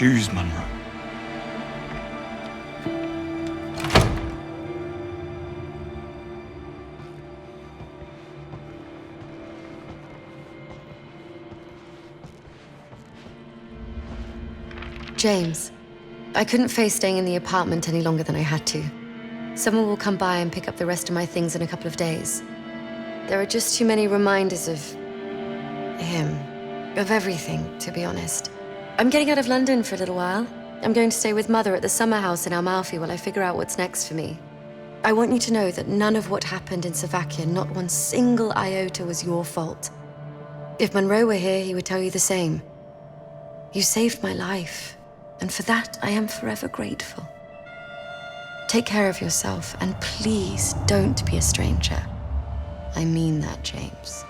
choose, Monroe. James, I couldn't face staying in the apartment any longer than I had to. Someone will come by and pick up the rest of my things in a couple of days. There are just too many reminders of him, of everything, to be honest. I'm getting out of London for a little while. I'm going to stay with Mother at the summer house in Amalfi while I figure out what's next for me. I want you to know that none of what happened in Slovakia, not one single iota, was your fault. If Monroe were here, he would tell you the same. You saved my life. And for that, I am forever grateful. Take care of yourself, and please don't be a stranger. I mean that, James.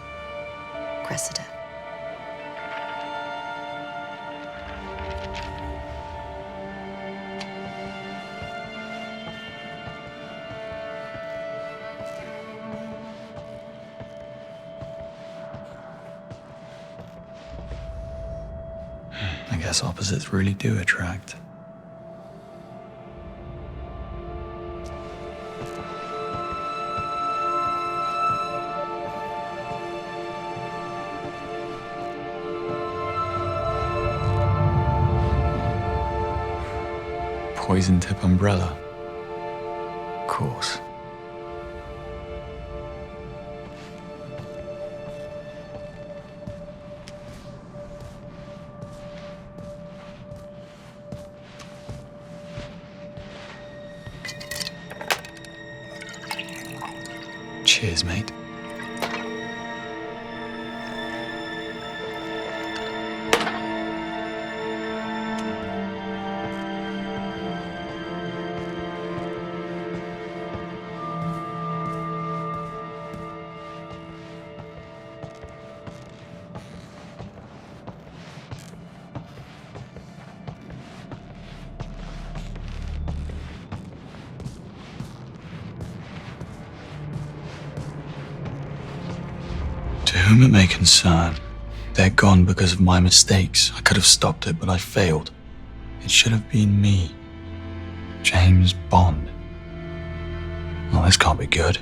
Cressida. I guess opposites really do attract. Poison tip umbrella. Of course. Cheers, mate. To whom it may concern, they're gone because of my mistakes. I could have stopped it, but I failed. It should have been me. James Bond. Well, this can't be good.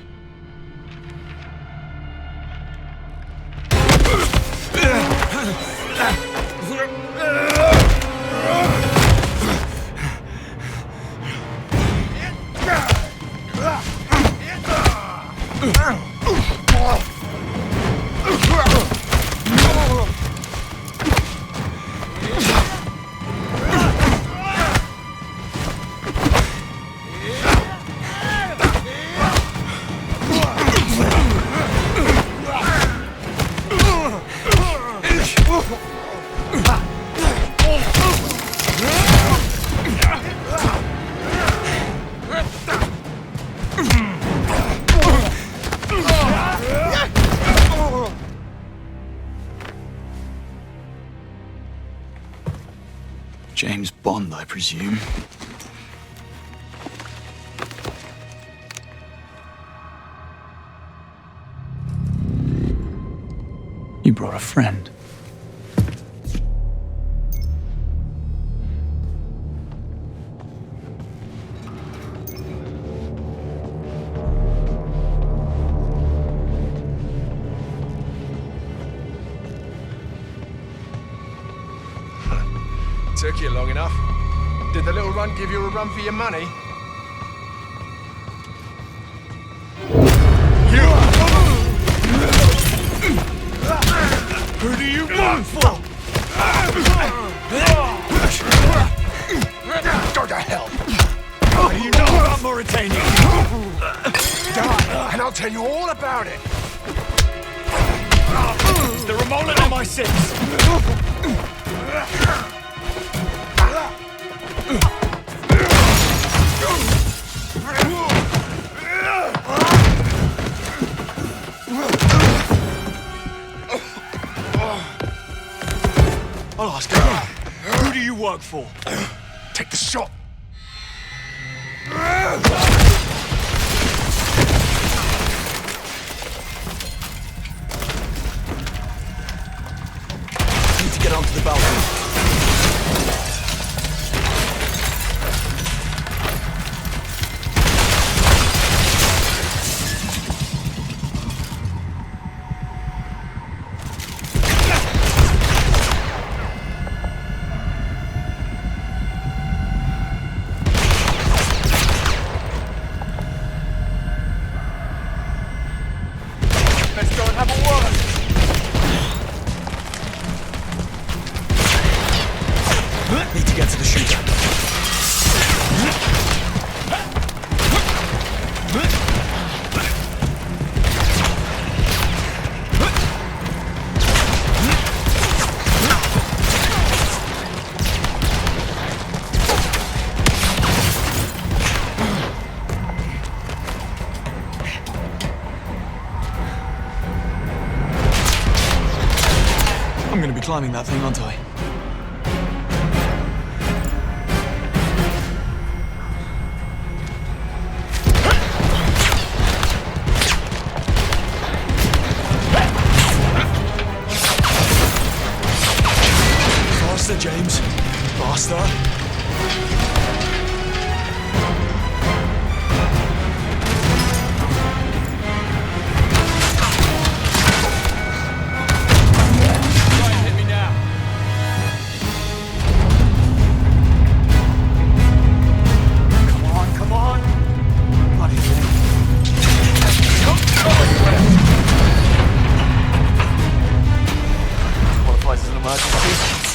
James Bond, I presume. You brought a friend. Took you long enough. Did the little run give you a run for your money? Who do you work for? Go to hell! What do you know about Mauritania? Die, and I'll tell you all about it. Is there a mole at MI6? I'll ask again. Who do you work for? Take the shot. Need to get onto the balcony. Let's go and have a word. Need to get to the shooter. I'm gonna be climbing that thing, aren't I? Faster, James. Faster. Qualifies as an emergency.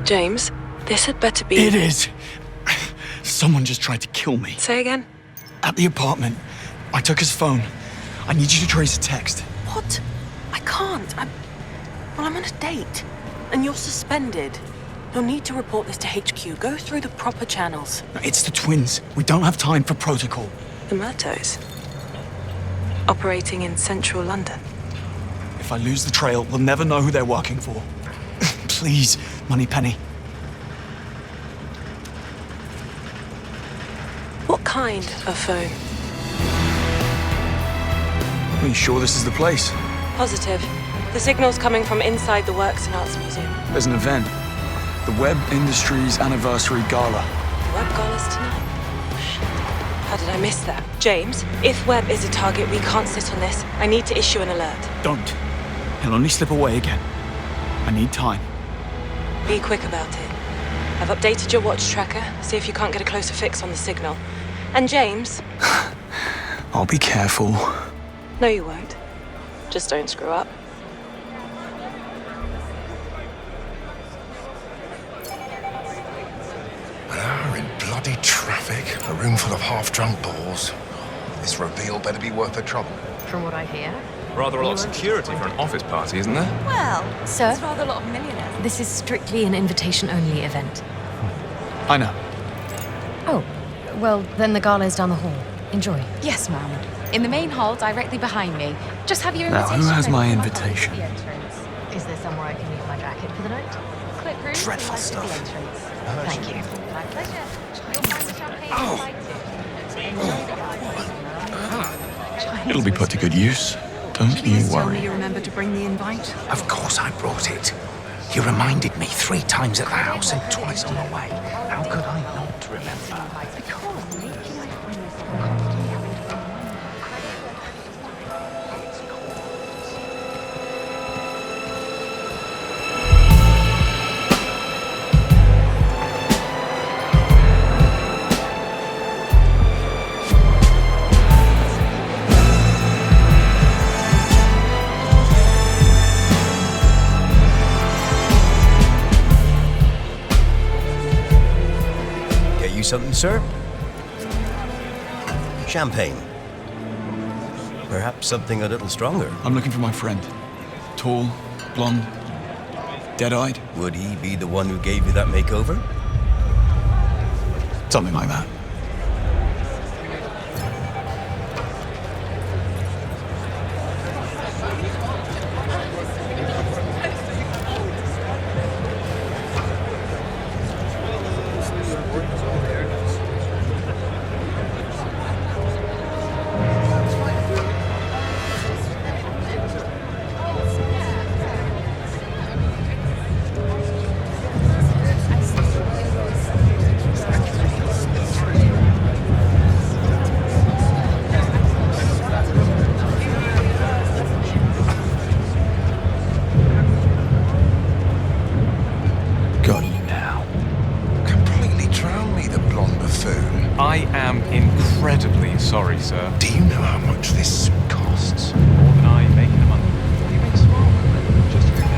James, this had better be... It is. Someone just tried to kill me. Say again? At the apartment. I took his phone. I need you to trace a text. What? I can't. Well, I'm on a date. And you're suspended. You'll need to report this to HQ. Go through the proper channels. It's the twins. We don't have time for protocol. The Murtos. Operating in central London. If I lose the trail, we'll never know who they're working for. Please, Moneypenny. What kind of phone? Are you sure this is the place? Positive. The signal's coming from inside the Works and Arts Museum. There's an event. The Web Industries Anniversary Gala. The Web Gala's tonight. Oh, shit. How did I miss that? James, if Web is a target, we can't sit on this. I need to issue an alert. Don't. He'll only slip away again. I need time. Be quick about it. I've updated your watch tracker. See if you can't get a closer fix on the signal. And James... I'll be careful. No, you won't. Just don't screw up. An hour in bloody traffic, a room full of half-drunk balls. This reveal better be worth the trouble. From what I hear. Rather a lot of security for an office party, isn't there? Well, Sir? it's rather a lot of millionaires. This is strictly an invitation-only event. I know. Oh, well, then the gala is down the hall. Enjoy. Yes, ma'am. In the main hall, directly behind me. Just have your Now, invitation. who has ready my for invitation? The entrance. Is there somewhere I can leave my jacket for the night? Clip room. Dreadful to the left of stuff. the entrance. Thank you. My pleasure. You'll find the champagne inside too. Enjoy the gala. It'll be put to good use. Don't you Please tell me worry. you remember to bring the invite. Of course I brought it. You reminded me 3 times at the house and twice on the way. How could I not remember? something, sir? Champagne. Perhaps something a little stronger. I'm looking for my friend. Tall, blonde, dead-eyed. Would he be the one who gave you that makeover? Something like that. Got you now. Completely drowned me, the blonde buffoon. I am incredibly sorry, sir. Do you know how much this suit costs? More than I make in a month. What do you mean smart? Just to get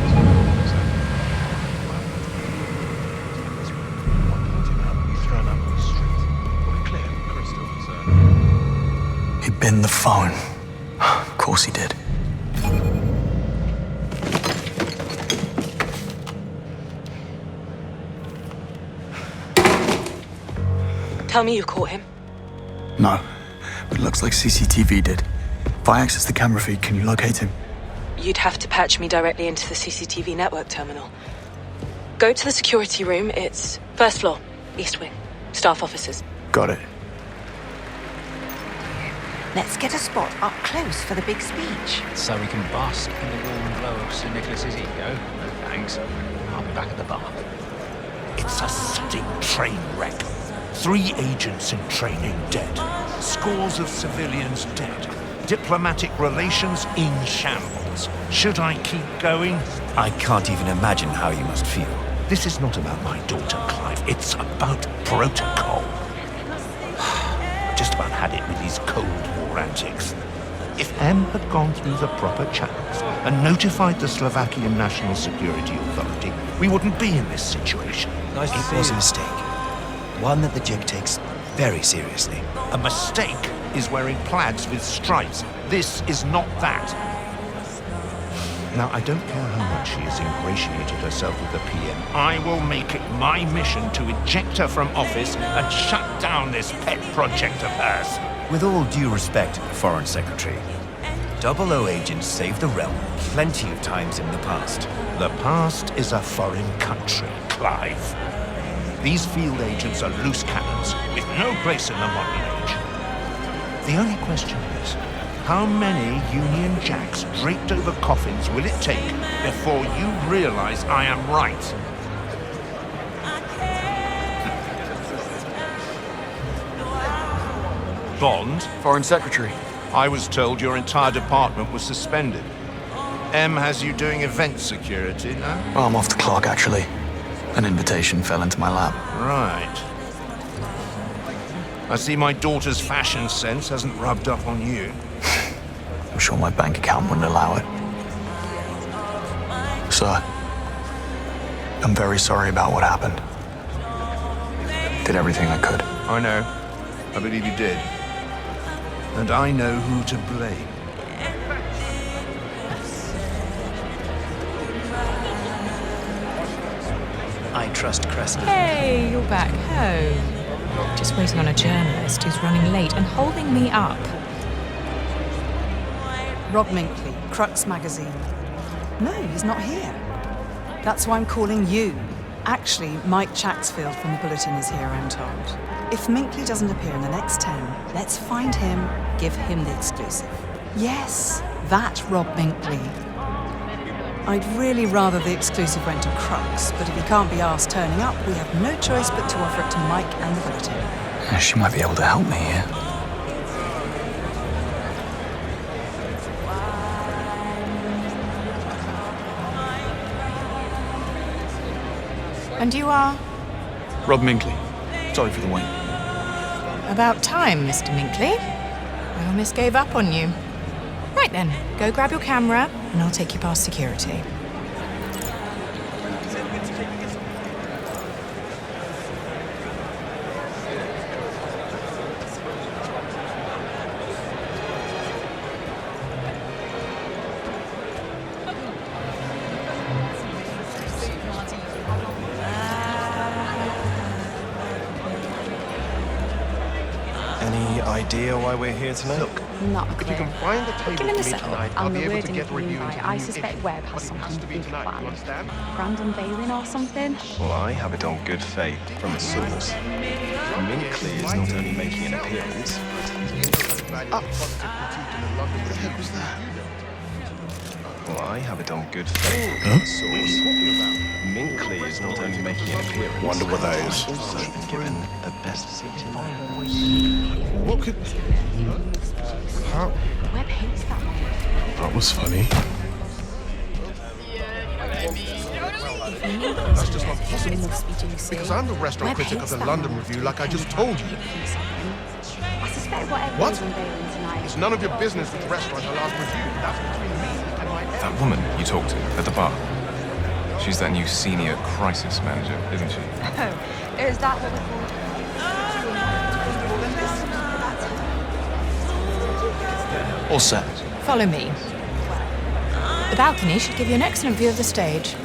He binned the phone. Of course he did. Tell me you caught him. No, but it looks like CCTV did. If I access the camera feed, can you locate him? You'd have to patch me directly into the CCTV network terminal. Go to the security room. It's first floor, east wing. Staff offices. Got it. Let's get a spot up close for the big speech. So we can bask in the warm glow of Sir Nicholas's ego? No thanks. I'll be back at the bar. It's a stunning train wreck. 3 agents in training dead. Scores of civilians dead. Diplomatic relations in shambles. Should I keep going? I can't even imagine how you must feel. This is not about my daughter, Clive. It's about protocol. I just about had it with these Cold War antics. If M had gone through the proper channels and notified the Slovakian National Security Authority, we wouldn't be in this situation. It was a mistake. One that the JIC takes very seriously. A mistake is wearing plaids with stripes. This is not that. Now, I don't care how much she has ingratiated herself with the PM. I will make it my mission to eject her from office and shut down this pet project of hers. With all due respect, Foreign Secretary, 00 agents saved the realm plenty of times in the past. The past is a foreign country, Clive. These field agents are loose cannons with no place in the modern age. The only question is, how many Union Jacks draped over coffins will it take before you realize I am right? Bond? Foreign Secretary. I was told your entire department was suspended. M has you doing event security now? Well, I'm off the clock, actually. An invitation fell into my lap. Right. I see my daughter's fashion sense hasn't rubbed up on you. I'm sure my bank account wouldn't allow it. Sir, I'm very sorry about what happened. Did everything I could. I know. I believe you did. And I know who to blame. I trust Cressida. Hey, you're back home. Just waiting on a journalist who's running late and holding me up. Rob Minkley, Crux Magazine. No, he's not here. That's why I'm calling you. Actually, Mike Chaxfield from the Bulletin is here, I'm told. If Minkley doesn't appear in the next 10, let's find him, give him the exclusive. Yes, that Rob Minkley. I'd really rather the exclusive went to Crux, but if he can't be asked turning up, we have no choice but to offer it to Mike and the Bulletin. She might be able to help me here. And you are? Rob Minkley. Sorry for the wait. About time, Mr. Minkley. I almost gave up on you. Right then, go grab your camera, and I'll take you past security. idea why we're here tonight? Look, Not a if you clue. can find the table Given for the me setup tonight, I'll and be the able to wording get of the the review invite, into I the new suspect issue. Webb But has it something has to be big tonight, you planned. understand? Grand unveiling or something. Well, I have it on good faith from a source. Minkley is not only making an appearance, but he's... Well, I have it on good faith from a source. Minkley is not only making an appearance. Wonder what that is. He's also been given the best seat in the house. What could... How... Webb hates that one. That was funny. That's just not possible. Because I'm the restaurant critic of the London Review, like I just told you. I suspect whatever What? is unveiling tonight. It's none of your business which restaurant the last review. That's between me and my... That woman you talked to at the bar. She's that new senior crisis manager, isn't she? Oh, is that what we call? All set. Follow me. The balcony should give you an excellent view of the stage.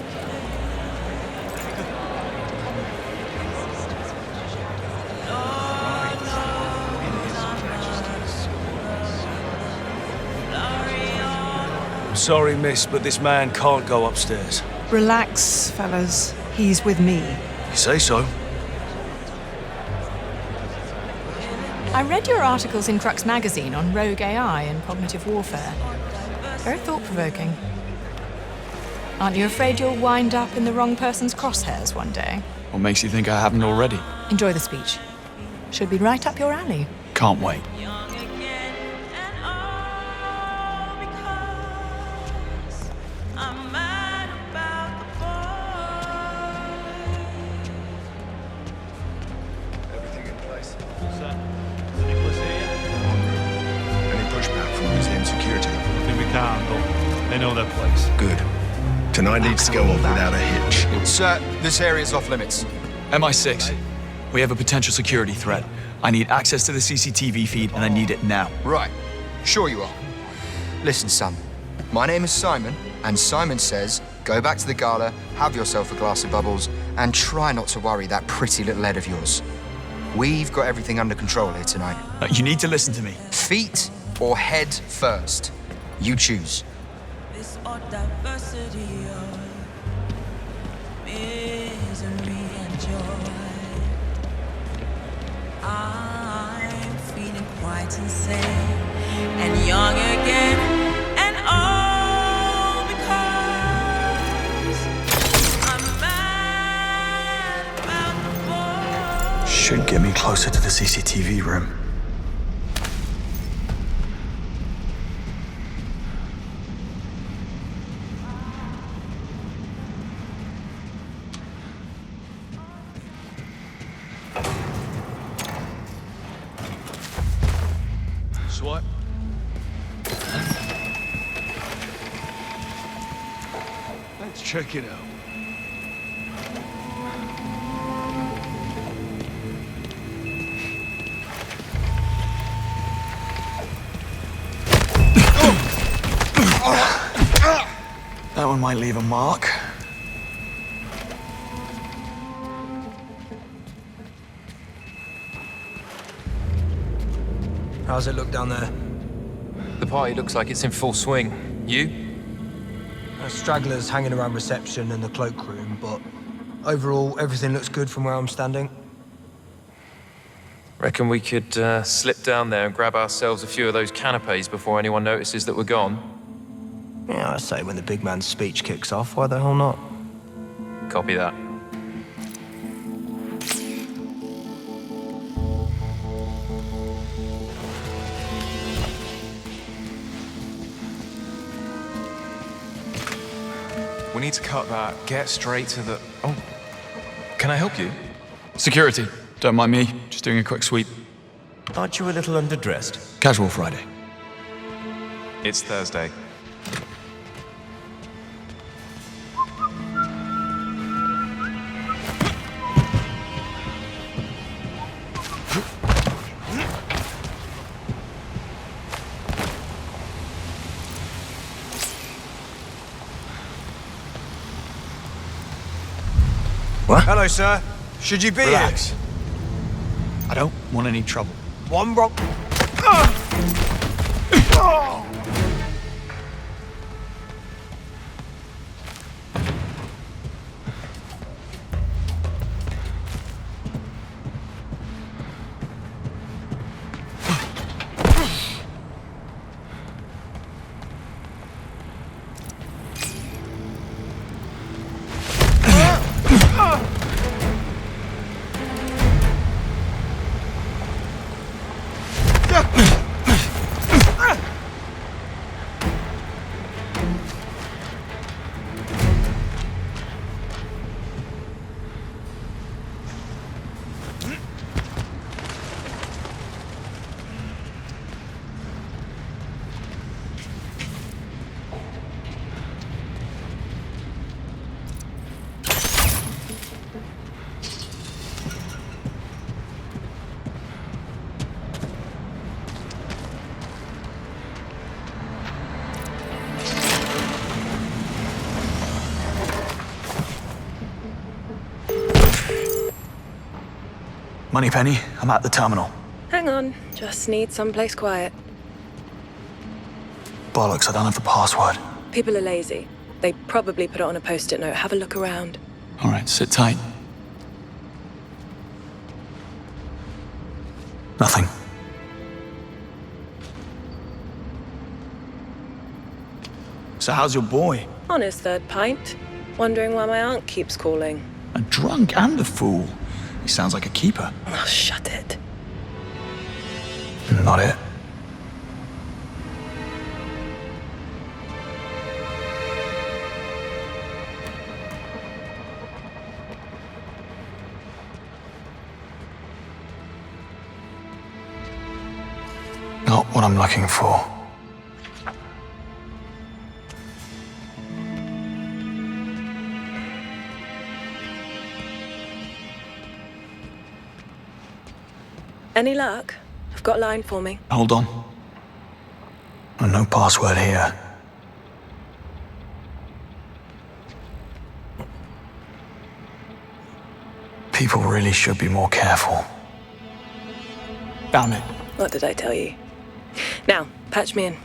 I'm sorry, miss, but this man can't go upstairs. Relax, fellas. He's with me. You say so. I read your articles in Crux magazine on rogue AI and cognitive warfare. Very thought-provoking. Aren't you afraid you'll wind up in the wrong person's crosshairs one day? What makes you think I haven't already? Enjoy the speech. Should be right up your alley. Can't wait. Everything in place. Any pushback from museum security? Nothing we can't handle. They know their place. Good. Tonight needs to go off without a hitch. Sir, this area's off limits. MI6. We have a potential security threat. I need access to the CCTV feed, and I need it now. Right. Sure you are. Listen, son. My name is Simon, and Simon says, go back to the gala, have yourself a glass of bubbles, and try not to worry that pretty little head of yours. We've got everything under control here tonight. You need to listen to me. Feet or head first. You choose. This odd diversity of misery and joy. I'm feeling quite insane and young again, and all because I'm mad about the boy. Should get me closer to the CCTV room. Swipe. Let's check it out. That one might leave a mark. How's it look down there? The party looks like it's in full swing. You? Stragglers hanging around reception and the cloakroom, but overall, everything looks good from where I'm standing. Reckon we could slip down there and grab ourselves a few of those canapes before anyone notices that we're gone? Yeah, I say when the big man's speech kicks off, why the hell not? Copy that. We need to cut that, get straight to the... Oh, can I help you? Security. Don't mind me. Just doing a quick sweep. Aren't you a little underdressed? Casual Friday. It's Thursday. What? Hello, sir. Should you be Relax. here? I don't want any trouble. One wrong... Moneypenny, I'm at the terminal. Hang on, just need someplace quiet. Bollocks, I don't have the password. People are lazy. They probably put it on a post-it note. Have a look around. All right, sit tight. Nothing. So how's your boy? On his third pint. Wondering why my aunt keeps calling. A drunk and a fool. He sounds like a keeper. Oh, shut it. Not it. Not what I'm looking for. Any luck? I've got a line for me. Hold on. No password here. People really should be more careful. Found it. What did I tell you? Now, patch me in.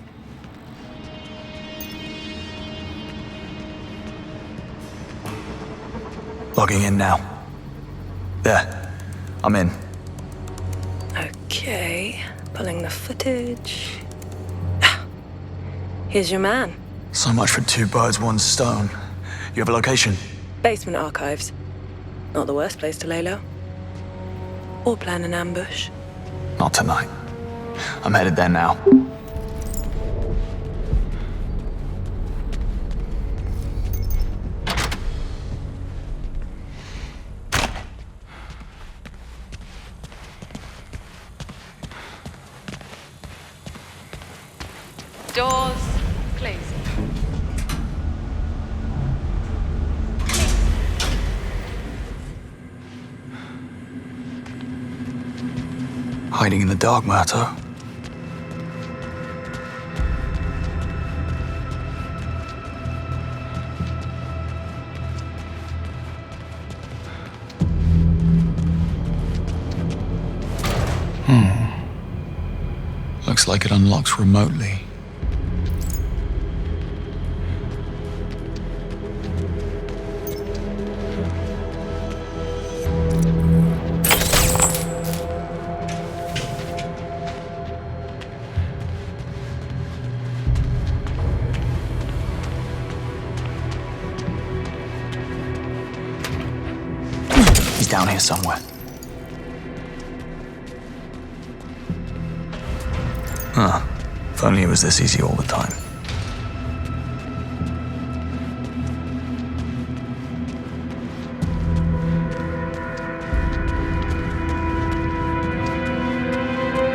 Logging in now. There. I'm in. Okay, pulling the footage. Here's your man. So much for 2 birds, 1 stone. You have a location? Basement archives. Not the worst place to lay low. Or plan an ambush. Not tonight. I'm headed there now. Doors, please. Hiding in the dark, Myrto. Looks like it unlocks remotely. He's down here somewhere. Huh. If only it was this easy all the time.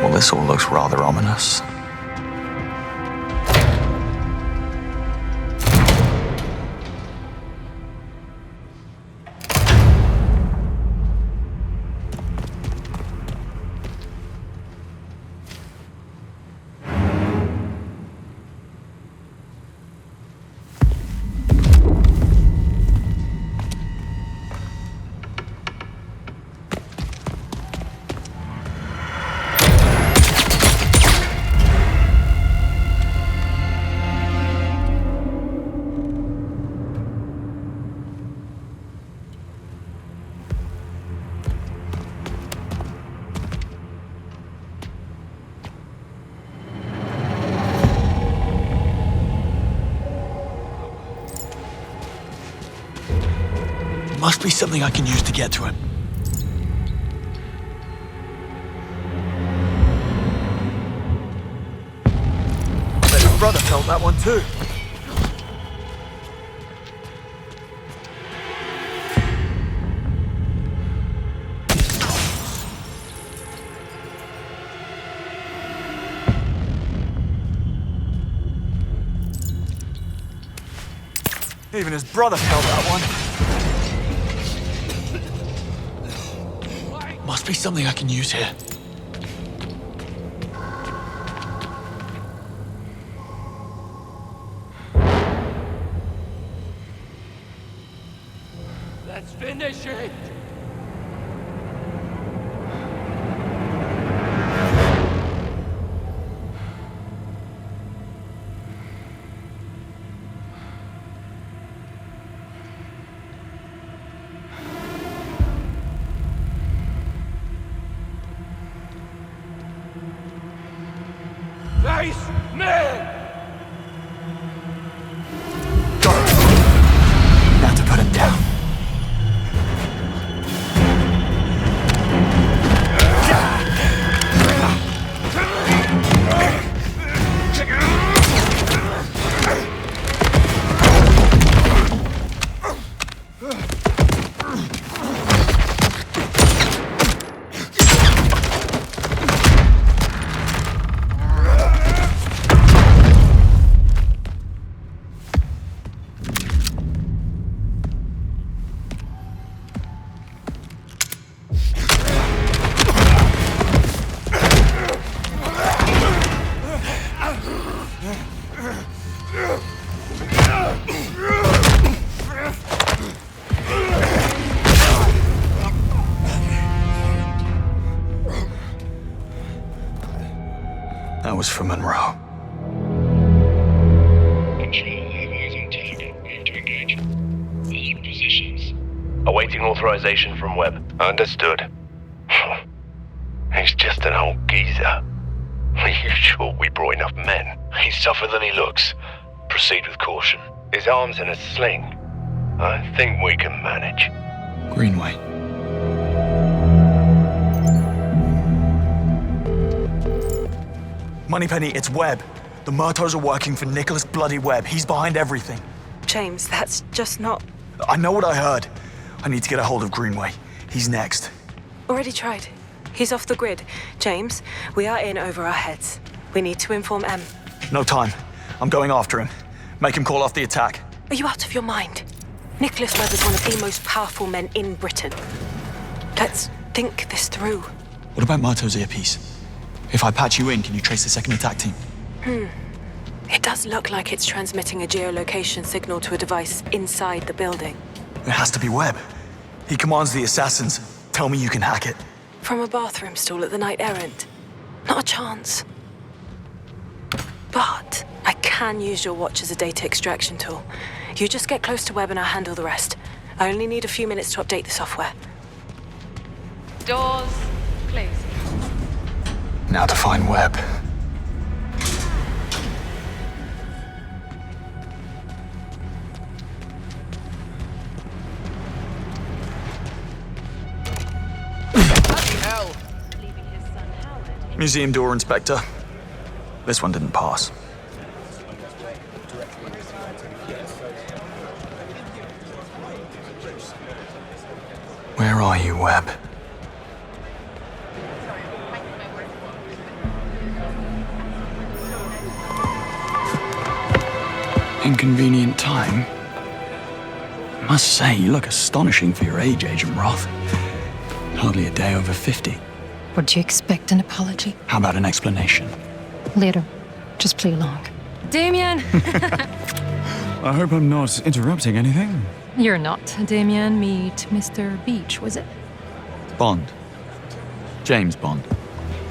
Well, this all looks rather ominous. Must be something I can use to get to him. I bet his brother felt that one too. Even his brother felt that one. Must be something I can use here. Let's finish it! Face me! Now to put him down. That was for Monroe. Control, have eyes on target. Move to engage. The HUD positions. Awaiting authorization from Webb. Understood. He's just an old geezer. Are you sure we brought enough men? He's tougher than he looks. Proceed with caution. His arm's in a sling. I think we can manage. Greenway. Moneypenny, it's Webb. The Murtaghs are working for Nicholas bloody Webb. He's behind everything. James, that's just not... I know what I heard. I need to get a hold of Greenway. He's next. Already tried. He's off the grid. James, we are in over our heads. We need to inform M. No time. I'm going after him. Make him call off the attack. Are you out of your mind? Nicholas Webb is one of the most powerful men in Britain. Let's think this through. What about Murtaugh's earpiece? If I patch you in, can you trace the second attack team? It does look like it's transmitting a geolocation signal to a device inside the building. It has to be Webb. He commands the assassins. Tell me you can hack it. From a bathroom stall at the Knight Errant. Not a chance. But I can use your watch as a data extraction tool. You just get close to Webb and I'll handle the rest. I only need a few minutes to update the software. Doors closing. Now to find Webb. Hell. Museum door inspector. This one didn't pass. Where are you, Webb? Inconvenient time. I must say, you look astonishing for your age, Agent Roth. Hardly a day over 50. Would you expect an apology? How about an explanation? Later. Just play along. Damien! I hope I'm not interrupting anything. You're not. Damien, meet Mr. Beach, was it? Bond. James Bond.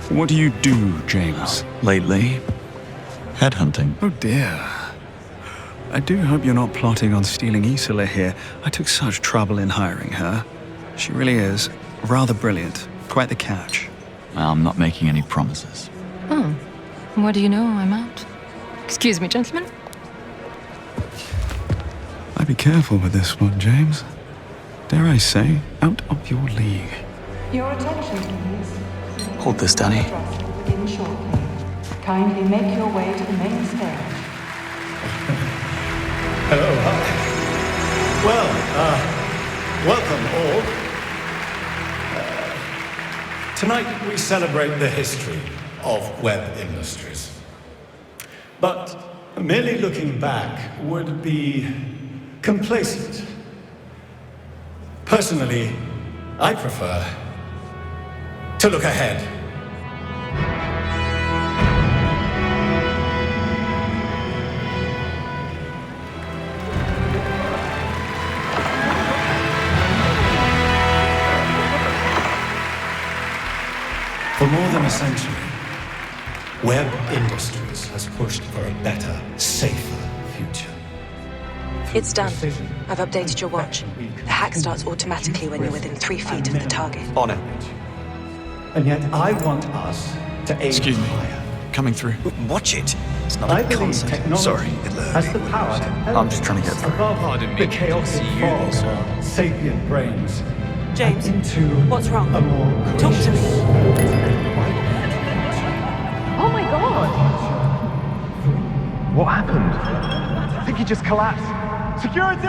What do you do, James? Lately, headhunting. Oh dear. I do hope you're not plotting on stealing Isola here. I took such trouble in hiring her. She really is rather brilliant. Quite the catch. I'm not making any promises. Oh. What do you know? I'm out. Excuse me, gentlemen. I'd be careful with this one, James. dare I say, out of your league. Your attention, please. Hold this, Danny. Will begin shortly. Kindly make your way to the main stage. Hello. Well, welcome all. Tonight we celebrate the history of web industries. But merely looking back would be complacent. Personally, I prefer to look ahead. For more than a century, Web Industries has pushed for a better, safer future. It's done. I've updated your watch. The hack starts automatically when you're within 3 feet of the target. On it. And yet I want us to aim Excuse me. higher. Coming through. Watch it. It's not I a believe concert. technology Sorry. has the power to I'm just trying to get through. above the chaotic fog of our sapient brains. James, into what's wrong? a more Talk to me. Oh my god! What happened? I think he just collapsed. Security!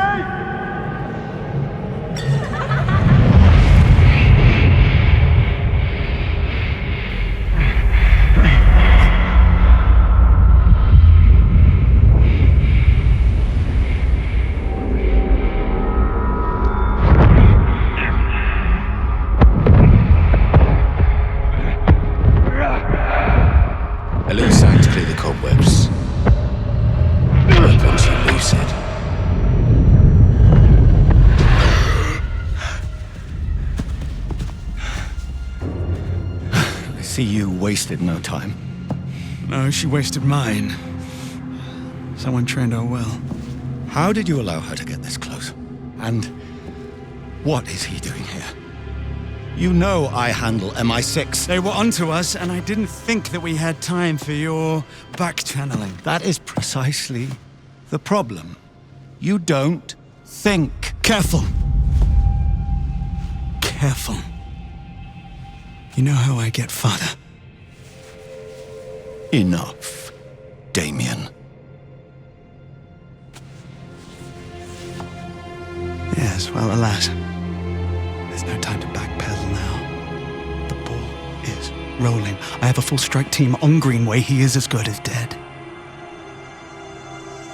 A loose sign to clear the cobwebs. Once you loose it. I see you wasted no time. No, she wasted mine. Someone trained her well. How did you allow her to get this close? And what is he doing here? You know I handle MI6. They were onto us, and I didn't think that we had time for your back-channeling. That is precisely the problem. You don't think. Careful. Careful. You know how I get farther. Enough, Damien. Yes, well, alas. There's no time to backpedal now. The ball is rolling. I have a full strike team on Greenway. He is as good as dead.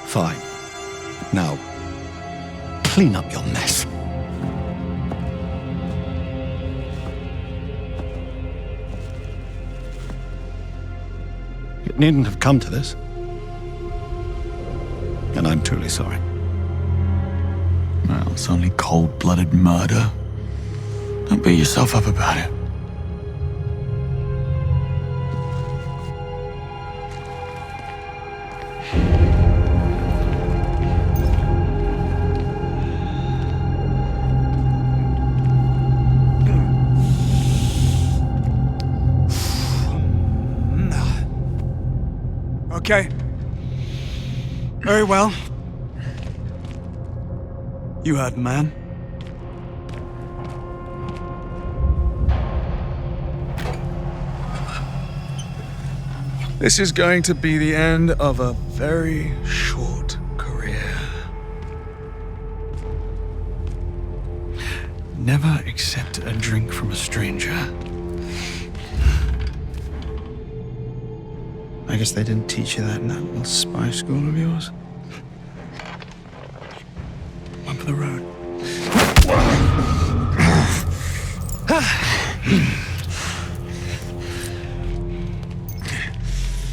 Fine. Now, clean up your mess. It needn't have come to this. And I'm truly sorry. Well, it's only cold-blooded murder. Don't beat yourself up about it. Okay. Very well. You heard, man. This is going to be the end of a very short career. Never accept a drink from a stranger. I guess they didn't teach you that in that little spy school of yours. One for the road.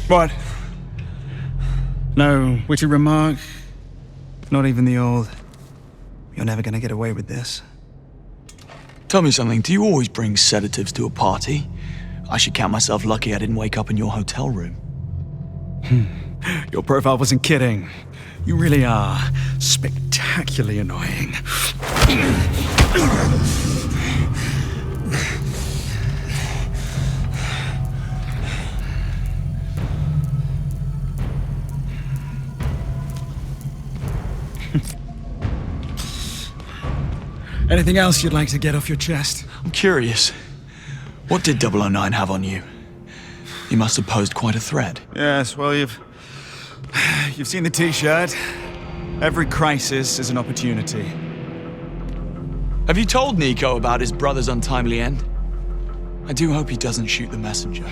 What? No witty remark? Not even the old, you're never gonna get away with this. Tell me something, do you always bring sedatives to a party? I should count myself lucky I didn't wake up in your hotel room. Your profile wasn't kidding. You really are spectacularly annoying. Anything else you'd like to get off your chest? I'm curious. What did 009 have on you? You must have posed quite a threat. Yes, well, you've seen the T-shirt. Every crisis is an opportunity. Have you told Nico about his brother's untimely end? I do hope he doesn't shoot the messenger.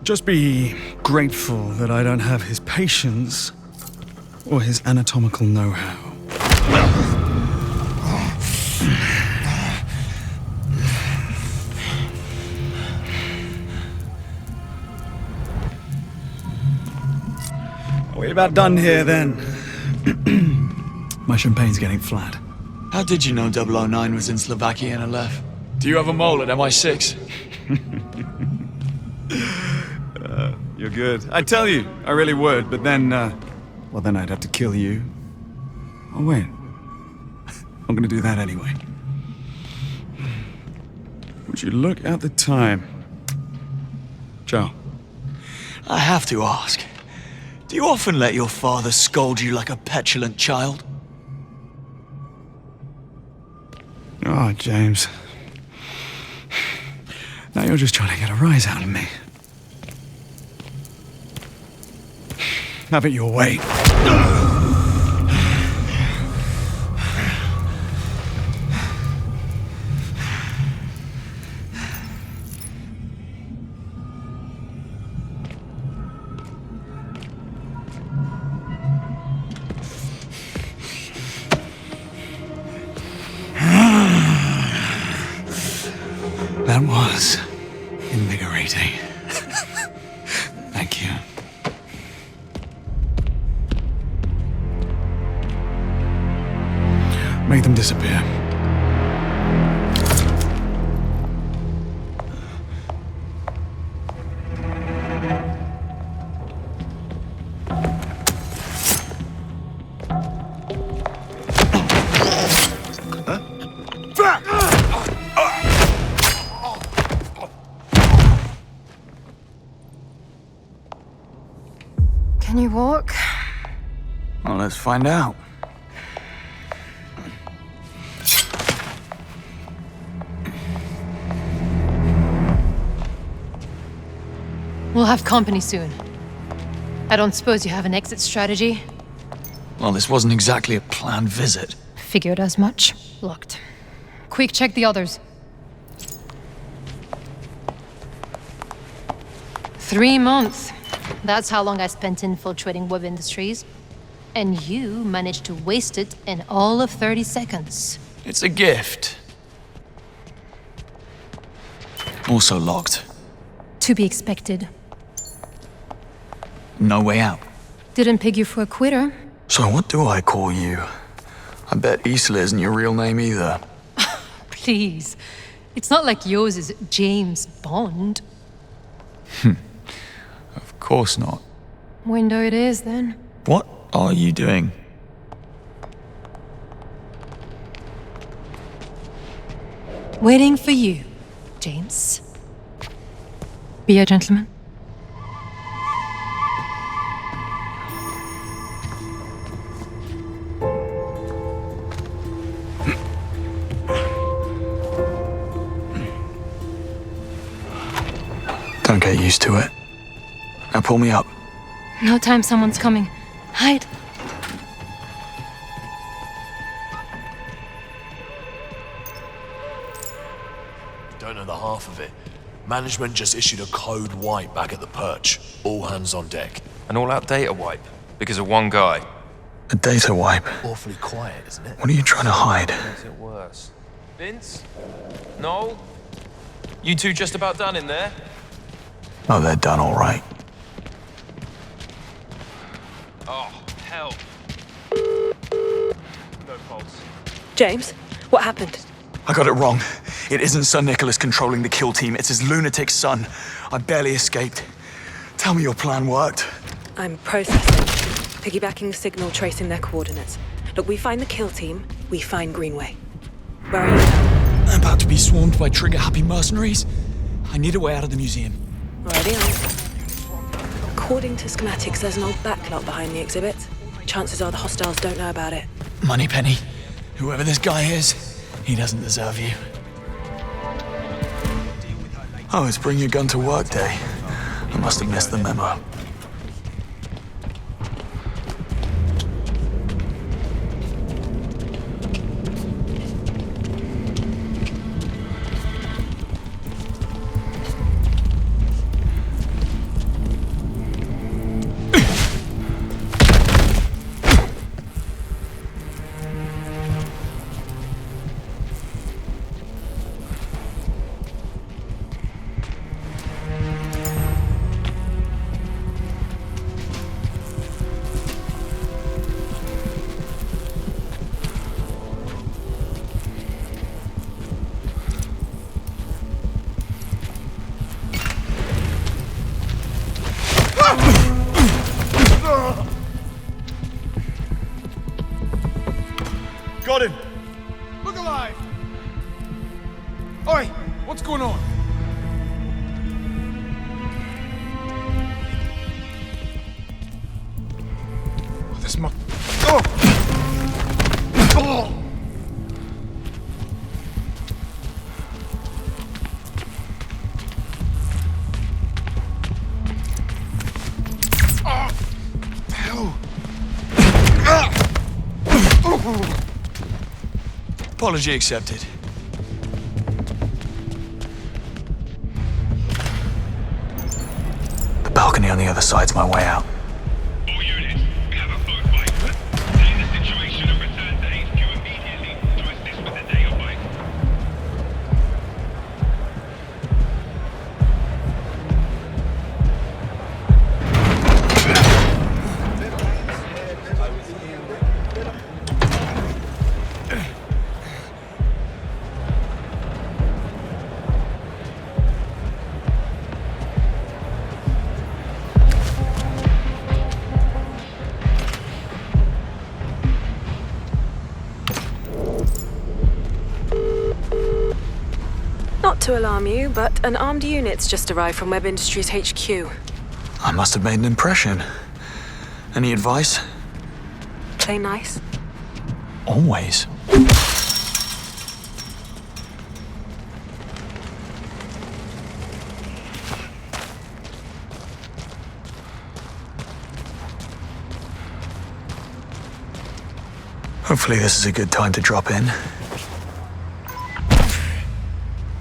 Just be grateful that I don't have his patience or his anatomical know-how. We're about done here, then. My champagne's getting flat. How did you know 009 was in Slovakia and left? Do you have a mole at MI6? You're good. I'd tell you, I really would, but then, well, then I'd have to kill you. Oh, wait. I'm gonna do that anyway. Would you look at the time? Ciao. I have to ask. Do you often let your father scold you like a petulant child? Oh, James. Now you're just trying to get a rise out of me. Have it your way. That was invigorating. Thank you. Make them disappear. Can you walk? Well, let's find out. We'll have company soon. I don't suppose you have an exit strategy? Well, this wasn't exactly a planned visit. Figured as much. Locked. Quick, check the others. 3 months. That's how long I spent infiltrating Web Industries. And you managed to waste it in all of 30 seconds. It's a gift. Also locked. To be expected. No way out. Didn't peg you for a quitter. So what do I call you? I bet Isla isn't your real name either. Please. It's not like yours is James Bond. Of course not. Window it is, then. What are you doing? Waiting for you, James. Be a gentleman. Don't get used to it. Now pull me up. No time, someone's coming. Hide. Don't know the half of it. Management just issued a code wipe back at the perch. All hands on deck. An all-out data wipe because of one guy. A data wipe. Awfully quiet, isn't it? What are you trying to hide? Makes it worse. Vince? Noel? You two just about done in there? Oh, they're done all right. Oh, hell. No faults. James, what happened? I got it wrong. It isn't Sir Nicholas controlling the kill team. It's his lunatic son. I barely escaped. Tell me your plan worked. I'm processing. Piggybacking the signal, tracing their coordinates. Look, we find the kill team, we find Greenway. Where are you now? I'm about to be swarmed by trigger-happy mercenaries. I need a way out of the museum. Already on. According to schematics, there's an old backlot behind the exhibit. Chances are the hostiles don't know about it. Moneypenny, whoever this guy is, he doesn't deserve you. Oh, it's bring your gun to work day. I must have missed the memo. Got him! Look alive! Oi! What's going on? Oh, this mu- Oh! Oh! Hell! Apology accepted. The balcony on the other side's my way out. All units, we have a boat fight. Take the situation and return to HQ immediately to assist with the data fight. Not to alarm you, but an armed unit's just arrived from Web Industries HQ. I must have made an impression. Any advice? Play nice. Always. Hopefully this is a good time to drop in.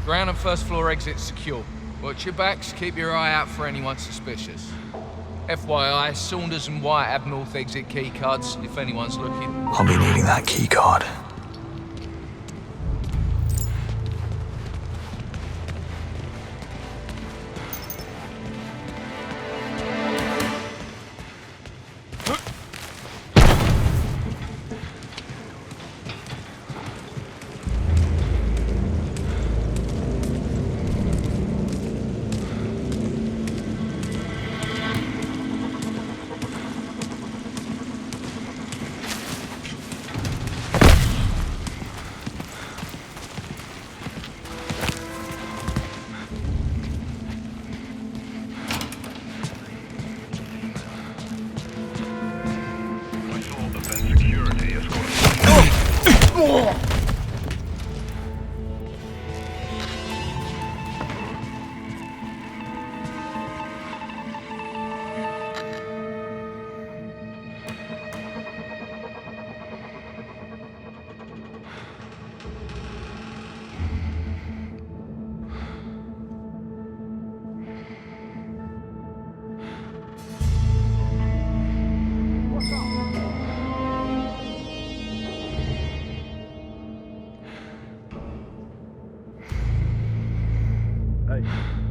Ground and first floor exits secure. Watch your backs, keep your eye out for anyone suspicious. FYI, Saunders and White have north exit key cards if anyone's looking. I'll be needing that key card.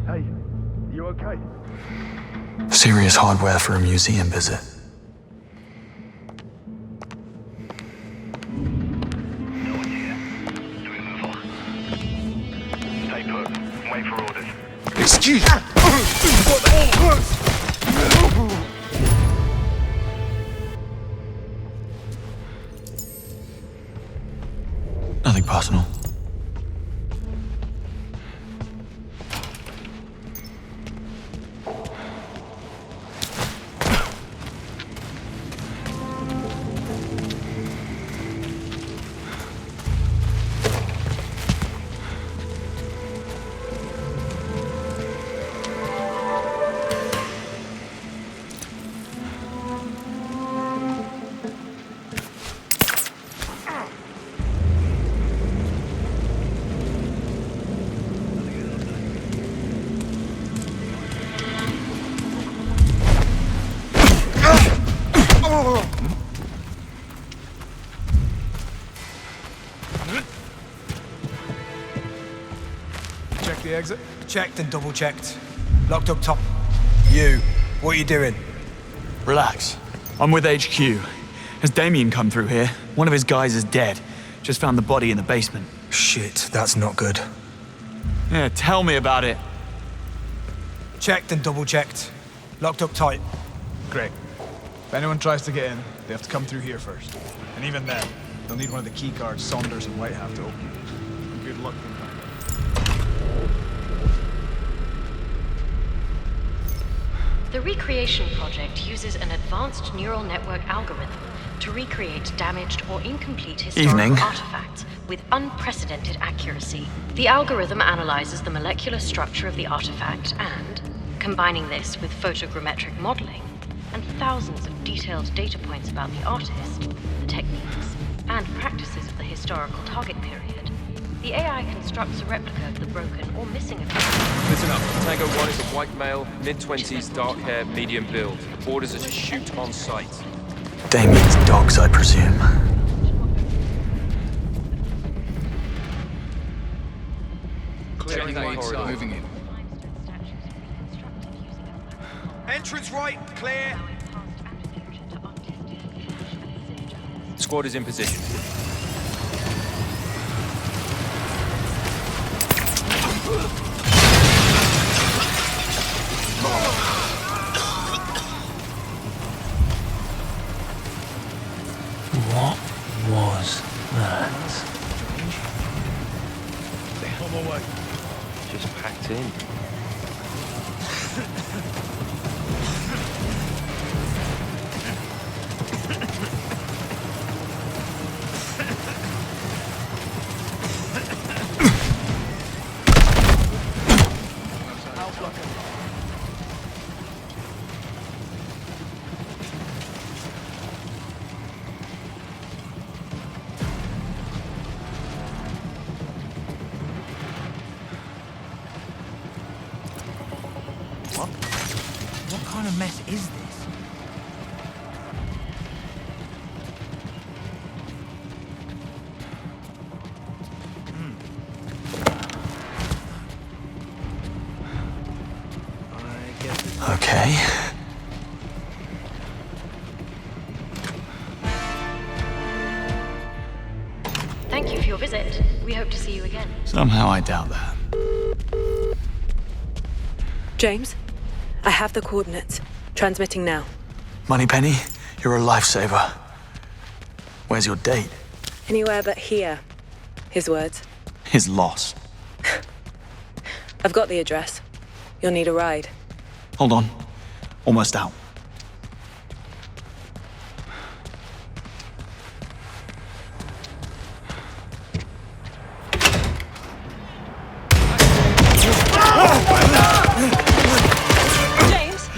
Hey, you okay? Serious hardware for a museum visit. No one here. Do we move on? Stay put. Wait for orders. Excuse me! What the? Nothing personal. Check the exit? Checked and double-checked. Locked up top. You, what are you doing? Relax. I'm with HQ. Has Damien come through here? One of his guys is dead. Just found the body in the basement. Shit, that's not good. Yeah, tell me about it. Checked and double-checked. Locked up tight. Great. If anyone tries to get in, they have to come through here first. And even then, they'll need one of the key cards Saunders and White have to open. And good luck with that. The Recreation Project uses an advanced neural network algorithm to recreate damaged or incomplete historical artifacts with unprecedented accuracy. The algorithm analyzes the molecular structure of the artifact and, combining this with photogrammetric modeling and thousands of detailed data points about the artist, the techniques, and practices of the historical target period, the AI constructs a replica of the broken or missing equipment. Listen up. Tango 1 is a white male, mid-20s, dark hair, medium build. Orders are to shoot on sight. Damien's dogs, I presume. Clearing the corridor. Moving in. Entrance right, clear. Squad is in position. What was that? Come away. Just packed in. What kind of mess is this? Okay. Thank you for your visit. We hope to see you again. Somehow I doubt that. James, I have the coordinates. Transmitting now. Moneypenny, you're a lifesaver. Where's your date? Anywhere but here. His words. His loss. I've got the address. You'll need a ride. Hold on. Almost out. James?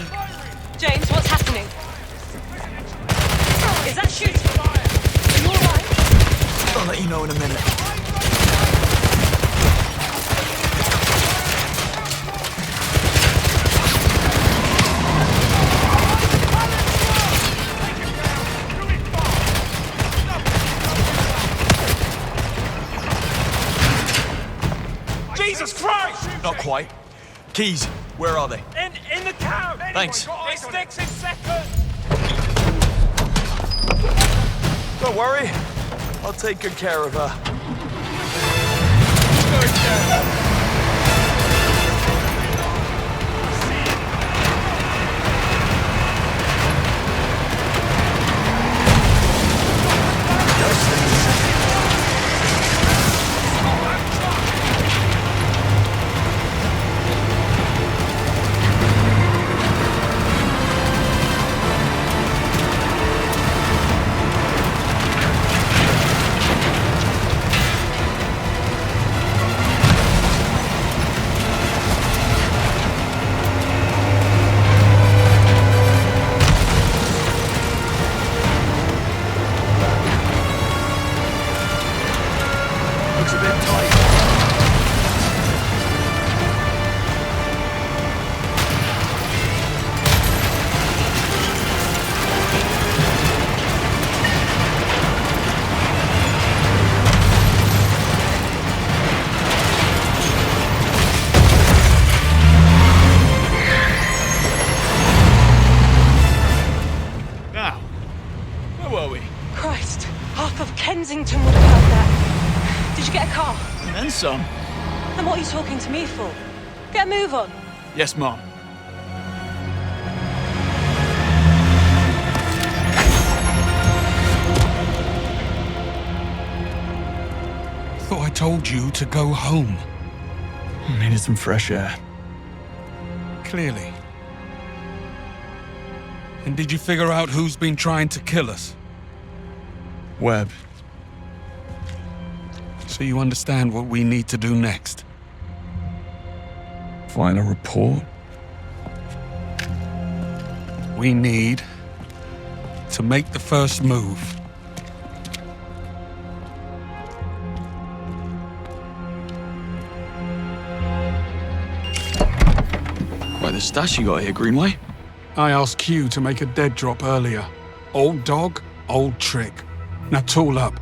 James, what's happening? Is that shooting? Are you alright? I'll let you know in a minute. Jesus Christ! Not quite. Keys, where are they? In the cab! Thanks. This sticks in seconds! Don't worry. I'll take good care of her. Looks a bit tight. Get a car. And then some. And what are you talking to me for? Get a move on. Yes, Mom. Thought I told you to go home. I needed some fresh air. Clearly. And did you figure out who's been trying to kill us? Webb. So you understand what we need to do next? File a report? We need to make the first move. Quite the stash you got here, Greenway. I asked Q to make a dead drop earlier. Old dog, old trick. Now tool up.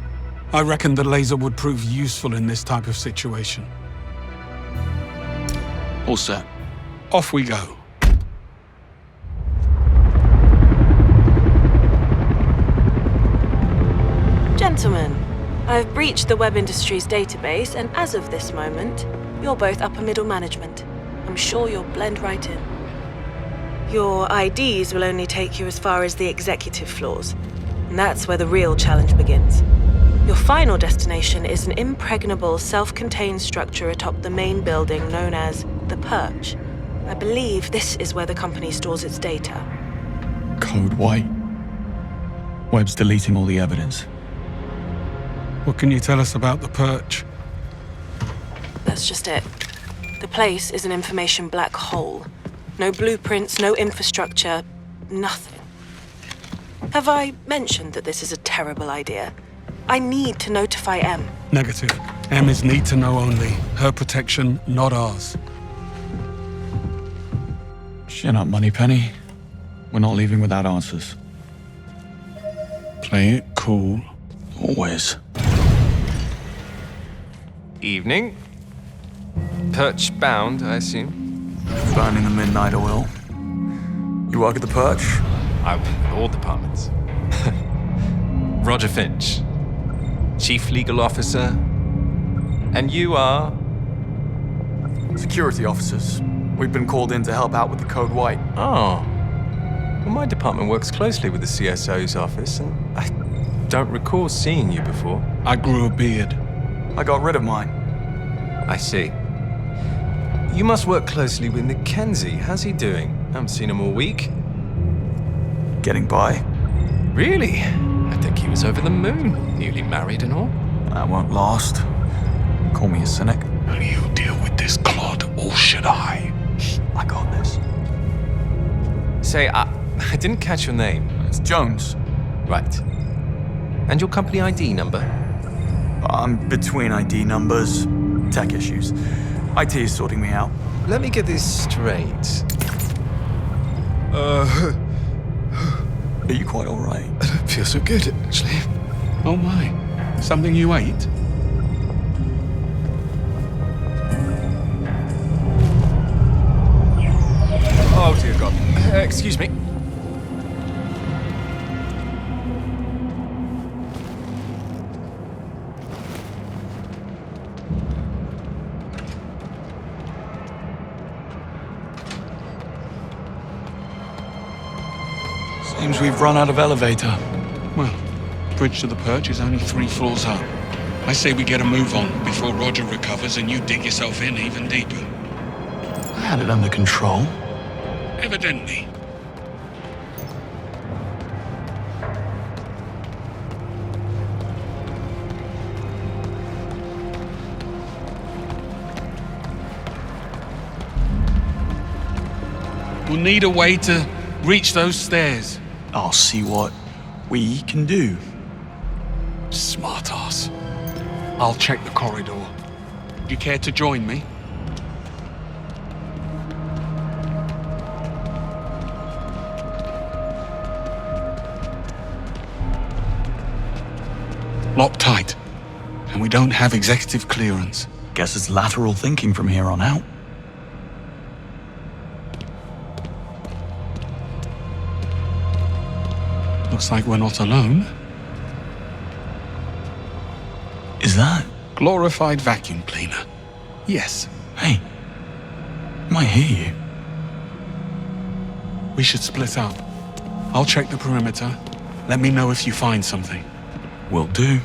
I reckon the laser would prove useful in this type of situation. All set. Off we go. Gentlemen, I've breached the Web Industries database, and as of this moment, you're both upper middle management. I'm sure you'll blend right in. Your IDs will only take you as far as the executive floors, and that's where the real challenge begins. Your final destination is an impregnable, self-contained structure atop the main building known as the Perch. I believe this is where the company stores its data. Code White. Webb's deleting all the evidence. What can you tell us about the Perch? That's just it. The place is an information black hole. No blueprints, no infrastructure, nothing. Have I mentioned that this is a terrible idea? I need to notify M. Negative. M is need to know only. Her protection, not ours. Chin up, Moneypenny. We're not leaving without answers. Play it cool. Always. Evening. Perch bound, I assume. Burning the midnight oil. You work at the Perch? I work in all departments. Roger Finch, Chief Legal Officer. And you are? Security officers. We've been called in to help out with the Code White. Oh. Well, my department works closely with the CSO's office, and I don't recall seeing you before. I grew a beard. I got rid of mine. I see. You must work closely with Mackenzie. How's he doing? I haven't seen him all week. Getting by. Really? I think he was over the moon. Newly married and all. That won't last. Call me a cynic. Will you deal with this clod, or should I? I got this. Say, I didn't catch your name. It's Jones. Right. And your company ID number? I'm between ID numbers, tech issues. IT is sorting me out. Let me get this straight. Are you quite all right? I don't feel so good, actually. Oh my. Something you ate? Oh, dear God. Excuse me. Seems we've run out of elevator. Well, bridge to the Perch is only 3 floors up. I say we get a move on before Roger recovers and you dig yourself in even deeper. I had it under control. Evidently. We'll need a way to reach those stairs. I'll see what we can do. Smart ass. I'll check the corridor. You care to join me? Locked tight. And we don't have executive clearance. Guess it's lateral thinking from here on out. Looks like we're not alone. Is that? glorified vacuum cleaner. Yes. Hey, might hear you. We should split up. I'll check the perimeter. Let me know if you find something. Will do.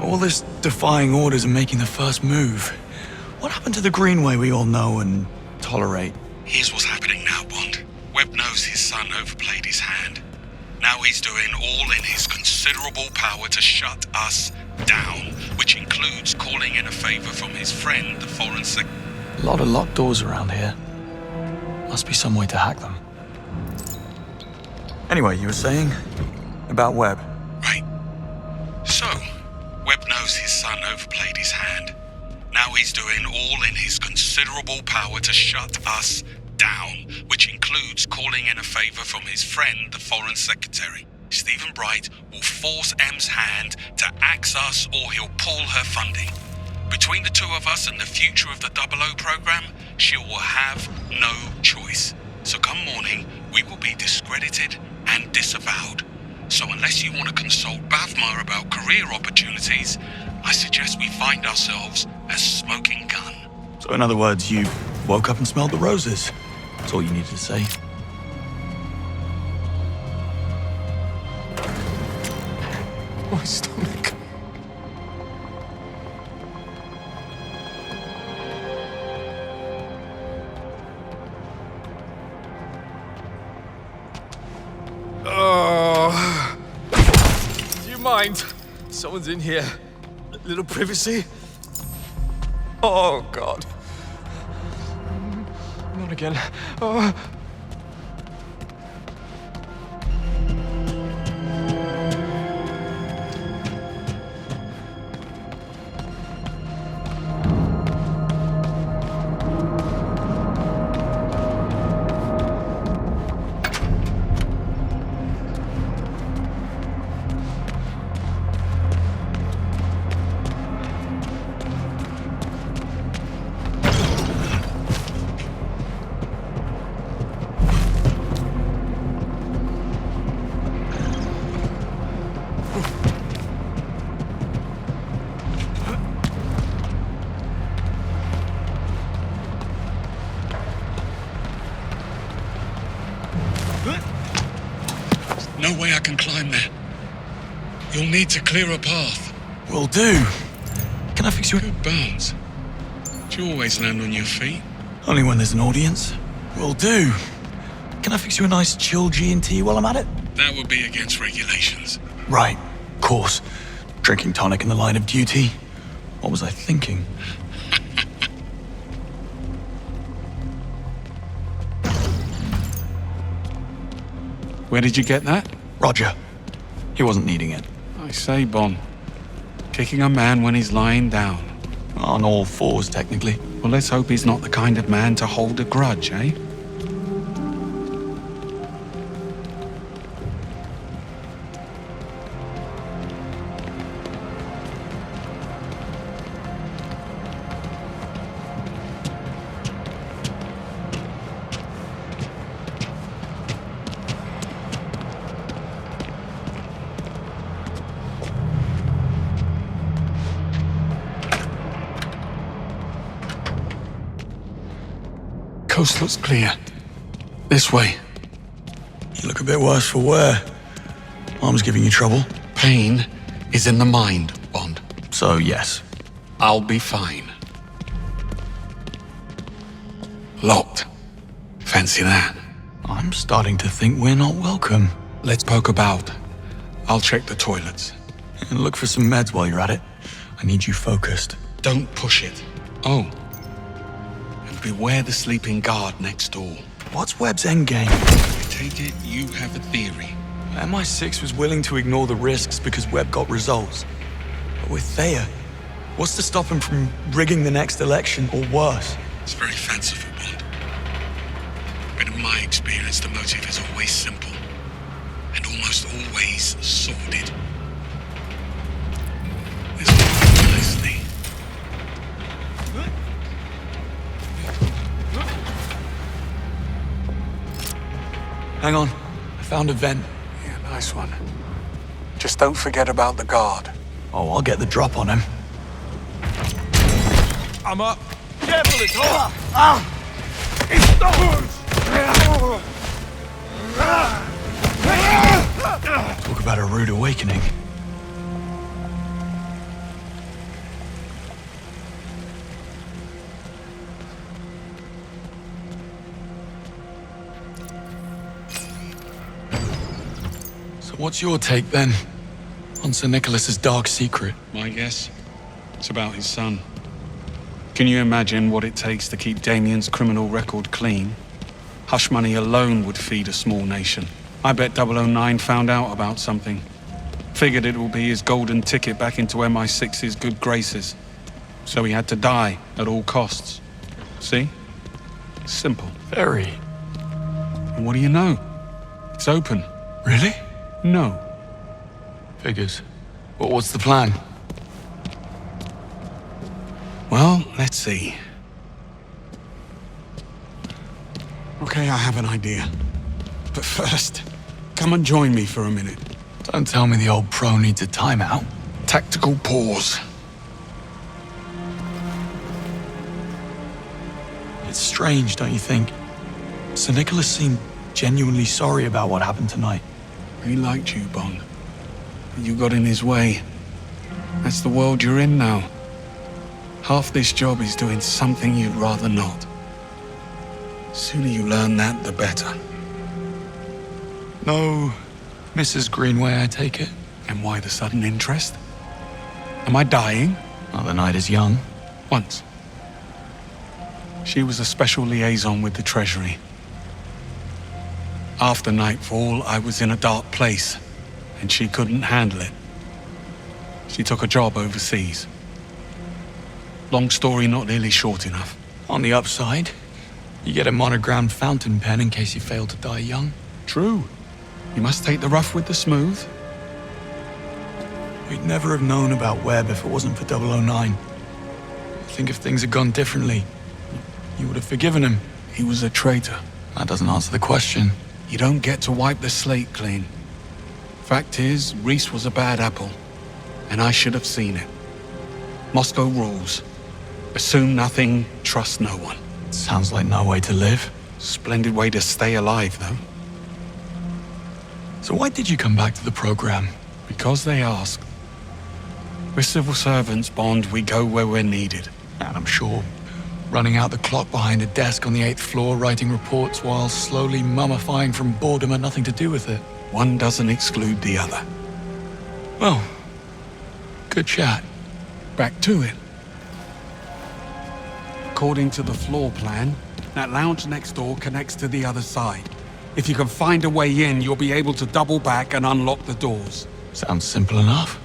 All this defying orders and making the first move. What happened to the Greenway we all know and tolerate? Here's what's happening now, Bond. Webb knows his son overplayed his hand. Now he's doing all in his considerable power to shut us down, which includes calling in a favor from his friend, the Foreign Secretary. A lot of locked doors around here. Must be some way to hack them. Anyway, you were saying about Webb. Right. So, Webb knows his son overplayed his hand. Now he's doing all in his considerable power to shut us down, which includes calling in a favor from his friend, the Foreign Secretary. Stephen Bright will force M's hand to axe us or he'll pull her funding. Between the two of us and the future of the 00 program, she will have no choice. So come morning, we will be discredited and disavowed. So unless you want to consult Bavmar about career opportunities, I suggest we find ourselves a smoking gun. So in other words, you woke up and smelled the roses. That's all you needed to say. My stomach. Do you mind? Someone's in here. A little privacy? Oh, God. Not again. Oh. No way I can climb there. You'll need to clear a path. Will do. Can I fix you? Good bones. Do you always land on your feet? Only when there's an audience. Will do. Can I fix you a nice chill G&T while I'm at it? That would be against regulations. Right, of course. Drinking tonic in the line of duty. What was I thinking? Where did you get that? Roger. He wasn't needing it. I say, Bon. Kicking a man when he's lying down. On all fours, technically. Well, let's hope he's not the kind of man to hold a grudge, eh? Coast looks clear. This way. You look a bit worse for wear. Mom's giving you trouble. Pain is in the mind, Bond. So, yes. I'll be fine. Locked. Fancy that. I'm starting to think we're not welcome. Let's poke about. I'll check the toilets. And look for some meds while you're at it. I need you focused. Don't push it. Oh. And beware the sleeping guard next door. What's Webb's endgame? I take it you have a theory. MI6 was willing to ignore the risks because Webb got results. But with Thayer, what's to stop him from rigging the next election or worse? It's very fanciful, Bond. But in my experience, the motive is always simple. And almost always sordid. There's no Leslie. Hang on. I found a vent. Yeah, nice one. Just don't forget about the guard. Oh, I'll get the drop on him. I'm up. Careful, it's hot. Talk about a rude awakening. So what's your take then on Sir Nicholas's dark secret? My guess? It's about his son. Can you imagine what it takes to keep Damien's criminal record clean? Hush money alone would feed a small nation. I bet 009 found out about something. Figured it would be his golden ticket back into MI6's good graces. So he had to die at all costs. See? Simple. Very. And what do you know? It's open. Really? No. Figures. What's the plan? Well, let's see. Okay, I have an idea. But first, come and join me for a minute. Don't tell me the old pro needs a timeout. Tactical pause. It's strange, don't you think? Sir Nicholas seemed genuinely sorry about what happened tonight. He liked you, Bond. But you got in his way. That's the world you're in now. Half this job is doing something you'd rather not. The sooner you learn that, the better. No, Mrs. Greenway, I take it. And why the sudden interest? Am I dying? Well, the night is young. Once. She was a special liaison with the Treasury. After Knightfall, I was in a dark place, and she couldn't handle it. She took a job overseas. Long story, not nearly short enough. On the upside, you get a monogrammed fountain pen in case you fail to die young. True. You must take the rough with the smooth. We'd never have known about Webb if it wasn't for 009. I think if things had gone differently, you would have forgiven him. He was a traitor. That doesn't answer the question. You don't get to wipe the slate clean. Fact is, Reese was a bad apple, and I should have seen it. Moscow rules. Assume nothing, trust no one. Sounds like no way to live. Splendid way to stay alive, though. So why did you come back to the program? Because they asked. We're civil servants, Bond. We go where we're needed. And I'm sure running out the clock behind a desk on the 8th floor, writing reports while slowly mummifying from boredom had nothing to do with it. One doesn't exclude the other. Well, good chat. Back to it. According to the floor plan, that lounge next door connects to the other side. If you can find a way in, you'll be able to double back and unlock the doors. Sounds simple enough.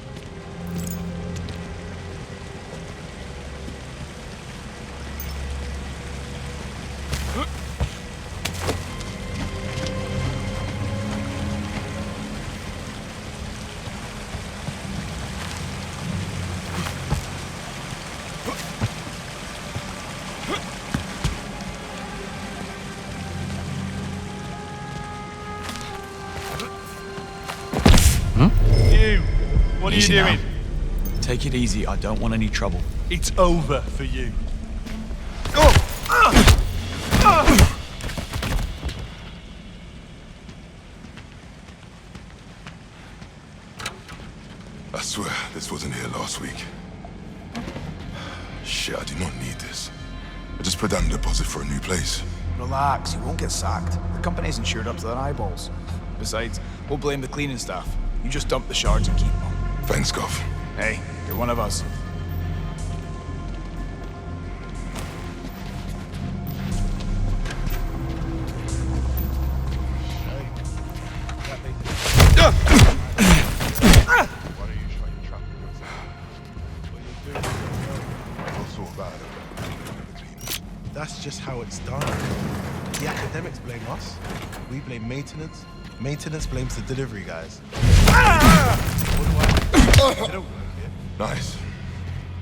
What are you doing? Take it easy, I don't want any trouble. It's over for you. I swear, this wasn't here last week. Shit, I did not need this. I just put down a deposit for a new place. Relax, you won't get sacked. The company's insured up to their eyeballs. Besides, we'll blame the cleaning staff. You just dump the shards and keep them. Thanks, Gov. Hey, you're one of us. That's just how it's done. The academics blame us. We blame maintenance. Maintenance blames the delivery guys. Nice.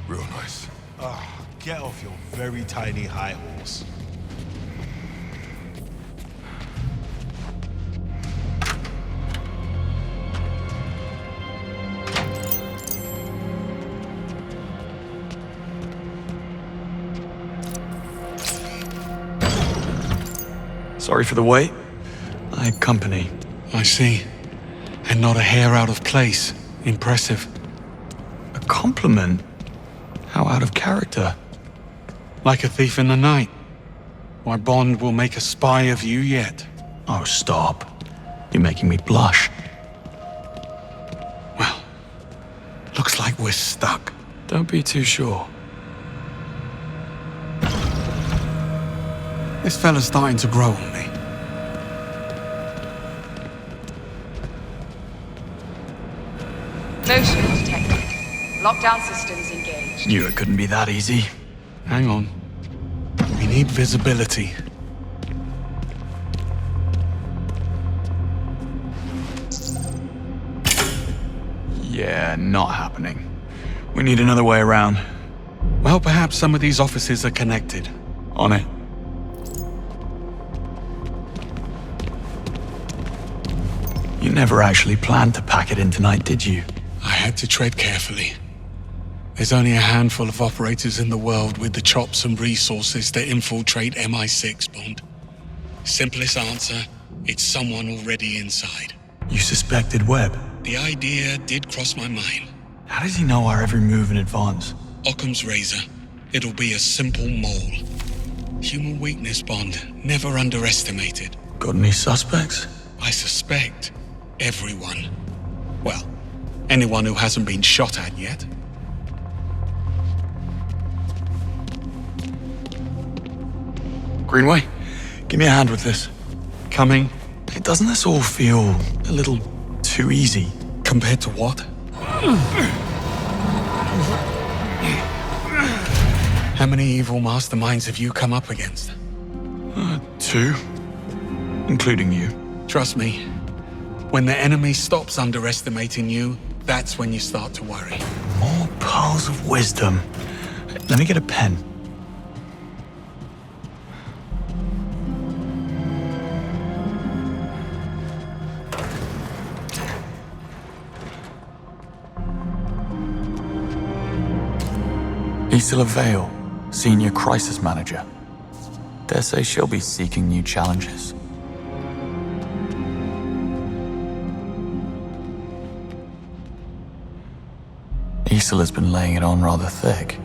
Real nice. Get off your very tiny high horse. Sorry for the wait. I had company. I see. And not a hair out of place. Impressive. A compliment? How out of character. Like a thief in the night. Why, Bond will make a spy of you yet. Oh, stop. You're making me blush. Well, looks like we're stuck. Don't be too sure. This fella's starting to grow on me. Motion detected. Lockdown systems engaged. Knew it couldn't be that easy. Hang on. We need visibility. Yeah, not happening. We need another way around. Well, perhaps some of these offices are connected. On it. You never actually planned to pack it in tonight, did you? I had to tread carefully. There's only a handful of operators in the world with the chops and resources to infiltrate MI6, Bond. Simplest answer, it's someone already inside. You suspected Webb? The idea did cross my mind. How does he know our every move in advance? Occam's razor. It'll be a simple mole. Human weakness, Bond. Never underestimated. Got any suspects? I suspect everyone. Well, anyone who hasn't been shot at yet. Greenway, give me a hand with this. Coming. Hey, doesn't this all feel a little too easy? Compared to what? How many evil masterminds have you come up against? 2. Including you. Trust me, when the enemy stops underestimating you, that's when you start to worry. More pearls of wisdom. Let me get a pen. Isla Vale, Senior Crisis Manager. Dare say she'll be seeking new challenges. Isola's been laying it on rather thick.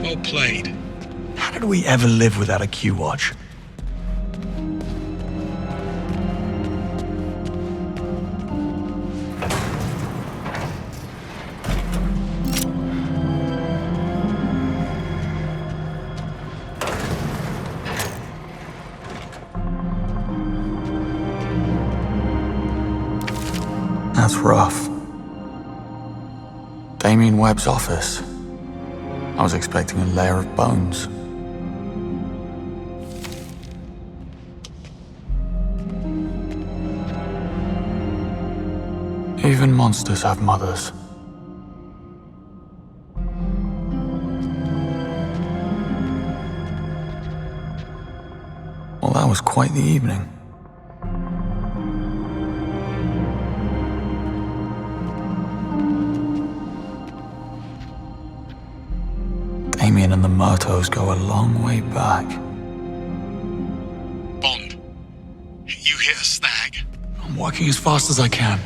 Well played. How did we ever live without a Q-Watch? That's rough. Damien Webb's office. I was expecting a layer of bones. Even monsters have mothers. Well, that was quite the evening. Damien and the Murtos go a long way back. Bond, you hit a snag? I'm working as fast as I can.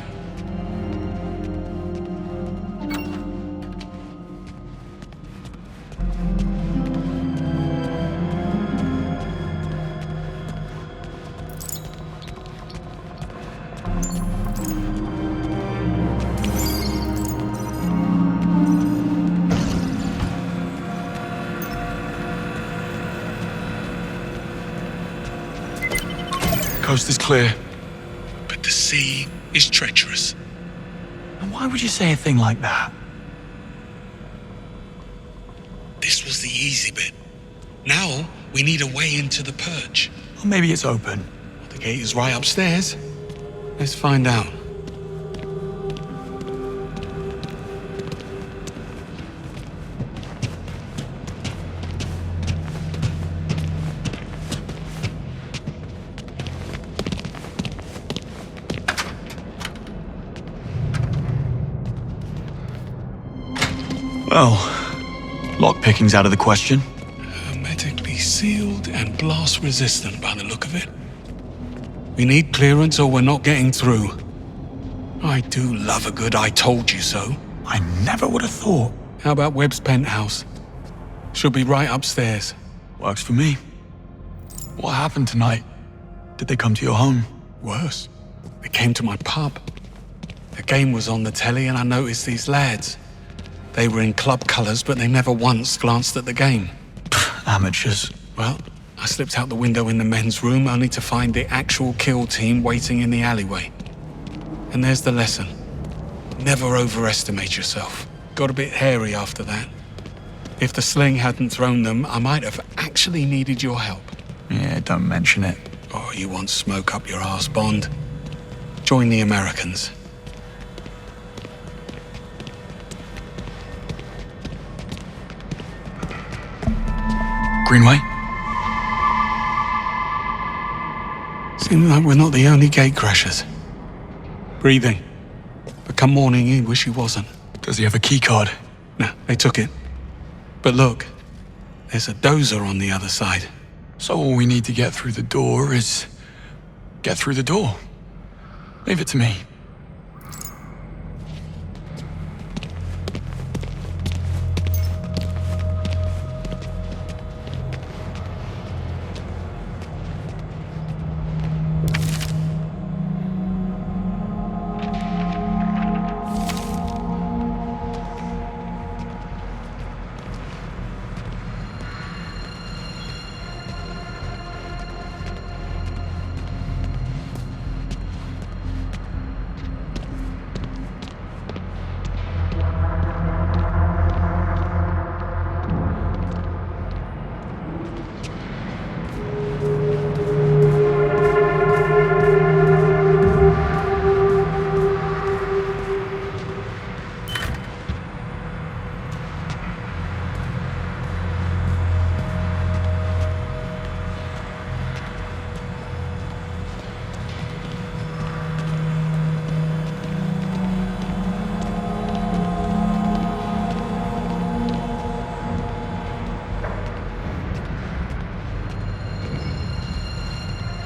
Coast is clear. But the sea is treacherous. And why would you say a thing like that? This was the easy bit. Now, we need a way into the perch. Or maybe it's open. The gate is right upstairs. Let's find out. Well, lockpicking's out of the question. Hermetically sealed and blast resistant by the look of it. We need clearance or we're not getting through. I do love a good I told you so. I never would have thought. How about Webb's penthouse? Should be right upstairs. Works for me. What happened tonight? Did they come to your home? Worse. They came to my pub. The game was on the telly and I noticed these lads. They were in club colours, but they never once glanced at the game. Amateurs. Well, I slipped out the window in the men's room only to find the actual kill team waiting in the alleyway. And there's the lesson. Never overestimate yourself. Got a bit hairy after that. If the sling hadn't thrown them, I might have actually needed your help. Yeah, don't mention it. Oh, you want smoke up your arse, Bond? Join the Americans. Greenway? Seems like we're not the only gatecrashers. Breathing. But come morning, he wish he wasn't. Does he have a keycard? No, they took it. But look, there's a dozer on the other side. So all we need to get through the door is... get through the door. Leave it to me.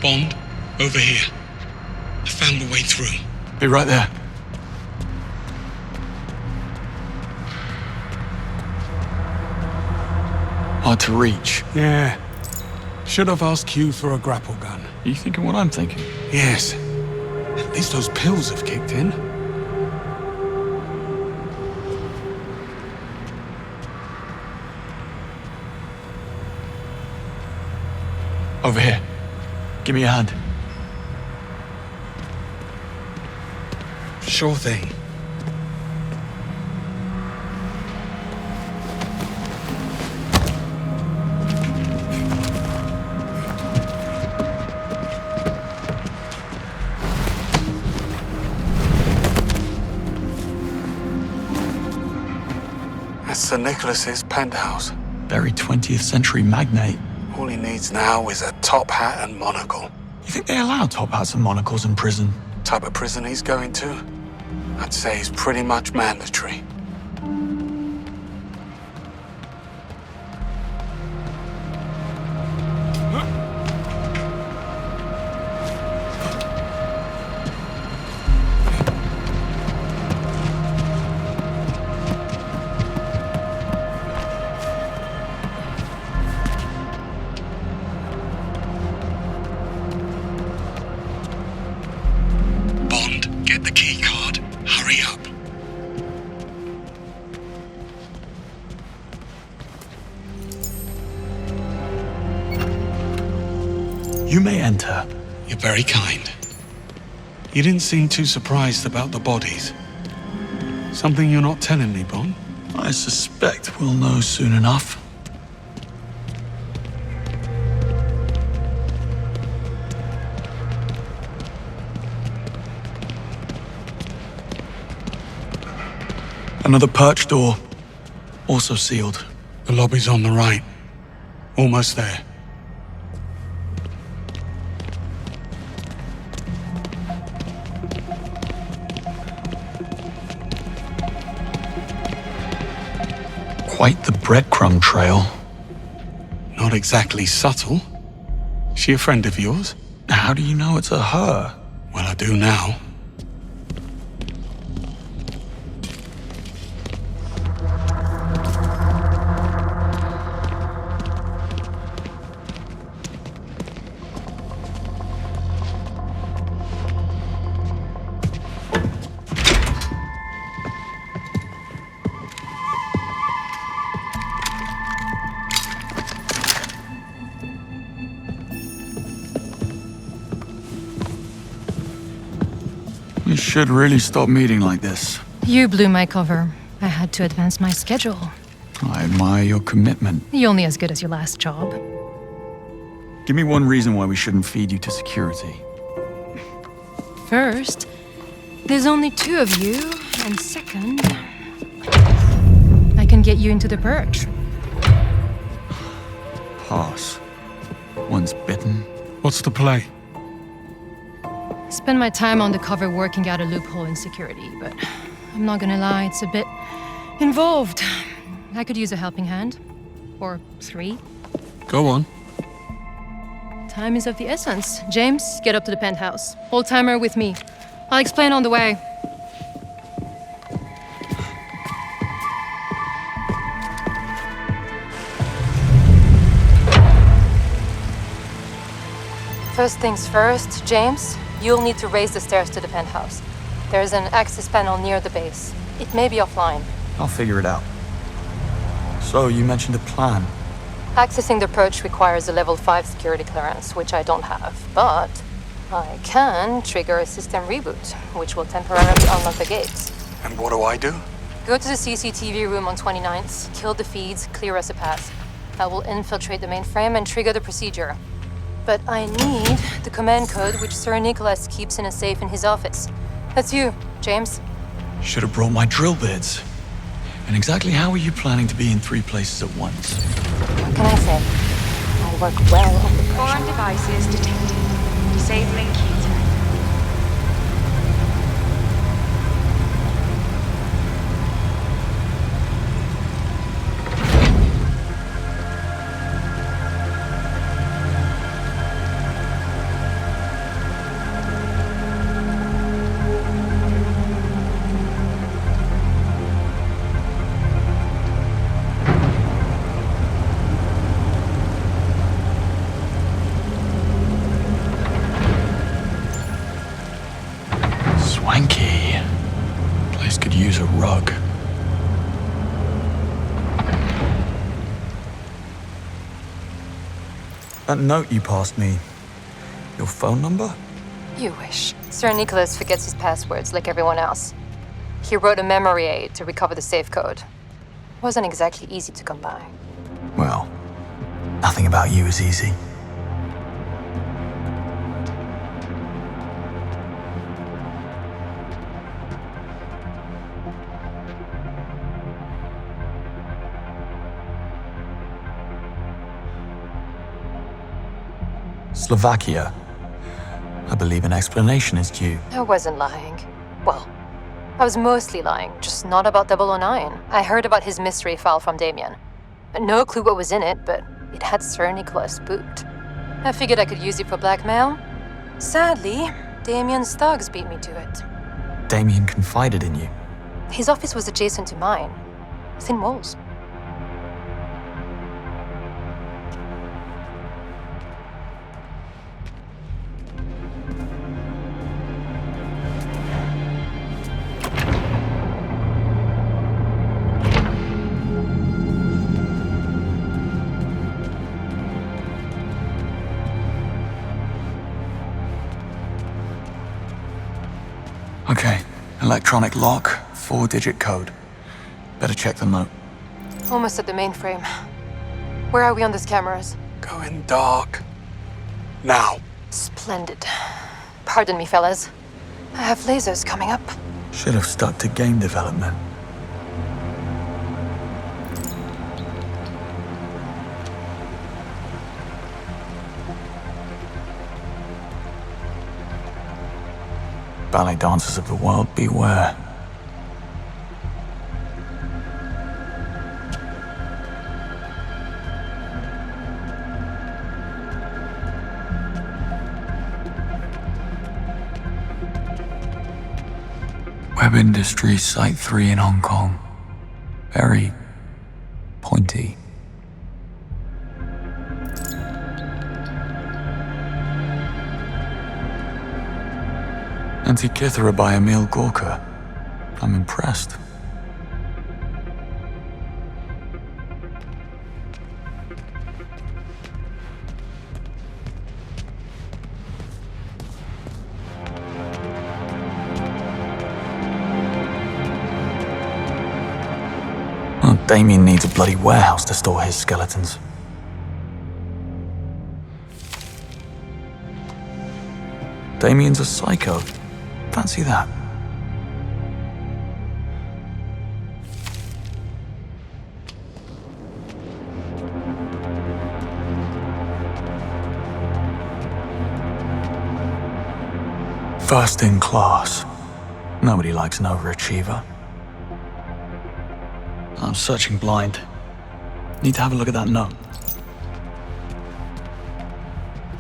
Bond, over here. I found the way through. Be right there. Hard to reach. Yeah. Should have asked Q for a grapple gun. You thinking what I'm thinking? Yes. At least those pills have kicked in. Over here. Give me a hand. Sure thing. That's Sir Nicholas's penthouse. Very 20th century magnate. All he needs now is a top hat and monocle. You think they allow top hats and monocles in prison? Type of prison he's going to? I'd say it's pretty much mandatory. Get the key card. Hurry up. You may enter. You're very kind. You didn't seem too surprised about the bodies. Something you're not telling me, Bond? I suspect we'll know soon enough. Another perch door, also sealed. The lobby's on the right. Almost there. Quite the breadcrumb trail. Not exactly subtle. She a friend of yours? How do you know it's a her? Well, I do now. You should really stop meeting like this. You blew my cover. I had to advance my schedule. I admire your commitment. You're only as good as your last job. Give me one reason why we shouldn't feed you to security. First, there's only 2 of you, and second, I can get you into the purge. Pass. Once bitten. What's the play? Spend my time on the cover working out a loophole in security, but I'm not gonna lie, it's a bit involved. I could use a helping hand. Or 3. Go on. Time is of the essence. James, get up to the penthouse. Hold timer with me. I'll explain on the way. First things first, James, you'll need to raise the stairs to the penthouse. There's an access panel near the base. It may be offline. I'll figure it out. So, you mentioned a plan. Accessing the perch requires a level 5 security clearance, which I don't have, but I can trigger a system reboot, which will temporarily unlock the gates. And what do I do? Go to the CCTV room on 29th, kill the feeds, clear us a path. I will infiltrate the mainframe and trigger the procedure. But I need the command code which Sir Nicholas keeps in a safe in his office. That's you, James. Should have brought my drill bits. And exactly how are you planning to be in 3 places at once? What can I say? I work well under pressure. Foreign devices detected. Disabling key tag. Swanky. Place could use a rug. That note you passed me. Your phone number? You wish. Sir Nicholas forgets his passwords like everyone else. He wrote a memory aid to recover the safe code. Wasn't exactly easy to come by. Well, nothing about you is easy. Slovakia. I believe an explanation is due. I wasn't lying. Well, I was mostly lying, just not about 009. I heard about his mystery file from Damien. No clue what was in it, but it had Sir Nicholas spooked. I figured I could use it for blackmail. Sadly, Damien's thugs beat me to it. Damien confided in you. His office was adjacent to mine. Thin walls. Okay, electronic lock, 4-digit code. Better check the note. Almost at the mainframe. Where are we on these cameras? Going dark. Now. Splendid. Pardon me, fellas. I have lasers coming up. Should have stuck to game development. Ballet dancers of the world, beware. Web Industries Site 3 in Hong Kong. Very pointy. Antikythera by Emil Gorka. I'm impressed. Oh, Damien needs a bloody warehouse to store his skeletons. Damien's a psycho. Fancy that. First in class. Nobody likes an overachiever. I'm searching blind. Need to have a look at that note.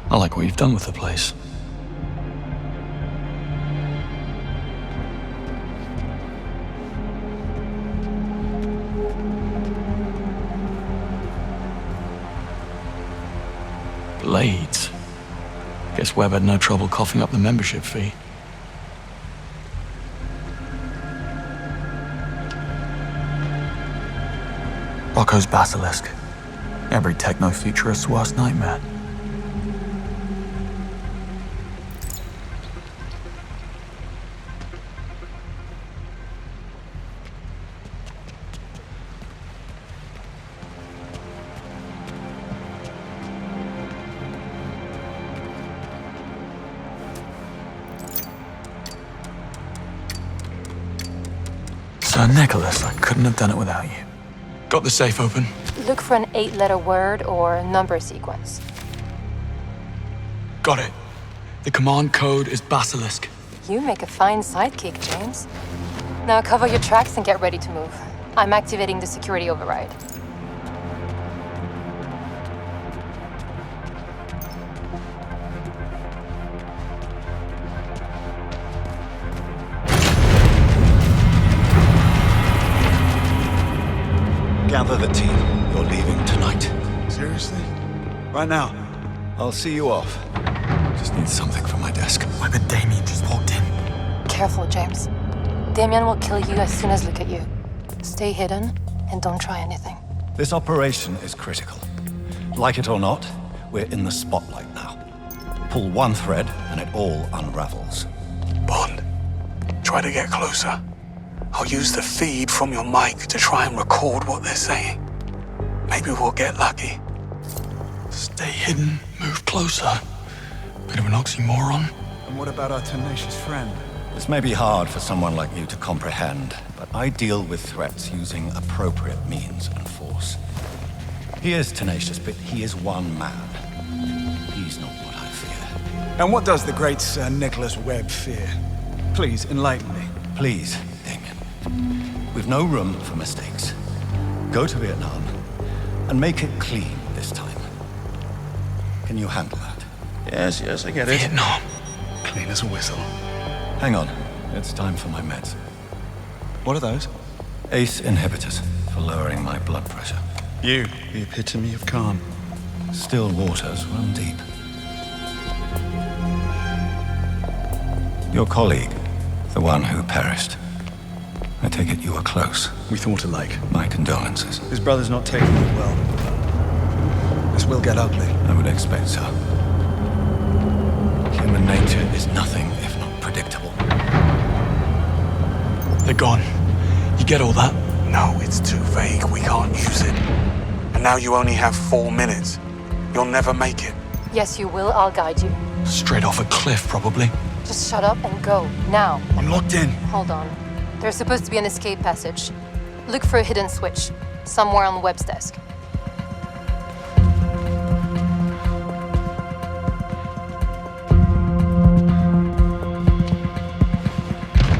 I like what you've done with the place. Blades. Guess Webb had no trouble coughing up the membership fee. Rocco's Basilisk. Every techno-futurist's worst nightmare. Sir Nicholas, I couldn't have done it without you. Got the safe open. Look for an 8-letter word or number sequence. Got it. The command code is Basilisk. You make a fine sidekick, James. Now cover your tracks and get ready to move. I'm activating the security override. Gather the team. You're leaving tonight. Seriously? Right now. I'll see you off. Just need something from my desk. Why, but Damien just walked in. Careful, James. Damien will kill you as soon as look at you. Stay hidden and don't try anything. This operation is critical. Like it or not, we're in the spotlight now. Pull one thread and it all unravels. Bond, try to get closer. I'll use the feed from your mic to try and record what they're saying. Maybe we'll get lucky. Stay hidden, move closer. Bit of an oxymoron. And what about our tenacious friend? This may be hard for someone like you to comprehend, but I deal with threats using appropriate means and force. He is tenacious, but he is one man. He's not what I fear. And what does the great Sir Nicholas Webb fear? Please, enlighten me. Please, Damien. We've no room for mistakes. Go to Vietnam and make it clean this time. Can you handle that? Yes, I get it. Vietnam. Clean as a whistle. Hang on. It's time for my meds. What are those? ACE inhibitors for lowering my blood pressure. You, the epitome of calm. Still waters run deep. Your colleague, the one who perished. I take it you were close. We thought alike. My condolences. His brother's not taking it well. This will get ugly. I would expect so. Human nature is nothing if not predictable. They're gone. You get all that? No, it's too vague. We can't use it. And now you only have 4 minutes. You'll never make it. Yes, you will. I'll guide you. Straight off a cliff, probably. Just shut up and go. Now. I'm locked in. Hold on. There's supposed to be an escape passage. Look for a hidden switch. Somewhere on Webb's desk.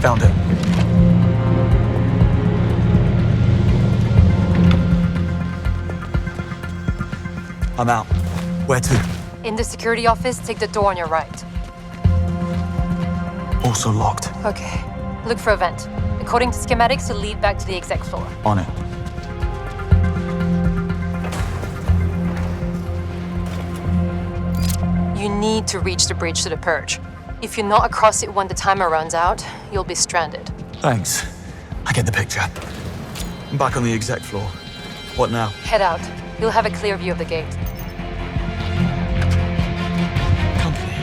Found it. I'm out. Where to? In the security office, take the door on your right. Also locked. Okay. Look for a vent. According to schematics, it'll lead back to the exec floor. On it. You need to reach the bridge to the purge. If you're not across it when the timer runs out, you'll be stranded. Thanks. I get the picture. I'm back on the exec floor. What now? Head out. You'll have a clear view of the gate.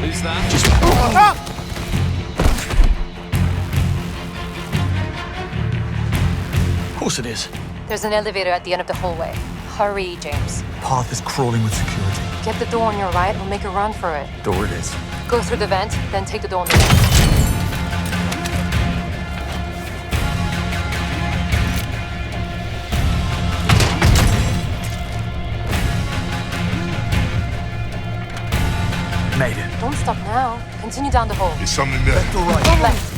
Who's that? Just... Of course it is. There's an elevator at the end of the hallway. Hurry, James. Path is crawling with security. Get the door on your right, we'll make a run for it. Door it is. Go through the vent, then take the door on the left. Made it. Don't stop now. Continue down the hall. There's something there. Left or right? Go left.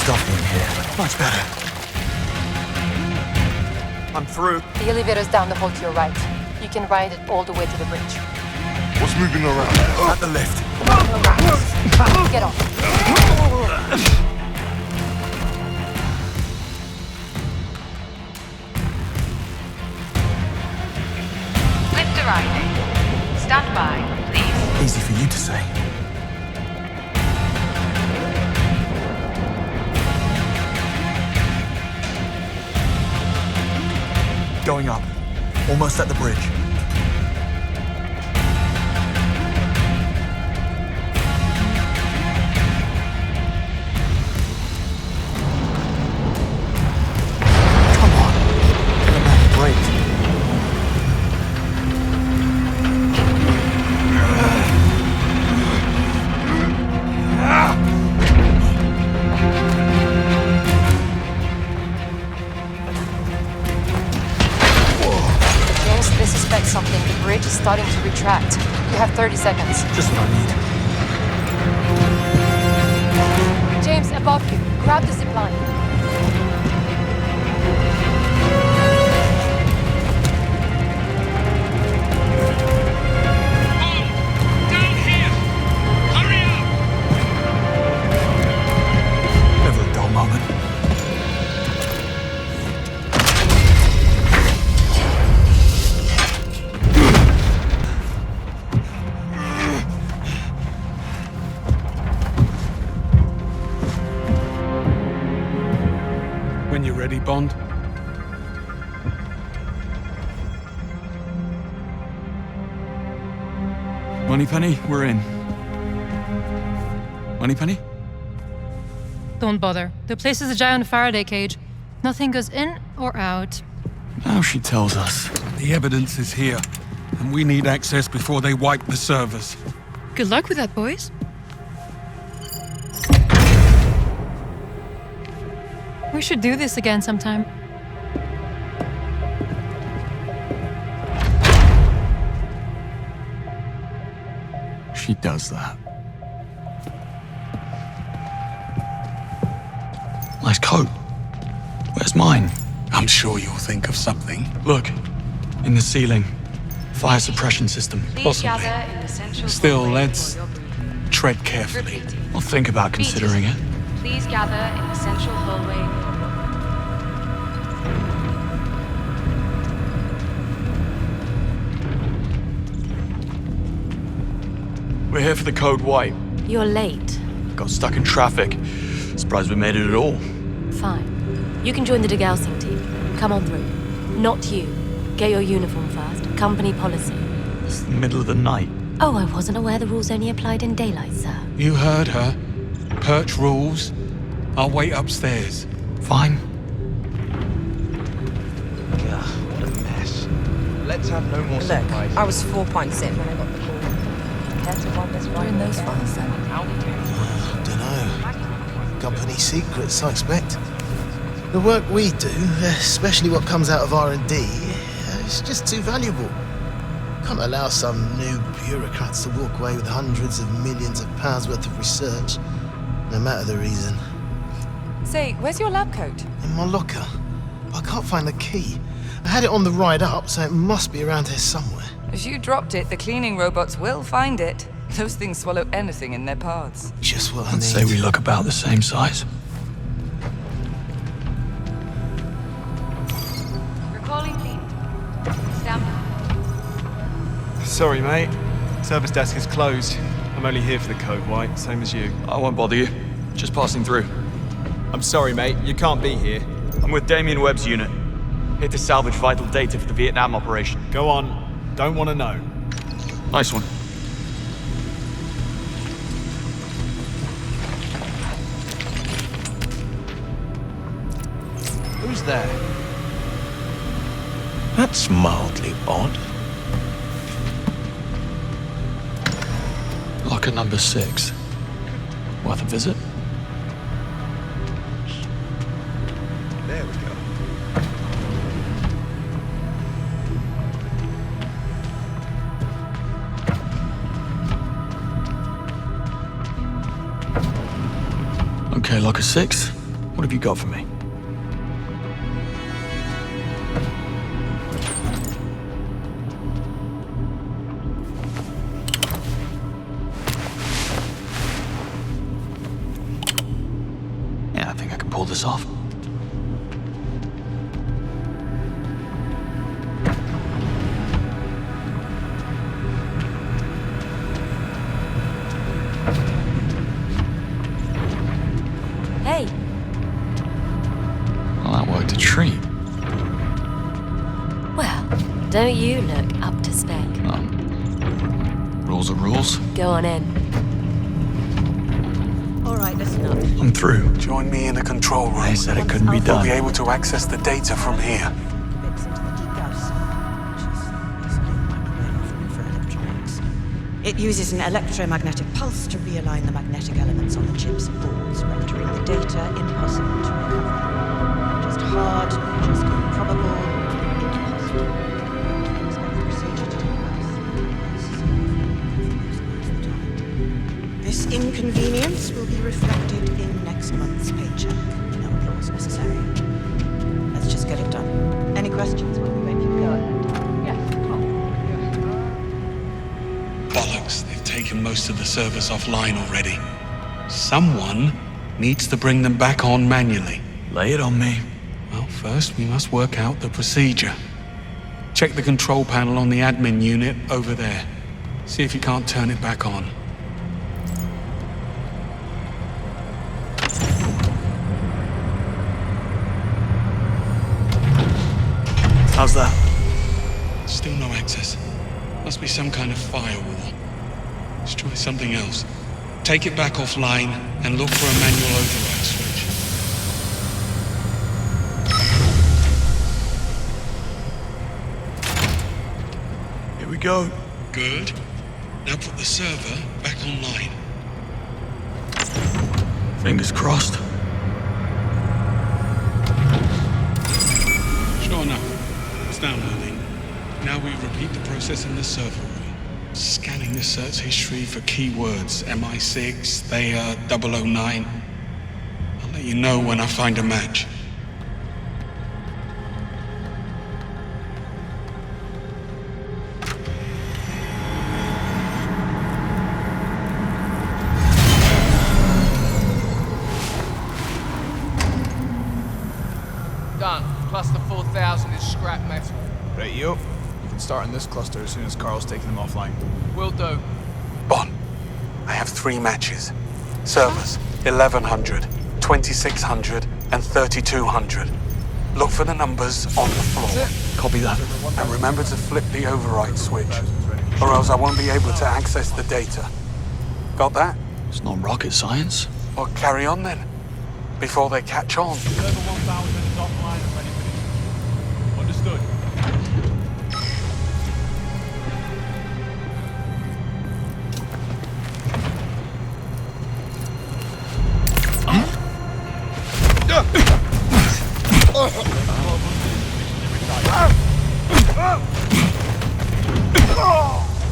Stuff in here. Much better. I'm through. The elevator's down the hall to your right. You can ride it all the way to the bridge. What's moving around? At the lift. Get on. Lift arriving. Stand by, please. Easy for you to say. Going up. Almost at the bridge. Come on. Give a man a break. James, they suspect something. The bridge is starting to retract. You have 30 seconds. Just what I need. James, above you. Grab the zip line. Never a dull moment. When you're ready, Bond. Moneypenny, we're in. Moneypenny? Don't bother. The place is a giant Faraday cage. Nothing goes in or out. Now she tells us. The evidence is here, and we need access before they wipe the servers. Good luck with that, boys. We should do this again sometime. She does that. Nice coat. Where's mine? I'm sure you'll think of something. Look, in the ceiling. Fire suppression system. Please gather in the central Still, hallway let's for your briefing. tread carefully. I'll think about considering it. Please gather in the central hallway for your We're here for the code white. You're late. Got stuck in traffic. Surprised we made it at all. Fine. You can join the degaussing team. Come on through. Not you. Get your uniform first. Company policy. It's the middle of the night. Oh, I wasn't aware the rules only applied in daylight, sir. You heard her. Perch rules. I'll wait upstairs. Fine. Ugh, what a mess. Let's have no more Look, surprises. I was 4 pints in when I got the call. We're in those files then. Dunno. Company secrets, I expect. The work we do, especially what comes out of R&D, is just too valuable. Can't allow some new bureaucrats to walk away with hundreds of millions of pounds worth of research, no matter the reason. Say, where's your lab coat? In my locker. I can't find the key. I had it on the ride up, so it must be around here somewhere. If you dropped it, the cleaning robots will find it. Those things swallow anything in their paths. Just what I I'd need. say we look about the same size. Recalling lead. Stand by. Sorry, mate. Service desk is closed. I'm only here for the code white, same as you. I won't bother you. Just passing through. I'm sorry, mate. You can't be here. I'm with Damien Webb's unit. Here to salvage vital data for the Vietnam operation. Go on. Don't want to know. Nice one. Who's there? That's mildly odd. Locker number 6. Worth a visit? There we go. Okay, locker 6. What have you got for me? Yeah, I think I can pull this off. Hey, Well, that worked a treat. Well, don't you look up to spec? Rules are rules. Go on in. All right, listen up. I'm through. Join me in the control room. They said it couldn't be We'll done. be able to access the data from here. It uses an electromagnetic pulse to realign the magnetic elements on the chip's boards, rendering the data impossible to recover. Just hard, just improbable, impossible. Expect the procedure to take place. This inconvenience will be reflected in next month's paycheck. No applause necessary. Let's just get it done. Any questions while we wait for you? Go ahead. Bollocks, they've taken most of the servers offline already. Someone needs to bring them back on manually. Lay it on me. Well, first we must work out the procedure. Check the control panel on the admin unit over there. See if you can't turn it back on. How's that? Still no access. Must be some kind of firewall. Let's try something else. Take it back offline and look for a manual override switch. Here we go. Good. Now put the server back online. Fingers crossed. Sure enough. It's downloading. Now we repeat the process in the server room. Scanning the search history for keywords. MI6, Thayer, 009. I'll let you know when I find a match. Done. Cluster 4000 is scrap metal. Right, you. You can start in this cluster as soon as Carl's taking them offline. Will do. Bon, I have 3 matches. Servers, 1100, 2600, and 3200. Look for the numbers on the floor. Copy that. And remember to flip the override switch, or else I won't be able to access the data. Got that? It's not rocket science. Well, carry on then, before they catch on. Server 1000 is offline and ready for this. Understood.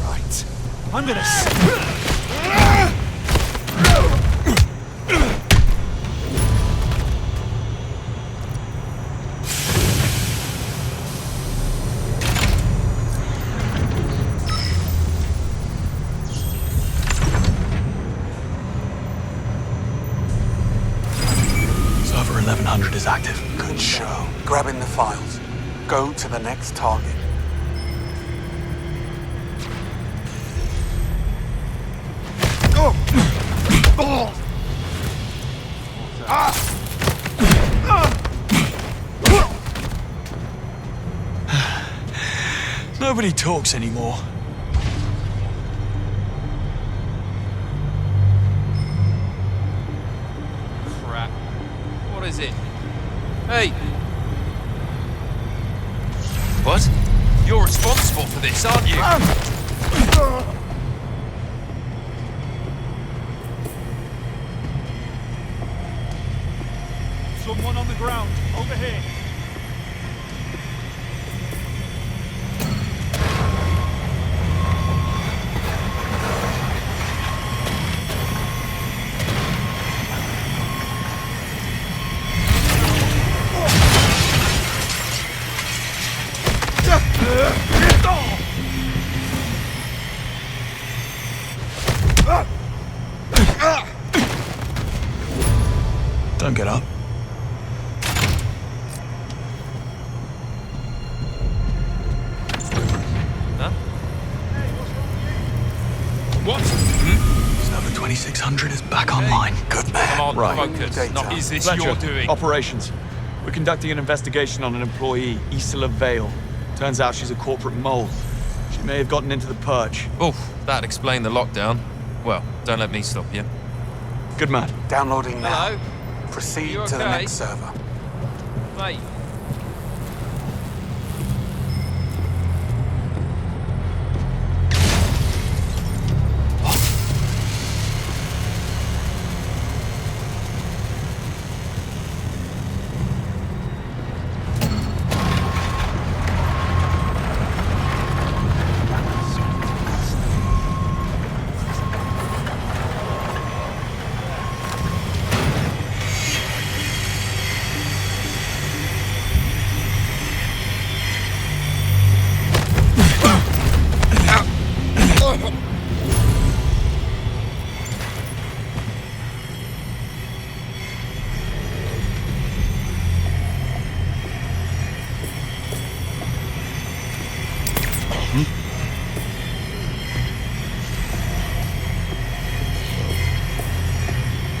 Right. I'm gonna... files. Go to the next target. Nobody talks anymore. Crap. What is it? Hey! What? You're responsible for this, aren't you? Someone on the ground, over here. Don't get up. Huh? What? Server 2600 is back online. Good man. Come on, Right. focus. Not is this Fletcher, your doing? Operations. We're conducting an investigation on an employee, Isola Vale. Turns out she's a corporate mole. She may have gotten into the purge. Oof, that'd explain the lockdown. Well, don't let me stop you. Good man. Downloading now. Hello? Proceed You to the okay? next server. Mate.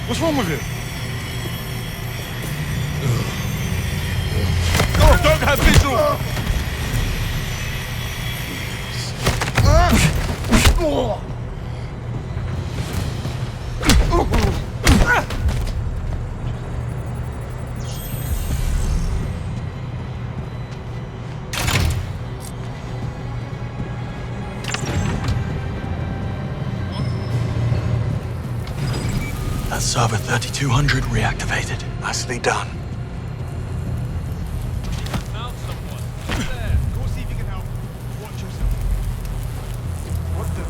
What's wrong with you? Oh, don't have visual! That's server 3200 reactivated. Nicely done. Found someone. There. Go see if you can help. Watch yourself. What the?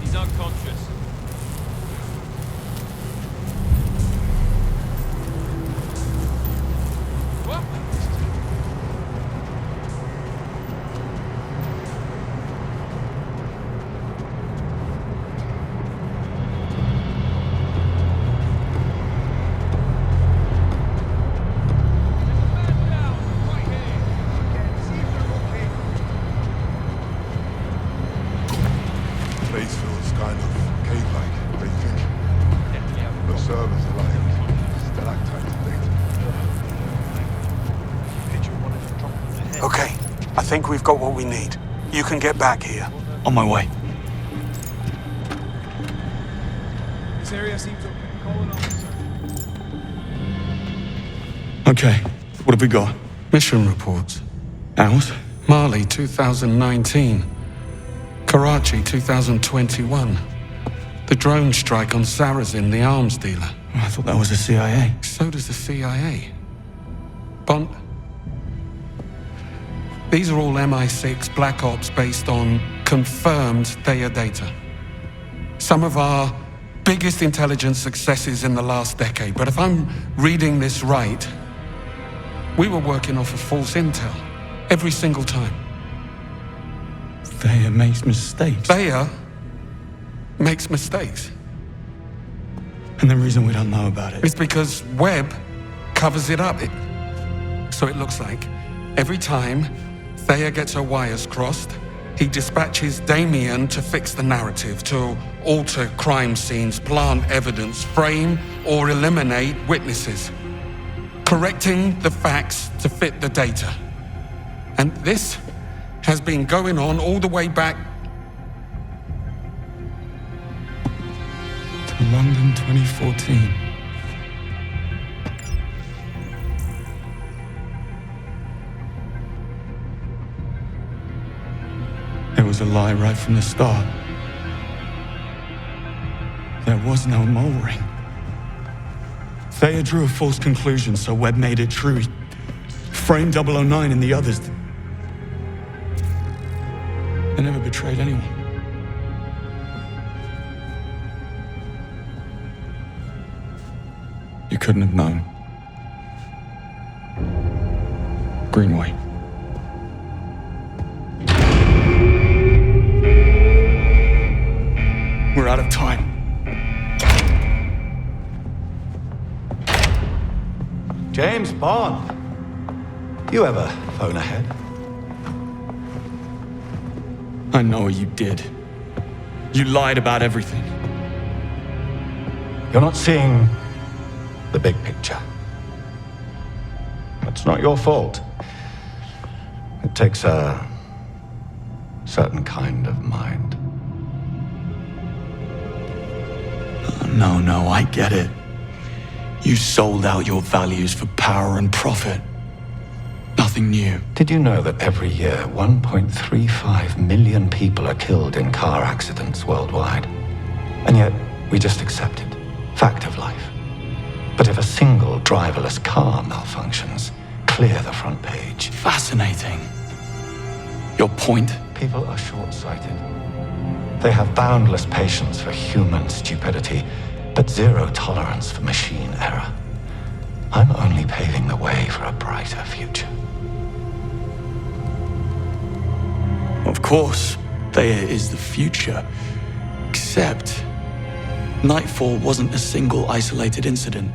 He's unconscious. What? Place feels kind of cave-like, don't you think? The servers are like stalactites of data. Okay, I think we've got what we need. You can get back here. On my way. This area seems open. Call an officer. Okay, what have we got? Mission reports. Ours? Mali 2019. Karachi 2021. The drone strike on Sarazin, the arms dealer. I thought that was the CIA. So does the CIA. Bond. These are all MI6 Black Ops based on confirmed Theia data. Some of our biggest intelligence successes in the last decade. But if I'm reading this right, we were working off of false intel every single time. Theia makes mistakes. Theia makes mistakes. And the reason we don't know about it It's because Webb covers it up. So it looks like every time Thea gets her wires crossed, he dispatches Damien to fix the narrative, to alter crime scenes, plant evidence, frame or eliminate witnesses, correcting the facts to fit the data. And this has been going on all the way back to London 2014. It was a lie right from the start. There was no mole ring. Thea drew a false conclusion, so Webb made it true. He framed 009 and the others. They never betrayed anyone. You couldn't have known. Greenway. We're out of time. James Bond. You ever phone ahead? I know what you did. You lied about everything. You're not seeing the big picture. It's not your fault. It takes a certain kind of mind. No, I get it. You sold out your values for power and profit. Nothing new. Did you know that every year 1.35 million people are killed in car accidents worldwide? And yet, we just accept it. Fact of life. But if a single driverless car malfunctions, clear the front page. Fascinating. Your point? People are short-sighted. They have boundless patience for human stupidity, but zero tolerance for machine error. I'm only paving the way for a brighter future. Of course, Thea is the future. Except, Knightfall wasn't a single isolated incident.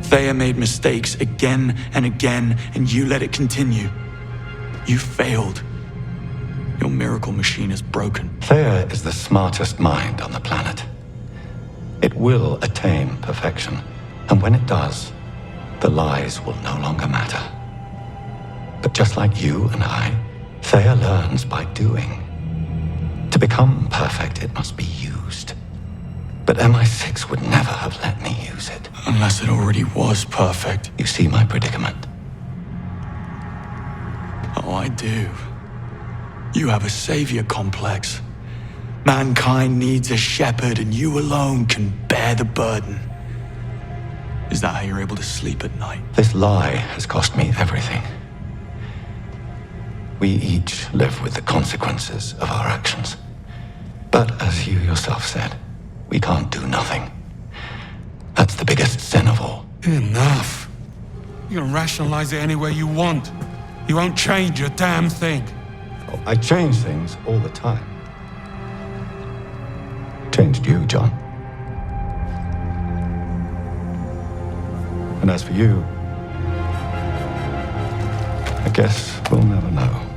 Thea made mistakes again and again, and you let it continue. You failed. Your miracle machine is broken. Thea is the smartest mind on the planet. It will attain perfection, and when it does, the lies will no longer matter. But just like you and I, Thea learns by doing. To become perfect, it must be used. But MI6 would never have let me use it. Unless it already was perfect. You see my predicament? Oh, I do. You have a savior complex. Mankind needs a shepherd, and you alone can bear the burden. Is that how you're able to sleep at night? This lie has cost me everything. We each live with the consequences of our actions. But as you yourself said, we can't do nothing. That's the biggest sin of all. Enough. You can rationalize it any way you want. You won't change a damn thing. Oh, I change things all the time. Changed you, John. And as for you, I guess we'll never know.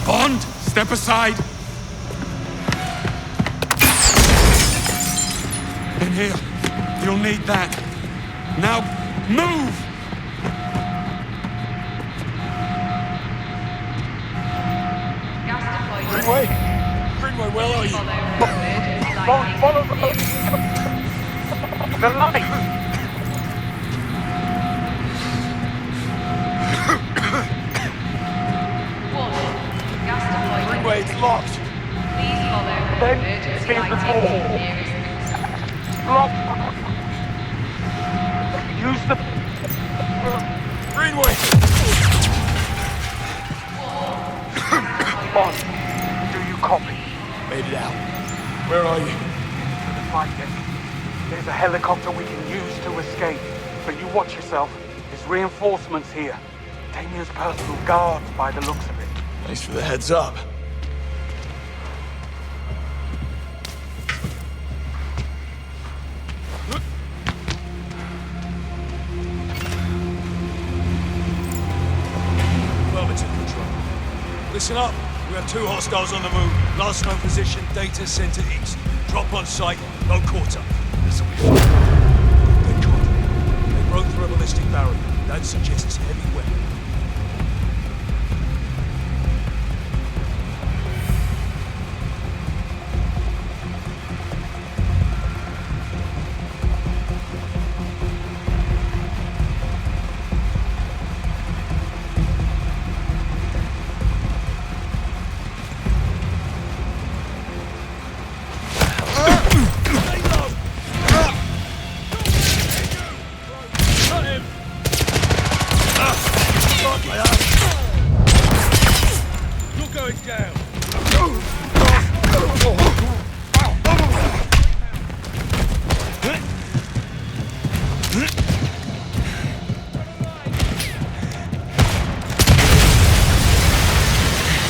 Bond, step aside. In here. You'll need that. Now, move! Greenway, where are you? Follow the light! Greenway, it's locked! Then, here's the door. Locked! Use the... Greenway! Bond, do you copy? Made it out. Where are you? The flight deck. There's a helicopter we can use to escape. But you watch yourself. There's reinforcements here. Damien's personal guard by the looks of it. Thanks for the heads up. Affirmative, Control. Listen up. We have 2 hostiles on the move. Last known position, data center east. Drop on site, no quarter. This'll be fun. They can't. They broke through a ballistic barrier. That suggests heavy weapon.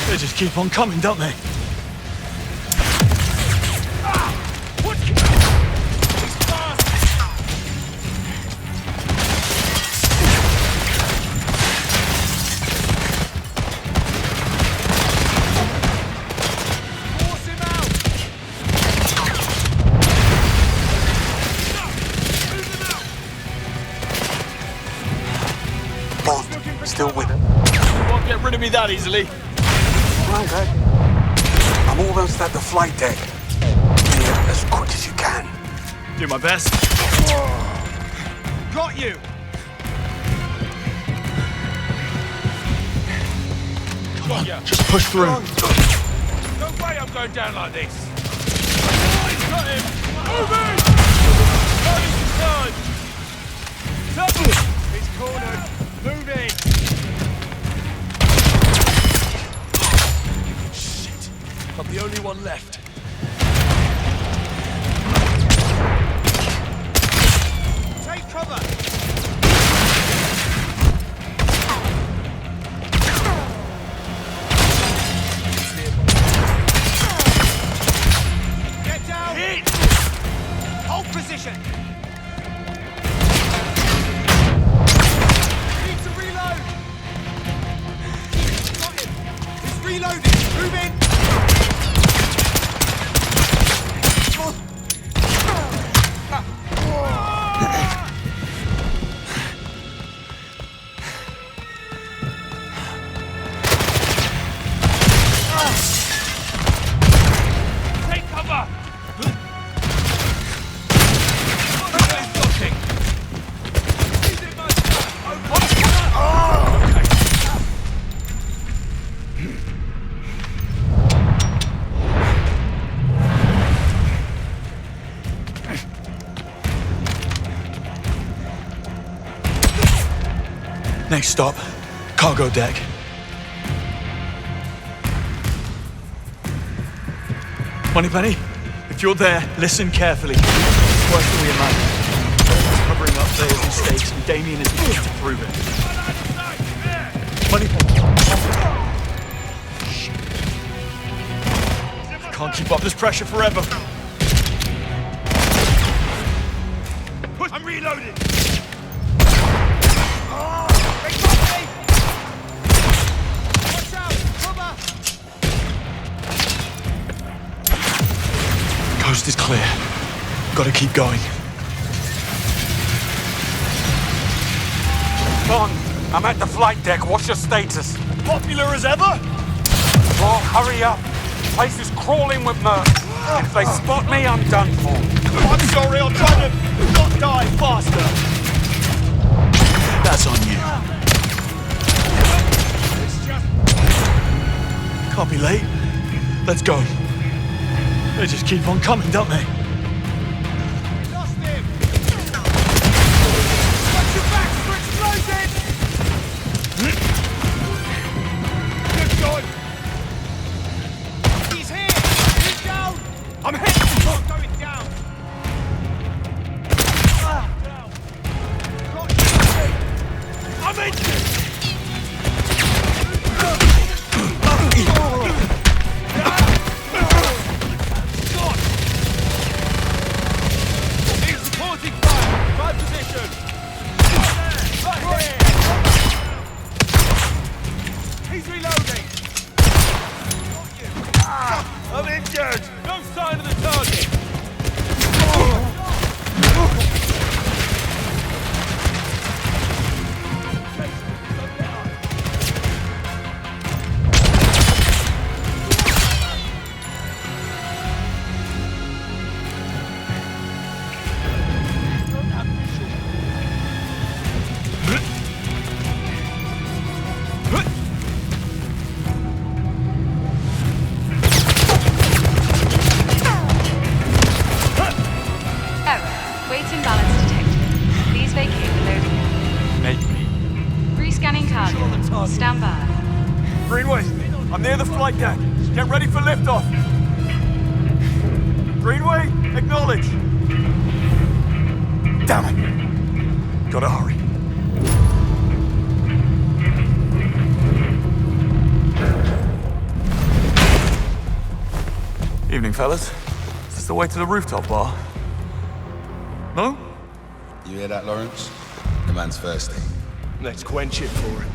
They just keep on coming, don't they? Still with it. You won't get rid of me that easily. Right, Dad. I'm almost at the flight deck. Here as quick as you can. Do my best. Got you! Come on, just push through. No way I'm going down like this. Got him! Moving! He's cornered. Moving! Shit. I'm the only one left. Take cover! Get down! Hit! Hold position! Need to reload! Got him! He's reloading! Move in! Take cover! Next stop, cargo deck. Moneypenny, if you're there, listen carefully. It's worse than we imagine. Covering up Vale's mistakes, and Damien is here to prove it. Moneypenny. I can't keep up this pressure forever. I'm reloading! Coast is clear. Gotta keep going. Bond, I'm at the flight deck. What's your status? Popular as ever? Well, hurry up. The place is crawling with mercs. If they spot me, I'm done for. I'm sorry, I'll try to not die faster. That's on you. Can't be late. Let's go. They just keep on coming, don't they? Lost him! Watch your back for exploding! Good shot! He's here! He's down! I'm hit! Not going down! Down! I'm injured! I'm injured! No sign of the target! Stand by. Greenway, I'm near the flight deck. Get ready for liftoff. Greenway, acknowledge. Damn it. Gotta hurry. Evening, fellas. Is this the way to the rooftop bar? No? You hear that, Lawrence? The man's thirsty. Let's quench it for him.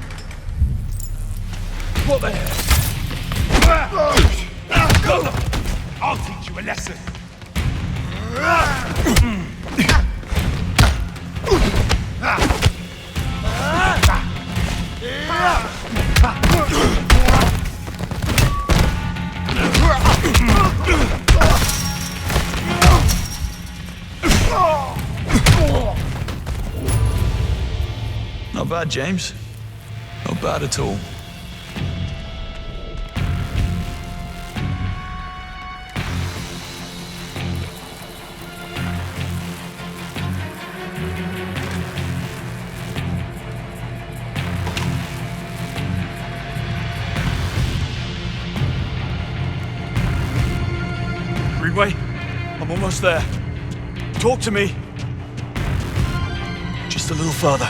What the hell? I'll teach you a lesson. Not bad, James. Not bad at all. Greenway, I'm almost there. Talk to me. Just a little further.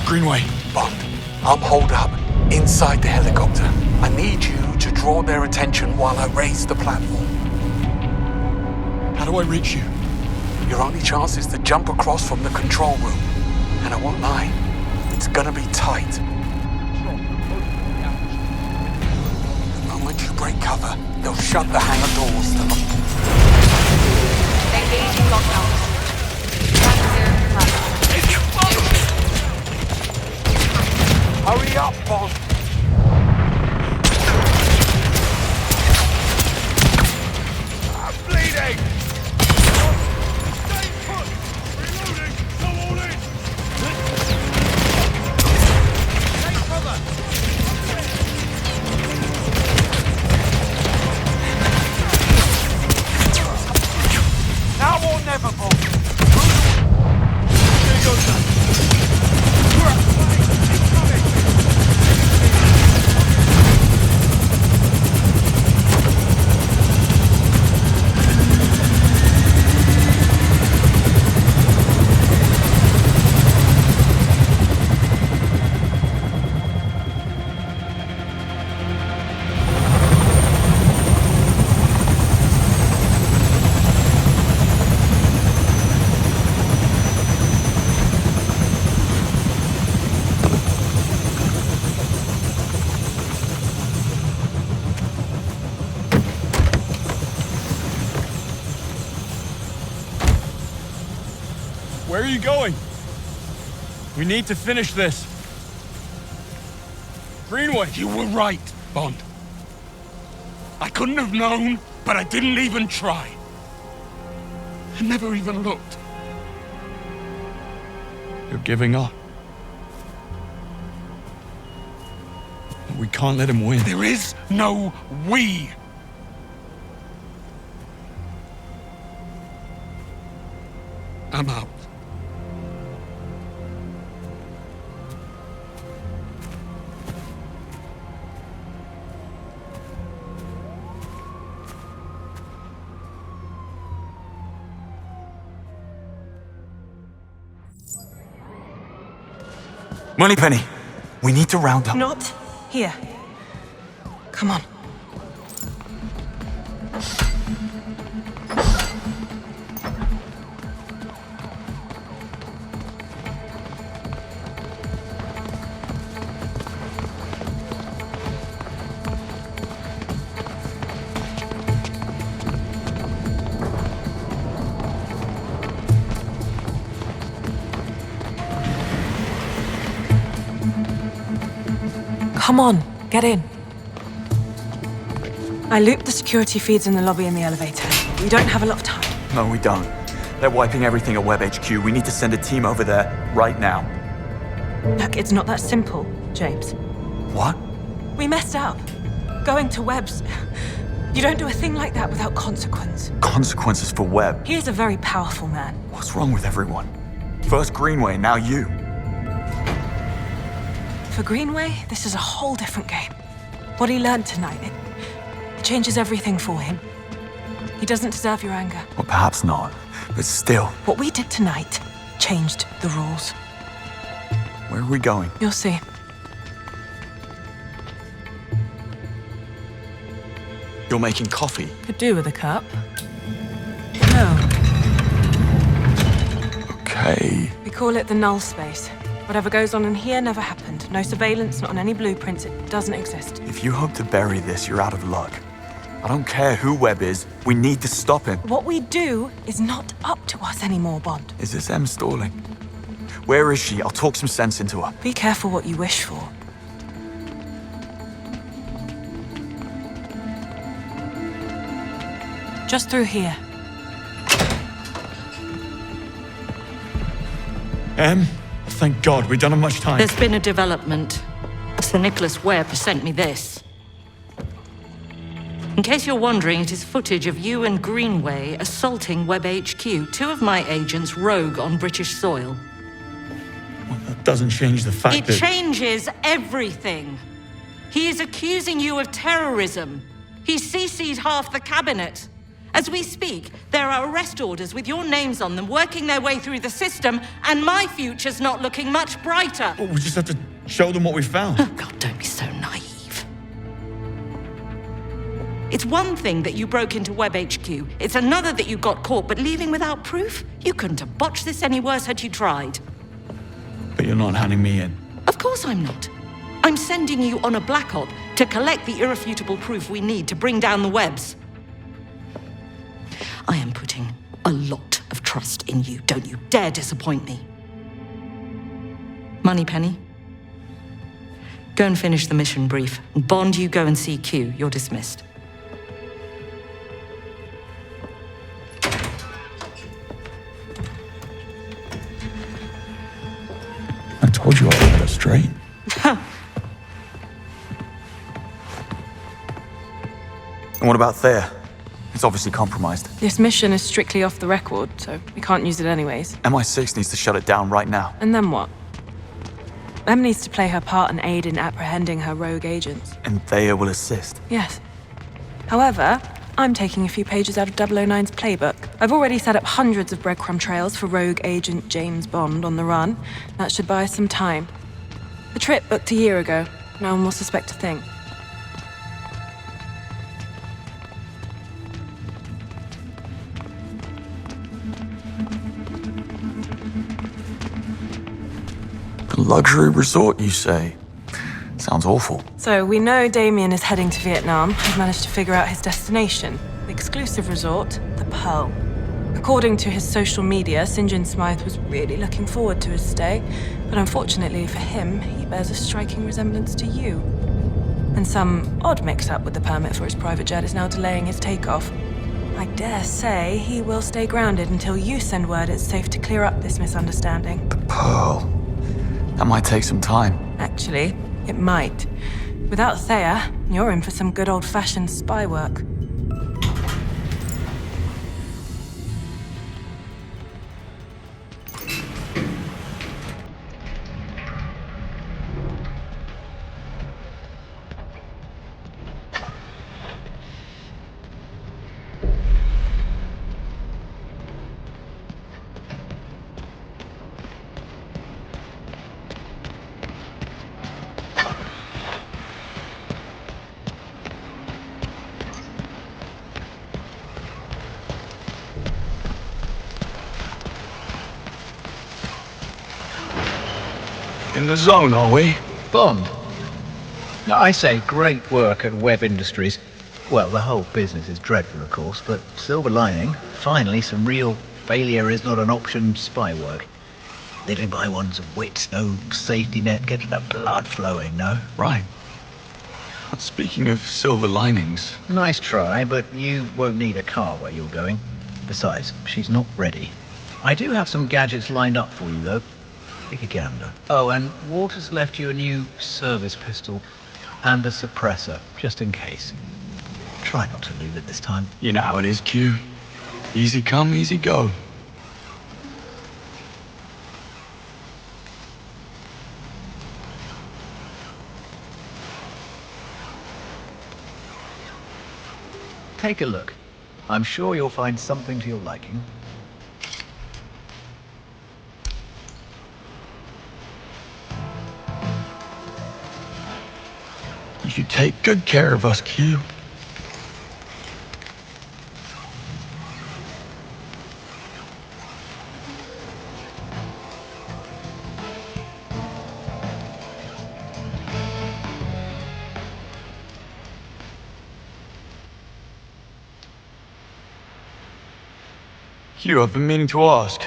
Greenway. Bond, I'm holed up inside the helicopter. I need you to draw their attention while I raise the platform. How do I reach you? Your only chance is to jump across from the control room. And I won't lie, it's gonna be tight. The moment you break cover, they'll shut the hangar doors. Engaging lockdowns. Hurry up, Bond! I'm bleeding! Stay put! Reloading! Go all in! Take cover! Now or never, Bond! Here goes that! Where are you going? We need to finish this. Greenway! You were right, Bond. I couldn't have known, but I didn't even try. I never even looked. You're giving up. We can't let him win. There is no we. I'm out. Moneypenny, we need to round up. Not here. Come on. Come on, get in. I looped the security feeds in the lobby and the elevator. We don't have a lot of time. No, we don't. They're wiping everything at Web HQ. We need to send a team over there right now. Look, it's not that simple, James. What? We messed up. Going to Web's... You don't do a thing like that without consequence. Consequences for Web. He is a very powerful man. What's wrong with everyone? First Greenway, now you. For Greenway, this is a whole different game. What he learned tonight, it changes everything for him. He doesn't deserve your anger. Well, perhaps not, but still. What we did tonight changed the rules. Where are we going? You'll see. You're making coffee? Could do with a cup. No. Okay. We call it the null space. Whatever goes on in here never happened. No surveillance, not on any blueprints. It doesn't exist. If you hope to bury this, you're out of luck. I don't care who Webb is. We need to stop him. What we do is not up to us anymore, Bond. Is this M stalling? Where is she? I'll talk some sense into her. Be careful what you wish for. Just through here. M? Thank God, we don't have much time. There's been a development. Sir Nicholas Webb sent me this. In case you're wondering, it is footage of you and Greenway assaulting Webb HQ. 2 of my agents rogue on British soil. Well, that doesn't change the fact that... It changes everything. He is accusing you of terrorism. He CC'd half the cabinet. As we speak, there are arrest orders with your names on them working their way through the system, and my future's not looking much brighter. Well, we just have to show them what we found. Oh, God, don't be so naive. It's one thing that you broke into Web HQ. It's another that you got caught, but leaving without proof? You couldn't have botched this any worse had you tried. But you're not handing me in. Of course I'm not. I'm sending you on a black op to collect the irrefutable proof we need to bring down the Webbs. I am putting a lot of trust in you. Don't you dare disappoint me. Moneypenny, go and finish the mission brief. Bond, you go and see Q. You're dismissed. I told you I'd get her straight. And what about Thea? It's obviously compromised. This mission is strictly off the record, so we can't use it anyways. MI6 needs to shut it down right now. And then what? Em needs to play her part and aid in apprehending her rogue agents. And Thea will assist. Yes. However, I'm taking a few pages out of 009's playbook. I've already set up hundreds of breadcrumb trails for rogue agent James Bond on the run. That should buy us some time. The trip booked a year ago. No one will suspect a thing. Luxury resort, you say? Sounds awful. So, we know Damien is heading to Vietnam. I've managed to figure out his destination. The exclusive resort, the Pearl. According to his social media, St. John Smythe was really looking forward to his stay. But unfortunately for him, he bears a striking resemblance to you. And some odd mix-up with the permit for his private jet is now delaying his takeoff. I dare say he will stay grounded until you send word it's safe to clear up this misunderstanding. The Pearl. That might take some time. Actually, it might. Without Thea, you're in for some good old-fashioned spy work. In the zone, are we? Bond. Now, I say great work at Webb Industries. Well, the whole business is dreadful, of course, but silver lining, finally some real failure is not an option spy work. Living by one's wits, no safety net, gets the blood flowing, no? Right. Speaking of silver linings... Nice try, but you won't need a car where you're going. Besides, she's not ready. I do have some gadgets lined up for you, though. Take a gander. Oh, and Walter's left you a new service pistol and a suppressor, just in case. Try not to lose it this time. You know how it is, Q. Easy come, easy go. Take a look. I'm sure you'll find something to your liking. You take good care of us, Q. Q, I've been meaning to ask.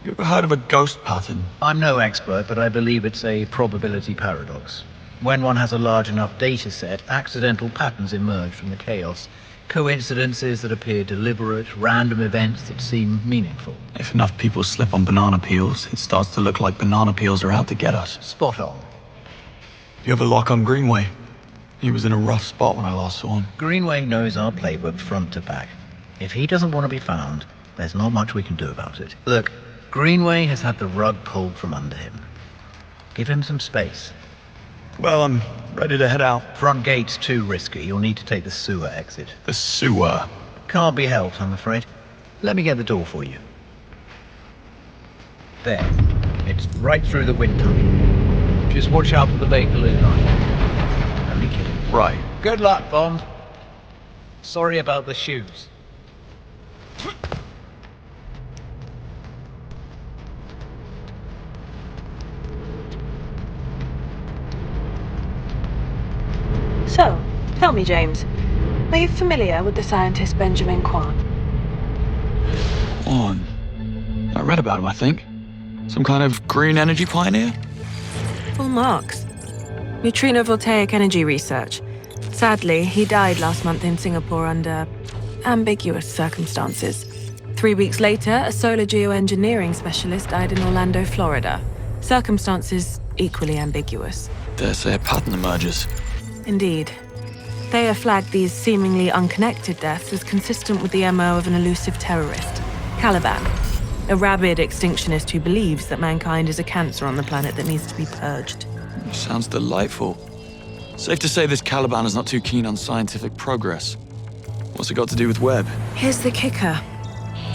You ever heard of a ghost pattern? I'm no expert, but I believe it's a probability paradox. When one has a large enough data set, accidental patterns emerge from the chaos. Coincidences that appear deliberate, random events that seem meaningful. If enough people slip on banana peels, it starts to look like banana peels are out to get us. Spot on. You ever lock on Greenway? He was in a rough spot when I last saw him. Greenway knows our playbook front to back. If he doesn't want to be found, there's not much we can do about it. Look, Greenway has had the rug pulled from under him. Give him some space. Well, I'm ready to head out. Front gate's too risky. You'll need to take the sewer exit. The sewer? Can't be helped, I'm afraid. Let me get the door for you. There. It's right through the window. Just watch out for the vehicle in line. Only kidding. Right. Good luck, Bond. Sorry about the shoes. So, tell me, James, are you familiar with the scientist Benjamin Quan? Quan? I read about him, I think. Some kind of green energy pioneer? Full marks. Neutrino voltaic energy research. Sadly, he died last month in Singapore under ambiguous circumstances. 3 weeks later, a solar geoengineering specialist died in Orlando, Florida. Circumstances equally ambiguous. Dare say a pattern emerges. Indeed. Thayer flagged these seemingly unconnected deaths as consistent with the MO of an elusive terrorist, Caliban, a rabid extinctionist who believes that mankind is a cancer on the planet that needs to be purged. Sounds delightful. Safe to say this Caliban is not too keen on scientific progress. What's it got to do with Webb? Here's the kicker.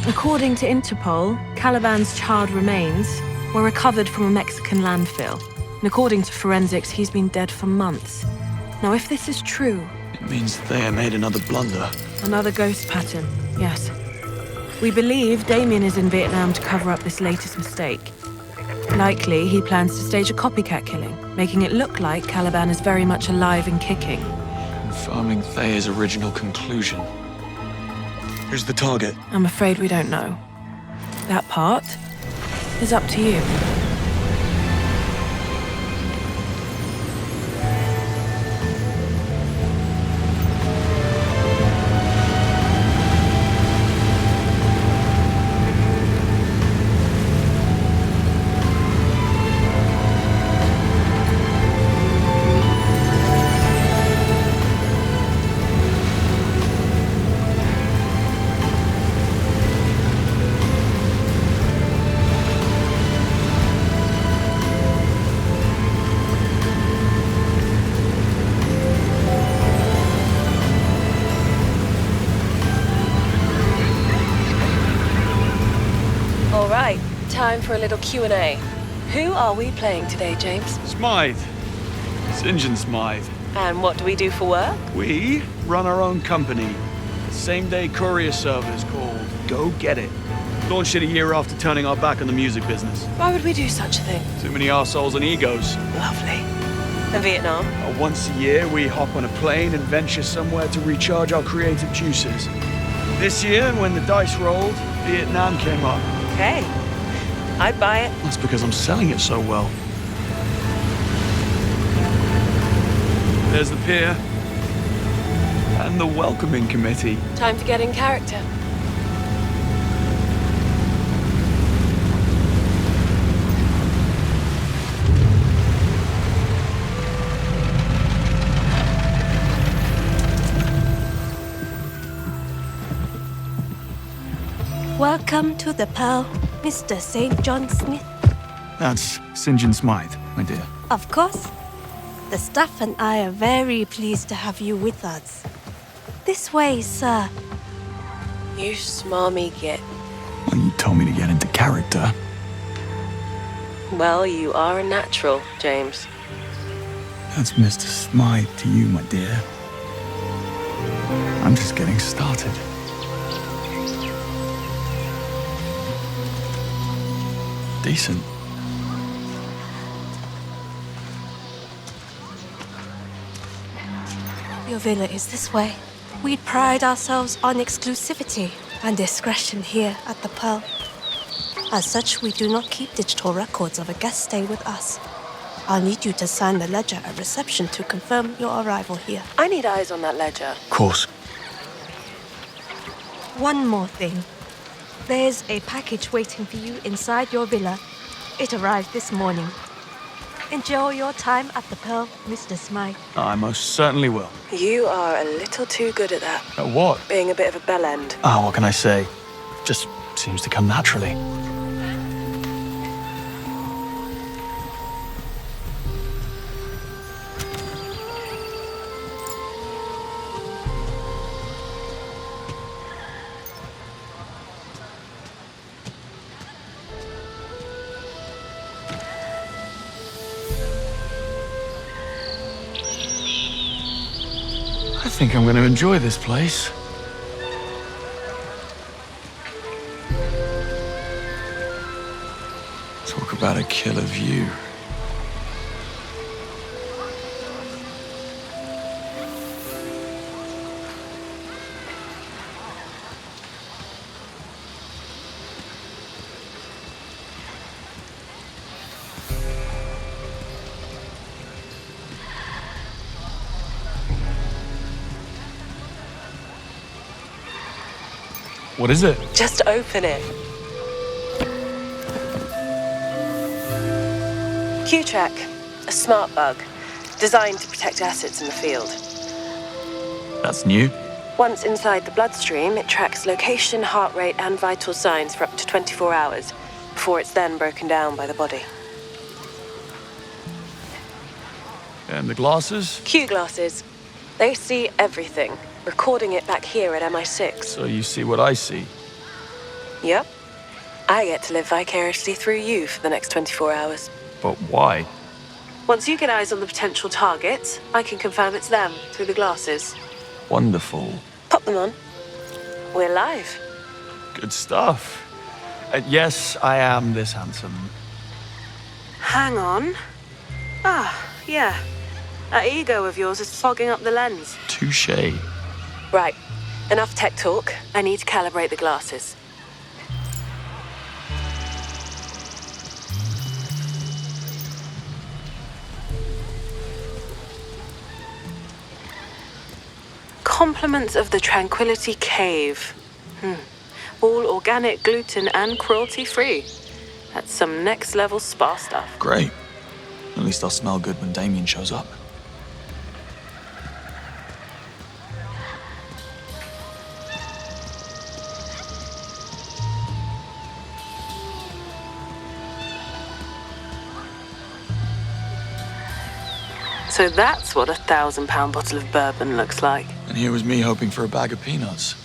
According to Interpol, Caliban's charred remains were recovered from a Mexican landfill. And according to forensics, he's been dead for months. Now, if this is true... It means Thayer made another blunder. Another ghost pattern, yes. We believe Damien is in Vietnam to cover up this latest mistake. Likely, he plans to stage a copycat killing, making it look like Caliban is very much alive and kicking. Confirming Thayer's original conclusion. Who's the target? I'm afraid we don't know. That part is up to you. Time for a little Q&A. Who are we playing today, James? Smythe. St. John Smythe. And what do we do for work? We run our own company. Same-day courier service called Go Get It. Launched it a year after turning our back on the music business. Why would we do such a thing? Too many arseholes and egos. Lovely. And Vietnam? Once a year, we hop on a plane and venture somewhere to recharge our creative juices. This year, when the dice rolled, Vietnam came up. Okay. I'd buy it. That's because I'm selling it so well. There's the pier. And the welcoming committee. Time to get in character. Welcome to the Pearl, Mr. St. John Smith. That's St. John Smythe, my dear. Of course. The staff and I are very pleased to have you with us. This way, sir. You smarmy git. Well, you told me to get into character. Well, you are a natural, James. That's Mr. Smythe to you, my dear. I'm just getting started. Decent. Your villa is this way. We pride ourselves on exclusivity and discretion here at the Pearl. As such, we do not keep digital records of a guest stay with us. I'll need you to sign the ledger at reception to confirm your arrival here. I need eyes on that ledger. Of course. One more thing. There's a package waiting for you inside your villa. It arrived this morning. Enjoy your time at the Pearl, Mr. Smythe. I most certainly will. You are a little too good at that. At what? Being a bit of a bellend. Ah, what can I say? Just seems to come naturally. I think I'm going to enjoy this place. Talk about a killer view. What is it? Just open it. Q-Track, a smart bug, designed to protect assets in the field. That's new. Once inside the bloodstream, it tracks location, heart rate, and vital signs for up to 24 hours, before it's then broken down by the body. And the glasses? Q-glasses. They see everything, recording it back here at MI6. So you see what I see? Yep. I get to live vicariously through you for the next 24 hours. But why? Once you get eyes on the potential targets, I can confirm it's them through the glasses. Wonderful. Pop them on. We're live. Good stuff. Yes, I am this handsome. Hang on. Ah, yeah. That ego of yours is fogging up the lens. Touché. Right. Enough tech talk. I need to calibrate the glasses. Compliments of the Tranquility Cave. All organic, gluten, and cruelty-free. That's some next-level spa stuff. Great. At least I'll smell good when Damien shows up. So that's what a £1,000 bottle of bourbon looks like. And here was me hoping for a bag of peanuts.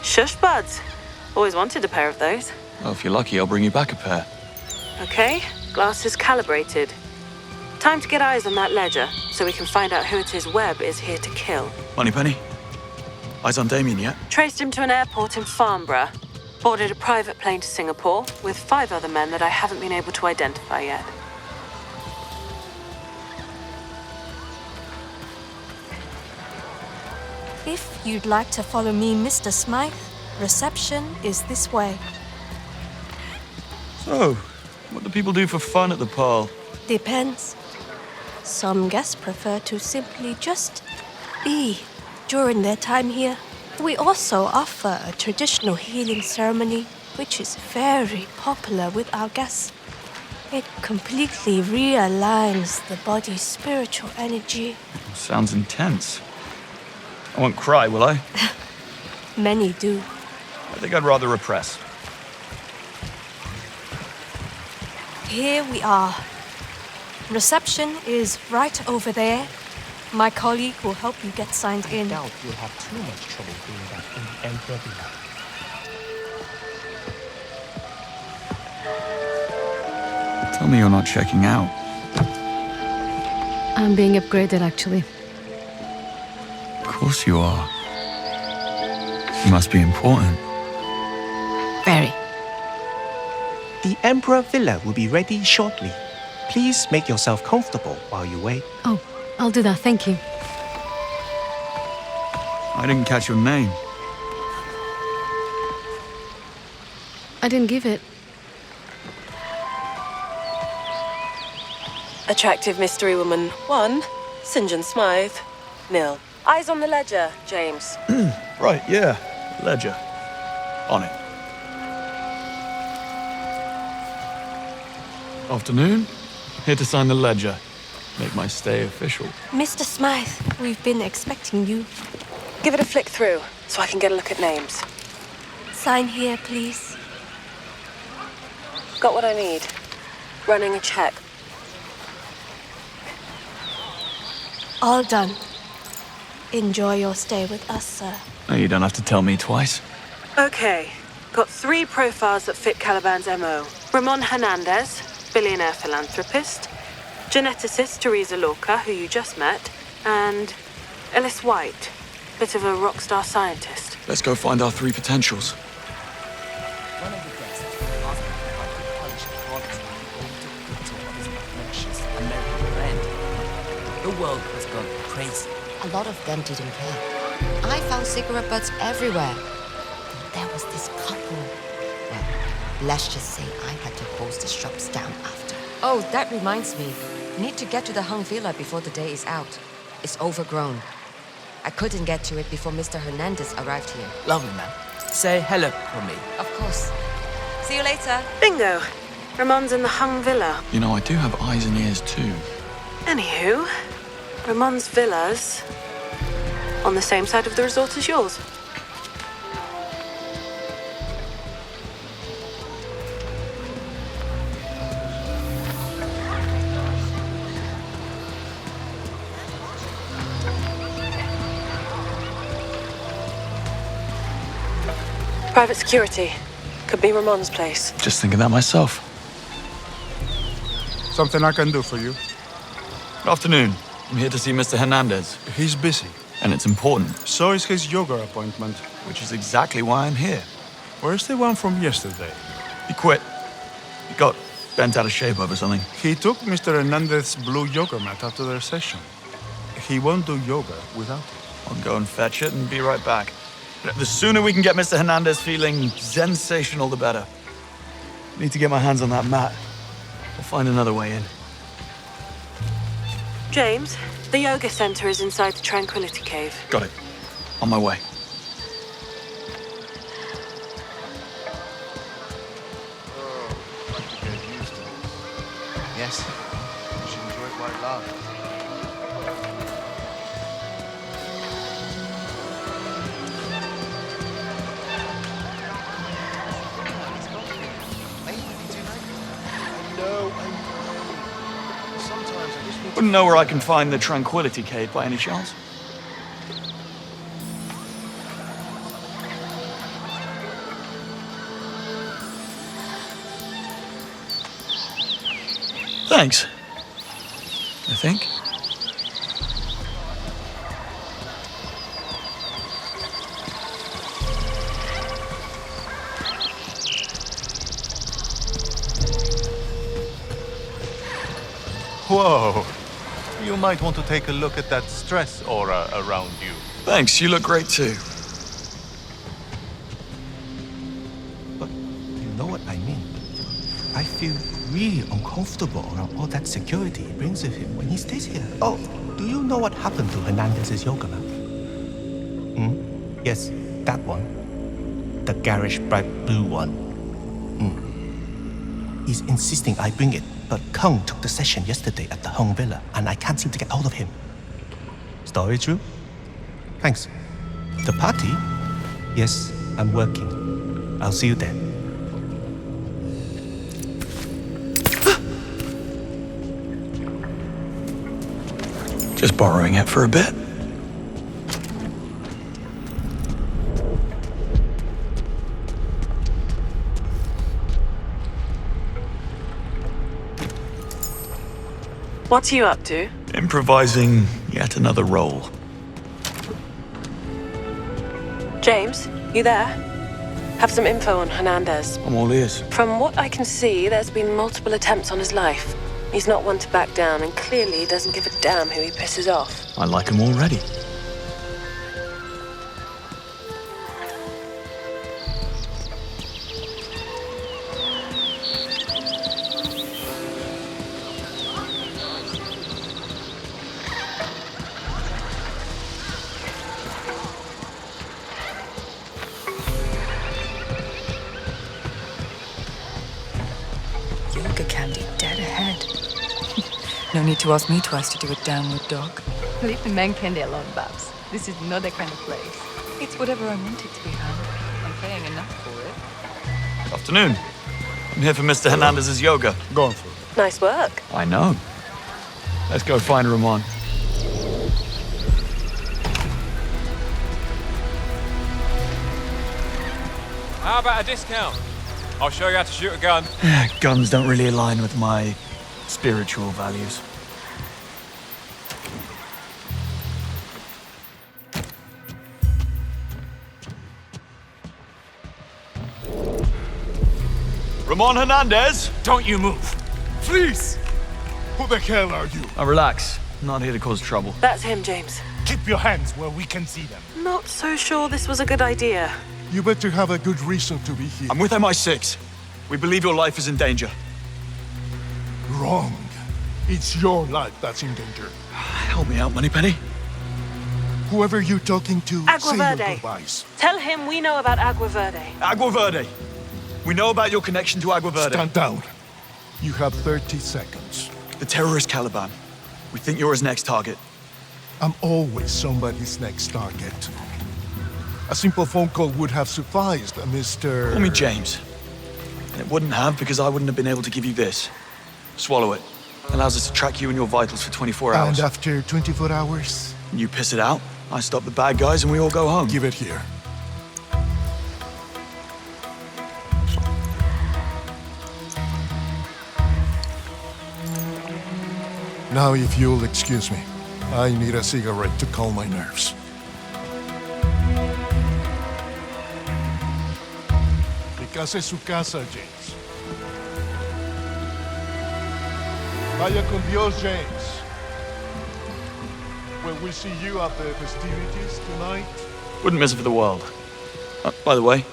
Shush buds. Always wanted a pair of those. Well, if you're lucky, I'll bring you back a pair. Okay, glasses calibrated. Time to get eyes on that ledger, so we can find out who it is Webb is here to kill. Moneypenny? Eyes on Damien yet? Traced him to an airport in Farnborough. Boarded a private plane to Singapore with 5 other men that I haven't been able to identify yet. If you'd like to follow me, Mr. Smythe, reception is this way. So, what do people do for fun at the Pearl? Depends. Some guests prefer to simply just be during their time here. We also offer a traditional healing ceremony, which is very popular with our guests. It completely realigns the body's spiritual energy. Sounds intense. I won't cry, will I? Many do. I think I'd rather repress. Here we are. Reception is right over there. My colleague will help you get signed in. I doubt you'll have too much trouble doing that in the Emperor Villa. Tell me you're not checking out. I'm being upgraded, actually. Of course you are. You must be important. Very. The Emperor Villa will be ready shortly. Please make yourself comfortable while you wait. Oh, I'll do that, thank you. I didn't catch your name. I didn't give it. Attractive mystery woman 1, St. John Smythe. 0. Eyes on the ledger, James. Right, yeah. Ledger. On it. Afternoon. Here to sign the ledger. Make my stay official. Mr. Smythe, we've been expecting you. Give it a flick through, so I can get a look at names. Sign here, please. Got what I need. Running a check. All done. Enjoy your stay with us, sir. No, you don't have to tell me twice. Okay. Got 3 profiles that fit Caliban's MO. Ramon Hernandez, billionaire philanthropist. Geneticist Teresa Lorca, who you just met. And Ellis White, bit of a rock star scientist. Let's go find our 3 potentials. One of the guests asked me if I could polish a bronze going to picture of his precious American friend. The world has gone crazy. A lot of them didn't care. I found cigarette butts everywhere. There was this couple. Well, let's just say I had to hose the shops down after. Oh, that reminds me. Need to get to the Hung Villa before the day is out. It's overgrown. I couldn't get to it before Mr. Hernandez arrived here. Lovely, man. Say hello for me. Of course. See you later. Bingo. Ramon's in the Hung Villa. You know, I do have eyes and ears too. Anywho, Ramon's villa's on the same side of the resort as yours. Private security. Could be Ramon's place. Just thinking that myself. Something I can do for you? Good afternoon. I'm here to see Mr. Hernandez. He's busy. And it's important. So is his yoga appointment. Which is exactly why I'm here. Where's the one from yesterday? He quit. He got bent out of shape over something. He took Mr. Hernandez's blue yoga mat after their session. He won't do yoga without it. I'll go and fetch it and be right back. The sooner we can get Mr. Hernandez feeling sensational, the better. Need to get my hands on that mat. We'll find another way in. James, the yoga center is inside the Tranquility Cave. Got it. On my way. Yes. You should enjoy it while it lasts. Wouldn't know where I can find the Tranquility Cave by any chance. Thanks. think? Whoa. You might want to take a look at that stress aura around you. Thanks, you look great too. You know what I mean? I feel really uncomfortable around all that security he brings with him when he stays here. Oh, do you know what happened to Hernandez's yoga mat? Yes, that one. The garish bright blue one. He's insisting I bring it, but Kung took the session yesterday at the Hung Villa, and I can't seem to get hold of him. Story true? Thanks. The party? Yes, I'm working. I'll see you then. Just borrowing it for a bit. What are you up to? Improvising yet another role. James, you there? Have some info on Hernandez. I'm all ears. From what I can see, there's been multiple attempts on his life. He's not one to back down, and clearly doesn't give a damn who he pisses off. I like him already. Yoga candy dead ahead. No need to ask me twice to do a downward dog. Leave the man candy alone, Babs. This is not that kind of place. It's whatever I want it to be, hon. I'm paying enough for it. Afternoon. I'm here for Mr. Hernandez's yoga. Going for it. Nice work. I know. Let's go find Ramon. How about a discount? I'll show you how to shoot a gun. Guns don't really align with my spiritual values. Ramon Hernandez! Don't you move. Please! Who the hell are you? Now relax. I'm not here to cause trouble. That's him, James. Keep your hands where we can see them. Not so sure this was a good idea. You better have a good reason to be here. I'm with MI6. We believe your life is in danger. Wrong. It's your life that's in danger. Help me out, Moneypenny. Whoever you're talking to, Agua say your Verde. goodbyes. Tell him we know about Agua Verde. Agua Verde. We know about your connection to Agua Verde. Stand down. You have 30 seconds. The terrorist Caliban. We think you're his next target. I'm always somebody's next target. A simple phone call would have sufficed, Mr. Call me James. And it wouldn't have because I wouldn't have been able to give you this. Swallow it. Allows us to track you and your vitals for 24 hours. And after 24 hours? You piss it out, I stop the bad guys, and we all go home. Give it here. Now, if you'll excuse me, I need a cigarette to calm my nerves. Mi casa es su casa, James. Vaya con Dios, James. Will we see you at the festivities tonight? Wouldn't miss it for the world. By the way,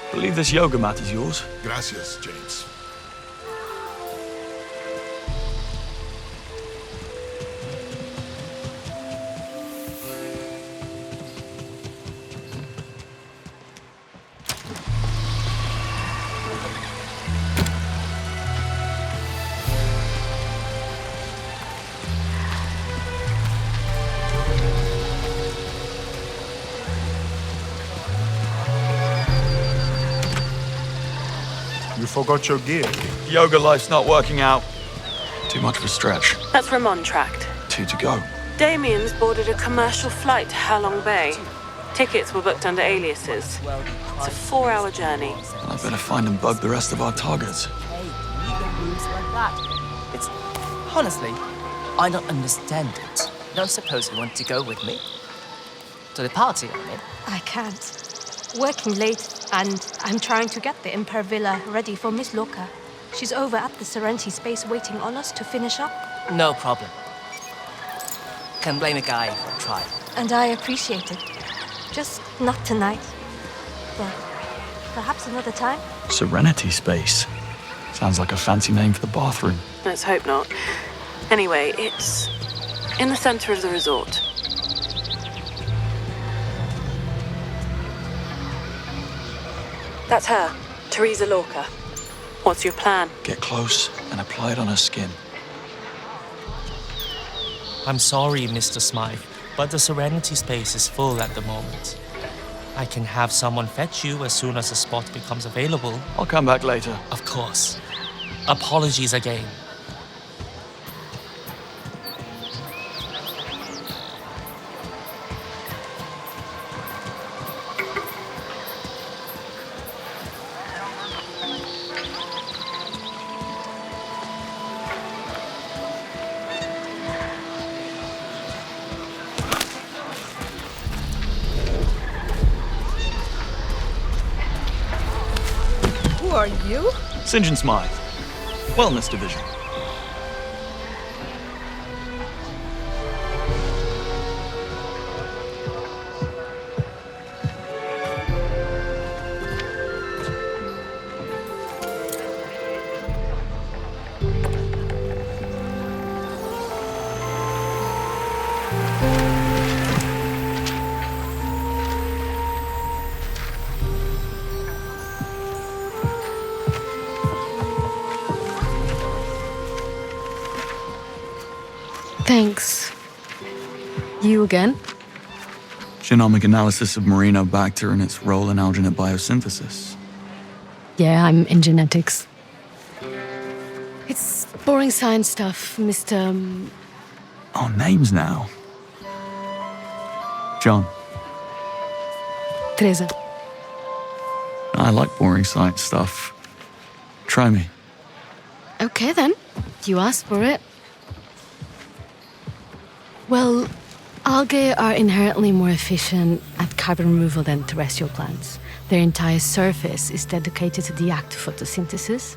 I believe this yoga mat is yours. Gracias, James. You forgot your gear. Yoga life's not working out. Too much of a stretch. That's Ramon tracked. 2 to go. Damien's boarded a commercial flight to Halong Bay. Tickets were booked under aliases. It's a 4-hour journey. I better find and bug the rest of our targets. Hey, legal moves like that. It's honestly, I don't understand it. You don't suppose you want to go with me? To the party, I mean? I can't. Working late, and I'm trying to get the Imper Villa ready for Miss Loka. She's over at the Serenity space waiting on us to finish up. No problem. Can blame a guy for a try. And I appreciate it. Just not tonight. But perhaps another time? Serenity space. Sounds like a fancy name for the bathroom. Let's hope not. Anyway, it's in the center of the resort. That's her, Teresa Lorca. What's your plan? Get close and apply it on her skin. I'm sorry, Mr. Smythe, but the Serenity space is full at the moment. I can have someone fetch you as soon as a spot becomes available. I'll come back later. Of course. Apologies again. Who are you? St. John Smythe. Wellness Division. Thanks. You again? Genomic analysis of Bacter and its role in alginate biosynthesis. Yeah, I'm in genetics. It's boring science stuff, Mr. Oh, names now. John. Teresa. I like boring science stuff. Try me. Okay then. You asked for it. Well, algae are inherently more efficient at carbon removal than terrestrial plants. Their entire surface is dedicated to the act of photosynthesis.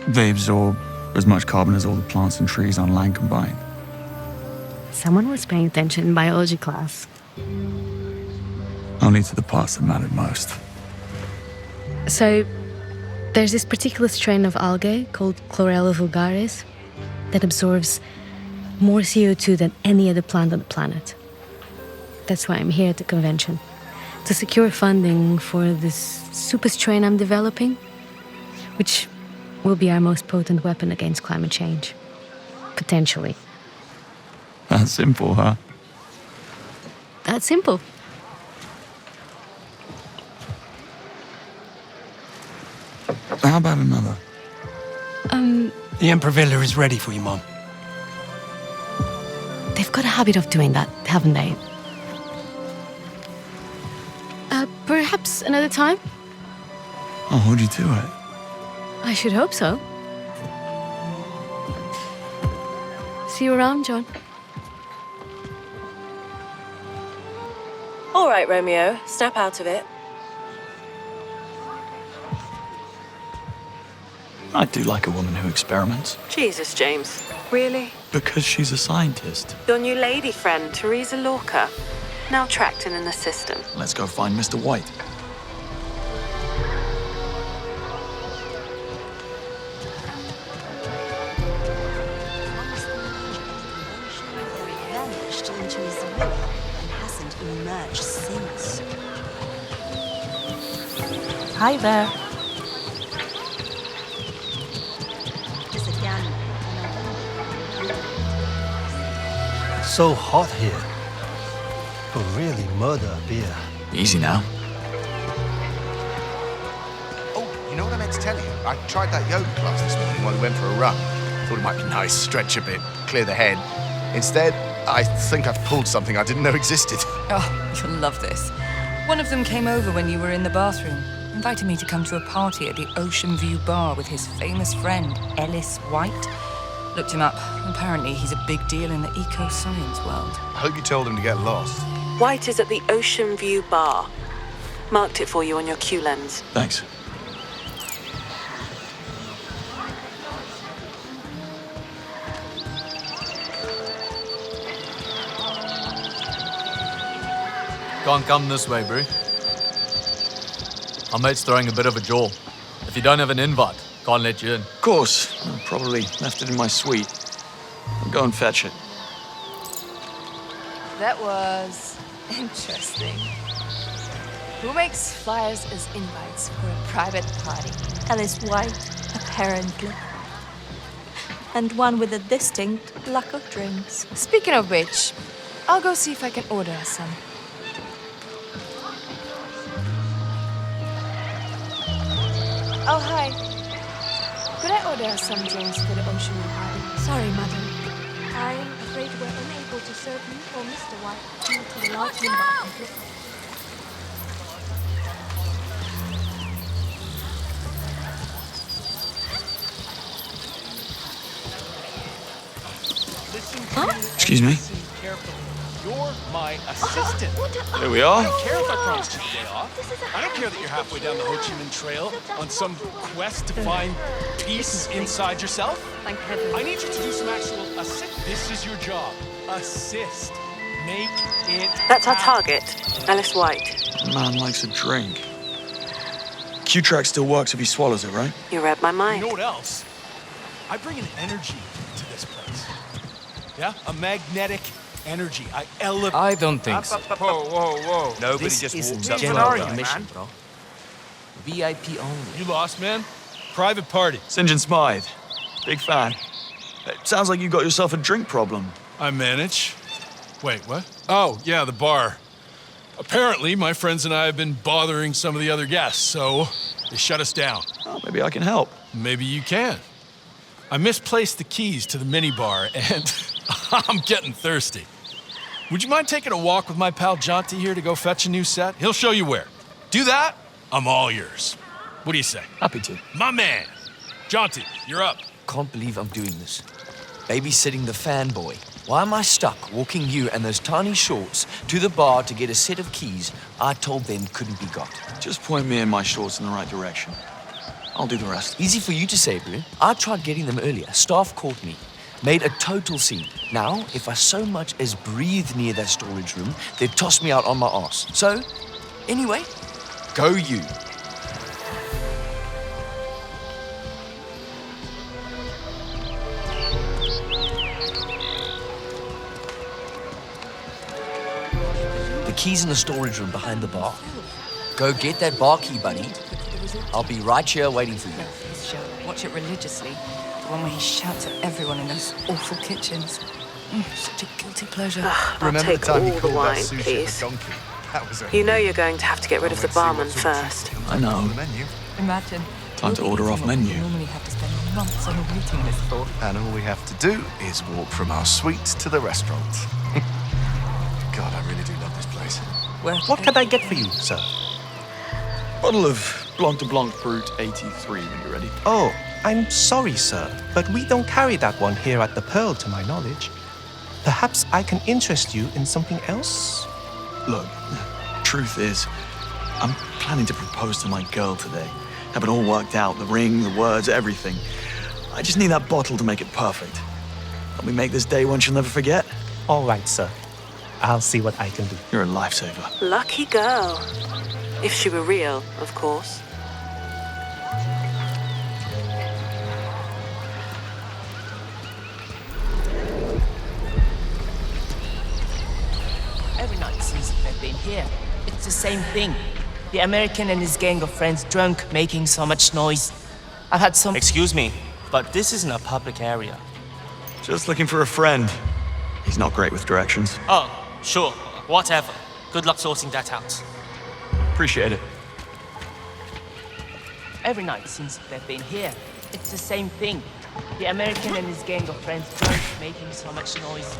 They absorb as much carbon as all the plants and trees on land combined. Someone was paying attention in biology class. Only to the parts that mattered most. So, there's this particular strain of algae called Chlorella vulgaris that absorbs more CO2 than any other plant on the planet. That's why I'm here at the convention, to secure funding for this super strain I'm developing, which will be our most potent weapon against climate change. Potentially. That's simple, huh? That's simple. How about another? The Emperor Villa is ready for you, Mom. They've got a habit of doing that, haven't they? Perhaps another time? I'll hold you to it. I should hope so. See you around, John. All right, Romeo, snap out of it. I do like a woman who experiments. Jesus, James. Really? Because she's a scientist. Your new lady friend, Teresa Lorca, now tracked and in the system. Let's go find Mr. White. Vanished into his villa and hasn't emerged since. Hi there. So hot here. Could really murder a beer. Easy now. Oh, you know what I meant to tell you? I tried that yoga class this morning while we went for a run. Thought it might be nice, stretch a bit, clear the head. Instead, I think I've pulled something I didn't know existed. Oh, you'll love this. One of them came over when you were in the bathroom, invited me to come to a party at the Ocean View Bar with his famous friend, Ellis White. Looked him up. Apparently, he's a big deal in the eco-science world. I hope you told him to get lost. White is at the Ocean View Bar. Marked it for you on your Q lens. Thanks. Can't come this way, bro. Our mate's throwing a bit of a jaw. If you don't have an invite, can't let you in. Of course. I probably left it in my suite. I'll go and fetch it. That was interesting. Who makes flyers as invites for a private party? Alice White, apparently. And one with a distinct lack of drinks. Speaking of which, I'll go see if I can order us some. Oh, hi. Could I order us some drinks for the Ocean View party? Sorry, madam. I'm afraid we're unable to serve you or Mr. White due to the large number of conflicts. Excuse me? You're my assistant. Here we are. I don't care if I promised you a day off. I don't care that you're halfway down the Ho Chi Minh Trail on some quest to find peace inside yourself. Thank heaven. I need you to do some actual assist. This is your job. Assist. Make it That's our happen. target, Alice White. Man likes a drink. Q-track still works if he swallows it, right? You read my mind. You know what else? I bring an energy to this place. Yeah? A magnetic energy. I elevate. I don't think so. Whoa. Nobody This just isn't walks up general to our argument, mission, man. bro. VIP only. You lost, man. Private party. St. John Smythe. Big fan. It sounds like you got yourself a drink problem. I manage. Wait, what? Oh, yeah, the bar. Apparently, my friends and I have been bothering some of the other guests, so they shut us down. Oh, maybe I can help. Maybe you can. I misplaced the keys to the minibar, and I'm getting thirsty. Would you mind taking a walk with my pal Jonty here to go fetch a new set? He'll show you where. Do that, I'm all yours. What do you say? Happy to. My man. Jonty, you're up. Can't believe I'm doing this. Babysitting the fanboy. Why am I stuck walking you and those tiny shorts to the bar to get a set of keys I told them couldn't be got? Just point me and my shorts in the right direction. I'll do the rest. Easy for you to say, bro. I tried getting them earlier. Staff caught me. Made a total scene. Now, if I so much as breathe near that storage room, they'd toss me out on my ass. So, anyway, go you. The key's in the storage room behind the bar. Go get that bar key, buddy. I'll be right here waiting for you. His show. Watch it religiously. The one where he shouts at everyone in those awful kitchens. Such a guilty pleasure. I'll Remember take the time all you the called that wine, sushi please. a donkey? That was a You know you're going to have to get rid of the barman first. I know. menu. Imagine. Time to order off menu. We normally have to spend months on a waiting list for. And all we have to do is walk from our suite to the restaurant. God, I really do love this place. What can I get for you, sir? Bottle of Blanc de Blanc Brut 83 when you're ready. Oh, I'm sorry, sir, but we don't carry that one here at the Pearl, to my knowledge. Perhaps I can interest you in something else? Look, truth is, I'm planning to propose to my girl today. Have it all worked out, the ring, the words, everything. I just need that bottle to make it perfect. Help me make this day one she'll never forget. All right, sir. I'll see what I can do. You're a lifesaver. Lucky girl. If she were real, of course. Every night since they've been here, it's the same thing. The American and his gang of friends drunk, making so much noise. I had some... Excuse me, but this isn't a public area. Just looking for a friend. He's not great with directions. Oh, sure, whatever. Good luck sorting that out. Appreciate it. Every night since they've been here, it's the same thing. The American and his gang of friends drunk, making so much noise.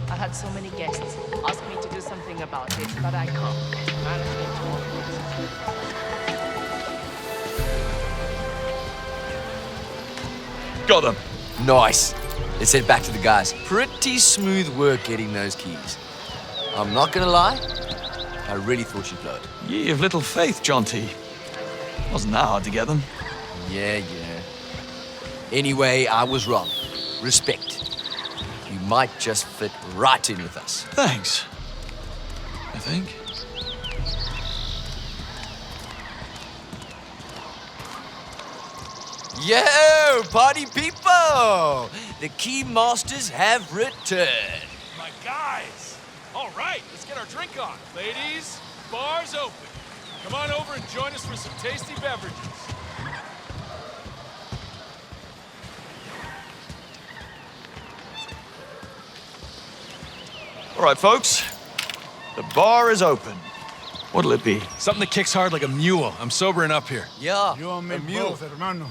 I had so many guests ask me to do something about it, but I can't. Management Got them. Nice. Let's head back to the guys. Pretty smooth work getting those keys. I'm not gonna lie, I really thought you'd blow it. Ye of little faith, Jonty. Wasn't that hard to get them? Yeah. Anyway, I was wrong. Respect. You might just fit right in with us. Thanks. I think. Yo, party people! The key masters have returned. My guys! All right, let's get our drink on. Ladies, bar's open. Come on over and join us for some tasty beverages. All right, folks. The bar is open. What'll it be? Something that kicks hard like a mule. I'm sobering up here. Yeah, You and me both, hermano.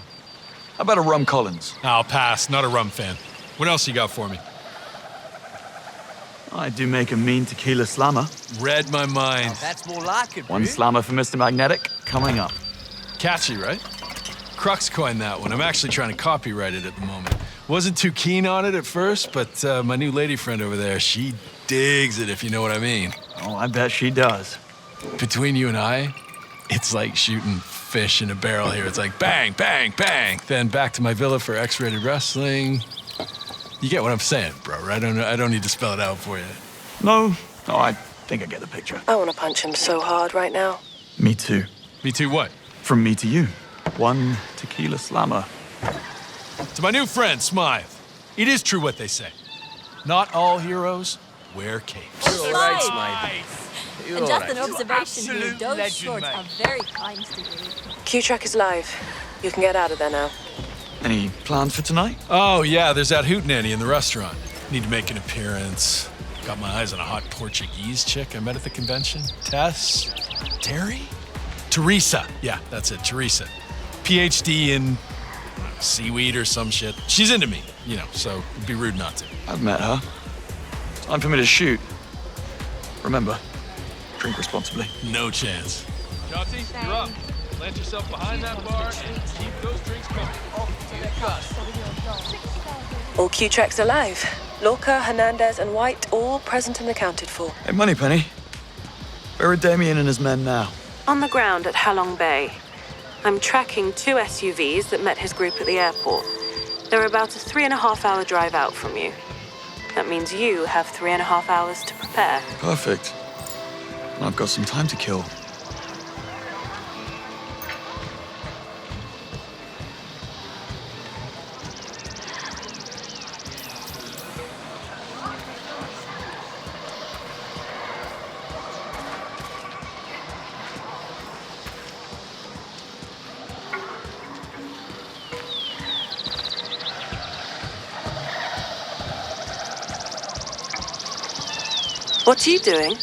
How about a rum Collins? I'll pass. Not a rum fan. What else you got for me? I do make a mean tequila slammer. Read my mind. That's more like it, One dude. slammer for Mr. Magnetic coming up. Catchy, right? Crux coined that one. I'm actually trying to copyright it at the moment. Wasn't too keen on it at first, but my new lady friend over there, she digs it, if you know what I mean. Oh, I bet she does. Between you and I, it's like shooting fish in a barrel here. It's like bang, bang, bang. Then back to my villa for X-rated wrestling. You get what I'm saying, bro, right? I don't need to spell it out for you. No, I think I get the picture. I want to punch him so hard right now. Me too. Me too what? From me to you. One tequila slammer. To my new friend, Smythe. It is true what they say. Not all heroes wear capes. You're right, Smythe. You're And just right. an observation here, Absolute those legend, shorts mate. are very kind to you. Q-Track is live. You can get out of there now. Any plans for tonight? Oh, yeah, there's that hootenanny in the restaurant. Need to make an appearance. Got my eyes on a hot Portuguese chick I met at the convention. Tess? Terry? Teresa. Yeah, that's it, Teresa. PhD in seaweed or some shit. She's into me, so it'd be rude not to. I've met her. Time for me to shoot. Remember, drink responsibly. No chance. Jonty, you're up. Plant yourself behind that bar and keep those drinks coming. All Q-Tracks alive. Lorca, Hernandez, and White all present and accounted for. Hey, Moneypenny. Where are Damien and his men now? On the ground at Halong Bay. I'm tracking 2 SUVs that met his group at the airport. They're about a 3.5-hour drive out from you. That means you have 3.5 hours to prepare. Perfect. I've got some time to kill. What are you doing?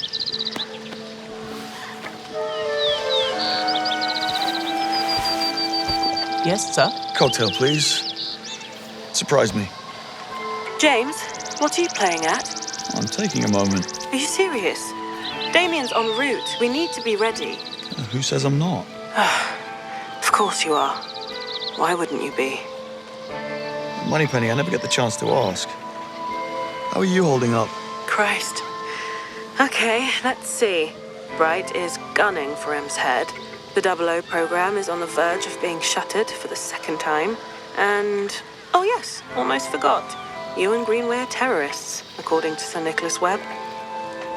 Yes, sir? Cocktail, please. Surprise me. James, what are you playing at? I'm taking a moment. Are you serious? Damien's en route. We need to be ready. Who says I'm not? Of course you are. Why wouldn't you be? Moneypenny, I never get the chance to ask. How are you holding up? Christ. Okay, let's see. Bright is gunning for M's head. The 00 program is on the verge of being shuttered for the 2nd time. And, oh yes, almost forgot. You and Greenway are terrorists, according to Sir Nicholas Webb.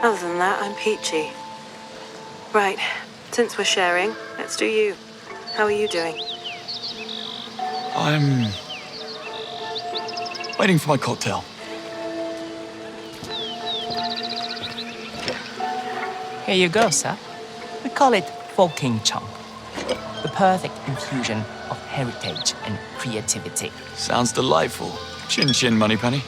Other than that, I'm peachy. Right, since we're sharing, let's do you. How are you doing? I'm waiting for my cocktail. Here you go, sir. We call it Folking Chunk. The perfect infusion of heritage and creativity. Sounds delightful. Chin chin, Moneypenny.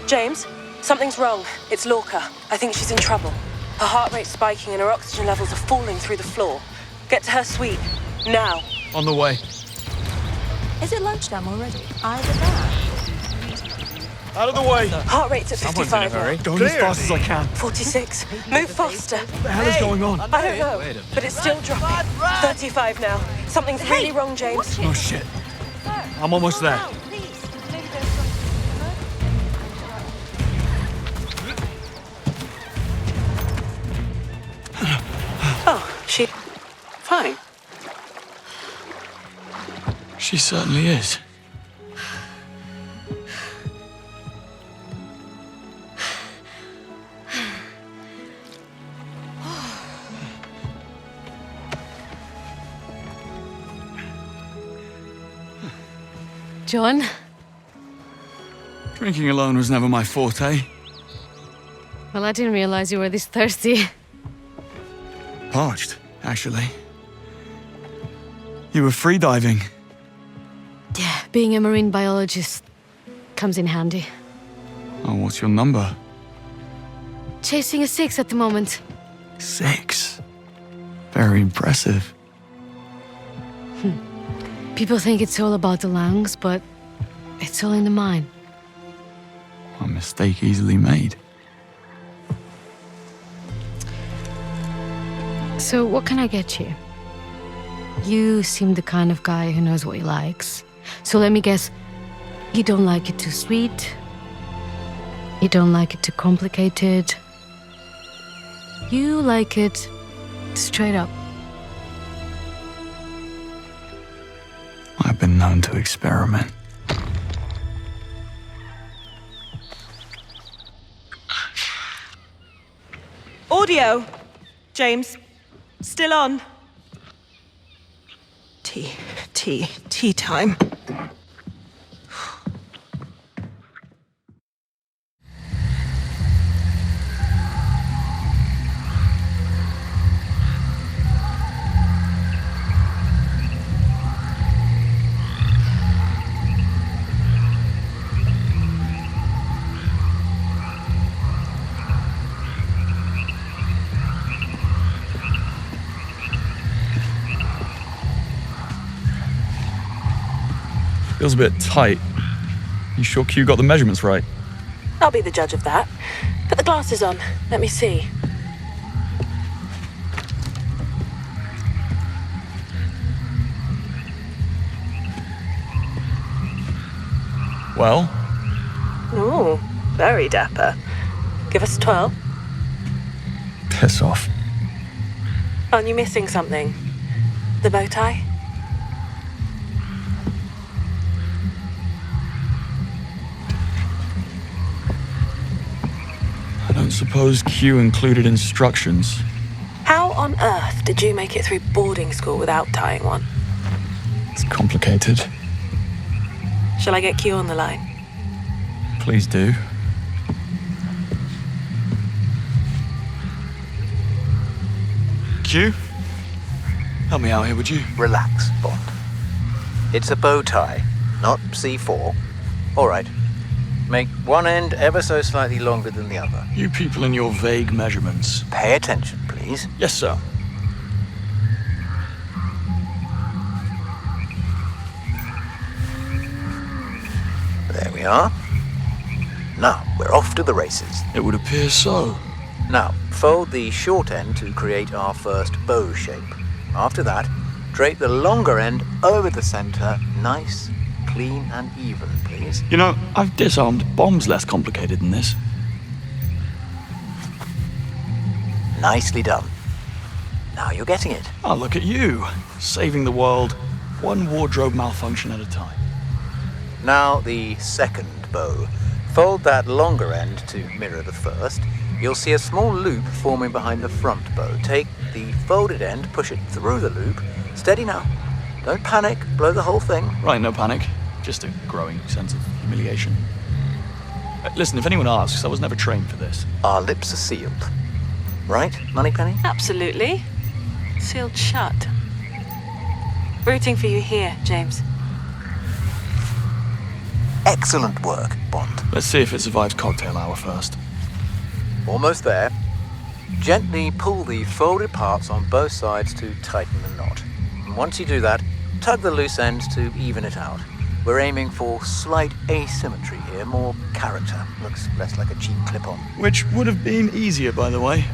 James, something's wrong. It's Lorca. I think she's in trouble. Her heart rate's spiking and her oxygen levels are falling through the floor. Get to her suite. Now. On the way. Is it lunchtime already? Either that. Out of the way. Heart rate's at 55 now. Going as fast as I can. 46. Move faster. What the hell is going on? I don't know, but it's still dropping. 35 now. Something's really wrong, James. Oh, shit. I'm almost there. She... fine. She certainly is. John? Drinking alone was never my forte. Well, I didn't realize you were this thirsty. Parched, actually. You were freediving. Yeah, being a marine biologist comes in handy. Oh, what's your number? Chasing a 6 at the moment. 6. Very impressive. People think it's all about the lungs, but it's all in the mind. A mistake easily made. So, what can I get you? You seem the kind of guy who knows what he likes. So let me guess, you don't like it too sweet. You don't like it too complicated. You like it straight up. I've been known to experiment. Audio! James. Still on. Tea time. Feels a bit tight. You sure Q got the measurements right? I'll be the judge of that. Put the glasses on. Let me see. Well? Ooh, very dapper. Give us 12. Piss off. Aren't you missing something? The bow tie? I don't suppose Q included instructions. How on earth did you make it through boarding school without tying one? It's complicated. Shall I get Q on the line? Please do. Q? Help me out here, would you? Relax, Bond. It's a bow tie, not C4. All right. Make one end ever so slightly longer than the other. You people and your vague measurements. Pay attention, please. Yes, sir. There we are. Now, we're off to the races. It would appear so. Now, fold the short end to create our first bow shape. After that, drape the longer end over the center, nice, clean and even, please. You know, I've disarmed bombs less complicated than this. Nicely done. Now you're getting it. Oh, look at you. Saving the world, one wardrobe malfunction at a time. Now the second bow. Fold that longer end to mirror the first. You'll see a small loop forming behind the front bow. Take the folded end, push it through the loop. Steady now. Don't panic, blow the whole thing. Right, no panic. Just a growing sense of humiliation. Listen, if anyone asks, I was never trained for this. Our lips are sealed. Right, Moneypenny? Absolutely. Sealed shut. Rooting for you here, James. Excellent work, Bond. Let's see if it survives cocktail hour first. Almost there. Gently pull the folded parts on both sides to tighten the knot. And once you do that, tug the loose ends to even it out. We're aiming for slight asymmetry here, more character. Looks less like a cheap clip-on. Which would have been easier, by the way.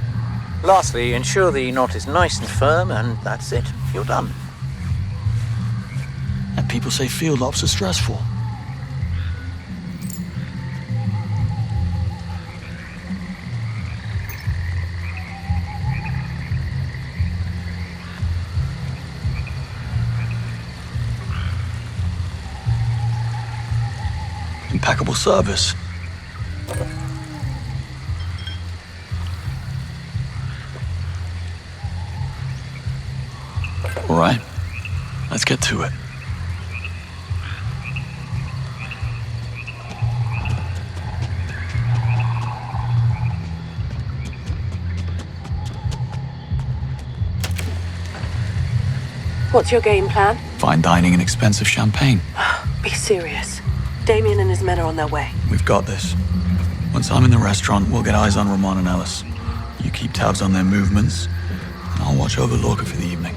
Lastly, ensure the knot is nice and firm, and that's it. You're done. And people say field ops are stressful. impeccable service. All right, let's get to it. What's your game plan? Fine dining and expensive champagne. Be serious. Damien and his men are on their way. We've got this. Once I'm in the restaurant, we'll get eyes on Ramon and Ellis. You keep tabs on their movements, and I'll watch over Lorca for the evening.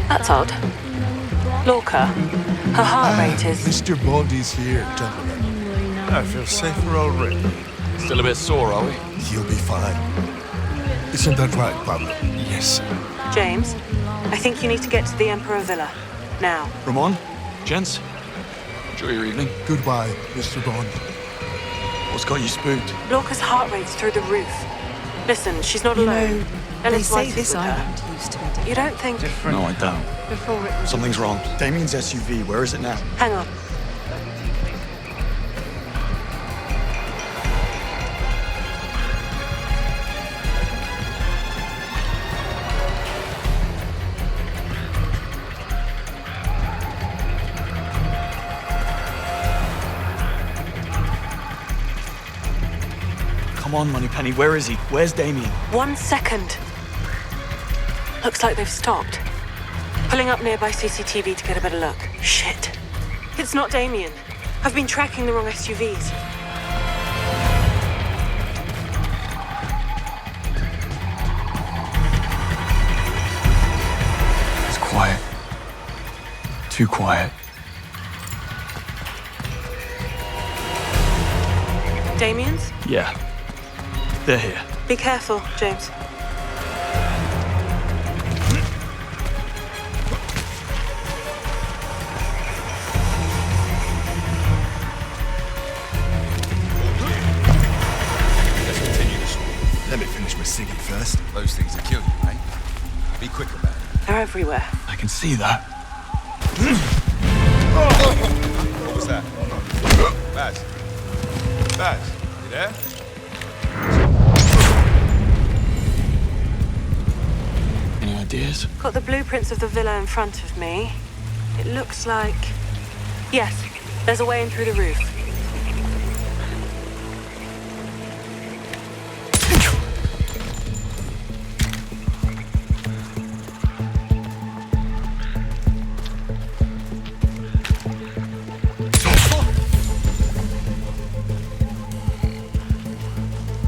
That's odd. Lorca, her heart rate is... Mr. Bond is here, gentlemen. I feel safer already. Still a bit sore, are we? You'll be fine. Isn't that right, Pablo? Yes, sir. James, I think you need to get to the Emperor Villa. Now. Ramon, gents, enjoy your evening. Goodbye, Mr. Bond. What's got you spooked? Lorca's heart rate's through the roof. Listen, she's not alone. They Ellis say White is this with her. island used to be different. You don't think... No, I don't. Before it was... Something's wrong. Damien's SUV, where is it now? Hang on. Come on, Moneypenny, where is he? Where's Damien? 1 second. Looks like they've stopped. Pulling up nearby CCTV to get a better look. Shit. It's not Damien. I've been tracking the wrong SUVs. It's quiet. Too quiet. Damien's? Yeah. They're here. Be careful, James. Let me finish my ciggy first. Those things will kill you, mate. Be quick about it. They're everywhere. I can see that. What was that? Baz? Baz, you there? Any ideas? Got the blueprints of the villa in front of me. It looks like... Yes, there's a way in through the roof.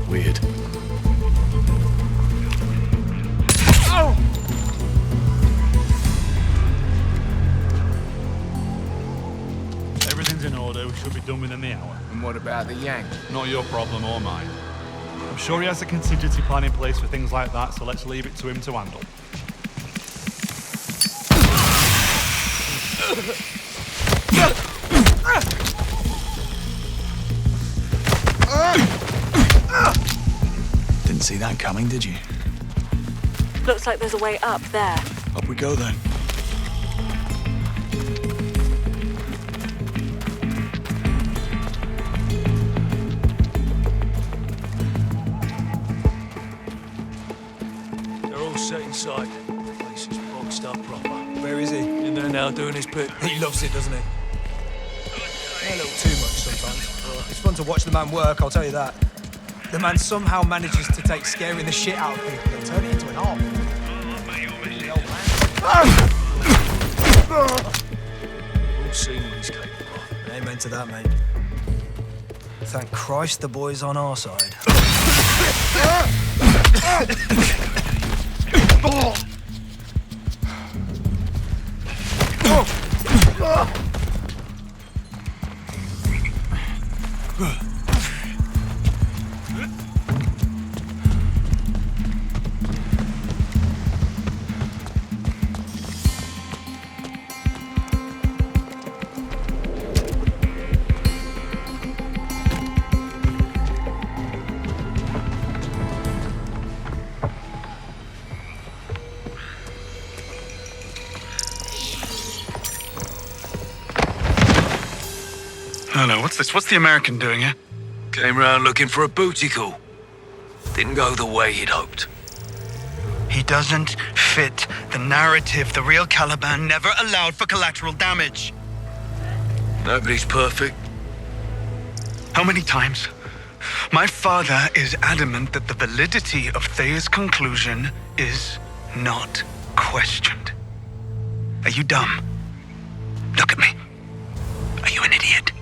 Weird. Everything's in order. We should be done within the hour. And what about the Yank? Not your problem or mine. I'm sure he has a contingency plan in place for things like that, so let's leave it to him to handle. Didn't see that coming, did you? Looks like there's a way up there. Up we go then. They're all set inside. The place is boxed up proper. Where is he? In there now doing his bit. He loves it, doesn't he? A little too much sometimes. It's fun to watch the man work, I'll tell you that. The man somehow manages to take scaring the shit out of people and turn it into an art. We've all seen what he's capable of. Amen to that, mate. Thank Christ the boy's on our side. Hello, what's this? What's the American doing here? Came round looking for a booty call. Didn't go the way he'd hoped. He doesn't fit the narrative. The real Caliban never allowed for collateral damage. Nobody's perfect. How many times? My father is adamant that the validity of Thea's conclusion is not questioned. Are you dumb? Look at me. Are you an idiot?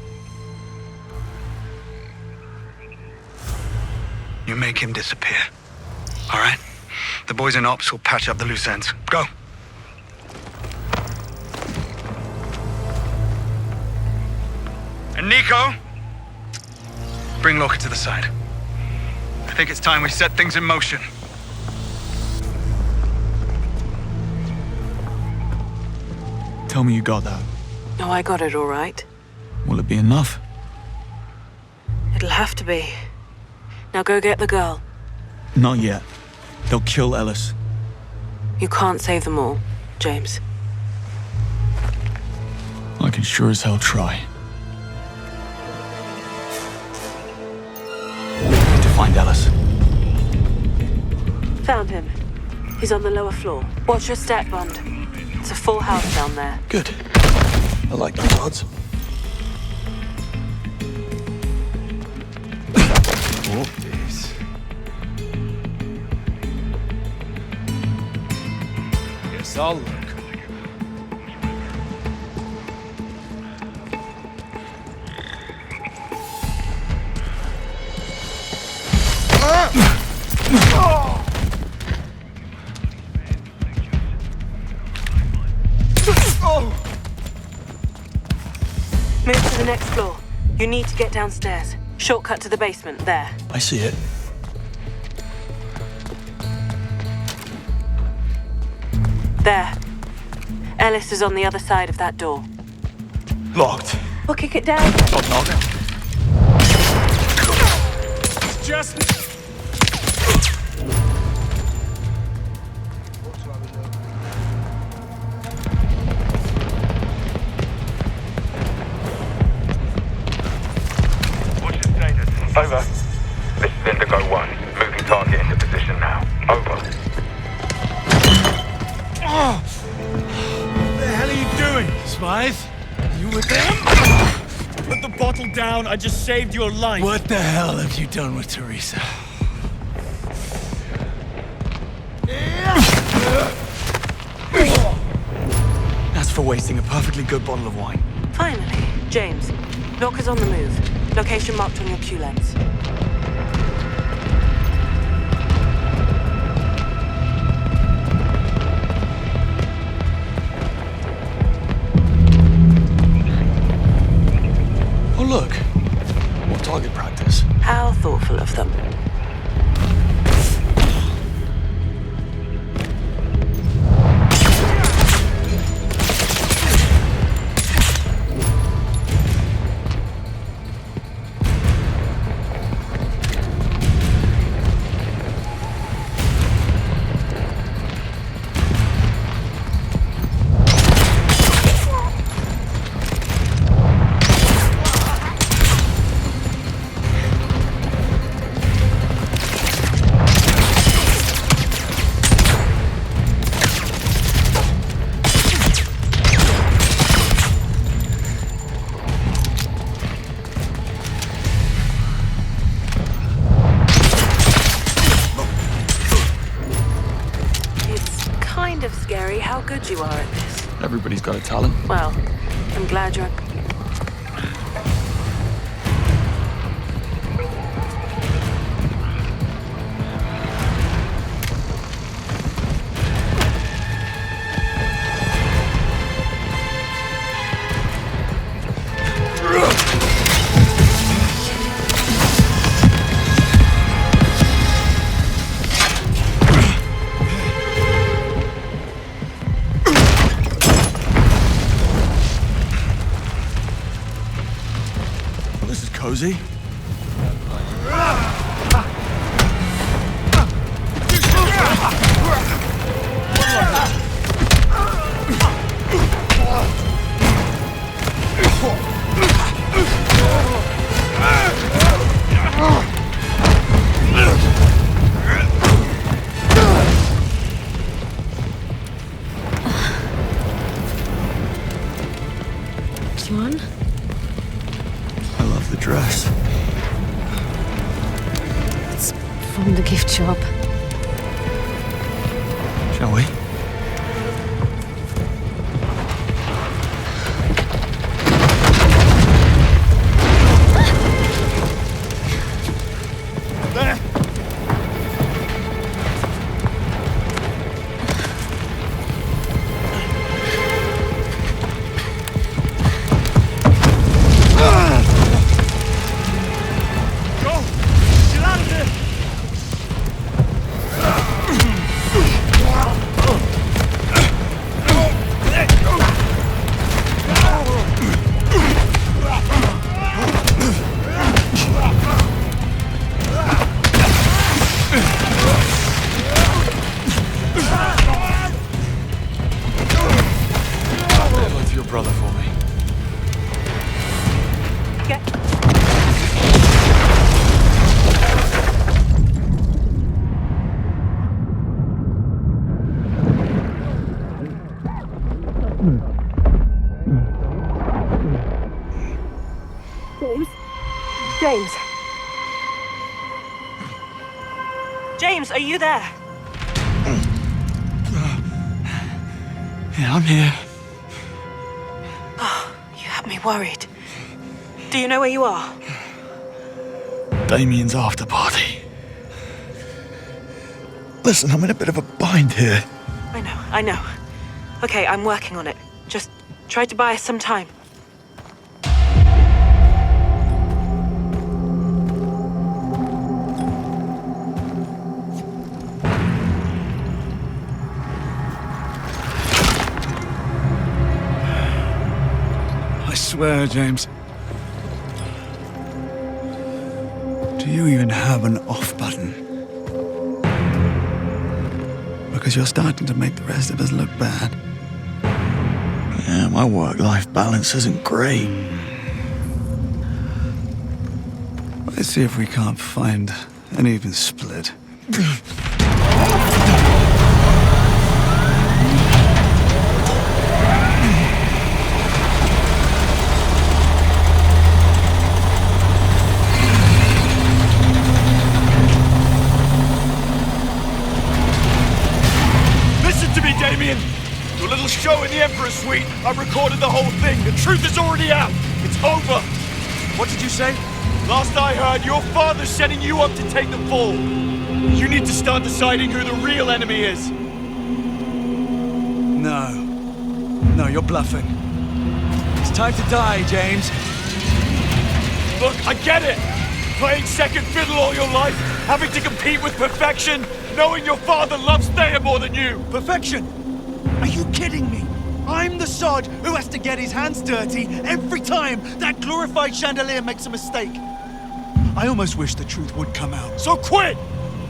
You make him disappear. All right? The boys in ops will patch up the loose ends. Go. And Nico, bring Lorca to the side. I think it's time we set things in motion. Tell me you got that. Oh, I got it all right. Will it be enough? It'll have to be. Now go get the girl. Not yet. They'll kill Ellis. You can't save them all, James. I can sure as hell try. Need to find Ellis. Found him. He's on the lower floor. Watch your step, Bond. It's a full house down there. Good. I like those odds. This. Guess I'll look. Move to the next floor. You need to get downstairs. Shortcut to the basement, there. I see it. There. Ellis is on the other side of that door. Locked. We'll kick it down. Top knock. Just... Over. This is Indigo 1. Moving target into position now. Over. Oh! What the hell are you doing, Smythe? You with them? Put the bottle down. I just saved your life. What the hell have you done with Teresa? That's for wasting a perfectly good bottle of wine. Finally. James. Lorca's on the move. Location marked on your Q lens. Oh, look. More target practice. How thoughtful of them. How good you are at this. Everybody's got a talent. Well, I'm glad you're... Cozy? job. Shall we? James? James, are you there? Yeah, I'm here. Oh, you had me worried. Do you know where you are? Damien's after party. Listen, I'm in a bit of a bind here. I know. Okay, I'm working on it. Just try to buy us some time. I swear, James. Do you even have an off button? Because you're starting to make the rest of us look bad. Yeah, my work-life balance isn't great. Let's see if we can't find an even split. Damien! Your little show in the Emperor's Suite, I've recorded the whole thing. The truth is already out. It's over. What did you say? Last I heard, your father's setting you up to take the fall. You need to start deciding who the real enemy is. No, you're bluffing. It's time to die, James. Look, I get it. Playing second fiddle all your life, having to compete with perfection, knowing your father loves Thea more than you. Perfection? Are you kidding me? I'm the sod who has to get his hands dirty every time that glorified chandelier makes a mistake. I almost wish the truth would come out. So quit!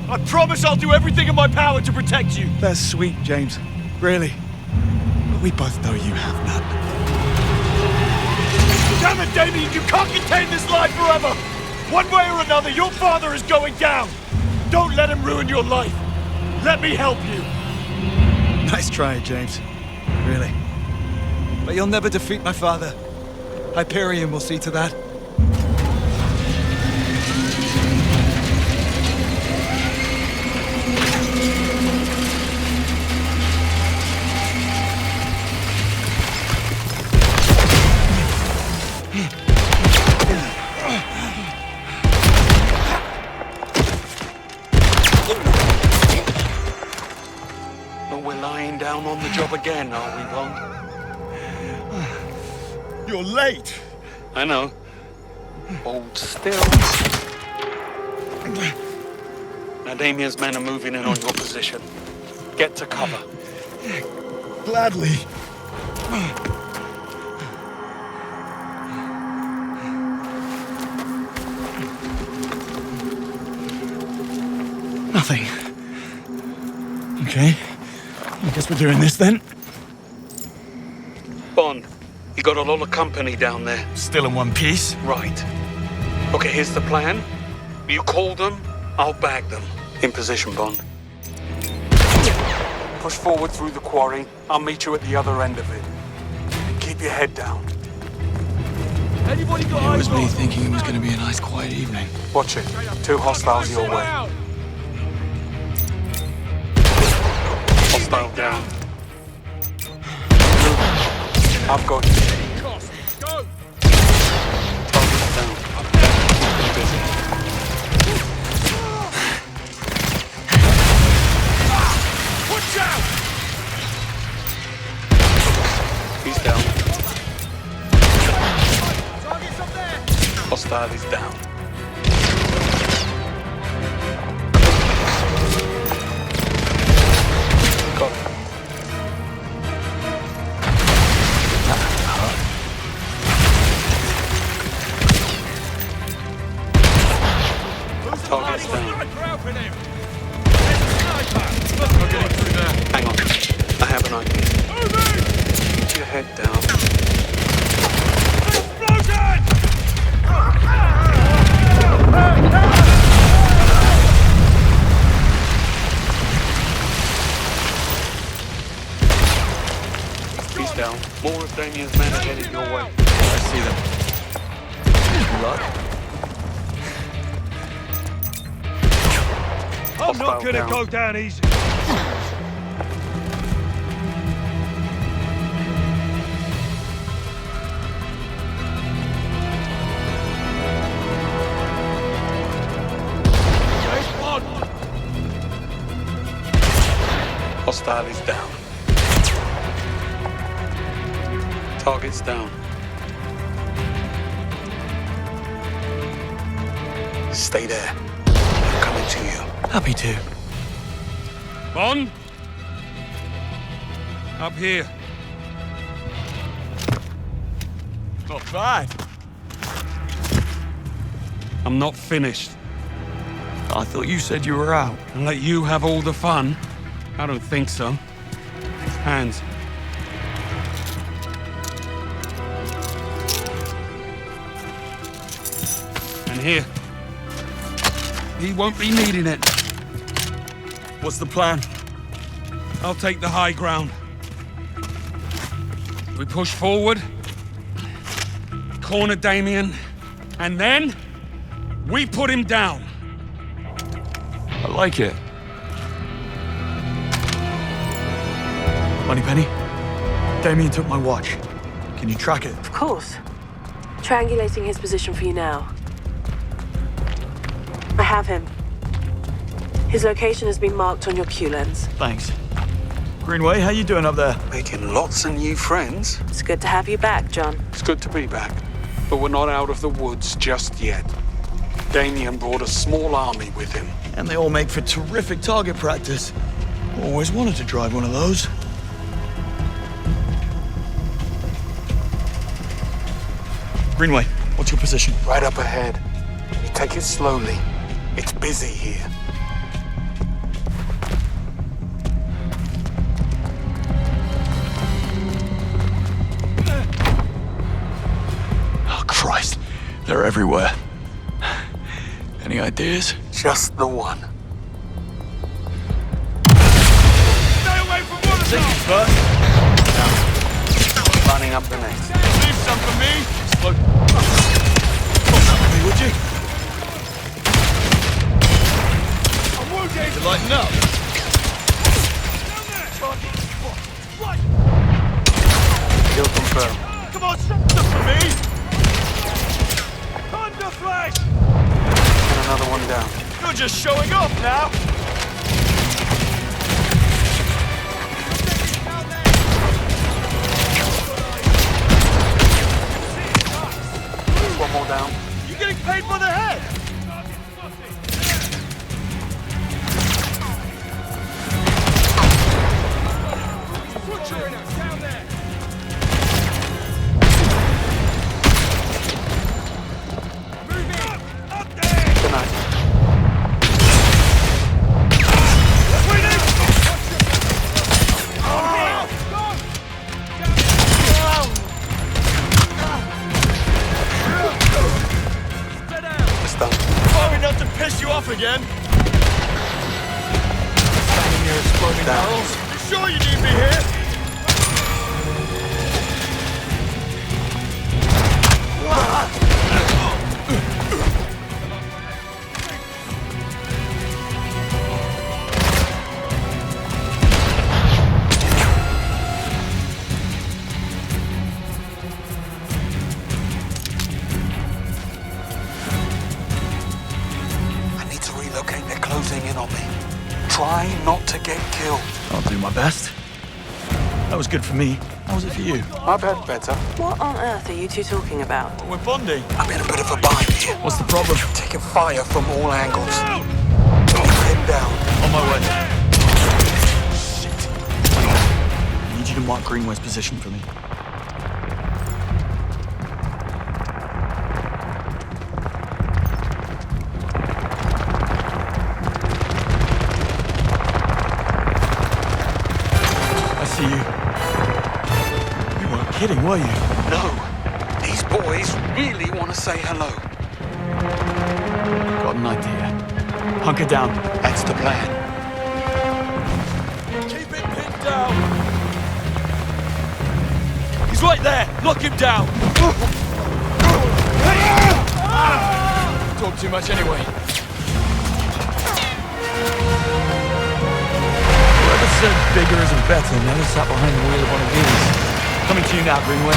I promise I'll do everything in my power to protect you. That's sweet, James. Really. But we both know you have none. Damn it, Damien! You can't contain this lie forever! One way or another, your father is going down! Don't let him ruin your life! Let me help you! Nice try, James. Really. But you'll never defeat my father. Hyperion will see to that. Down on the job again, are we, Bond? You're late. I know. Hold still. Now Damien's men are moving in on your position. Get to cover. Gladly. Nothing. Okay. I guess we're doing this then. Bond, you got a lot of company down there. Still in one piece? Right. Okay, here's the plan. You call them, I'll bag them. In position, Bond. Push forward through the quarry. I'll meet you at the other end of it. Keep your head down. Anybody got It was eyes me on? thinking it was going to be a nice, quiet evening. Watch it. 2 hostiles your way. Hostile down. I've got you. Go! Target down. Keep busy. Watch out! He's down. Target's up there! Hostile is down. Got it. Target's down. Hang on. I have an idea. Keep your head down. He's down. More of Damien's men are headed your way. I see them. Good luck. I'm not Hostile gonna down. go down easy. Hostile is down. Target's down. Stay there. I'm coming to you. Happy to. Bond? Up here. Not bad. I'm not finished. I thought you said you were out. And let you have all the fun? I don't think so. Hands. And here. He won't be needing it. What's the plan? I'll take the high ground. We push forward, corner Damien, and then we put him down. I like it. Moneypenny, Damien took my watch. Can you track it? Of course. Triangulating his position for you now. I have him. His location has been marked on your Q lens. Thanks. Greenway, how you doing up there? Making lots of new friends. It's good to have you back, John. It's good to be back. But we're not out of the woods just yet. Damien brought a small army with him. And they all make for terrific target practice. Always wanted to drive one of those. Greenway, what's your position? Right up ahead. You take it slowly. It's busy here. Oh, Christ. They're everywhere. Any ideas? Just the one. Stay away from one of them! First, Lining up the next. leave some for me. Look, Me, would you? I'm wounded! to lighten up. Kill confirmed. Come on, some for me! Thunder flash! And another one down. You're just showing off now. One more down. You're getting paid by the head. Down there! Up there! Good night. It's done. Far enough to piss you off again. Standing near exploding Down. barrels. You sure you need me here? Try not to get killed. I'll do my best. That was good for me. How was it for you? I've had better. What on earth are you two talking about? We're bonding. I'm in a bit of a bind here. What's the problem? Taking fire from all angles. Pin down. On my way. I need you to mark Greenway's position for me. I see you. You weren't kidding, were you? No. These boys really want to say hello. Got an idea. Hunker down. That's the plan. Keep it pinned down. He's right there. Lock him down. Talk too much anyway. Whoever said bigger isn't better never sat behind the wheel of one of these. Coming to you now, Greenway.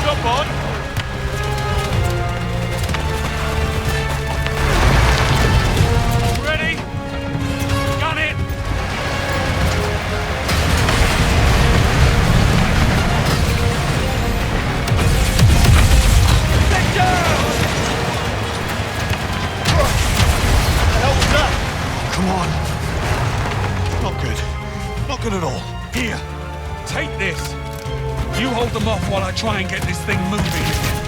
Jump on. Ready? Gun it. Get down! Come on. Not good. Not good at all. Here, take this. You hold them off while I try and get this thing moving again.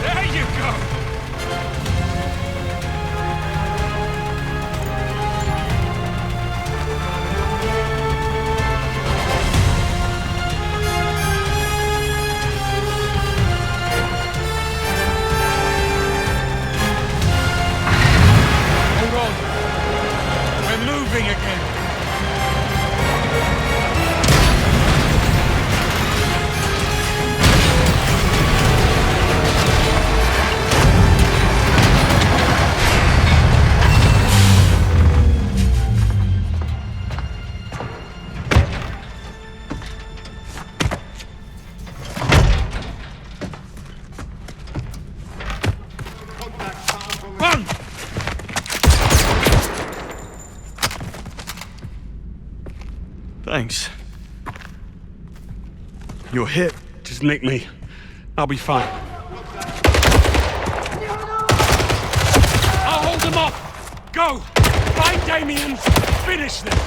There you go. Hold on. We're moving again. Run! Thanks. You're hit. Just nick me. I'll be fine. I'll hold them off. Go! Find Damien. Finish them.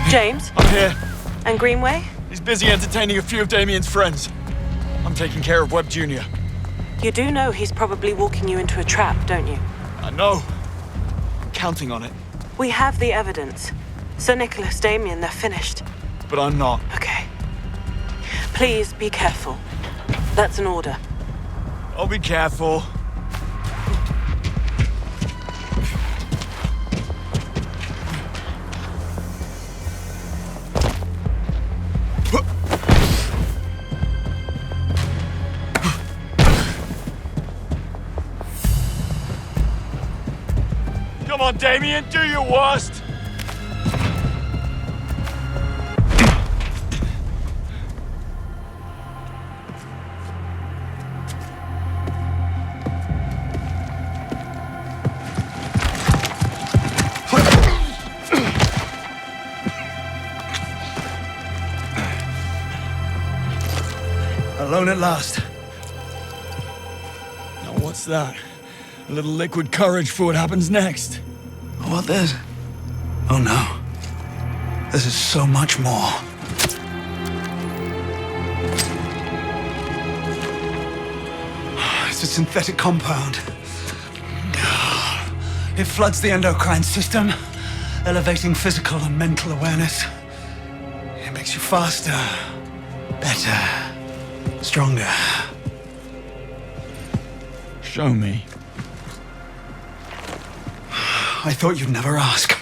James? I'm here. And Greenway? He's busy entertaining a few of Damien's friends. I'm taking care of Webb Jr. You do know he's probably walking you into a trap, don't you? I know. I'm counting on it. We have the evidence. Sir Nicholas, Damien, they're finished. But I'm not. Okay. Please be careful. That's an order. I'll be careful. Come on, Damien, do your worst! Alone at last. Now what's that? A little liquid courage for what happens next. What there's... Oh no. This is so much more. It's a synthetic compound. It floods the endocrine system, elevating physical and mental awareness. It makes you faster, better, stronger. Show me. I thought you'd never ask.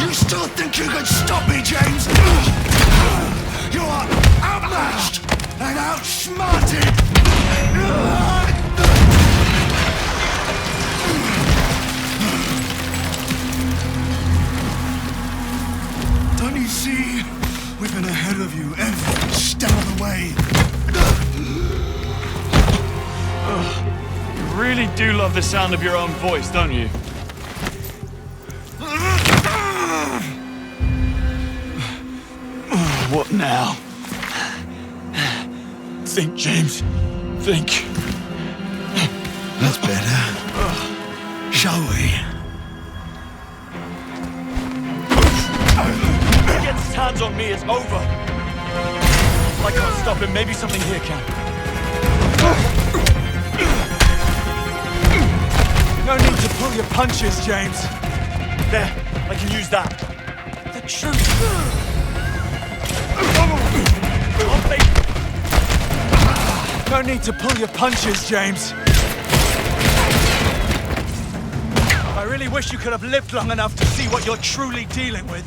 You still think you can stop me, James? You are outmatched and outsmarted! Don't you see? We've been ahead of you every step of the way. You really do love the sound of your own voice, don't you? What now? Think, James. Think. That's better. Shall we? If he gets his hands on me, it's over. I can't stop him. Maybe something here can. No need to pull your punches, James. There, I can use that. The truth. No need to pull your punches, James. I really wish you could have lived long enough to see what you're truly dealing with.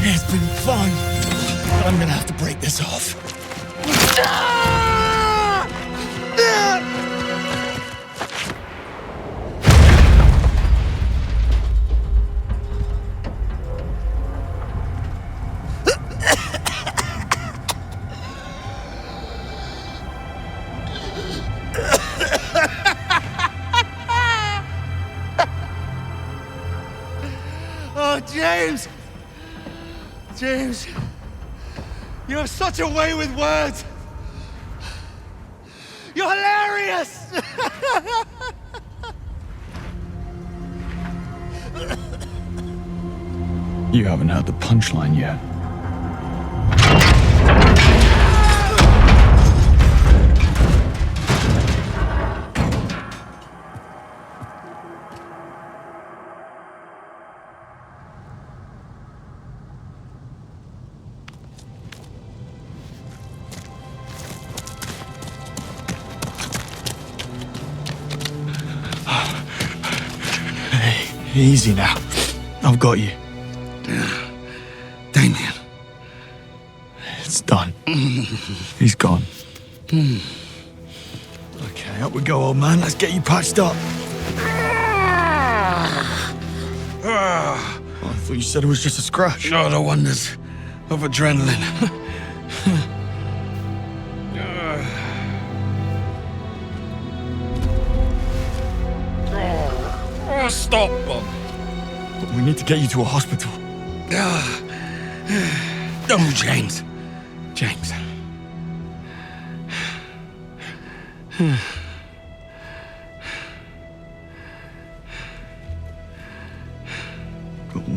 It's been fun, but I'm gonna have to break this off. Oh, James! James, you have such a way with words. You're hilarious! You haven't heard the punchline yet. Easy now. I've got you. Damien. It's done. He's gone. Okay, up we go, old man. Let's get you patched up. Oh, I thought you said it was just a scratch. Oh, the wonders of adrenaline. Just stop, Bond. We need to get you to a hospital. Oh, James. James.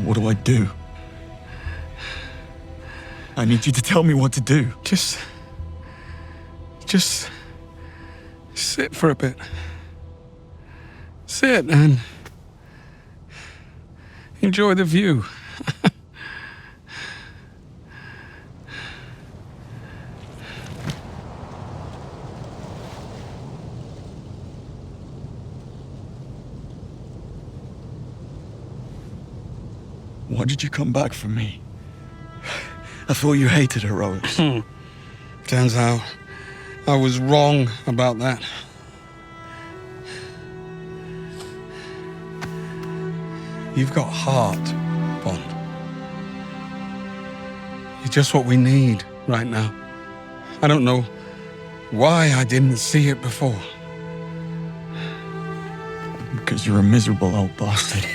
What do I do? I need you to tell me what to do. Just sit for a bit. Sit and enjoy the view. Why did you come back for me? I thought you hated heroics. Turns out I was wrong about that. You've got heart, Bond. You're just what we need right now. I don't know why I didn't see it before. Because you're a miserable old bastard.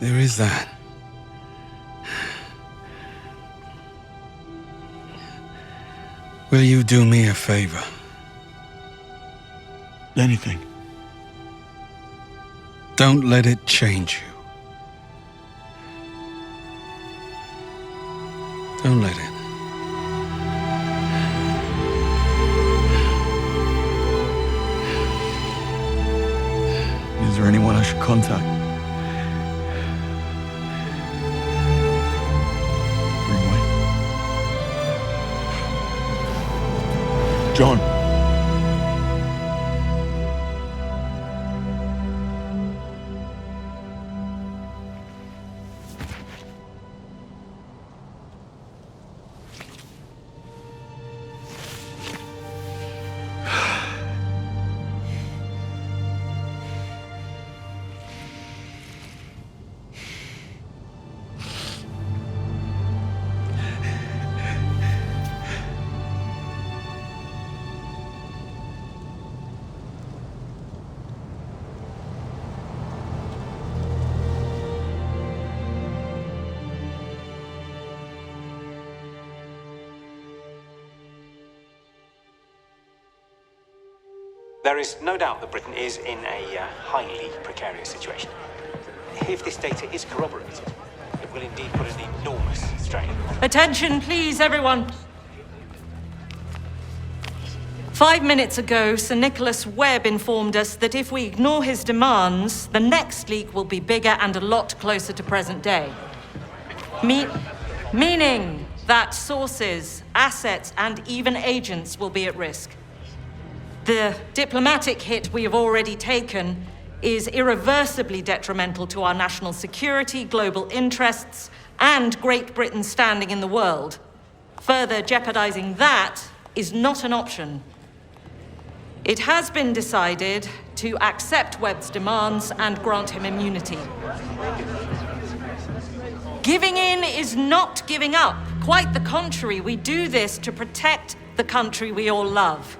There is that. Will you do me a favor? Anything. Don't let it change you. Don't let it. Is there anyone I should contact? John. There is no doubt that Britain is in a highly precarious situation. If this data is corroborated, it will indeed put an enormous strain. Attention, please, everyone. 5 minutes ago, Sir Nicholas Webb informed us that if we ignore his demands, the next leak will be bigger and a lot closer to present day. Meaning that sources, assets, and even agents will be at risk. The diplomatic hit we have already taken is irreversibly detrimental to our national security, global interests, and Great Britain's standing in the world. Further jeopardizing that is not an option. It has been decided to accept Webb's demands and grant him immunity. Giving in is not giving up. Quite the contrary, we do this to protect the country we all love.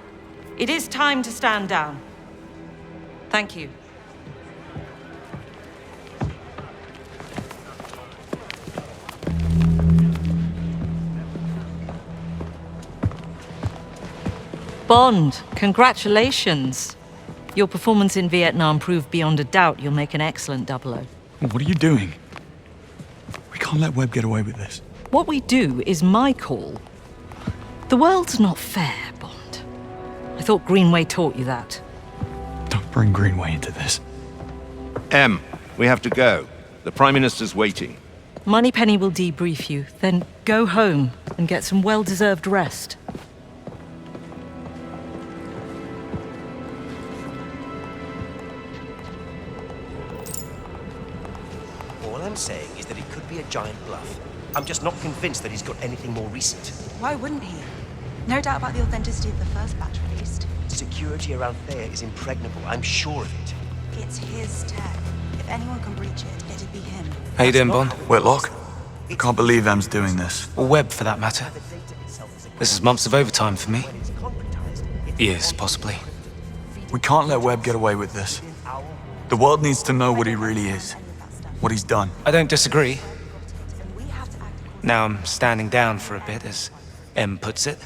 It is time to stand down. Thank you. Bond, congratulations. Your performance in Vietnam proved beyond a doubt you'll make an excellent 00. What are you doing? We can't let Webb get away with this. What we do is my call. The world's not fair, Bond. I thought Greenway taught you that. Don't bring Greenway into this. Em, we have to go. The Prime Minister's waiting. Moneypenny will debrief you, then go home and get some well-deserved rest. All I'm saying is that it could be a giant bluff. I'm just not convinced that he's got anything more recent. Why wouldn't he? No doubt about the authenticity of the first batch released. Security around Thayer is impregnable, I'm sure of it. It's his tech. If anyone can breach it, it'd be him. How you doing, Bond? Whitlock? I can't believe Em's doing this. Or Webb, for that matter. This is months of overtime for me. Years, possibly. We can't let Webb get away with this. The world needs to know what he really is. What he's done. I don't disagree. Now I'm standing down for a bit, as Em puts it.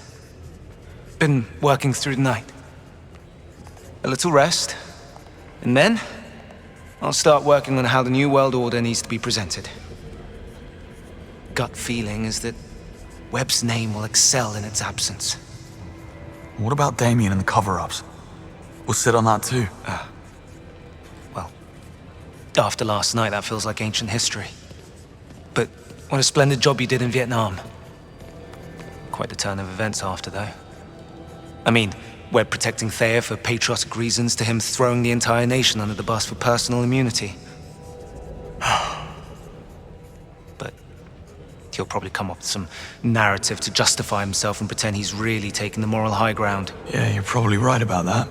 Been working through the night. A little rest, and then I'll start working on how the New World Order needs to be presented. Gut feeling is that Webb's name will excel in its absence. What about Damien and the cover-ups? We'll sit on that too. Well, after last night, that feels like ancient history. But what a splendid job you did in Vietnam. Quite the turn of events after, though. I mean, Webb protecting Thea for patriotic reasons to him throwing the entire nation under the bus for personal immunity. But he'll probably come up with some narrative to justify himself and pretend he's really taking the moral high ground. Yeah, you're probably right about that.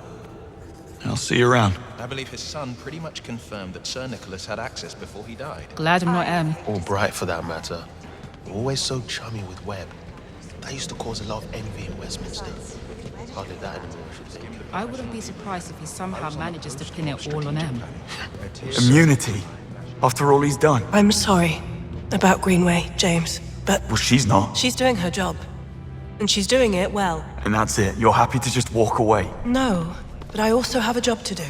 I'll see you around. I believe his son pretty much confirmed that Sir Nicholas had access before he died. Glad I'm not Em. Or Bright, for that matter. Always so chummy with Webb. That used to cause a lot of envy in Westminster. Hardly that anymore, I should think. I wouldn't be surprised if he somehow manages to pin it all on Em. Immunity. After all he's done. I'm sorry about Greenway, James, but... Well, she's not. She's doing her job. And she's doing it well. And that's it. You're happy to just walk away. No, but I also have a job to do.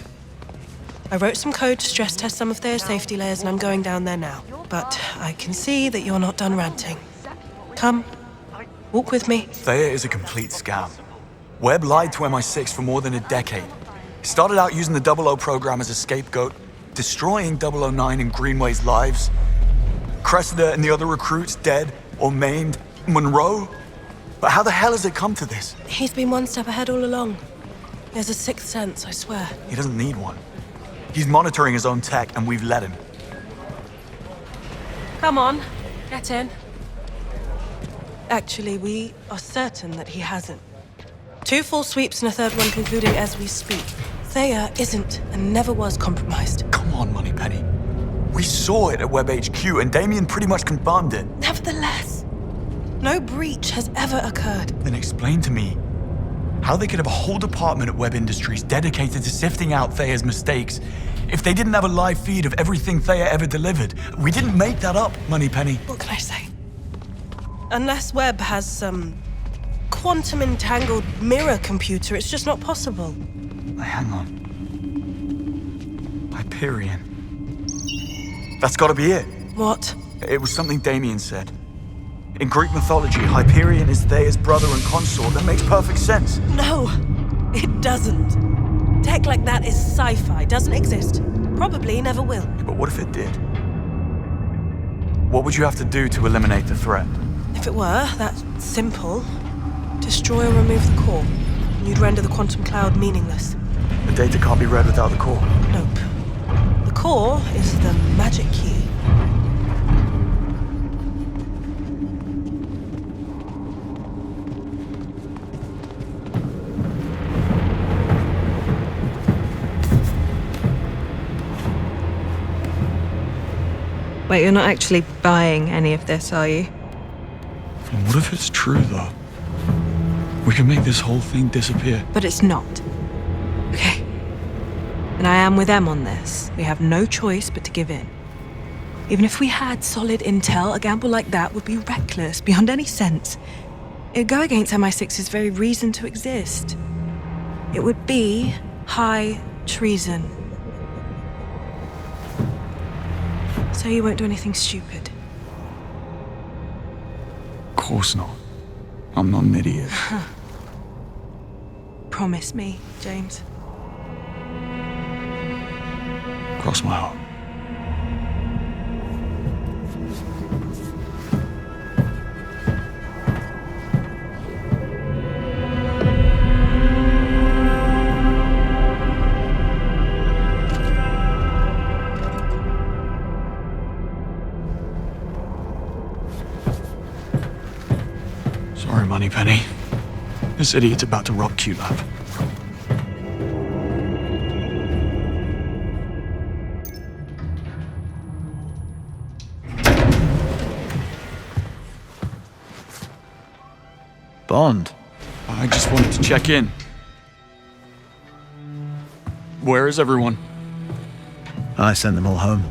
I wrote some code to stress test some of their safety layers, and I'm going down there now. But I can see that you're not done ranting. Come, walk with me. Thea is a complete scam. Webb lied to MI6 for more than a decade. He started out using the 00 program as a scapegoat, destroying 009 and Greenway's lives. Cressida and the other recruits dead or maimed. Monroe? But how the hell has it come to this? He's been one step ahead all along. He has a sixth sense, I swear. He doesn't need one. He's monitoring his own tech, and we've let him. Come on, get in. Actually, we are certain that he hasn't. 2 full sweeps and a third one concluding as we speak. Thea isn't and never was compromised. Come on, Moneypenny. We saw it at Web HQ, and Damien pretty much confirmed it. Nevertheless, no breach has ever occurred. Then explain to me how they could have a whole department at Web Industries dedicated to sifting out Thea's mistakes if they didn't have a live feed of everything Thea ever delivered. We didn't make that up, Moneypenny. What can I say? Unless Webb has some quantum-entangled mirror computer, it's just not possible. Hang on. Hyperion. That's gotta be it. What? It was something Damien said. In Greek mythology, Hyperion is Thea's brother and consort. That makes perfect sense. No, it doesn't. Tech like that is sci-fi, doesn't exist. Probably never will. But what if it did? What would you have to do to eliminate the threat? If it were that simple, destroy or remove the core, and you'd render the quantum cloud meaningless. The data can't be read without the core. Nope. The core is the magic key. Wait, you're not actually buying any of this, are you? And what if it's true, though? We can make this whole thing disappear. But it's not. Okay. And I am with Em on this. We have no choice but to give in. Even if we had solid intel, a gamble like that would be reckless, beyond any sense. It'd go against MI6's very reason to exist. It would be high treason. So you won't do anything stupid? Of course not. I'm not an idiot. Promise me, James. Cross my heart. Sorry, Moneypenny. This idiot's about to rob QLab. Bond. I just wanted to check in. Where is everyone? I sent them all home.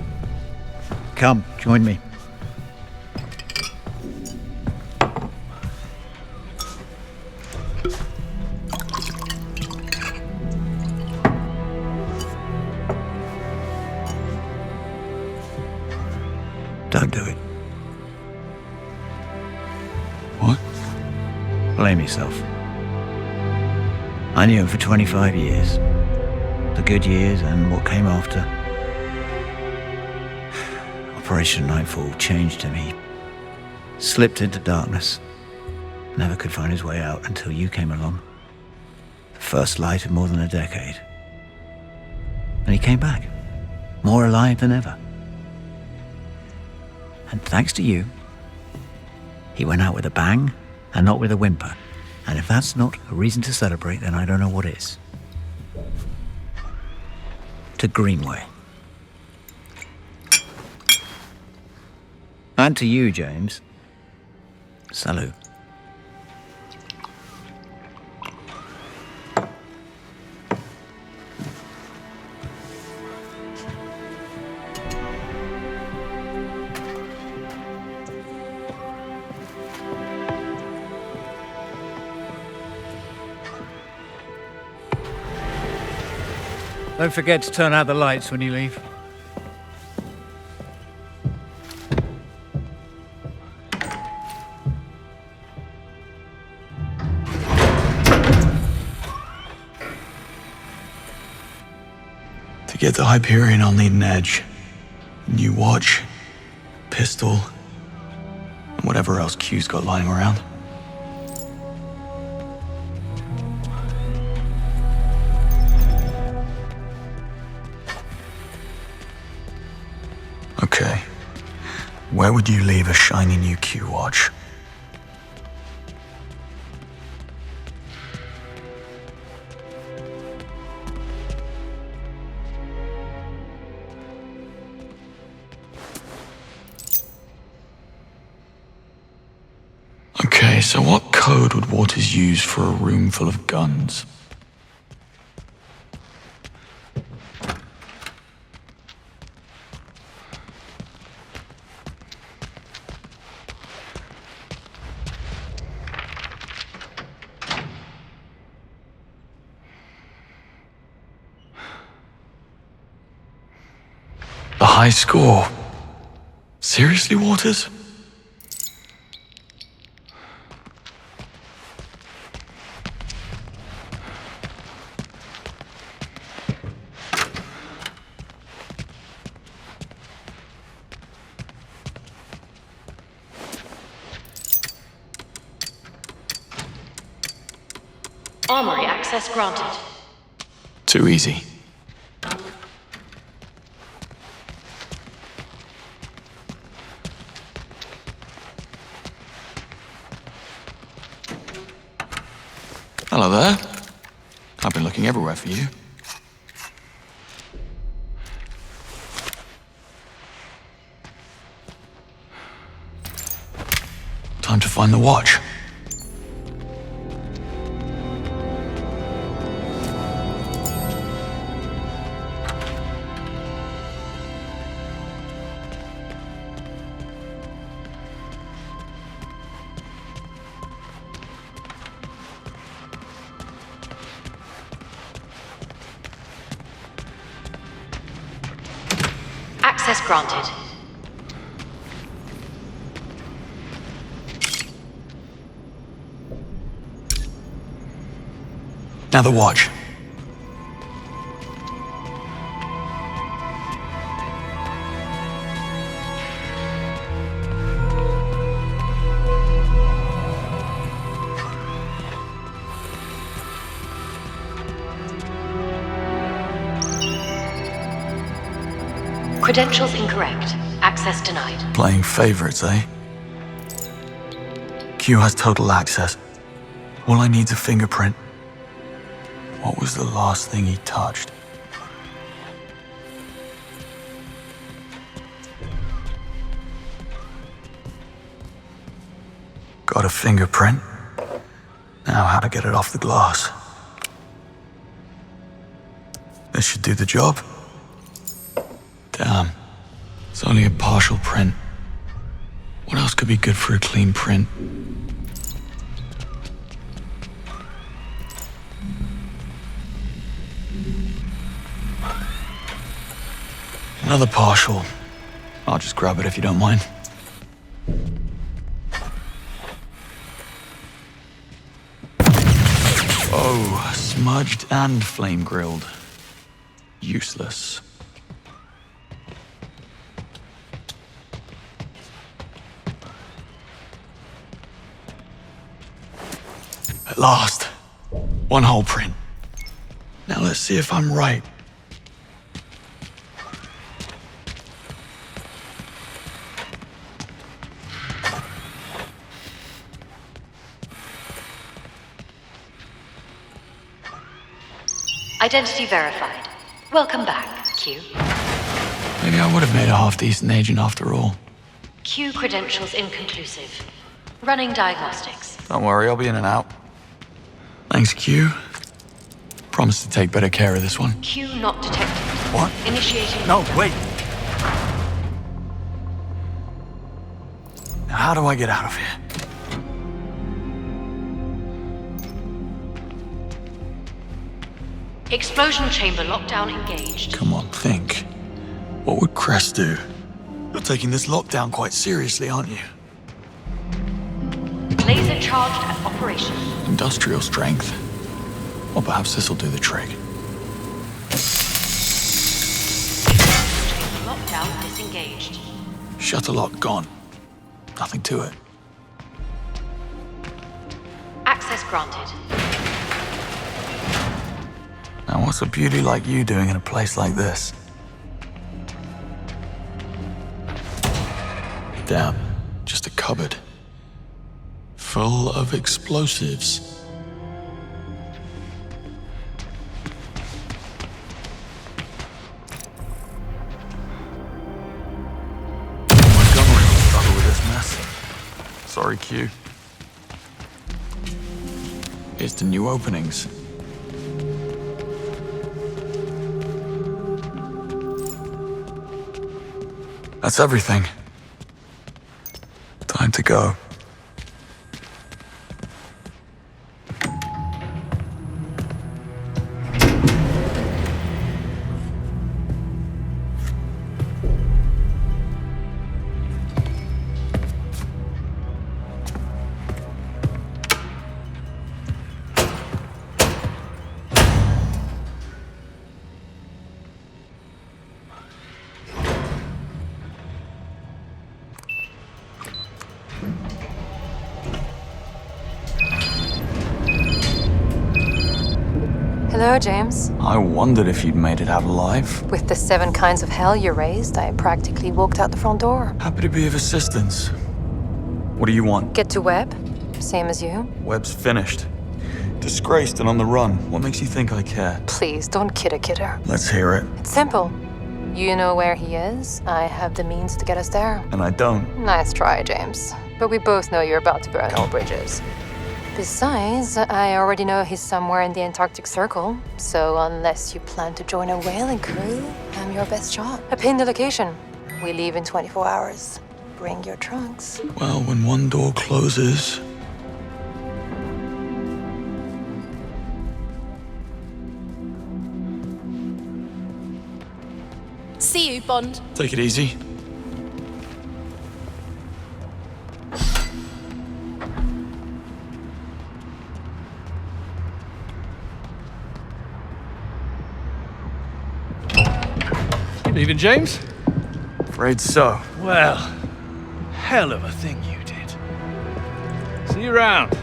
Come, join me. Don't do it. What? Blame yourself. I knew him for 25 years. The good years and what came after. Operation Knightfall changed him. He slipped into darkness. Never could find his way out until you came along. The first light of more than a decade. And he came back. More alive than ever. And thanks to you, he went out with a bang and not with a whimper. And if that's not a reason to celebrate, then I don't know what is. To Greenway. And to you, James. Salute. Don't forget to turn out the lights when you leave. To get to Hyperion, I'll need an edge. A new watch, pistol, and whatever else Q's got lying around. Okay. Where would you leave a shiny new Q watch? Okay, so what code would Waters use for a room full of guns? The high score. Seriously, Waters? Armory access granted. Too easy. Hello there. I've been looking everywhere for you. Time to find the watch. Access granted. Now the watch. Credentials incorrect. Access denied. Playing favorites, eh? Q has total access. All I need's a fingerprint. What was the last thing he touched? Got a fingerprint. Now how to get it off the glass. This should do the job. Damn. It's only a partial print. What else could be good for a clean print? Another partial. I'll just grab it if you don't mind. Oh, smudged and flame grilled. Useless. At last. One whole print. Now let's see if I'm right. Identity verified. Welcome back, Q. Maybe I would have made a half-decent agent after all. Q credentials inconclusive. Running diagnostics. Don't worry, I'll be in and out. Thanks, Q. Promise to take better care of this one. Q not detected. What? Initiating. No, wait. Now, how do I get out of here? Explosion chamber lockdown engaged. Come on, think. What would Crest do? You're taking this lockdown quite seriously, aren't you? Laser charged and operational. Industrial strength. Or perhaps this'll do the trick. Chamber lockdown disengaged. Shutter lock gone. Nothing to it. Access granted. Now, what's a beauty like you doing in a place like this? Damn, just a cupboard. Full of explosives. Montgomery will struggle with this mess. Sorry, Q. Here's to new openings. That's everything. Time to go. Hello, James. I wondered if you'd made it out alive. With the 7 kinds of hell you raised, I practically walked out the front door. Happy to be of assistance. What do you want? Get to Webb, same as you. Webb's finished. Disgraced and on the run. What makes you think I care? Please, don't kid a kidder. Let's hear it. It's simple. You know where he is. I have the means to get us there. And I don't. Nice try, James. But we both know you're about to burn all bridges. Besides, I already know he's somewhere in the Antarctic Circle, so unless you plan to join a whaling crew, I'm your best shot. I pinned the location. We leave in 24 hours. Bring your trunks. Well, when one door closes... See you, Bond. Take it easy. Leaving, James? Afraid so. Well, hell of a thing you did. See you around.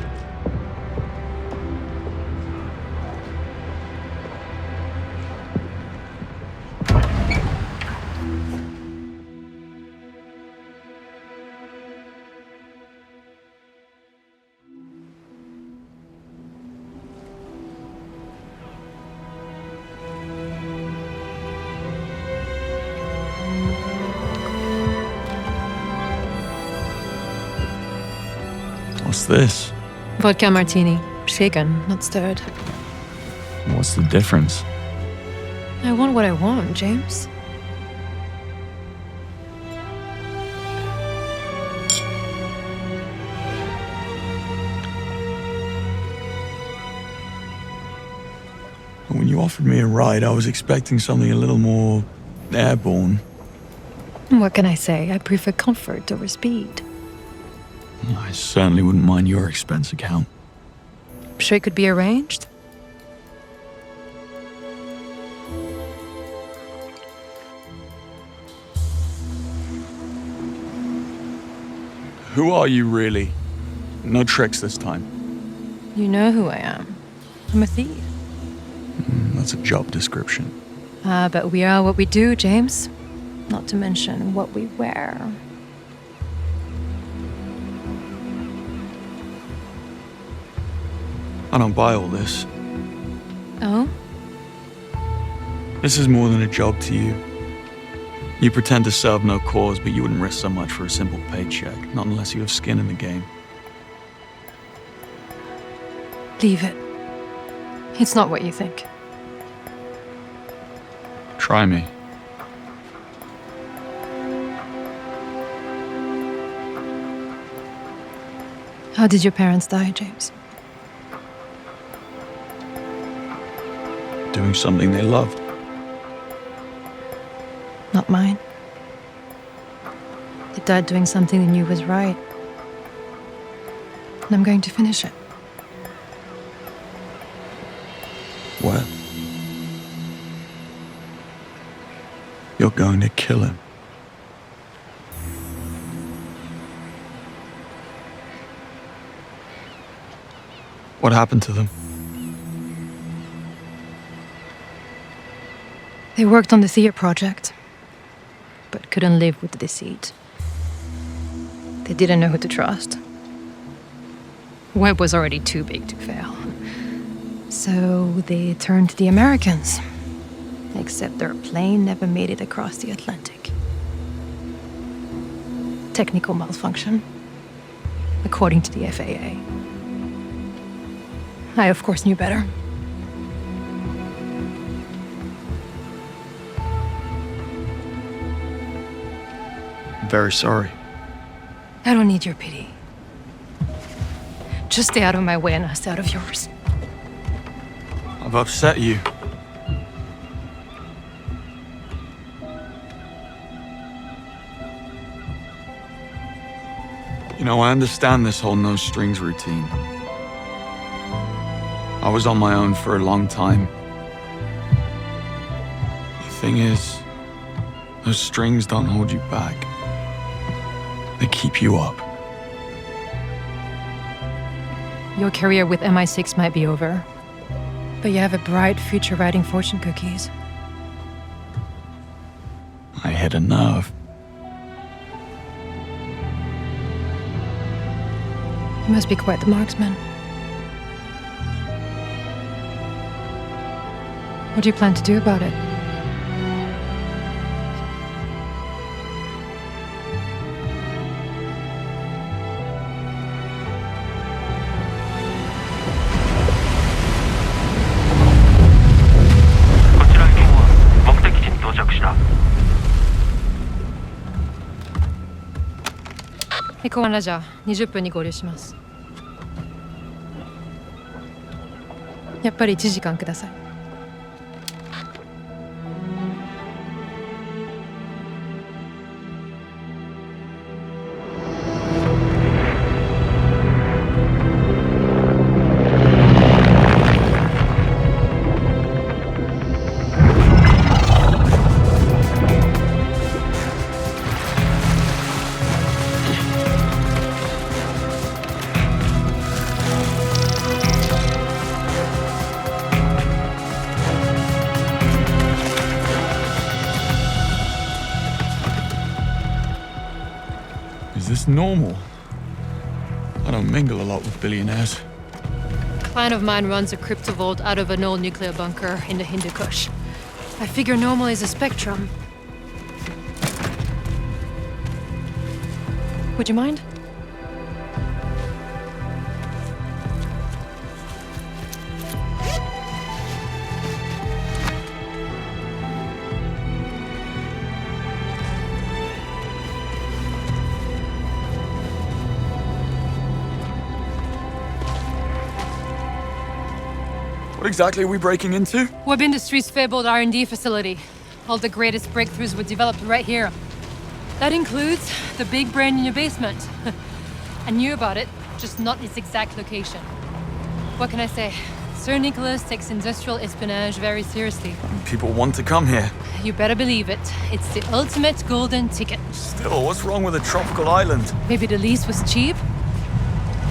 What's this? Vodka martini. Shaken, not stirred. What's the difference? I want what I want, James. When you offered me a ride, I was expecting something a little more airborne. What can I say? I prefer comfort over speed. I certainly wouldn't mind your expense account. Sure it could be arranged? Who are you, really? No tricks this time. You know who I am. I'm a thief. That's a job description. But we are what we do, James. Not to mention what we wear. I don't buy all this. Oh? This is more than a job to you. You pretend to serve no cause, but you wouldn't risk so much for a simple paycheck, not unless you have skin in the game. Leave it. It's not what you think. Try me. How did your parents die, James? Doing something they loved. Not mine. They died doing something they knew was right. And I'm going to finish it. What? You're going to kill him. What happened to them? They worked on the Thea project, but couldn't live with the deceit. They didn't know who to trust. Webb was already too big to fail. So they turned to the Americans. Except their plane never made it across the Atlantic. Technical malfunction, according to the FAA. I, of course, knew better. I'm very sorry. I don't need your pity. Just stay out of my way and I'll stay out of yours. I've upset you. You know, I understand this whole no strings routine. I was on my own for a long time. The thing is, those strings don't hold you back. They keep you up. Your career with MI6 might be over, but you have a bright future writing fortune cookies. I hit a nerve. You must be quite the marksman. What do you plan to do about it?公安ラジャー20分に合流します。やっぱり1時間ください。Is this normal? I don't mingle a lot with billionaires. A client of mine runs a crypto vault out of an old nuclear bunker in the Hindu Kush. I figure normal is a spectrum. Would you mind? What exactly are we breaking into? Web Industries' fabled R&D facility. All the greatest breakthroughs were developed right here. That includes the big brain in your basement. I knew about it, just not its exact location. What can I say? Sir Nicholas takes industrial espionage very seriously. People want to come here. You better believe it. It's the ultimate golden ticket. Still, what's wrong with a tropical island? Maybe the lease was cheap?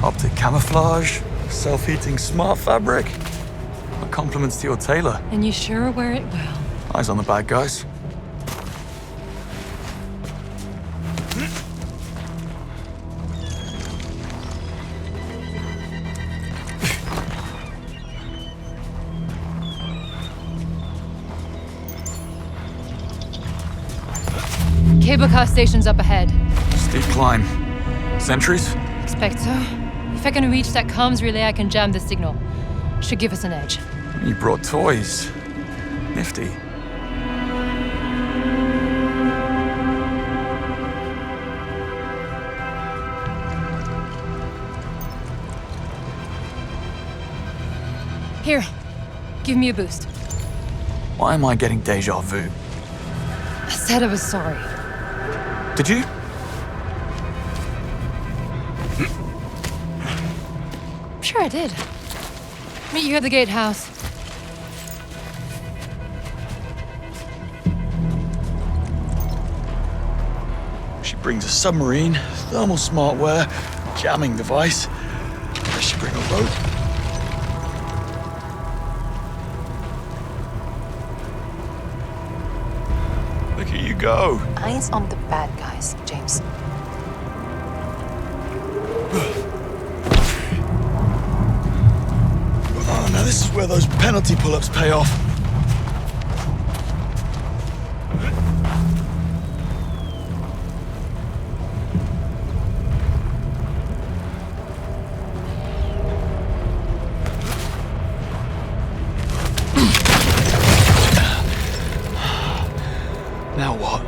Optic camouflage, self-heating smart fabric. My compliments to your tailor. And you sure wear it well. Eyes on the bad guys. Cable car station's up ahead. Steep climb. Sentries? Expect so. If I can reach that comms relay, I can jam the signal. Should give us an edge. You brought toys. Nifty. Here, give me a boost. Why am I getting deja vu? I said I was sorry. Did you? Sure I did. Meet you at the gatehouse. She brings a submarine, thermal smartware, jamming device. I should bring a rope. Look at you go. Eyes on the bad guys, James. Oh, now this is where those penalty pull-ups pay off. Now what?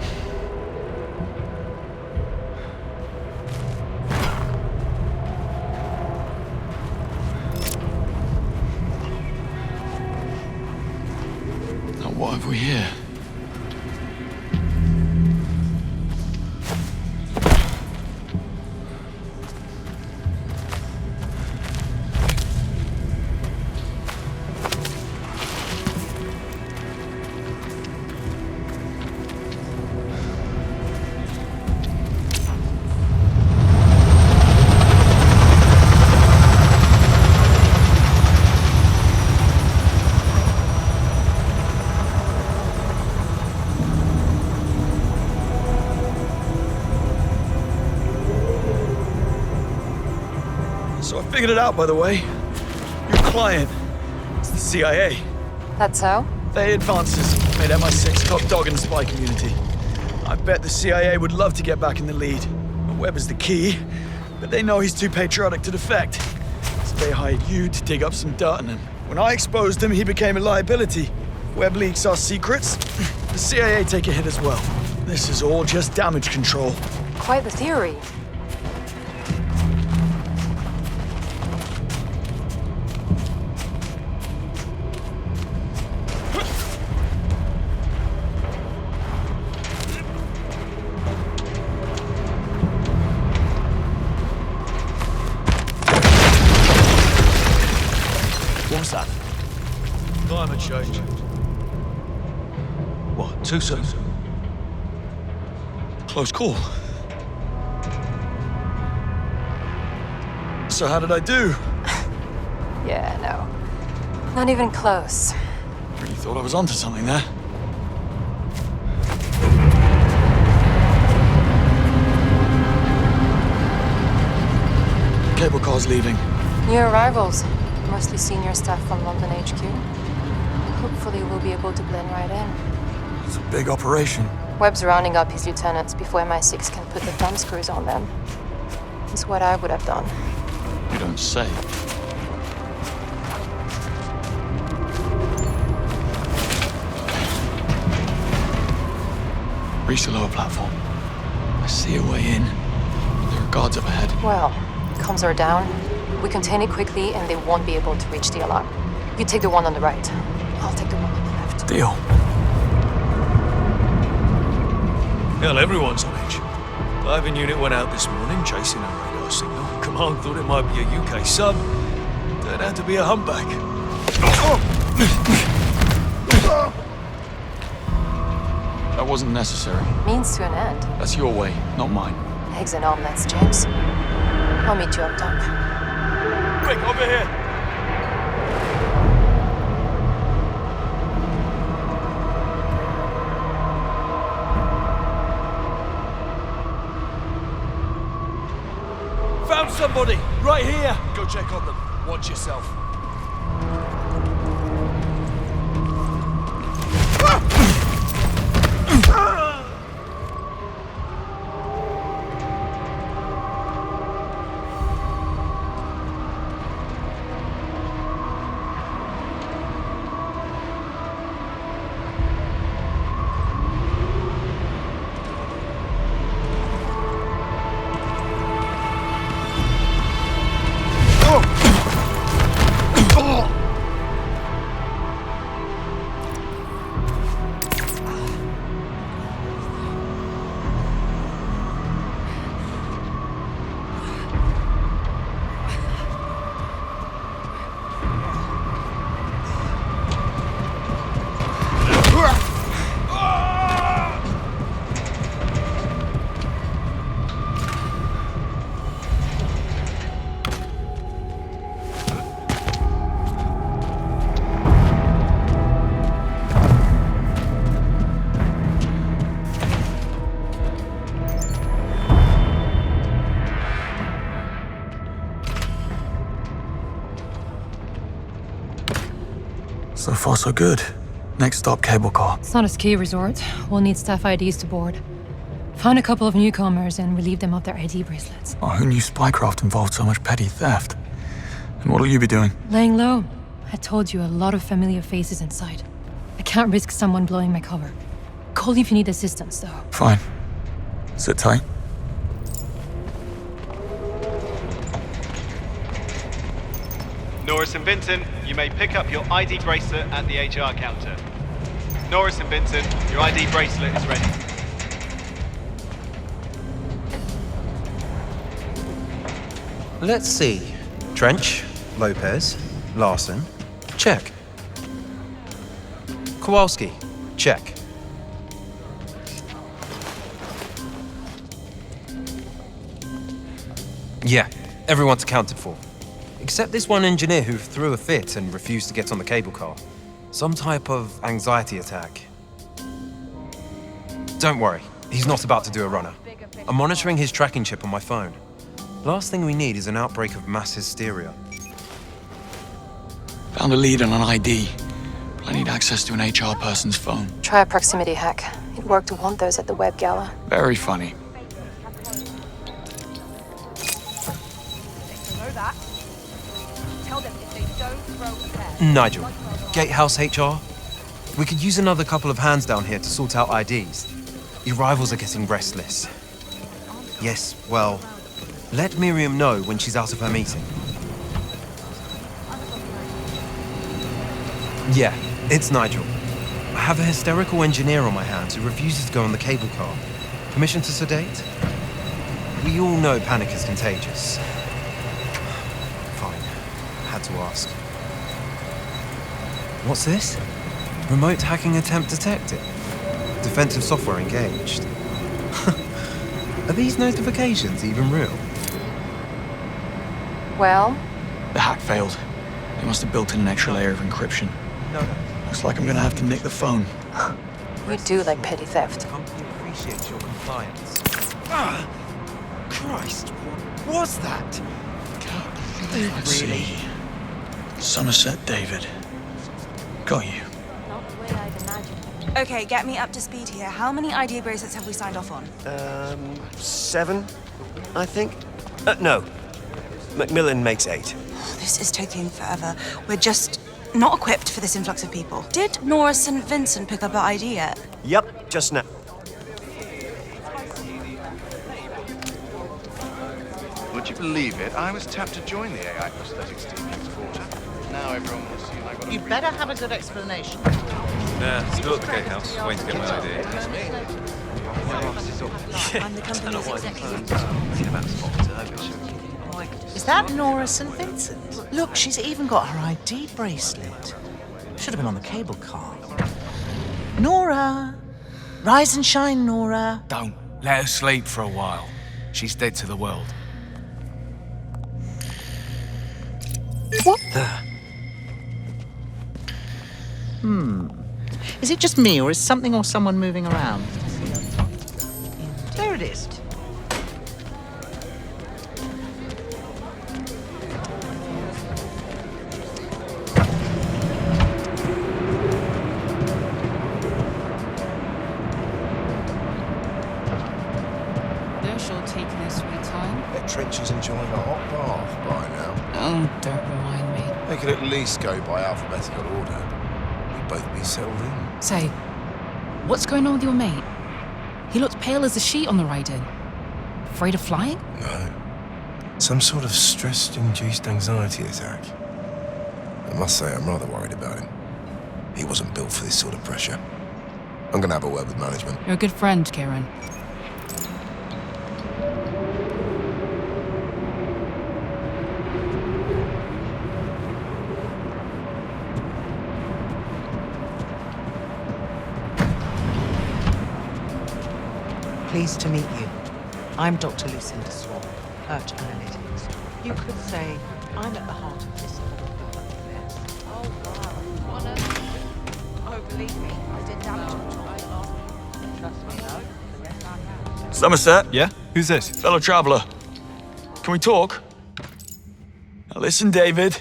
Now what have we here? So I figured it out, by the way. Your client is the CIA. That's so? They advances made MI6 top dog in the spy community. I bet the CIA would love to get back in the lead. Webb is the key, but they know he's too patriotic to defect. So they hired you to dig up some dirt on him. When I exposed him, he became a liability. Webb leaks our secrets. The CIA take a hit as well. This is all just damage control. Quite the theory. What's that? Climate change. What, too soon? Close call. So how did I do? Yeah, no. Not even close. Really thought I was onto something there. Cable car's leaving. New arrivals. Mostly senior staff from London HQ. Hopefully we'll be able to blend right in. It's a big operation. Webb's rounding up his lieutenants before MI6 can put the thumb screws on them. It's what I would have done. You don't say. Reach the lower platform. I see a way in. There are guards up ahead. Well, comms are down. We contain it quickly and they won't be able to reach the alarm. You take the one on the right. I'll take the one on the left. Deal. Hell, everyone's on edge. Diving unit went out this morning chasing a radar signal. Command thought it might be a UK sub. Turned out to be a humpback. That wasn't necessary. Means to an end. That's your way, not mine. Eggs and omelets, James. I'll meet you up top. Quick, over here! Found somebody! Right here! Go check on them. Watch yourself. So far, so good. Next stop, cable car. It's not a ski resort. We'll need staff IDs to board. Find a couple of newcomers and relieve them of their ID bracelets. Oh, who knew spycraft involved so much petty theft? And what'll you be doing? Laying low. I told you, a lot of familiar faces inside. I can't risk someone blowing my cover. Call me if you need assistance, though. Fine. Sit tight. Norris and Vincent, you may pick up your ID bracelet at the HR counter. Norris and Vincent, your ID bracelet is ready. Let's see. Trench, Lopez, Larson, check. Kowalski, check. Yeah, everyone's accounted for. Except this one engineer who threw a fit and refused to get on the cable car. Some type of anxiety attack. Don't worry, he's not about to do a runner. I'm monitoring his tracking chip on my phone. Last thing we need is an outbreak of mass hysteria. Found a lead on an ID. But I need access to an HR person's phone. Try a proximity hack. It worked wonders at the web gala. Very funny. Nigel, Gatehouse HR? We could use another couple of hands down here to sort out IDs. Your rivals are getting restless. Yes, well, let Miriam know when she's out of her meeting. Yeah, it's Nigel. I have a hysterical engineer on my hands who refuses to go on the cable car. Permission to sedate? We all know panic is contagious. Fine. Had to ask. What's this? Remote hacking attempt detected. Defensive software engaged. Are these notifications even real? Well? The hack failed. They must have built in an extra layer of encryption. No. Looks like I'm gonna have to nick the phone. You do like petty theft. The company appreciates your compliance. Ah! Christ, what was that? Let's see. Somerset David. Got you. Okay, get me up to speed here. How many ID bracelets have we signed off on? 7, I think. No. Macmillan makes 8. This is taking forever. We're just not equipped for this influx of people. Did Norris and Vincent pick up our ID yet? Yep, just now. Would you believe it? I was tapped to join the AI prosthetics team next quarter. Now everyone will assume I got You better have a good explanation. Yeah, still at the gatehouse, waiting to get my ID. I'm the company's executive. Is that Nora St. Vincent? Look, she's even got her ID bracelet. Should have been on the cable car. Nora! Rise and shine, Nora. Don't. Let her sleep for a while. She's dead to the world. What the? Is it just me, or is something or someone moving around? There it is. They're sure taking their sweet time. Bet Trench is enjoying a hot bath by now. Oh, don't remind me. They could at least go by alphabetical order. We'd both be settled in. Say, what's going on with your mate? He looked pale as a sheet on the ride-in. Afraid of flying? No. Some sort of stress-induced anxiety attack. I must say, I'm rather worried about him. He wasn't built for this sort of pressure. I'm gonna have a word with management. You're a good friend, Kieran. Pleased to meet you. I'm Dr. Lucinda Swan, Perch Analytics. You could say I'm at the heart of this whole government mess. Oh, believe me, I did damage on Trust me, though. Yes, I have. Somerset? Yeah? Who's this? Fellow traveller. Can we talk? Now listen, David.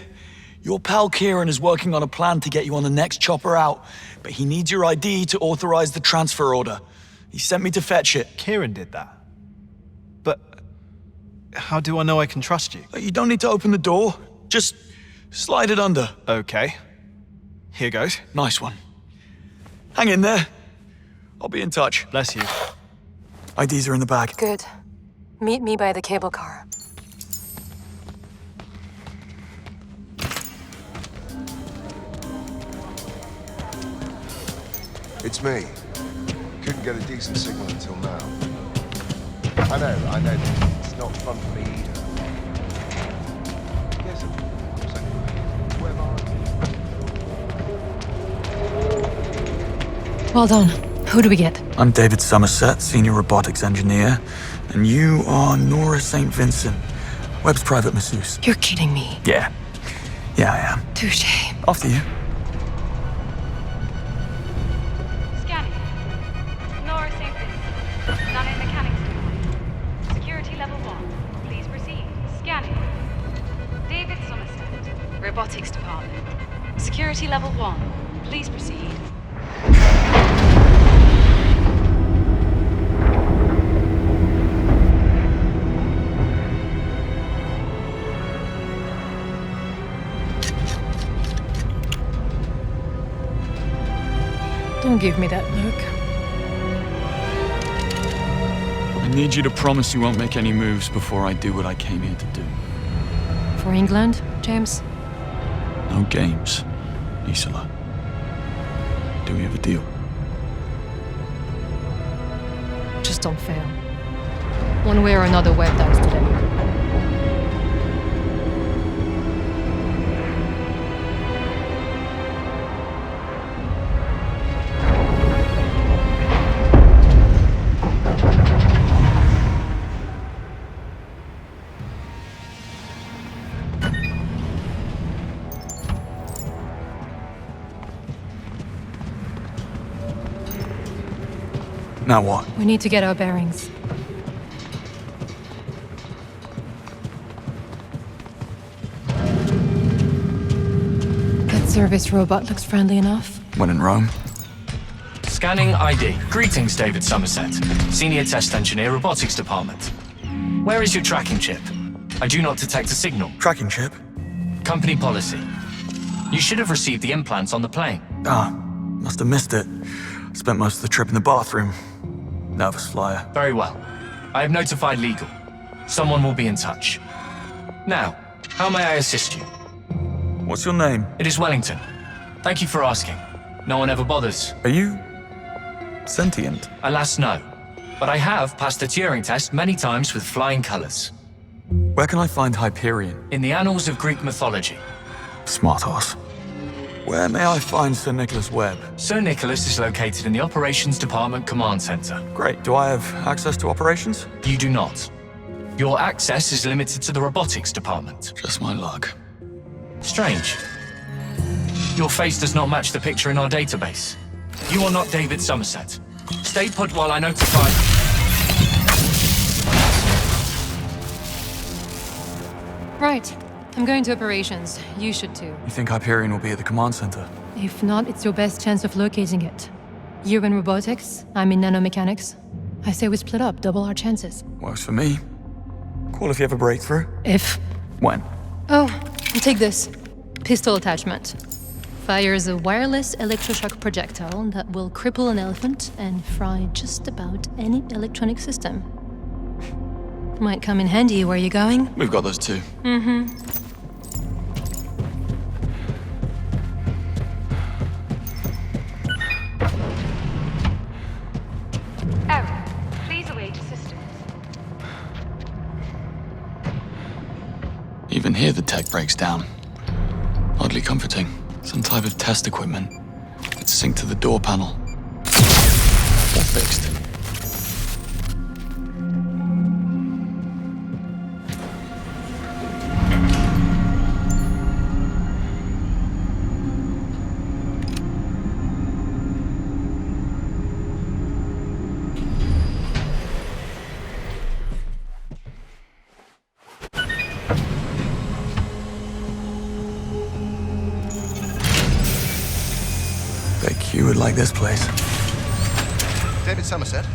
Your pal Kieran is working on a plan to get you on the next chopper out, but he needs your ID to authorize the transfer order. He sent me to fetch it. Kieran did that. But how do I know I can trust you? You don't need to open the door. Just slide it under. Okay. Here goes. Nice one. Hang in there. I'll be in touch. Bless you. IDs are in the bag. Good. Meet me by the cable car. It's me. Couldn't get a decent signal until now. I know that it's not fun for me either. Yes, Well done. Who do we get? I'm David Somerset, Senior Robotics Engineer, and you are Nora St. Vincent, Webb's private masseuse. You're kidding me. Yeah. Yeah, I am. Touche. After you. Scanning. Nora St. Vincent. Nano mechanics department. Security level 1. Please proceed. Scanning. David Somerset. Robotics department. Security level 1. Please proceed. Don't give me that look. I need you to promise you won't make any moves before I do what I came here to do. For England, James? No games, Isola. Do we have a deal? Just don't fail. One way or another, Webb dies today. Now what? We need to get our bearings. That service robot looks friendly enough. When in Rome? Scanning ID. Greetings, David Somerset. Senior Test Engineer, Robotics Department. Where is your tracking chip? I do not detect a signal. Tracking chip? Company policy. You should have received the implants on the plane. Ah, must have missed it. Spent most of the trip in the bathroom. Nervous flyer. Very well. I have notified legal. Someone will be in touch. Now, how may I assist you? What's your name? It is Wellington. Thank you for asking. No one ever bothers. Are you sentient? Alas, no. But I have passed the Turing test many times with flying colors. Where can I find Hyperion? In the annals of Greek mythology. Smart horse. Where may I find Sir Nicholas Webb? Sir Nicholas is located in the Operations Department Command Center. Great. Do I have access to operations? You do not. Your access is limited to the Robotics Department. Just my luck. Strange. Your face does not match the picture in our database. You are not David Somerset. Stay put while I notify... Right. I'm going to operations. You should too. You think Hyperion will be at the command center? If not, it's your best chance of locating it. You're in robotics, I'm in nanomechanics. I say we split up, double our chances. Works for me. Call if you have a breakthrough. If? When? Oh, take this. Pistol attachment. Fires a wireless electroshock projectile that will cripple an elephant and fry just about any electronic system. Might come in handy where you're going. We've got those too. Mm-hmm. Error. Please await assistance. Even here the tech breaks down. Oddly comforting. Some type of test equipment. It's synced to the door panel. All fixed. You would like this place. David Somerset?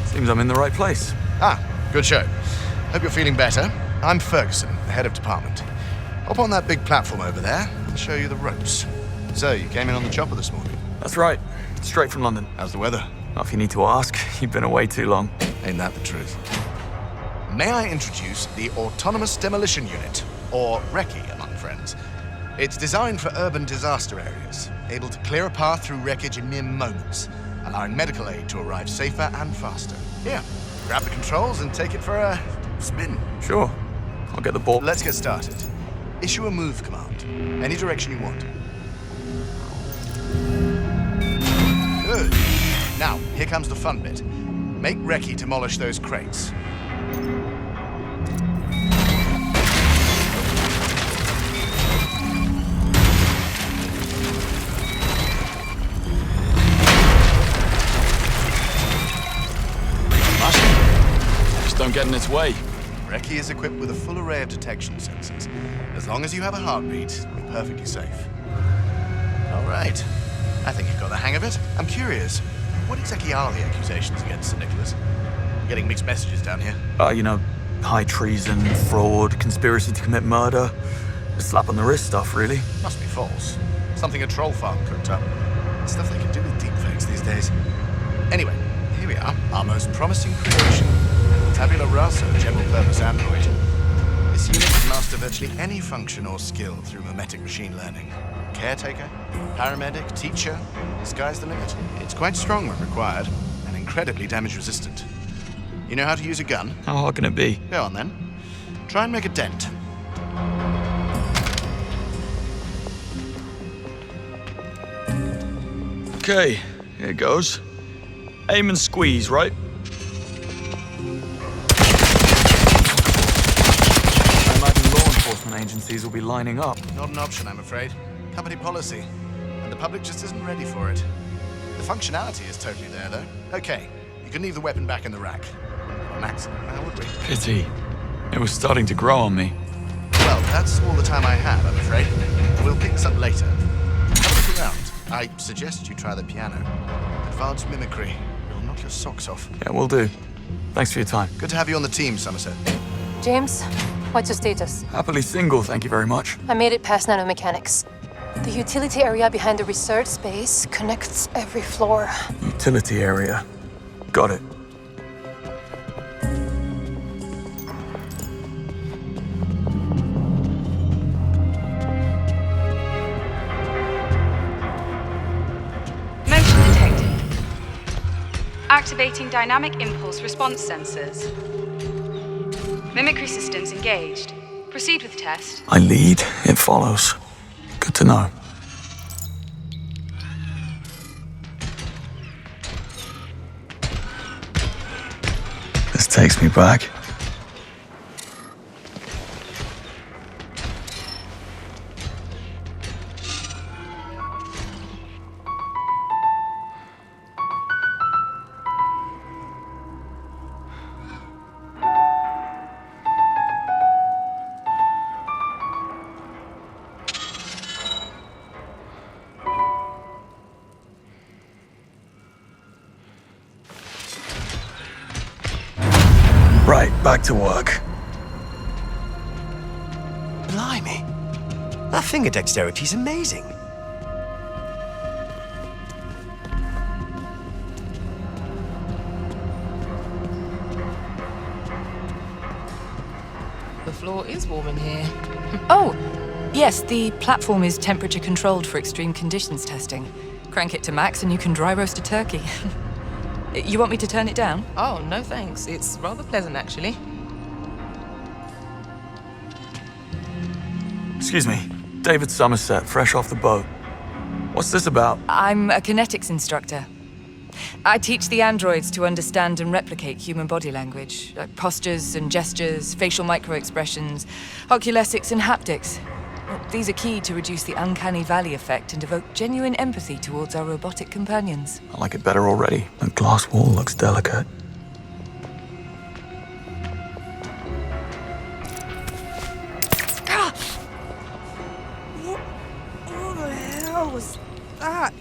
Seems I'm in the right place. Ah, good show. Hope you're feeling better. I'm Ferguson, the head of department. Hop on that big platform over there. I'll show you the ropes. So, you came in on the chopper this morning? That's right. Straight from London. How's the weather? Not if you need to ask. You've been away too long. Ain't that the truth? May I introduce the Autonomous Demolition Unit, or RECCE among friends. It's designed for urban disaster areas, able to clear a path through wreckage in mere moments, allowing medical aid to arrive safer and faster. Here, grab the controls and take it for a spin. Sure. I'll get the ball. Let's get started. Issue a move command. Any direction you want. Good. Now, here comes the fun bit. Make RECCE demolish those crates. Don't get in its way. RECCE is equipped with a full array of detection sensors. As long as you have a heartbeat, you're perfectly safe. All right. I think you've got the hang of it. I'm curious, what exactly are the accusations against Sir Nicholas? I'm getting mixed messages down here. You know, high treason, fraud, conspiracy to commit murder. Slap on the wrist stuff, really. Must be false. Something a troll farm cooked up. Stuff they can do with deepfakes these days. Anyway, here we are. Our most promising creation. Tabula rasa, general-purpose android. This unit can master virtually any function or skill through mimetic machine learning. Caretaker, paramedic, teacher, the sky's the limit. It's quite strong when required, and incredibly damage-resistant. You know how to use a gun? How hard can it be? Go on, then. Try and make a dent. Okay, here goes. Aim and squeeze, right? Enforcement agencies will be lining up. Not an option, I'm afraid. Company policy. And the public just isn't ready for it. The functionality is totally there, though. Okay, you can leave the weapon back in the rack. An accident, now would we? Pity. It was starting to grow on me. Well, that's all the time I have, I'm afraid. We'll pick this up later. Have a look around. I suggest you try the piano. Advanced mimicry. It'll knock your socks off. Yeah, will do. Thanks for your time. Good to have you on the team, Somerset. James, what's your status? Happily single, thank you very much. I made it past nanomechanics. The utility area behind the research space connects every floor. Utility area. Got it. Activating dynamic impulse response sensors. Mimicry systems engaged. Proceed with test. I lead, it follows. Good to know. This takes me back. Right, back to work. Blimey. That finger dexterity's amazing. The floor is warm in here. Oh, yes, the platform is temperature controlled for extreme conditions testing. Crank it to max and you can dry roast a turkey. You want me to turn it down? Oh, no thanks. It's rather pleasant, actually. Excuse me, David Somerset, fresh off the boat. What's this about? I'm a kinetics instructor. I teach the androids to understand and replicate human body language, like postures and gestures, facial micro-expressions, oculesics and haptics. Well, these are key to reduce the uncanny valley effect and evoke genuine empathy towards our robotic companions. I like it better already. The glass wall looks delicate. What the hell was that?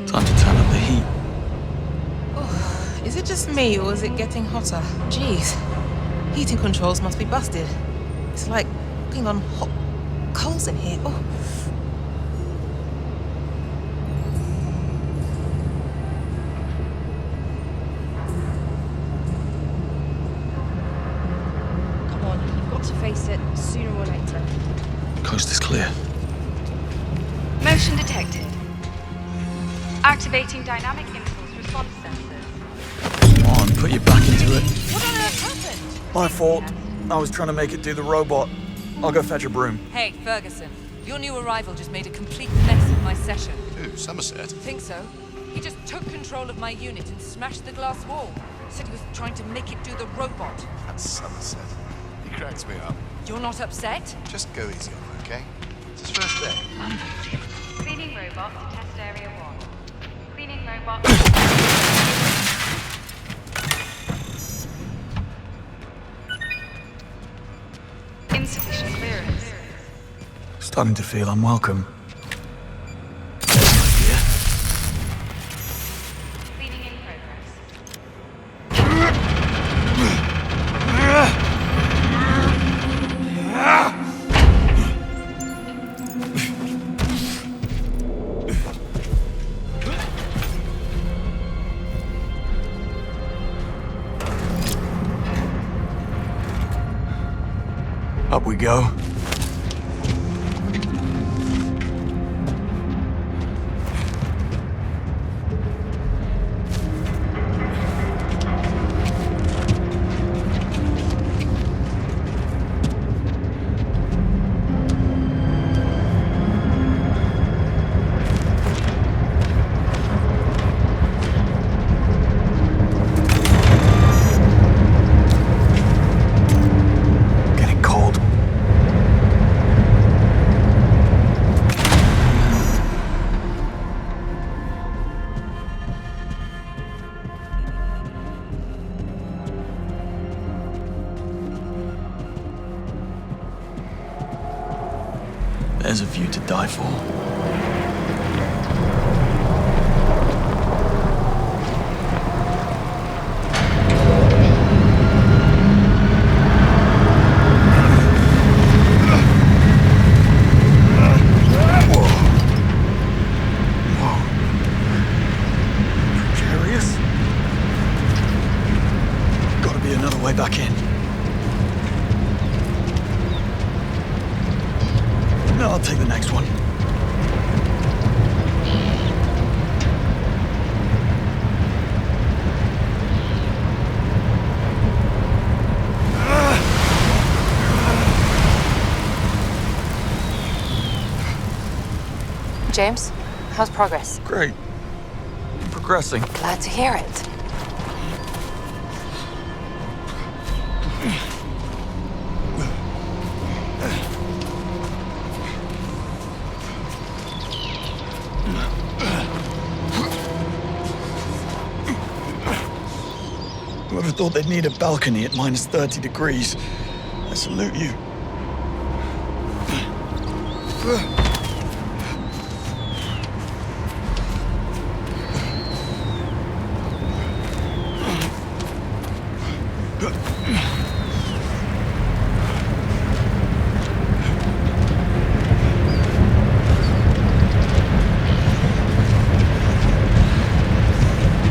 Time to turn up the heat. Is it just me, or is it getting hotter? Jeez. Heating controls must be busted. It's like cooking on hot coals in here. Oh. Come on, you've got to face it sooner or later. Coast is clear. Motion detected. Activating dynamic impulse response sensors. Come on, put your back into it. What on earth happened? My fault. I was trying to make it do the robot. I'll go fetch a broom. Hey, Ferguson. Your new arrival just made a complete mess of my session. Who, Somerset? Think so? He just took control of my unit and smashed the glass wall. Said he was trying to make it do the robot. That's Somerset. He cracks me up. You're not upset? Just go easy on him, okay? It's his first day. Cleaning robot to test area 1. Cleaning robot. Insufficient clearance. Starting to feel unwelcome. Cleaning in progress. Up we go. There's a view to die for. Precarious? Gotta be another way back in. No, I'll take the next one. James, how's progress? Great. Progressing. Glad to hear it. Whoever thought they'd need a balcony at minus 30 degrees. I salute you.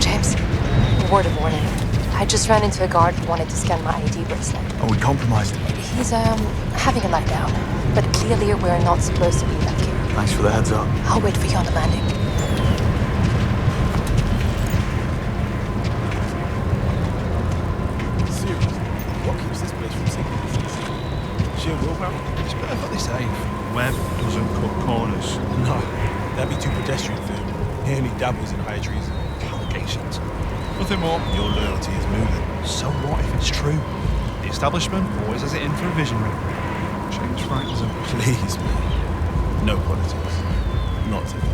James, word of warning. I just ran into a guard who wanted to scan my ID bracelet. Are we compromised? He's, having a letdown. But clearly we're not supposed to be back here. Thanks for the heads up. I'll wait for you on the landing. Seriously, what keeps this place from sinking? Sheer willpower? It's perfectly safe. Webb doesn't cut corners. No, that'd be too pedestrian for him. He only dabbles in high treason allegations. Nothing more. Your loyalty is moving. So what if it's true? The establishment always has it in for a visionary. James frightens him. Please, man. No politics. Not today.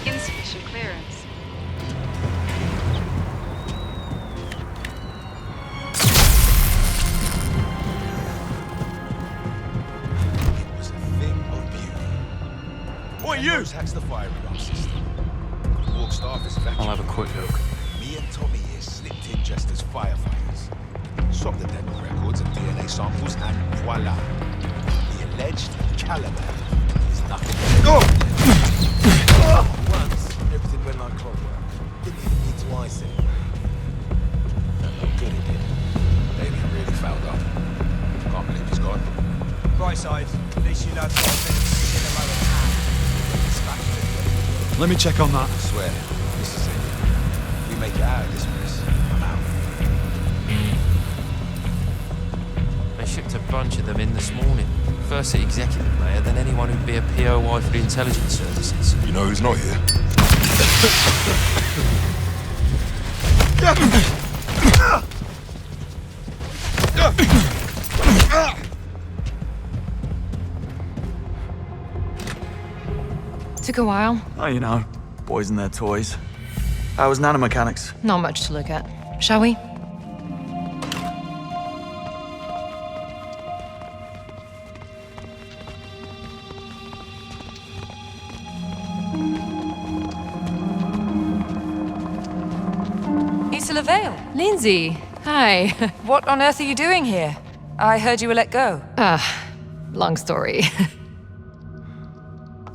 Insufficient clearance. What are you? Hacks the fire alarm system. Walk staff is evacuated. I'll have a quick look. Me and Tommy here slipped in just as firefighters. Swapped the dental records and DNA samples, and voila. The alleged Caliban is nothing but Once, everything went like clockwork. Didn't even need to ice it. That looked good, it did. Baby really fouled up. Can't believe he's gone. Right side, at least you lads got a bit of skin in the lower hand. Let me check on that. I swear, this is it. If we make it out of this mess, I'm out. They shipped a bunch of them in this morning. First the executive layer, then anyone who'd be a POI for the intelligence services. You know who's not here? Took a while. Oh, you know, boys and their toys. How was nanomechanics? Not much to look at. Shall we? Issa LaVale. Lindsay, hi. What on earth are you doing here? I heard you were let go. Long story.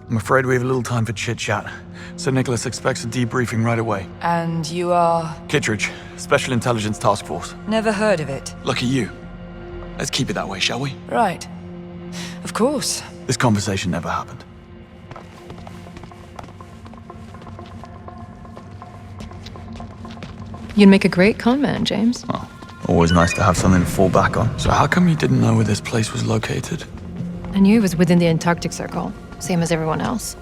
I'm afraid we have a little time for chit-chat. So Nicholas expects a debriefing right away. And you are? Kittredge, Special Intelligence Task Force. Never heard of it. Lucky you. Let's keep it that way, shall we? Right. Of course. This conversation never happened. You'd make a great con man, James. Well, always nice to have something to fall back on. So how come you didn't know where this place was located? I knew it was within the Antarctic Circle, same as everyone else.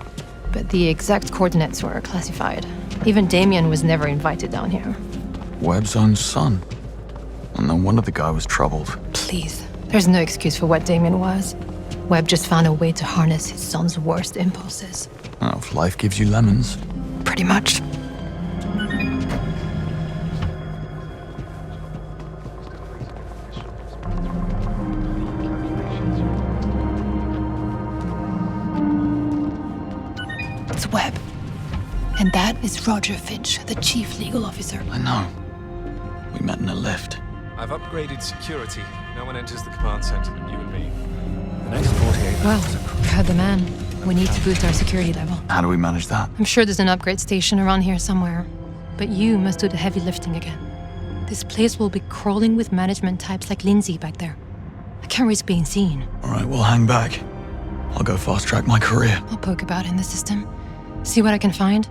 But the exact coordinates were classified. Even Damien was never invited down here. Webb's own son. And no wonder the guy was troubled. Please, there's no excuse for what Damien was. Webb just found a way to harness his son's worst impulses. Oh, if life gives you lemons. Pretty much. It's Webb. And that is Roger Finch, the chief legal officer. I know. We met in a lift. I've upgraded security. No one enters the command center but you and me. The next 48 Well, hours are you heard the man. We need to boost our security level. How do we manage that? I'm sure there's an upgrade station around here somewhere. But you must do the heavy lifting again. This place will be crawling with management types like Lindsay back there. I can't risk being seen. All right, we'll hang back. I'll go fast-track my career. I'll poke about in the system. See what I can find.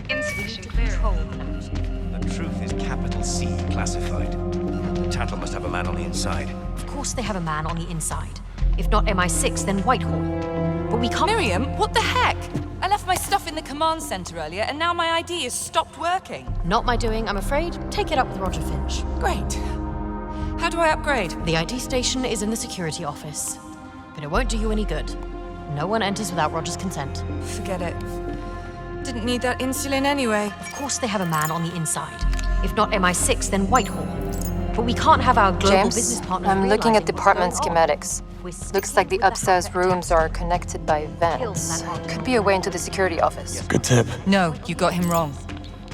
Insufficient clearance. The truth is capital C classified. The Tattle must have a man on the inside. Of course they have a man on the inside. If not MI6, then Whitehall. But we can't... Miriam, what the heck? I left my stuff in the command center earlier, and now my ID has stopped working. Not my doing, I'm afraid. Take it up with Roger Finch. Great. How do I upgrade? The ID station is in the security office. But it won't do you any good. No one enters without Roger's consent. Forget it. Didn't need that insulin anyway. Of course they have a man on the inside. If not MI6, then Whitehall. But we can't have our global James, business partners I'm looking at realizing department what's going on. schematics. Looks like the upstairs rooms are connected by vents. Could be a way into the security office. Good tip. No, you got him wrong.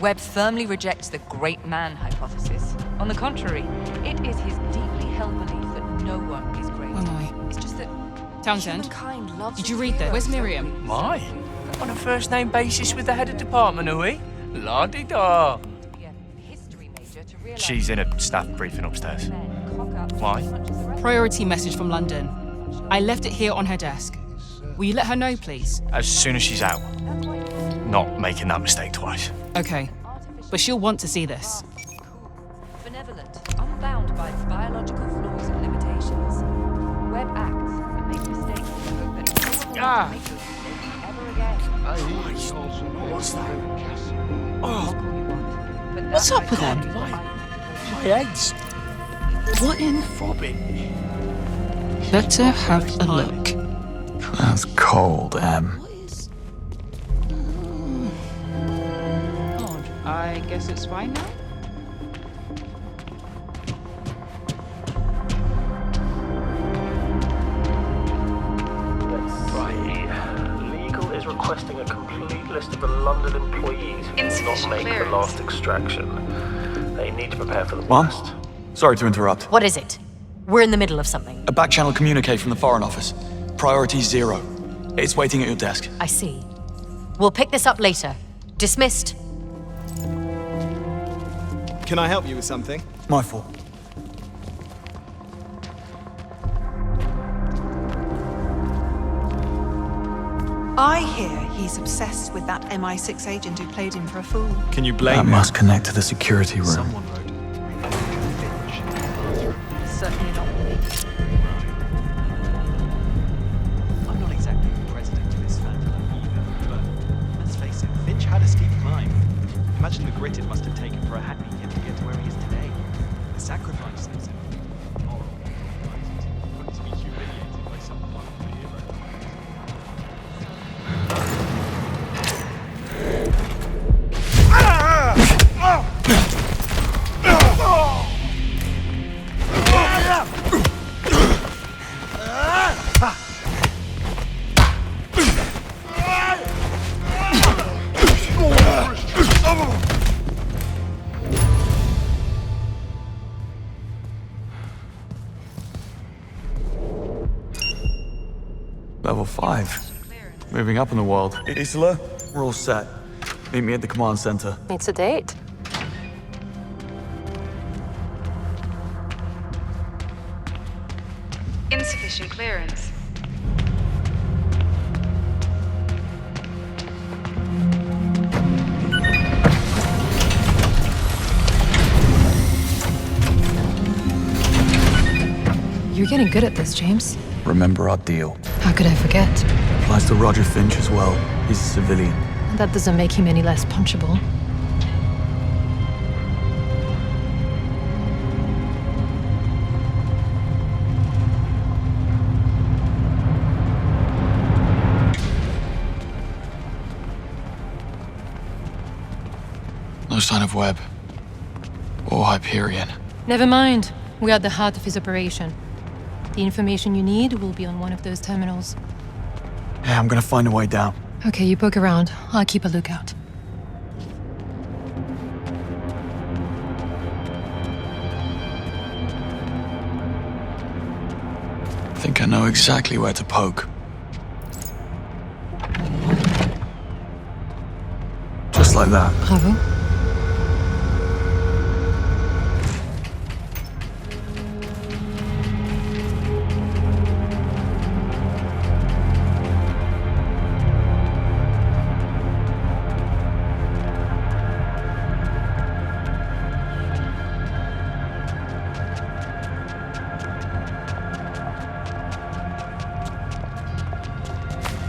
Webb firmly rejects the great man hypothesis. On the contrary, it is his deeply held belief that no one is great. Oh no. It's just that Townsend, humankind loves did you read this? Where's Miriam? My? On a first-name basis with the head of department, are we? La-di-da. She's in a staff briefing upstairs. Why? Priority message from London. I left it here on her desk. Will you let her know, please? As soon as she's out. Not making that mistake twice. Okay. But she'll want to see this. benevolent, unbound by its biological flaws and limitations. Webb acts and makes mistakes in the hope that no one will make those mistakes ever again. What's that? What's up with them? My eggs. What in? Throbbing. Better have a look. That's cold, Em. Odd. I guess it's fine now? Legal is requesting a complete list of the London employees who did not make the last extraction. They need to prepare for the worst. Sorry to interrupt. What is it? We're in the middle of something. A back-channel communique from the Foreign Office. Priority 0. It's waiting at your desk. I see. We'll pick this up later. Dismissed. Can I help you with something? My fault. I hear he's obsessed with that MI6 agent who played him for a fool. Can you blame That him? must connect to the security room. Someone wrote. Certainly not me. I'm not exactly the president of this family either, but let's face it, Finch had a steep climb. Imagine the grit it must have taken for a hackney kid to get to where he is today. The sacrifice that's moral. But to be humiliated by some fucking hero. Level 5. Moving up in the world. Isla, we're all set. Meet me at the command center. It's a date. Insufficient clearance. You're getting good at this, James. Remember our deal. How could I forget? Applies to Roger Finch as well. He's a civilian. That doesn't make him any less punchable. No sign of Webb. Or Hyperion. Never mind. We are at the heart of his operation. The information you need will be on one of those terminals. Yeah, I'm gonna find a way down. Okay, you poke around. I'll keep a lookout. I think I know exactly where to poke. Just like that. Bravo.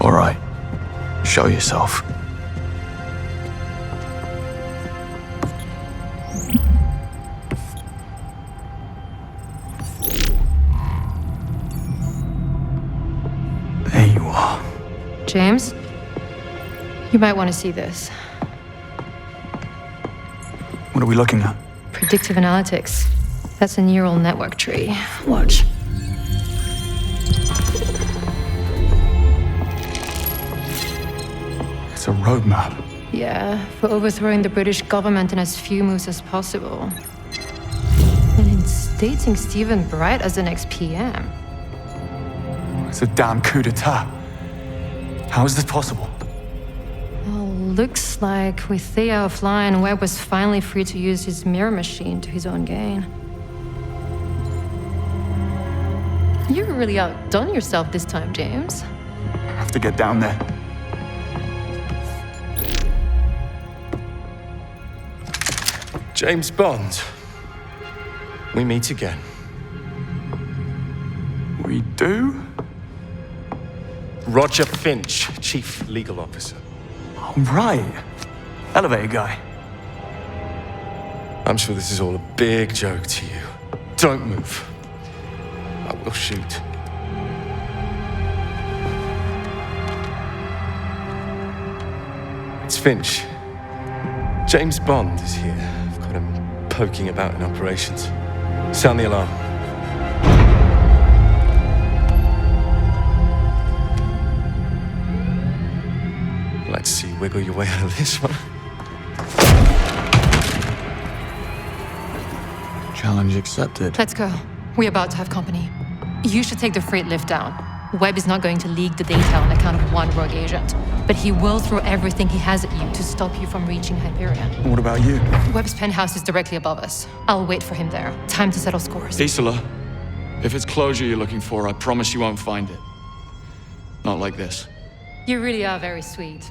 All right. Show yourself. There you are. James, you might want to see this. What are we looking at? Predictive analytics. That's a neural network tree. Watch. It's a roadmap. Yeah, for overthrowing the British government in as few moves as possible. And instating Stephen Bright as the next PM. It's a damn coup d'etat. How is this possible? Well, looks like with Thea offline, Webb was finally free to use his mirror machine to his own gain. You really outdone yourself this time, James. I have to get down there. James Bond. We meet again. We do? Roger Finch, Chief Legal Officer. Oh, right. Elevator guy. I'm sure this is all a big joke to you. Don't move. I will shoot. It's Finch. James Bond is here. I've got him poking about in operations. Sound the alarm. Let's see, wiggle your way out of this one. Challenge accepted. Let's go. We're about to have company. You should take the freight lift down. Webb is not going to leak the data on account of one rogue agent, but he will throw everything he has at you to stop you from reaching Hyperion. What about you? Webb's penthouse is directly above us. I'll wait for him there. Time to settle scores. Isola, if it's closure you're looking for, I promise you won't find it. Not like this. You really are very sweet.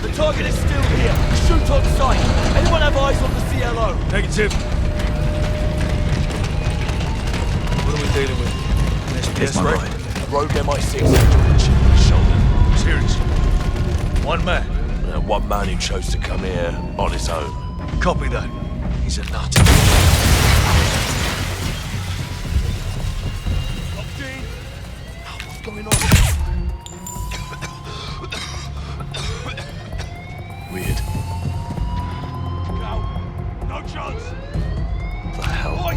The target is still here. Shoot on sight. Anyone have eyes on the CLO? Negative. What are we dealing with? An SPS, right? A rogue MI6 shoulder. Seriously? One man? One man who chose to come here on his own. Copy that. He's a nut. What's going on? Weird. No chance. What the hell? Oi!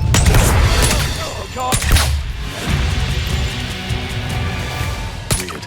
Weird.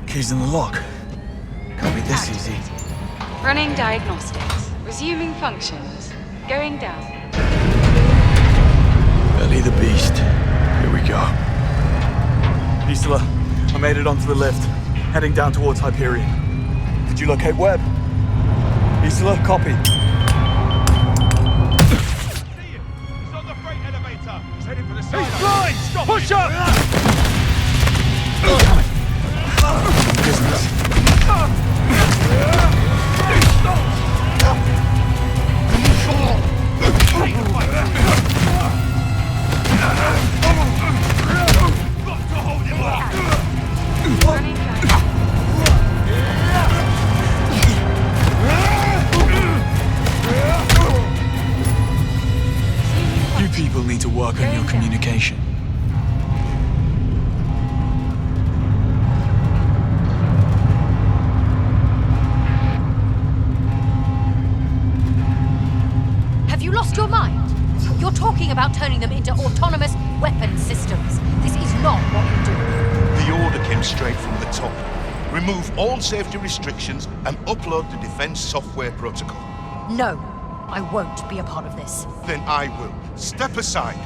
Keys in the lock. Can't be this easy. Running diagnostics. Resuming functions. Going down. Belly the beast. Here we go. Isola, I made it onto the lift. Heading down towards Hyperion. Did you locate Webb? Isola, copy. He's on the freight elevator. He's heading for the side. He's blind! Stop! Push up! Business. Got to hold him off. aim straight from the top. Remove all safety restrictions and upload the defense software protocol. No, I won't be a part of this. Then I will. Step aside.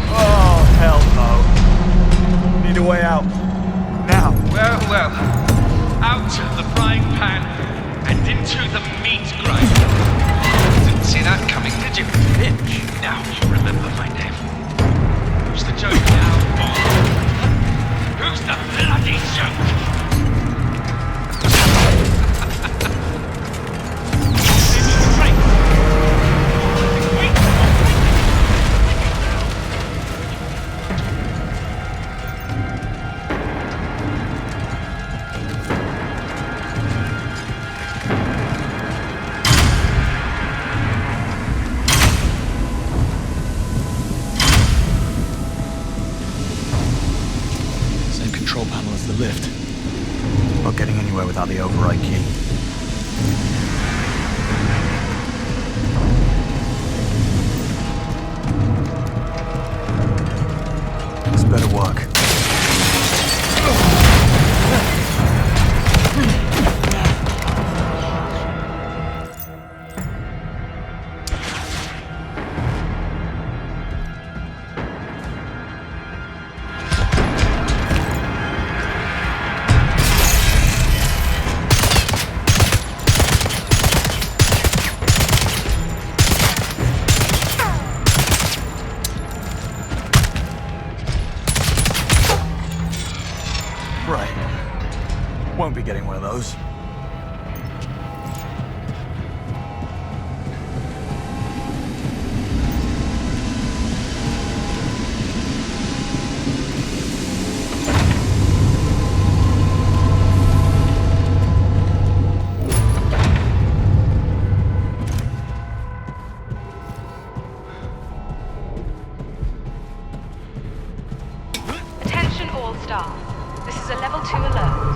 Oh, hell no. Need a way out. Now. Well, well. Out of the frying pan and into the meat grinder. Didn't see that coming, did you? Finch. Now you remember my name. Who's the joke now, Bond? Who's the bloody joke? Control panel as the lift. Not getting anywhere without the override key. This better work. Won't be getting one of those. Attention all staff. This is a level 2 alert.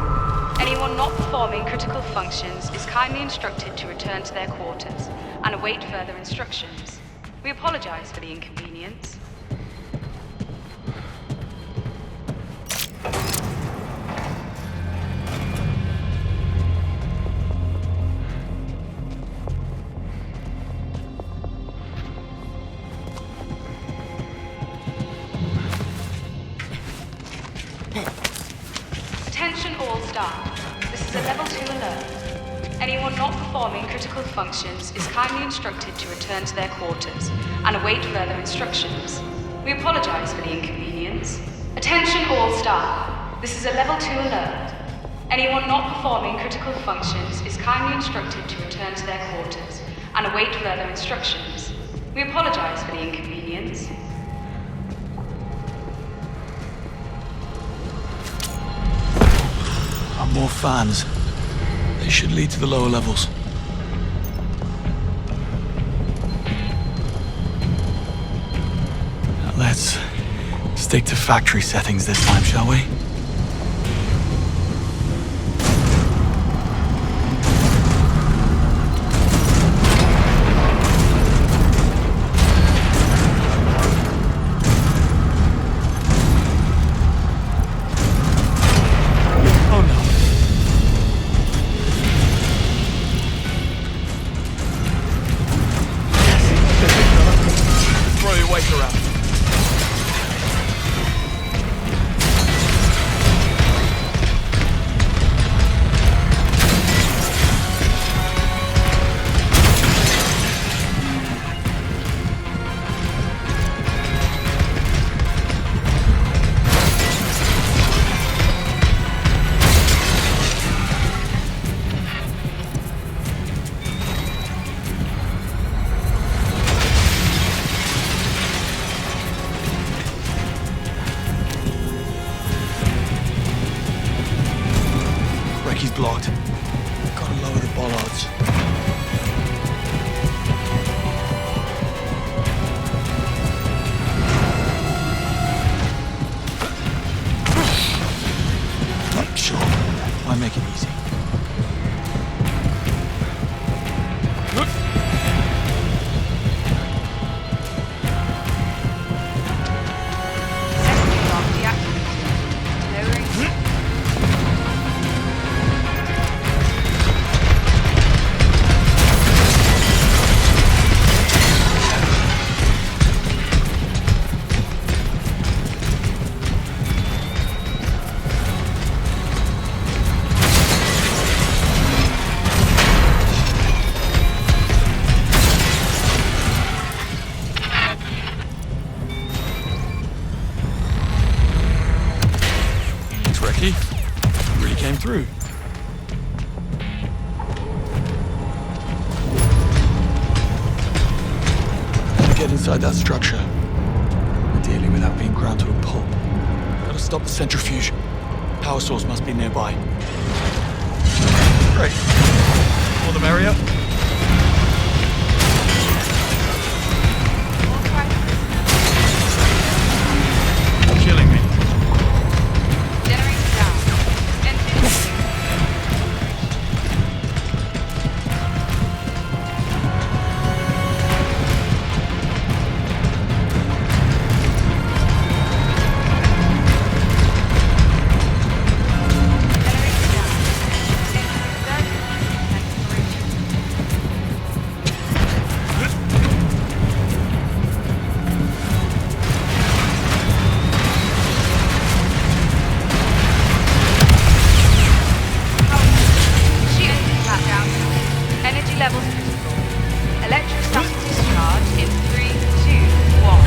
Anyone not performing critical functions is kindly instructed to return to their quarters and await further instructions. We apologize for the inconvenience. Attention all staff. This is a level 2 alert. Anyone not performing critical functions is kindly instructed to return to their quarters and await further instructions. We apologize for the inconvenience. Attention all staff. This is a level 2 alert. Anyone not performing critical functions is kindly instructed to return to their quarters and await further instructions. We apologize for the inconvenience. More fans. They should lead to the lower levels. Now let's stick to factory settings this time, shall we? get inside that structure. Ideally without being ground to a pulp. Gotta stop the centrifuge. Power source must be nearby. Great. More the merrier. Killing me. Generator down. Engine. Levels critical. Electrostatic discharge in 3, 2, 1.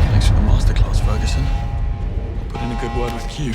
Thanks for the masterclass, Ferguson. I'll put in a good word with Q.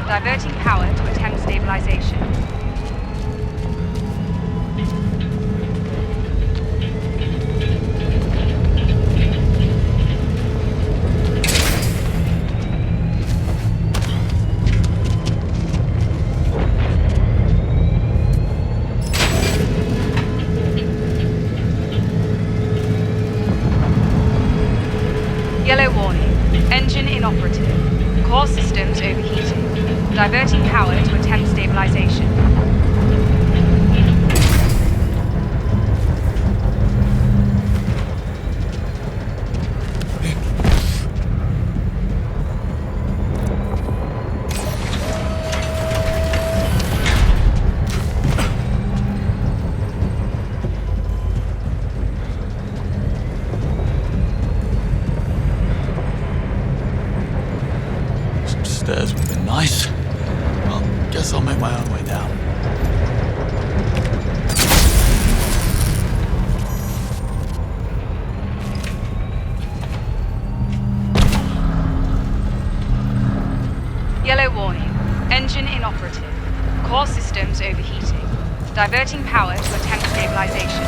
Diverting power to attempt stabilization. Diverting power to attempt stabilization. Yellow warning. Engine inoperative. Core systems overheating. Diverting power to attempt stabilization. Some stairs would have been nice. Guess I'll make my own way down. Yellow warning. Engine inoperative. Core systems overheating. Diverting power to attempt stabilization.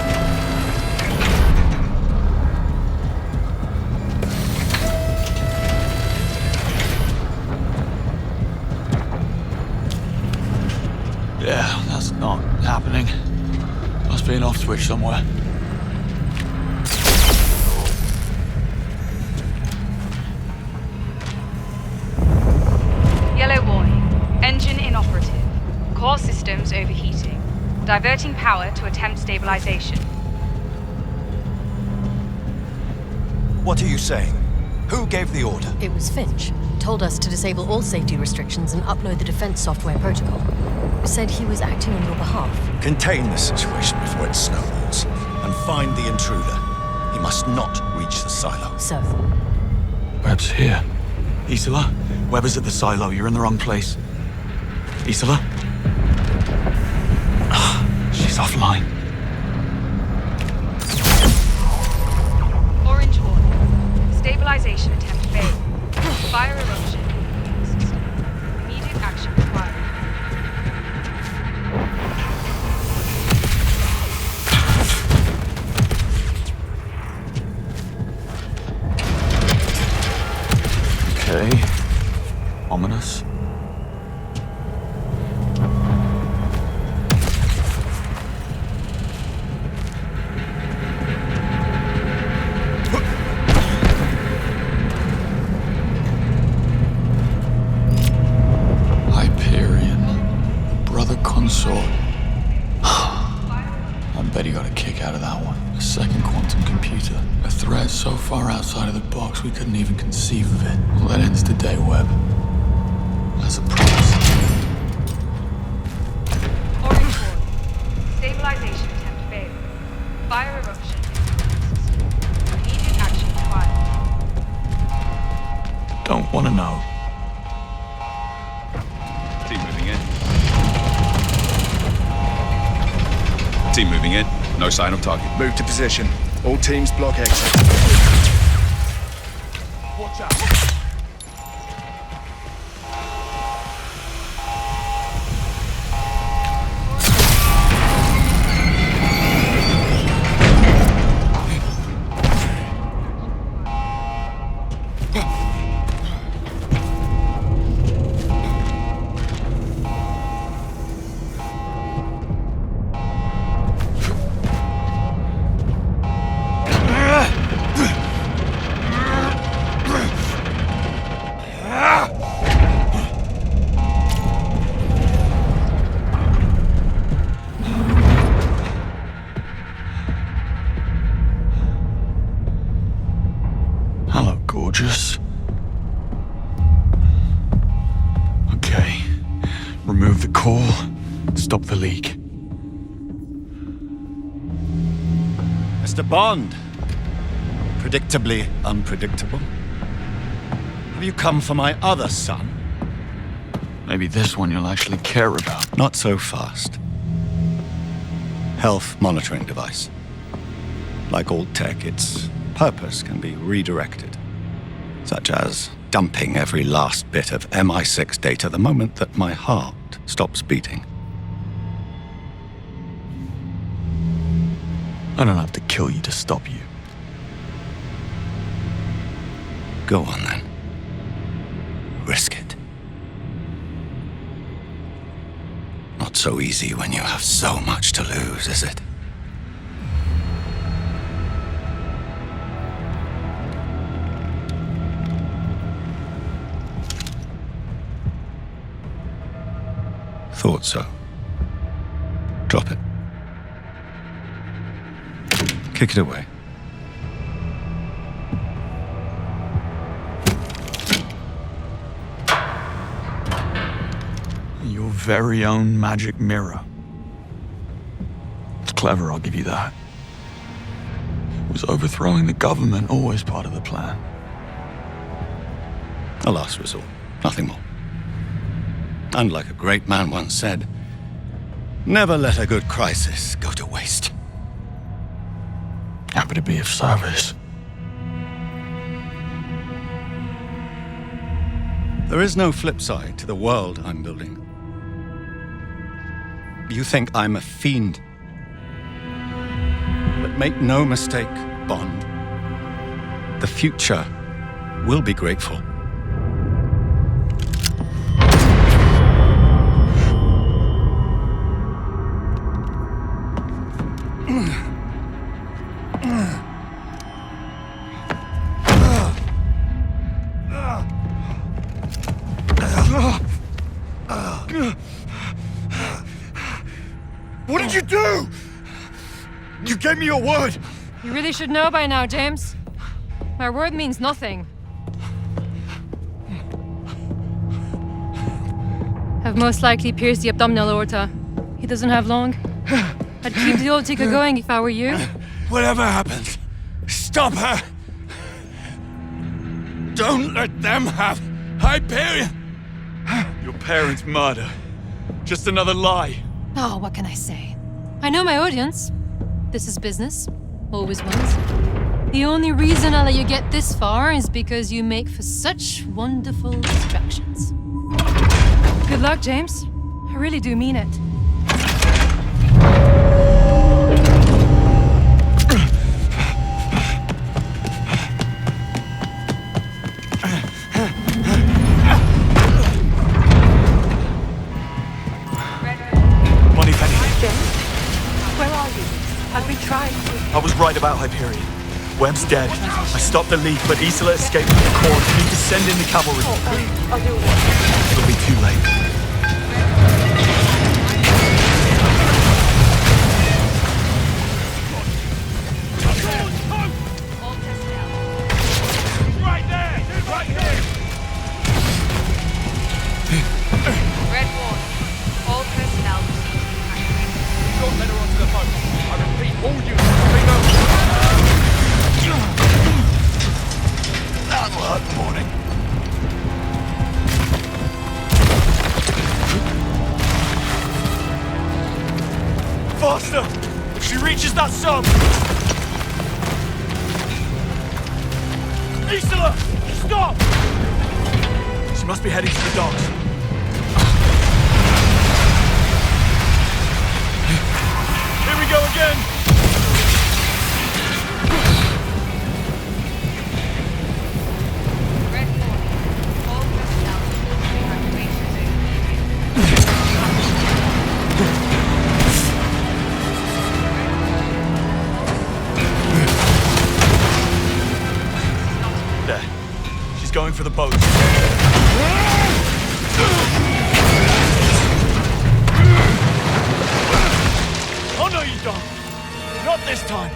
Yeah, that's not happening. Must be an off switch somewhere. Yellow warning. Engine inoperative. Core systems overheating. Diverting power to attempt stabilization. What are you saying? Who gave the order? It was Finch. Told us to disable all safety restrictions and upload the defense software protocol. Said he was acting on your behalf. Contain the situation before it snowballs. And find the intruder. He must not reach the silo. So? Webb's here. Isola? Webb is at the silo. You're in the wrong place. Isola? She's offline. Orange warning. Stabilization attempt failed. Fire eruption. System. Immediate action required. Okay. Ominous. Hyperion. Brother consort. I bet he got a kick out of that one. A second quantum computer. A threat so far outside of the box we couldn't even conceive of it. Well, that ends today, Webb. As a promise. Team moving in. No sign of target. Move to position. All teams block exit. Watch out. Hello, gorgeous. Okay. Remove the core. Stop the leak. Mr. Bond. Predictably unpredictable. Have you come for my other son? Maybe this one you'll actually care about. Not so fast. Health monitoring device. Like all tech, its purpose can be redirected, such as dumping every last bit of MI6 data the moment that my heart stops beating. I don't have to kill you to stop you. Go on then. Risk it. Not so easy when you have so much to lose, is it? Thought so. Drop it. Kick it away. Your very own magic mirror. It's clever, I'll give you that. Was overthrowing the government always part of the plan? A last resort, nothing more. And like a great man once said, never let a good crisis go to waste. Happy to be of service. There is no flip side to the world I'm building. You think I'm a fiend. But make no mistake, Bond. The future will be grateful. What did you do? You gave me your word. You really should know by now, James. My word means nothing. I've most likely pierced the abdominal aorta. He doesn't have long. I'd keep the old ticker going if I were you. Whatever happens, stop her. Don't let them have Hyperion. Your parents' murder. Just another lie. Oh, what can I say? I know my audience. This is business. Always was. The only reason I let you get this far is because you make for such wonderful distractions. Good luck, James. I really do mean it. I was right about Hyperion. Webb's dead. I stopped the leak, but Isola escaped from the core. We need to send in the cavalry. I'll do it. It'll be too late. Right there! Right there! Red Ward. All personnel proceed. Short letter onto the phone. I repeat, all units, bring over. That'll hurt the morning. Faster! reaches that sub! Isola! Stop! She must be heading to the docks. Here we go again! Going for the boat. Oh no, you don't. Not this time.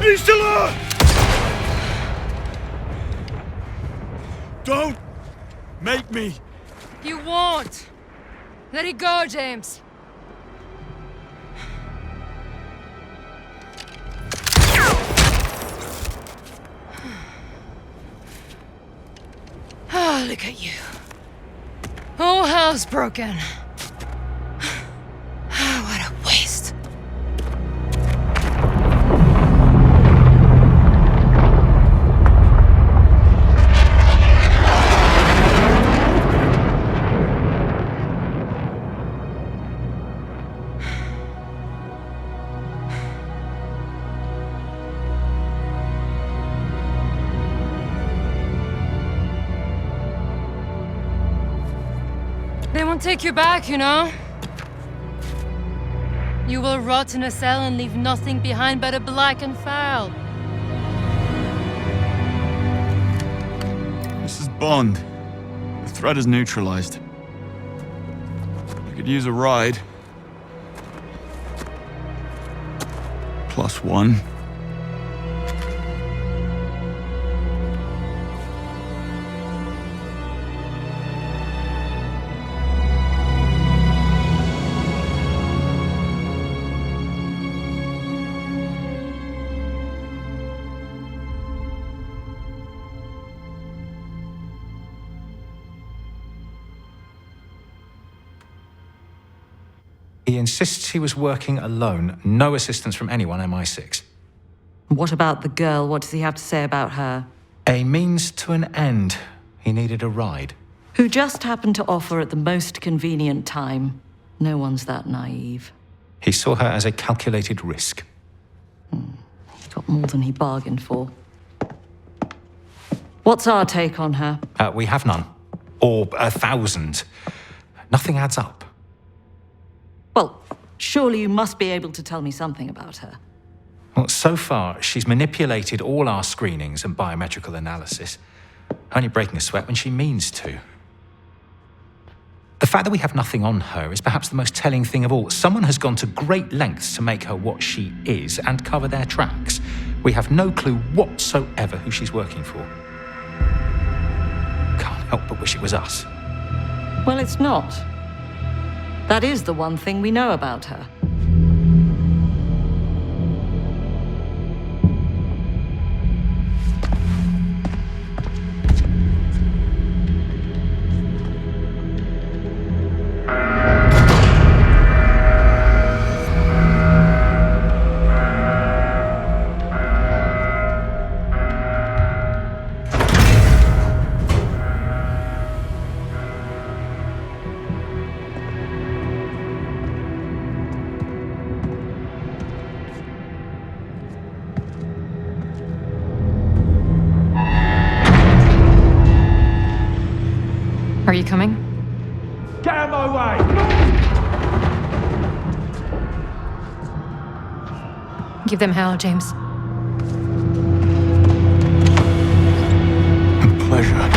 Isola! Don't make me. You won't. Let it go, James. Ah, look at you. Whole house broken. What a waste. They won't take you back, you know? You will rot in a cell and leave nothing behind but a blackened file. This is Bond. The threat is neutralized. I could use a ride. +1. He insists he was working alone, no assistance from anyone MI6. What about the girl? What does he have to say about her? A means to an end. He needed a ride. Who just happened to offer at the most convenient time. No one's that naive. He saw her as a calculated risk. He got more than he bargained for. What's our take on her? We have none. Or 1,000. Nothing adds up. Well, surely you must be able to tell me something about her. Well, so far, she's manipulated all our screenings and biometrical analysis, only breaking a sweat when she means to. The fact that we have nothing on her is perhaps the most telling thing of all. Someone has gone to great lengths to make her what she is and cover their tracks. We have no clue whatsoever who she's working for. Can't help but wish it was us. Well, it's not. That is the one thing we know about her. Are you coming? Get out of my way! Give them hell, James. Pleasure.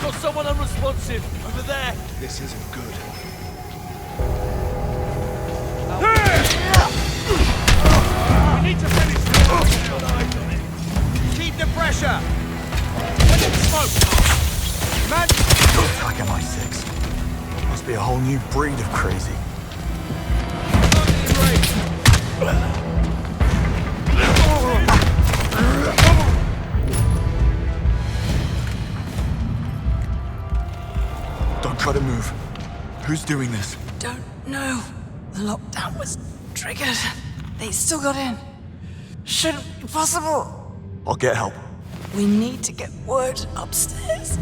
Got someone unresponsive over there. This isn't good. We need to finish this. Keep the pressure. Let it smoke. Man. Like MI6. Must be a whole new breed of crazy. Don't try to move. Who's doing this? Don't know. The lockdown was triggered. They still got in. Shouldn't be possible. I'll get help. We need to get word upstairs.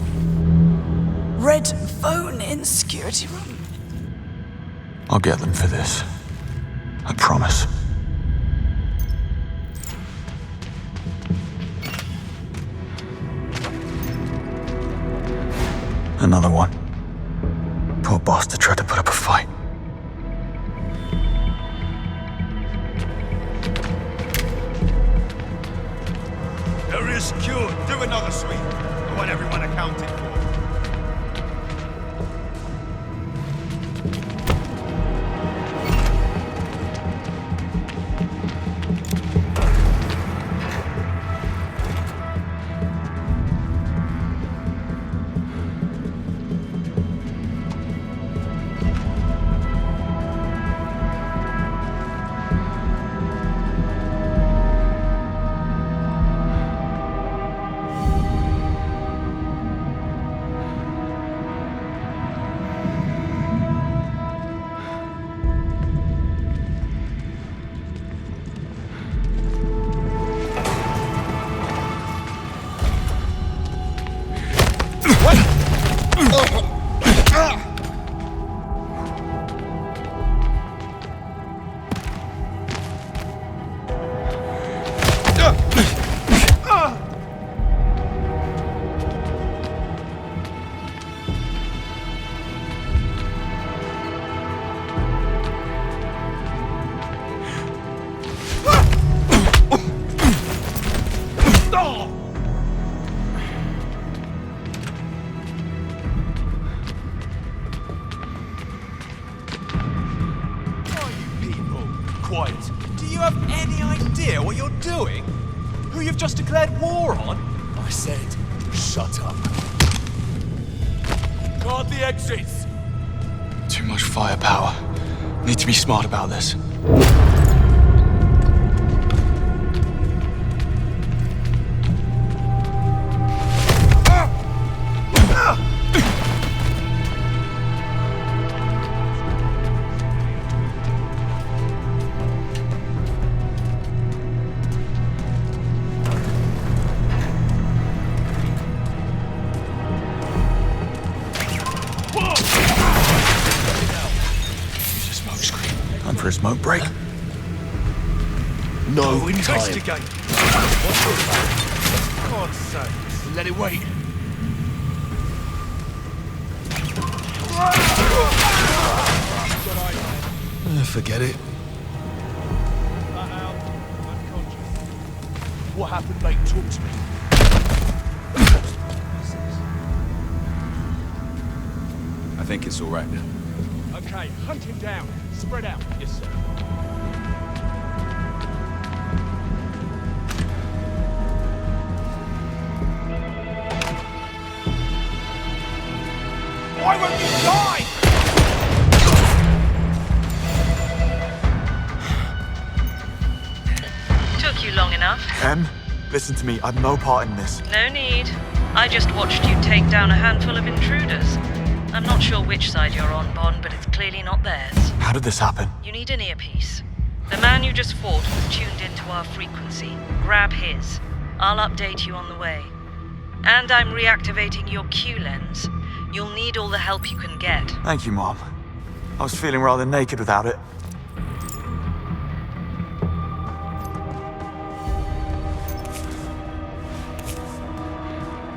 Red phone in the security room. I'll get them for this. I promise. Another one. Poor bastard tried to put up a fight. Area secured. Do another sweep. I want everyone accounted for. Do you have any idea what you're doing? Who you've just declared war on? I said, shut up. Guard the exits. Too much firepower. Need to be smart about this. Time for a smoke break. No Go investigate. What's your plan? God's sake. Let it wait. Forget it. What happened, mate? Talk to me. I think it's all right now. Okay, hunt him down. Spread out. Yes, sir. Why won't you die? Took you long enough. Em, listen to me. I've no part in this. No need. I just watched you take down a handful of intruders. I'm not sure which side you're on, Bond, but it's clearly not theirs. How did this happen? You need an earpiece. The man you just fought was tuned into our frequency. Grab his. I'll update you on the way. And I'm reactivating your Q lens. You'll need all the help you can get. Thank you, Mom. I was feeling rather naked without it.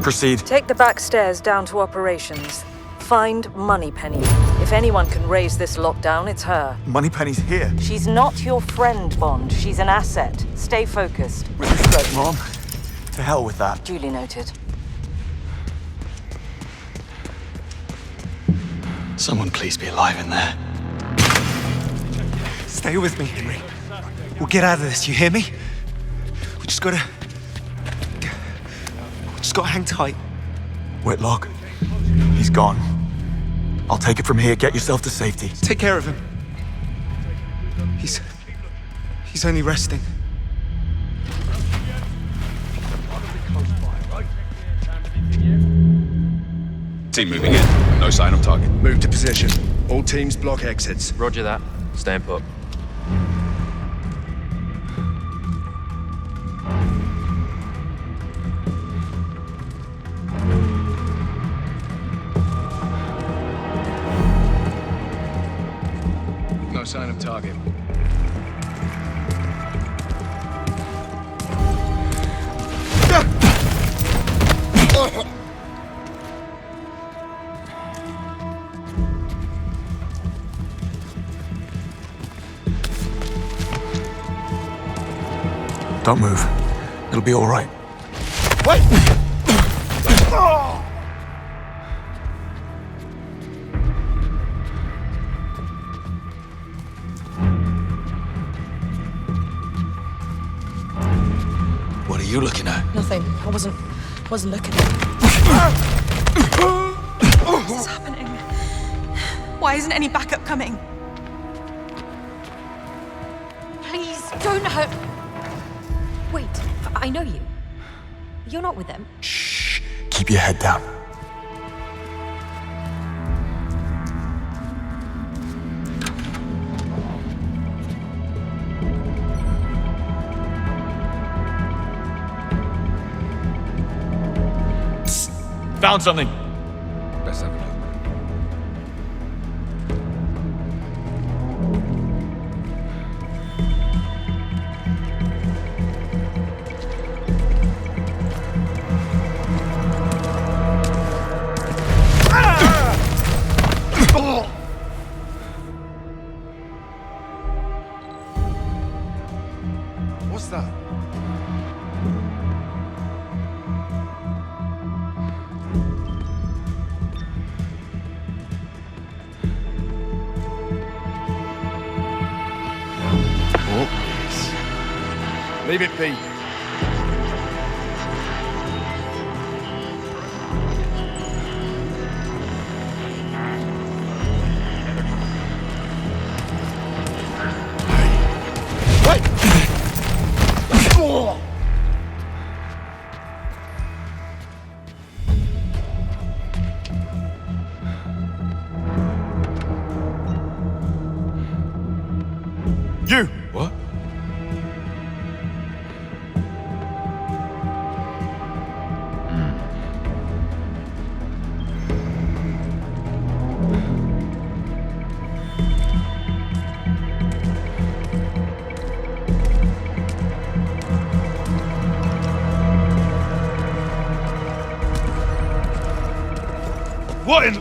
Proceed. Take the back stairs down to operations. Find Moneypenny. If anyone can raise this lockdown, it's her. Moneypenny's here. She's not your friend, Bond. She's an asset. Stay focused. With respect, Mom. To hell with that. Duly noted. Someone please be alive in there. Stay with me, Henry. We'll get out of this, you hear me? We just gotta hang tight. Whitlock, he's gone. I'll take it from here. Get yourself to safety. Take care of him. He's only resting. Team moving in. No sign of target. Move to position. All teams block exits. Roger that. Stand put. No sign of target. Don't move. It'll be all right. Wait! What are you looking at? Nothing. I wasn't looking. What's happening? Why isn't any backup coming? Please, don't hurt. Wait, I know you. You're not with them. Shh. Keep your head down. Found something. Let's have a look. What's that? Leave it be. Wait! You! What? What in...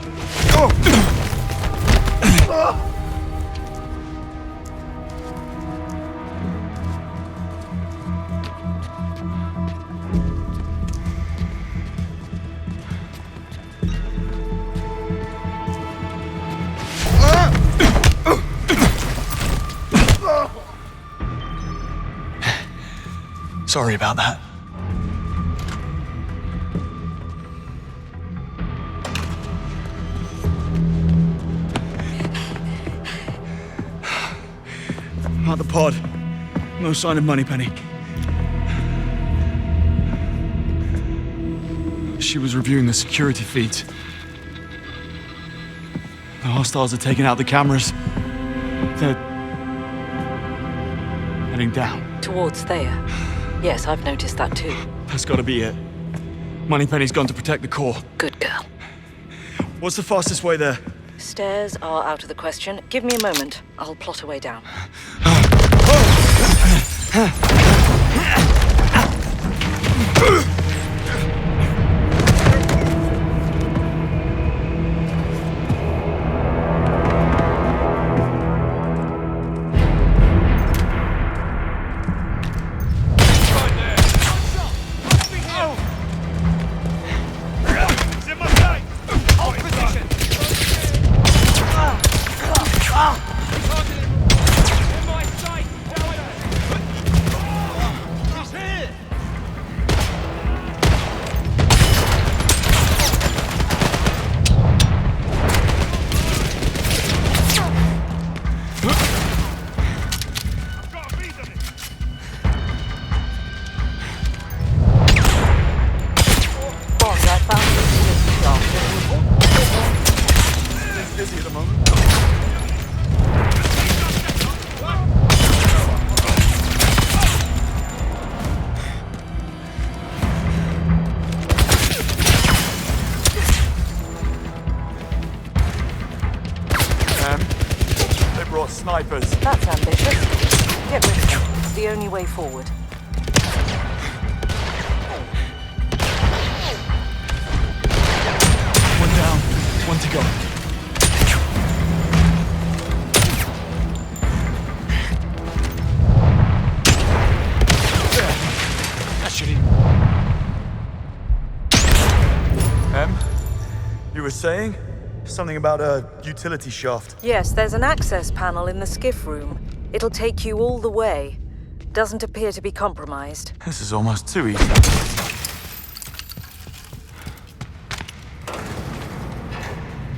Sorry about that. At the pod. No sign of Moneypenny. She was reviewing the security feeds. The hostiles are taking out the cameras. They're heading down. Towards there. Yes, I've noticed that too. That's gotta be it. Moneypenny's gone to protect the core. Good girl. What's the fastest way there? Stairs are out of the question. Give me a moment. I'll plot a way down. Snipers. That's ambitious. Get rid of them. It's the only way forward. One down, one to go. That should You were saying? Something about a utility shaft. Yes, there's an access panel in the skiff room. It'll take you all the way. Doesn't appear to be compromised. This is almost too easy.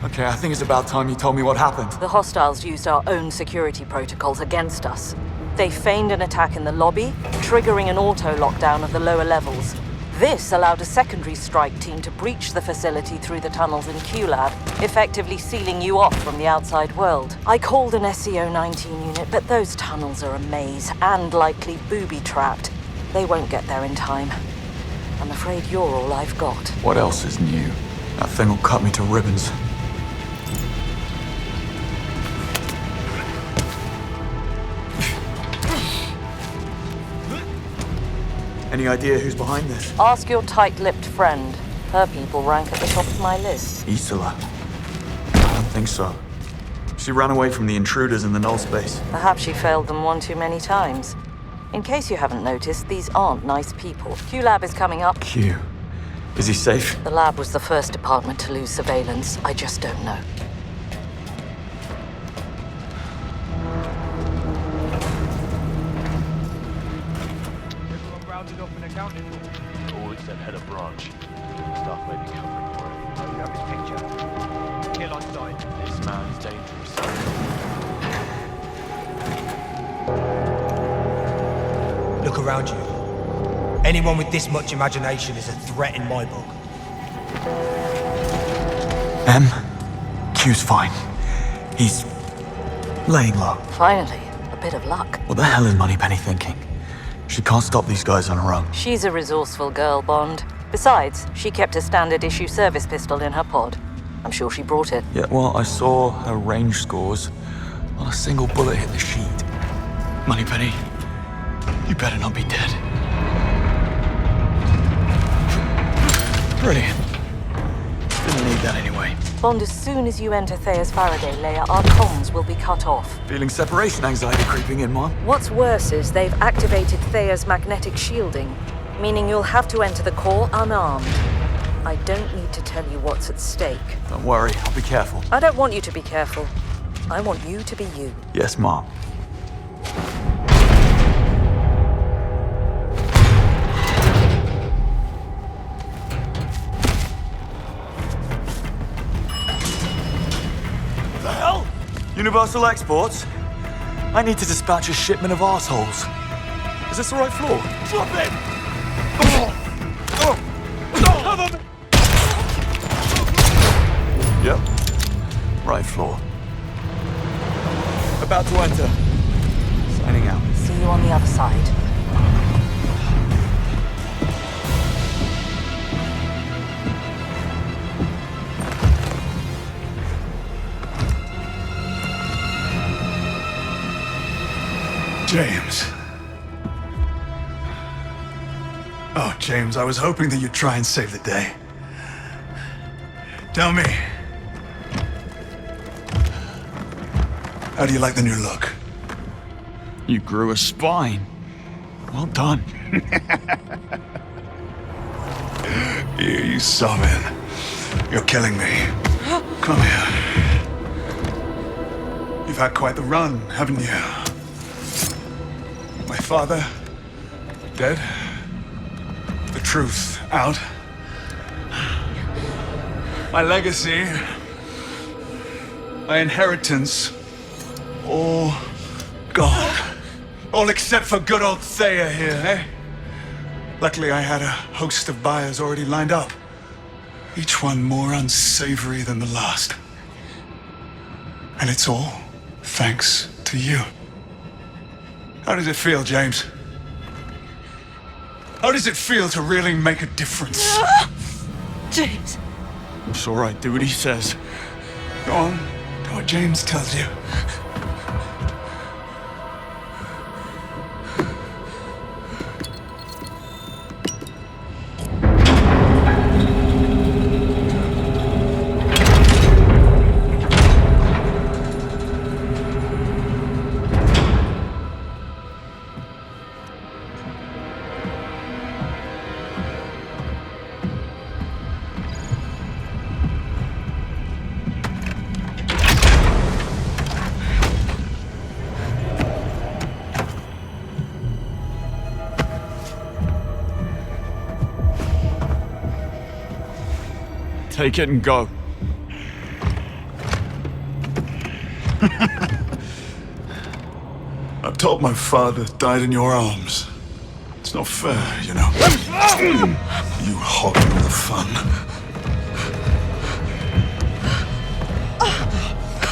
Okay, I think it's about time you told me what happened. The hostiles used our own security protocols against us. They feigned an attack in the lobby, triggering an auto-lockdown of the lower levels. This allowed a secondary strike team to breach the facility through the tunnels in Q-Lab, effectively sealing you off from the outside world. I called an SCO-19 unit, but those tunnels are a maze and likely booby-trapped. They won't get there in time. I'm afraid you're all I've got. What else is new? That thing will cut me to ribbons. Any idea who's behind this? Ask your tight-lipped friend. Her people rank at the top of my list. Isola. I don't think so. She ran away from the intruders in the null space. Perhaps she failed them one too many times. In case you haven't noticed, these aren't nice people. Q-Lab is coming up. Q. Is he safe? The lab was the first department to lose surveillance. I just don't know. All except head of branch. Staff may be covering for him. Oh, you have his picture. Kill on sight. This man's dangerous. Look around you. Anyone with this much imagination is a threat in my book. Q's fine. He's laying low. Finally, a bit of luck. What the hell is Moneypenny thinking? She can't stop these guys on her own. She's a resourceful girl, Bond. Besides, she kept a standard issue service pistol in her pod. I'm sure she brought it. Yeah, well, I saw her range scores. Not a single bullet hit the sheet. Moneypenny, you better not be dead. Brilliant. Didn't Gonna need that anyway. Bond, as soon as you enter Thea's Faraday layer, our comms will be cut off. Feeling separation anxiety creeping in, Mom. What's worse is they've activated Thea's magnetic shielding, meaning you'll have to enter the core unarmed. I don't need to tell you what's at stake. Don't worry, I'll be careful. I don't want you to be careful. I want you to be you. Yes, Mom. The hell? Universal Exports? I need to dispatch a shipment of assholes. Is this the right floor? Drop it! Yep. Right floor. About to enter. Signing out. See you on the other side. James. Oh, James, I was hoping that you'd try and save the day. Tell me. How do you like the new look? You grew a spine. Well done. You summon. You're killing me. Come here. You've had quite the run, haven't you? My father, dead. The truth out. My legacy, my inheritance, all gone. All except for good old Thea here, eh? Luckily, I had a host of buyers already lined up. Each one more unsavory than the last. And it's all thanks to you. How does it feel, James? How does it feel to really make a difference? James. It's all right. Do what he says. Go on. Do what James tells you. Take it and go. I'm told my father died in your arms. It's not fair, you know. You hogging all the fun.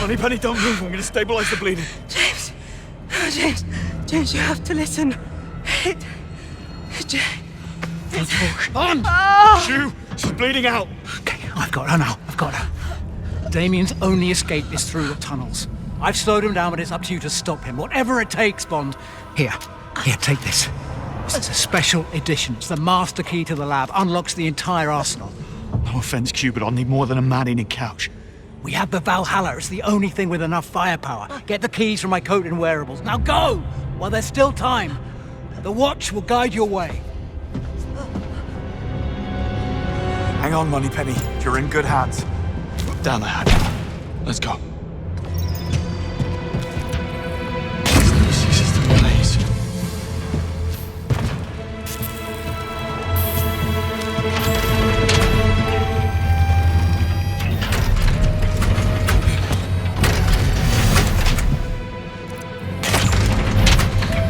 Moneypenny, don't move. I'm gonna stabilize the bleeding. James. Oh, James, you have to listen. Don't talk. On! Shoo! She's bleeding out. I've got her now. I've got her. Damien's only escape is through the tunnels. I've slowed him down, but it's up to you to stop him. Whatever it takes, Bond. Here, take this. This is a special edition. It's the master key to the lab. Unlocks the entire arsenal. No offense, Q, but I'll need more than a man in a couch. We have the Valhalla. It's the only thing with enough firepower. Get the keys from my coat and wearables. Now go! While there's still time. The watch will guide your way. Hang on, Moneypenny. You're in good hands. Down the hatch. Let's go.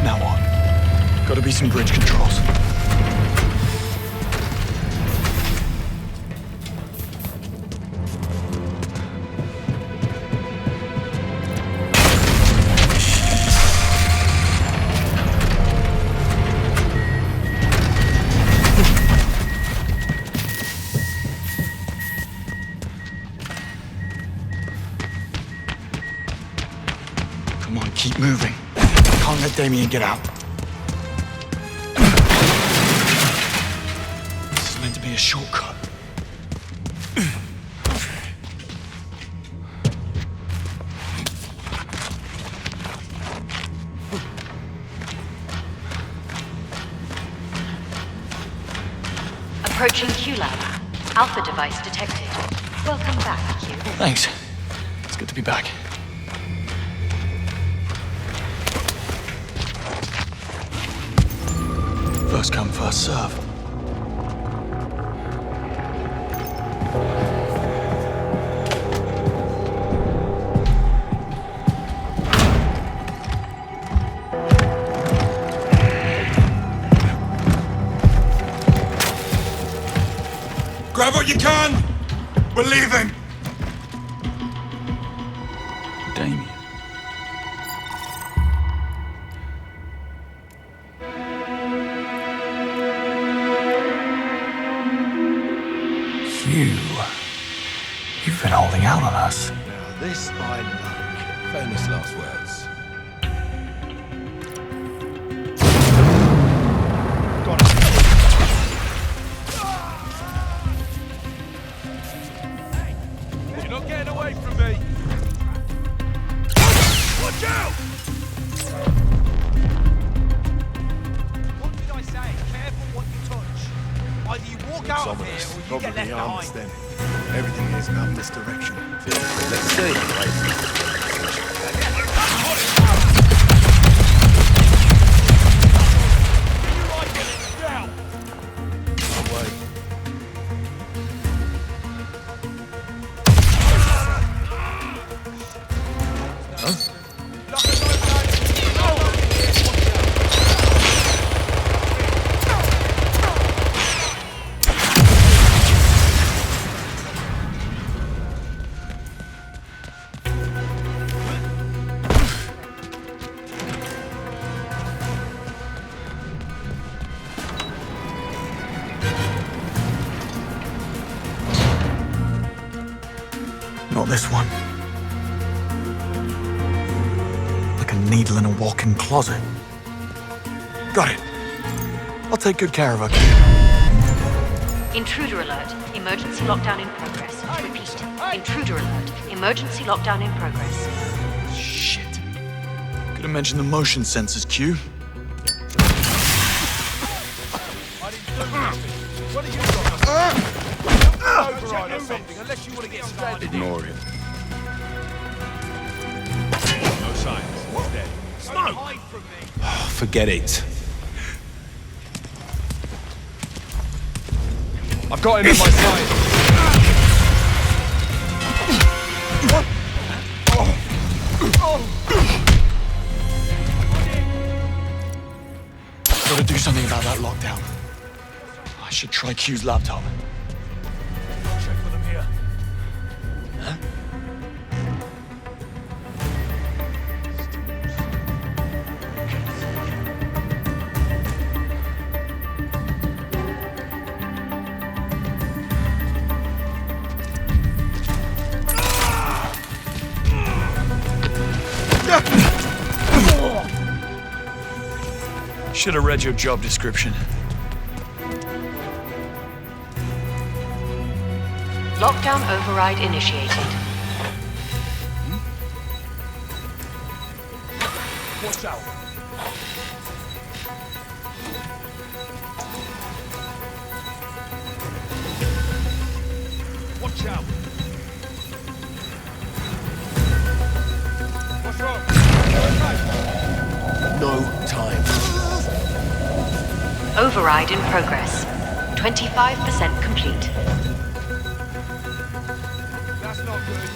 Now what? Gotta be some bridge controls. Come on, keep moving. Can't let Damien get out. This is meant to be a shortcut. Approaching Q-Lab. Alpha device detected. Welcome back, Q. Thanks. It's good to be back. First come, first serve. Grab what you can! We're leaving! Damien. You've been holding out on us. Now this I like. Famous last words. Got it. Hey, you're not getting away from me. Watch out! What did I say? Careful what you touch. Either you walk out of here or you get left behind. Then. Everything is about misdirection. Let's see. Not this one. Like a needle in a walk-in closet. Got it. I'll take good care of her. Intruder alert. Emergency lockdown in progress. Repeat. Intruder alert. Emergency lockdown in progress. Shit. Could have mentioned the motion sensors, Q. What are you got? Override or something, unless you want to get stranded. Ignore it. No signs. What's dead? Smoke! Hide from me. Forget it. I've got him in my sight. Gotta do something about that lockdown. I should try Q's laptop. Check for them here. Huh? Should have read your job description. Lockdown override initiated. Watch out. Watch out. What's wrong? No time. Override in progress. 25% complete. That's not good.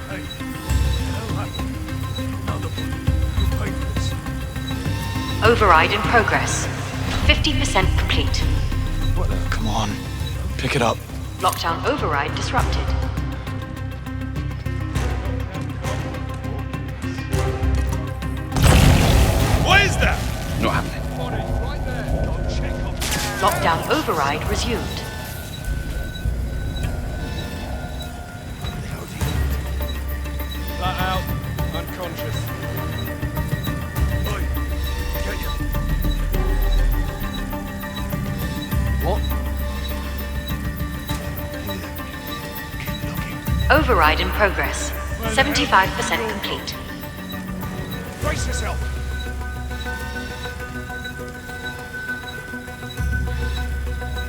Hey, hell happened. Another one. You'll pay for this. Override in progress. 50% complete. Come on, pick it up. Lockdown override disrupted. What is that? Not happening. Right there. Go check on. Lockdown override resumed. Flat out. Unconscious. Oi. Get you. What? Override in progress. 75% complete. Brace yourself.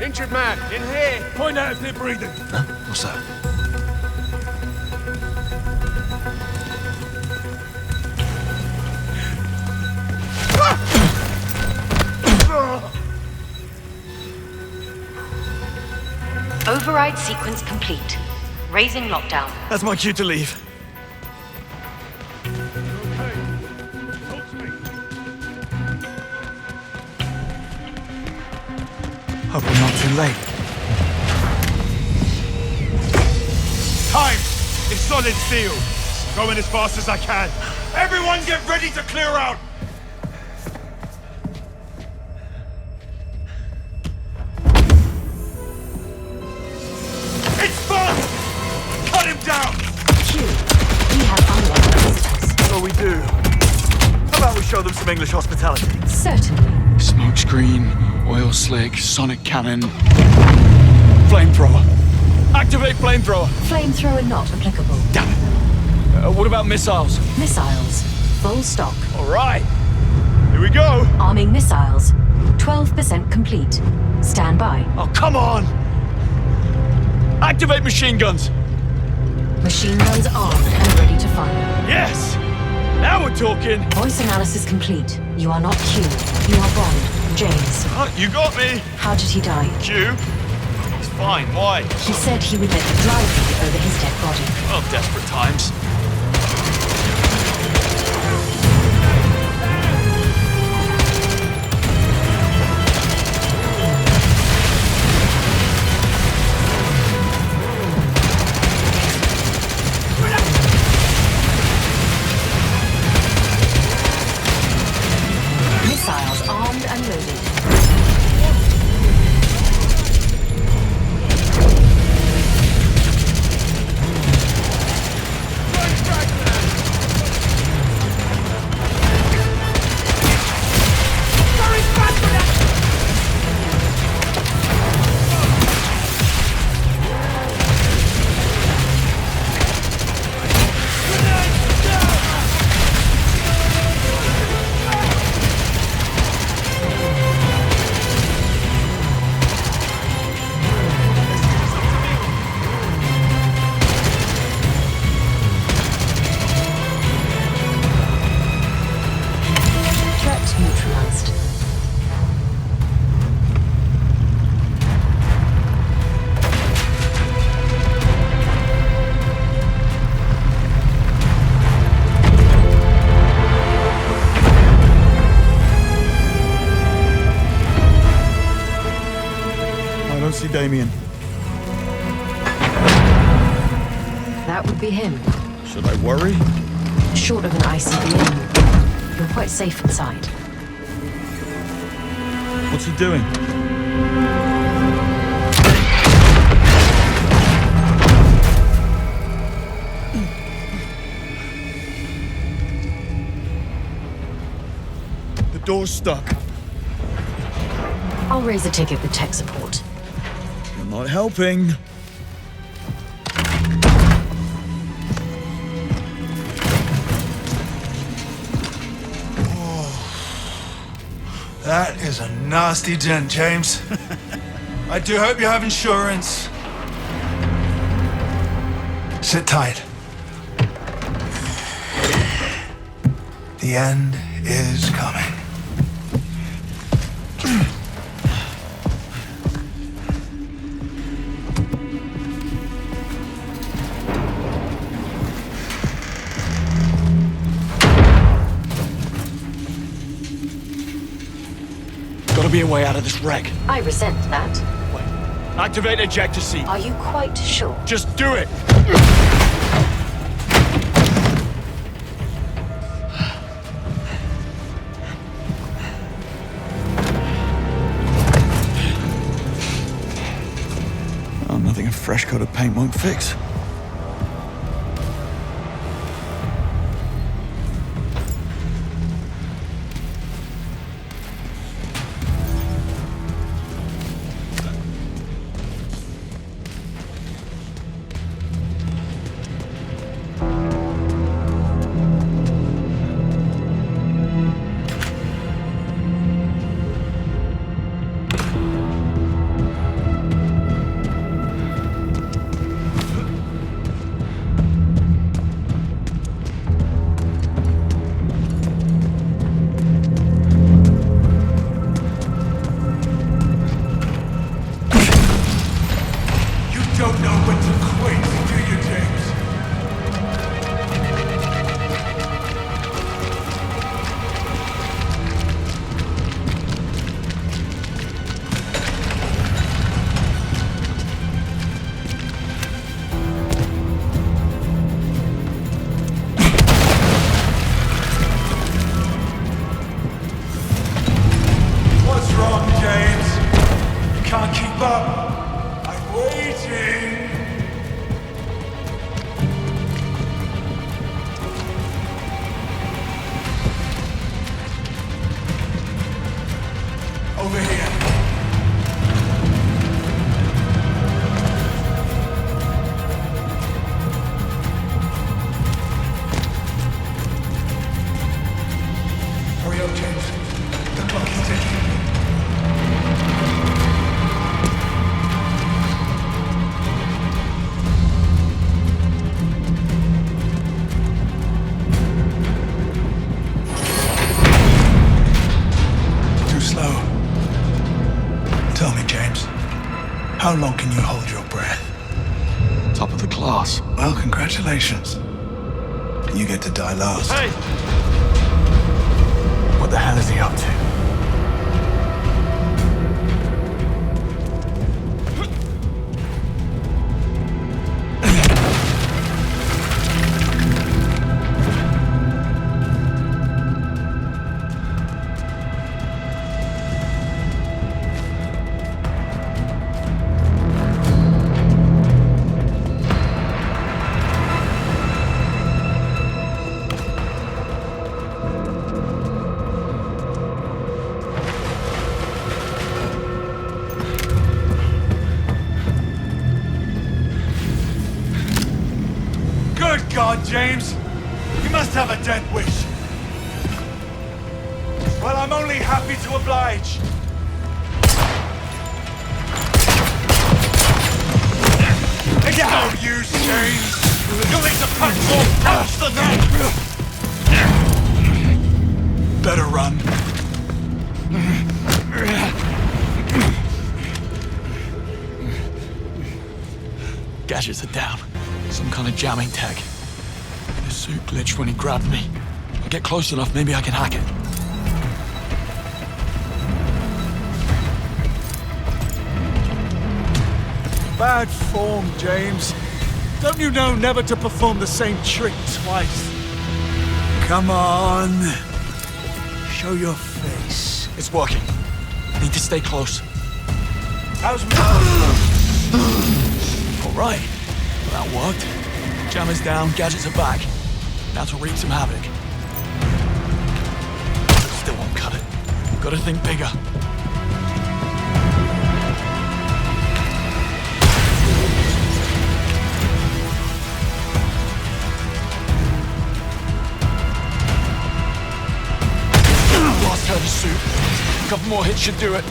Injured man, in here. Find out if they're breathing. Huh? What's that? Override sequence complete. Raising lockdown. That's my cue to leave. Hope I'm not too late. Time! It's solid steel. Going as fast as I can. Everyone get ready to clear out! It's fast! Cut him down! Q, we have unlocked visitors. So we do. How about we show them some English hospitality? Certainly. Smokescreen, oil slick, sonic cannon. Flamethrower. Activate flamethrower. Flamethrower not applicable. Damn it. What about missiles? Missiles. Full stock. All right. Here we go. Arming missiles. 12% complete. Stand by. Oh, come on! Activate machine guns. Machine guns armed and ready to fire. Yes! Now we're talking. Voice analysis complete. You are not Q. You are Bond. James. You got me. How did he die? Q. He's fine. Why? He said he would let the drive feed over his dead body. Well, desperate times. Missiles armed and loaded. Threat neutralized. I don't see Damien. That would be him. Should I worry? Short of an ICBM, you're quite safe inside. What's he doing? The door's stuck. I'll raise a ticket with tech support. You're not helping. That is a nasty dent, James. I do hope you have insurance. Sit tight. The end is coming. Gotta be a way out of this wreck. I resent that. Activate ejector seat. Are you quite sure? Just do it. Oh, nothing a fresh coat of paint won't fix. can't keep up. I'm waiting. Over here. Hurry up, James. The clock is ticking. Too slow. Tell me, James, how long can you hold your breath? Top of the class. Well, congratulations. You get to die last. Hey! What the hell is he up to? Good God, James! You must have a death wish. Well, I'm only happy to oblige. It's no use, James. You'll need to pack more punch than that. Better run. Gadgets are down. Some kind of jamming tech. His suit glitched when he grabbed me. If I get close enough, maybe I can hack it. Bad form, James. Don't you know never to perform the same trick twice? Come on. Show your face. It's working. Need to stay close. How's All right. Well, that worked. Jam is down, gadgets are back. Now to wreak some havoc. Still won't cut it. Gotta think bigger. Lost heavy suit. A couple more hits should do it.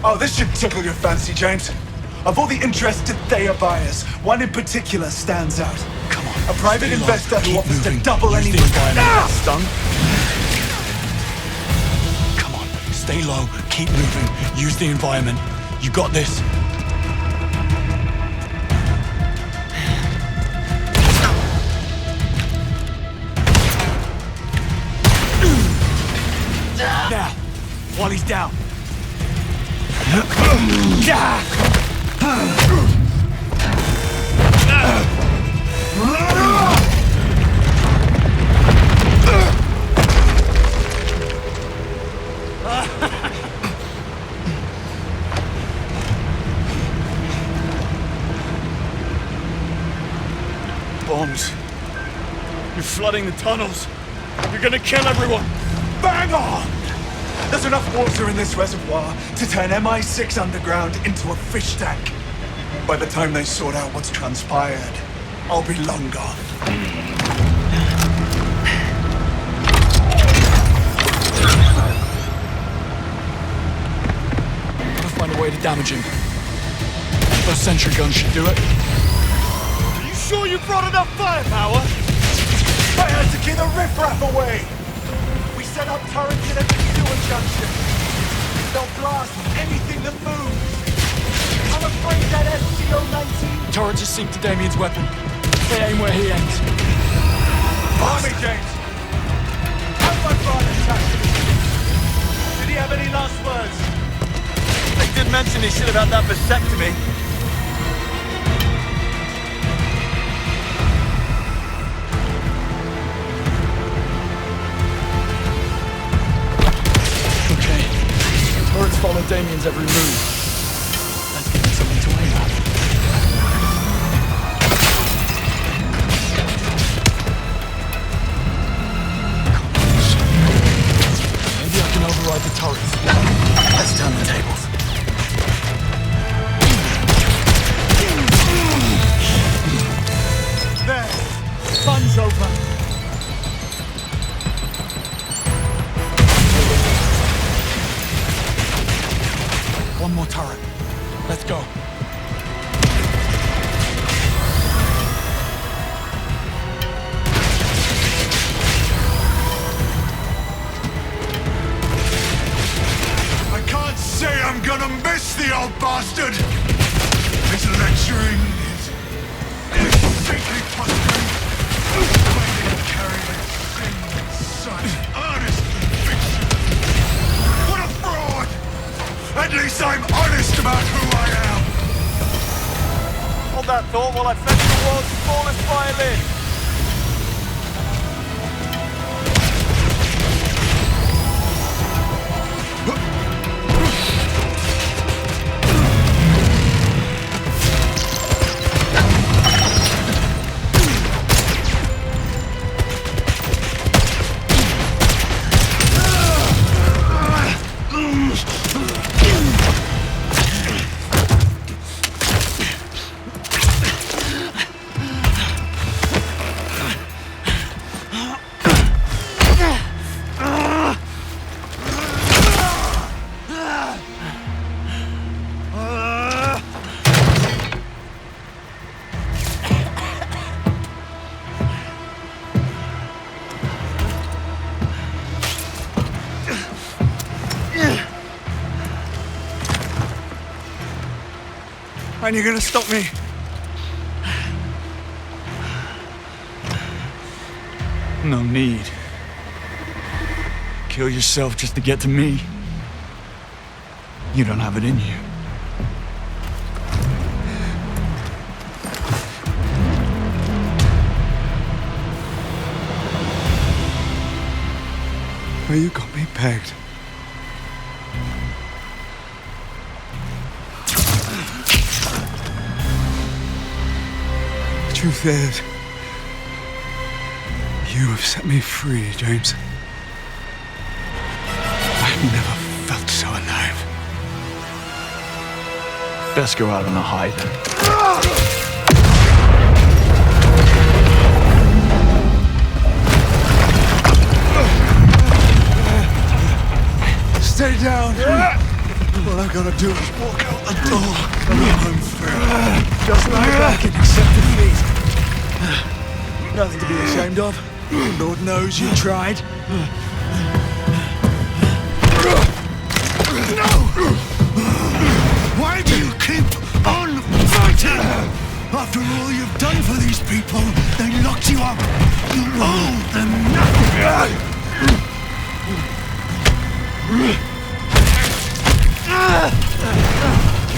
Oh, this should tickle your fancy, James. Of all the interested Thea buyers, one in particular stands out. Come on. A private stay low. investor who Keep offers moving. to double Use any... the environment. Ah! Stun. Come on. Stay low. Keep moving. Use the environment. You got this. Now, while he's down. Bombs. You're flooding the tunnels. You're gonna kill everyone. Bang on! There's enough water in this reservoir to turn MI6 underground into a fish tank. By the time they sort out what's transpired, I'll be long gone. Gotta find a way to damage him. Those sentry guns should do it. Are you sure you brought enough firepower? I had to keep the riffraff away! We set up turrets in every sewer junction. They'll blast anything that moves. I'm afraid that SCO-19... Turrets are synced to Damien's weapon. They aim where he ends. Follow me, James. How's my father attached? Did he have any last words? They did mention he should have had that vasectomy. Okay. Turrets follow Damien's every move. Let's give him something to aim at. Maybe I can override the turrets. Let's turn the tables. There. Fun's over. One more turret. Let's go. I can't say I'm gonna miss the old bastard! His lecturing is sickly frustrating. When he carried his sin with such earnest conviction. What a fraud! At least I'm honest about who I am! Hold that thought while I fetch the world's smallest violin. And you're gonna stop me? No need. Kill yourself just to get to me. You don't have it in you. Well, you got me pegged. The truth is, you have set me free, James. I've never felt so alive. Best go out on a high then. Stay down. All I've got to do is walk out the door and I'm home free. Just lie back and accept defeat. Nothing to be ashamed of. Lord knows you tried. No! Why do you keep on fighting? After all you've done for these people, they locked you up. You owe them nothing.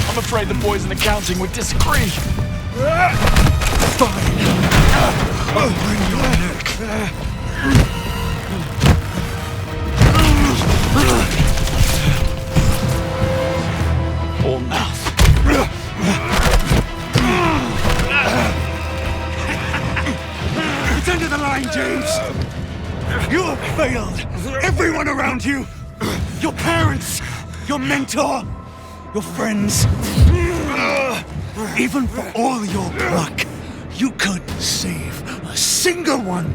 I'm afraid the boys in accounting would disagree. Fine. I'll bring your neck. All mouth. It's under the line, James. You have failed. Everyone around you. Your parents. Your mentor. Your friends. Even for all your pluck, you could save a single one.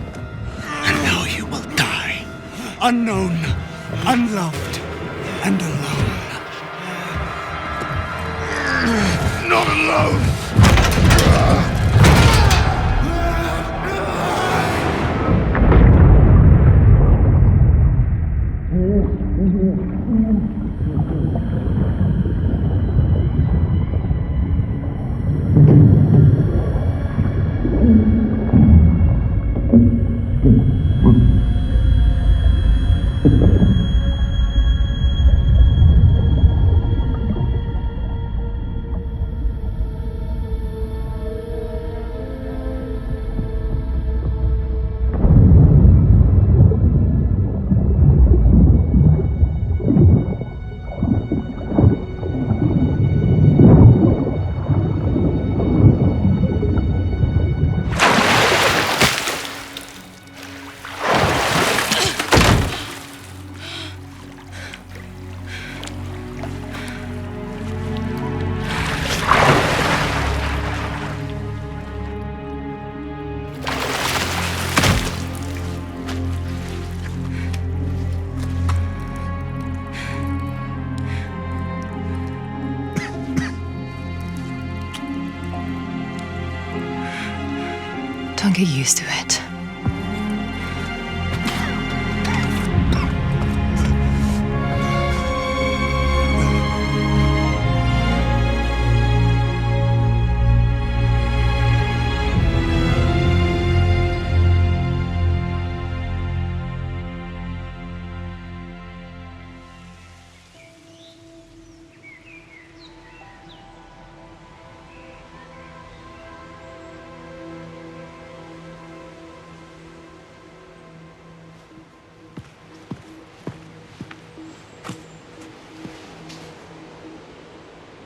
And now you will die. Unknown, unloved, and alone. Not alone! Don't get used to it.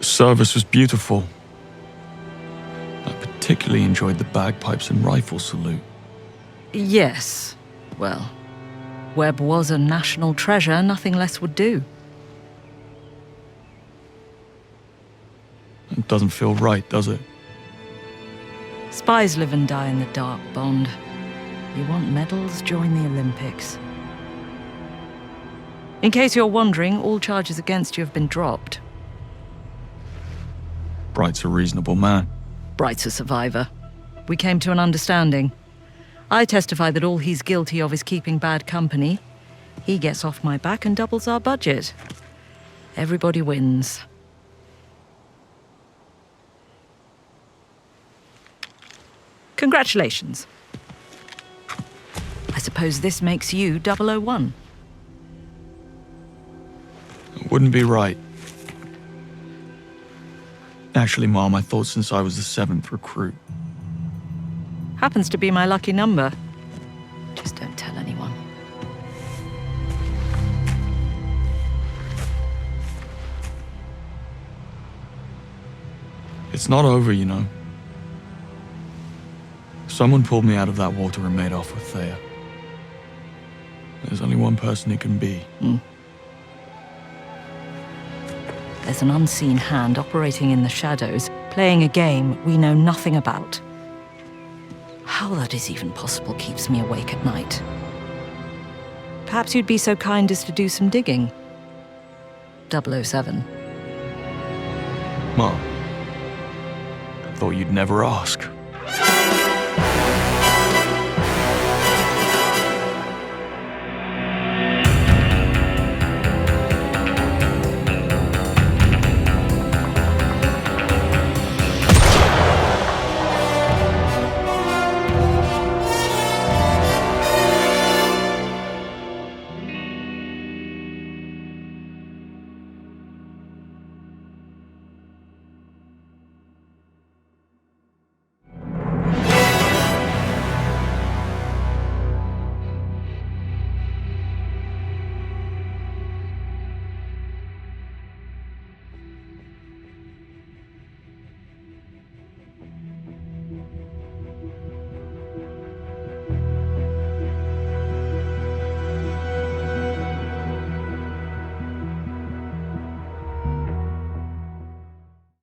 Service was beautiful. I particularly enjoyed the bagpipes and rifle salute. Yes. Well, Webb was a national treasure. Nothing less would do. It doesn't feel right, does it? Spies live and die in the dark, Bond. You want medals? Join the Olympics. In case you're wondering, all charges against you have been dropped. Bright's a reasonable man. Bright's a survivor. We came to an understanding. I testify that all he's guilty of is keeping bad company. He gets off my back and doubles our budget. Everybody wins. Congratulations. I suppose this makes you 001. It wouldn't be right. Actually, Mom, I thought since I was the 7th recruit. Happens to be my lucky number. Just don't tell anyone. It's not over, you know. Someone pulled me out of that water and made off with Thea. There's only one person it can be. There's an unseen hand operating in the shadows, playing a game we know nothing about. How that is even possible keeps me awake at night. Perhaps you'd be so kind as to do some digging. 007. Mom, I thought you'd never ask.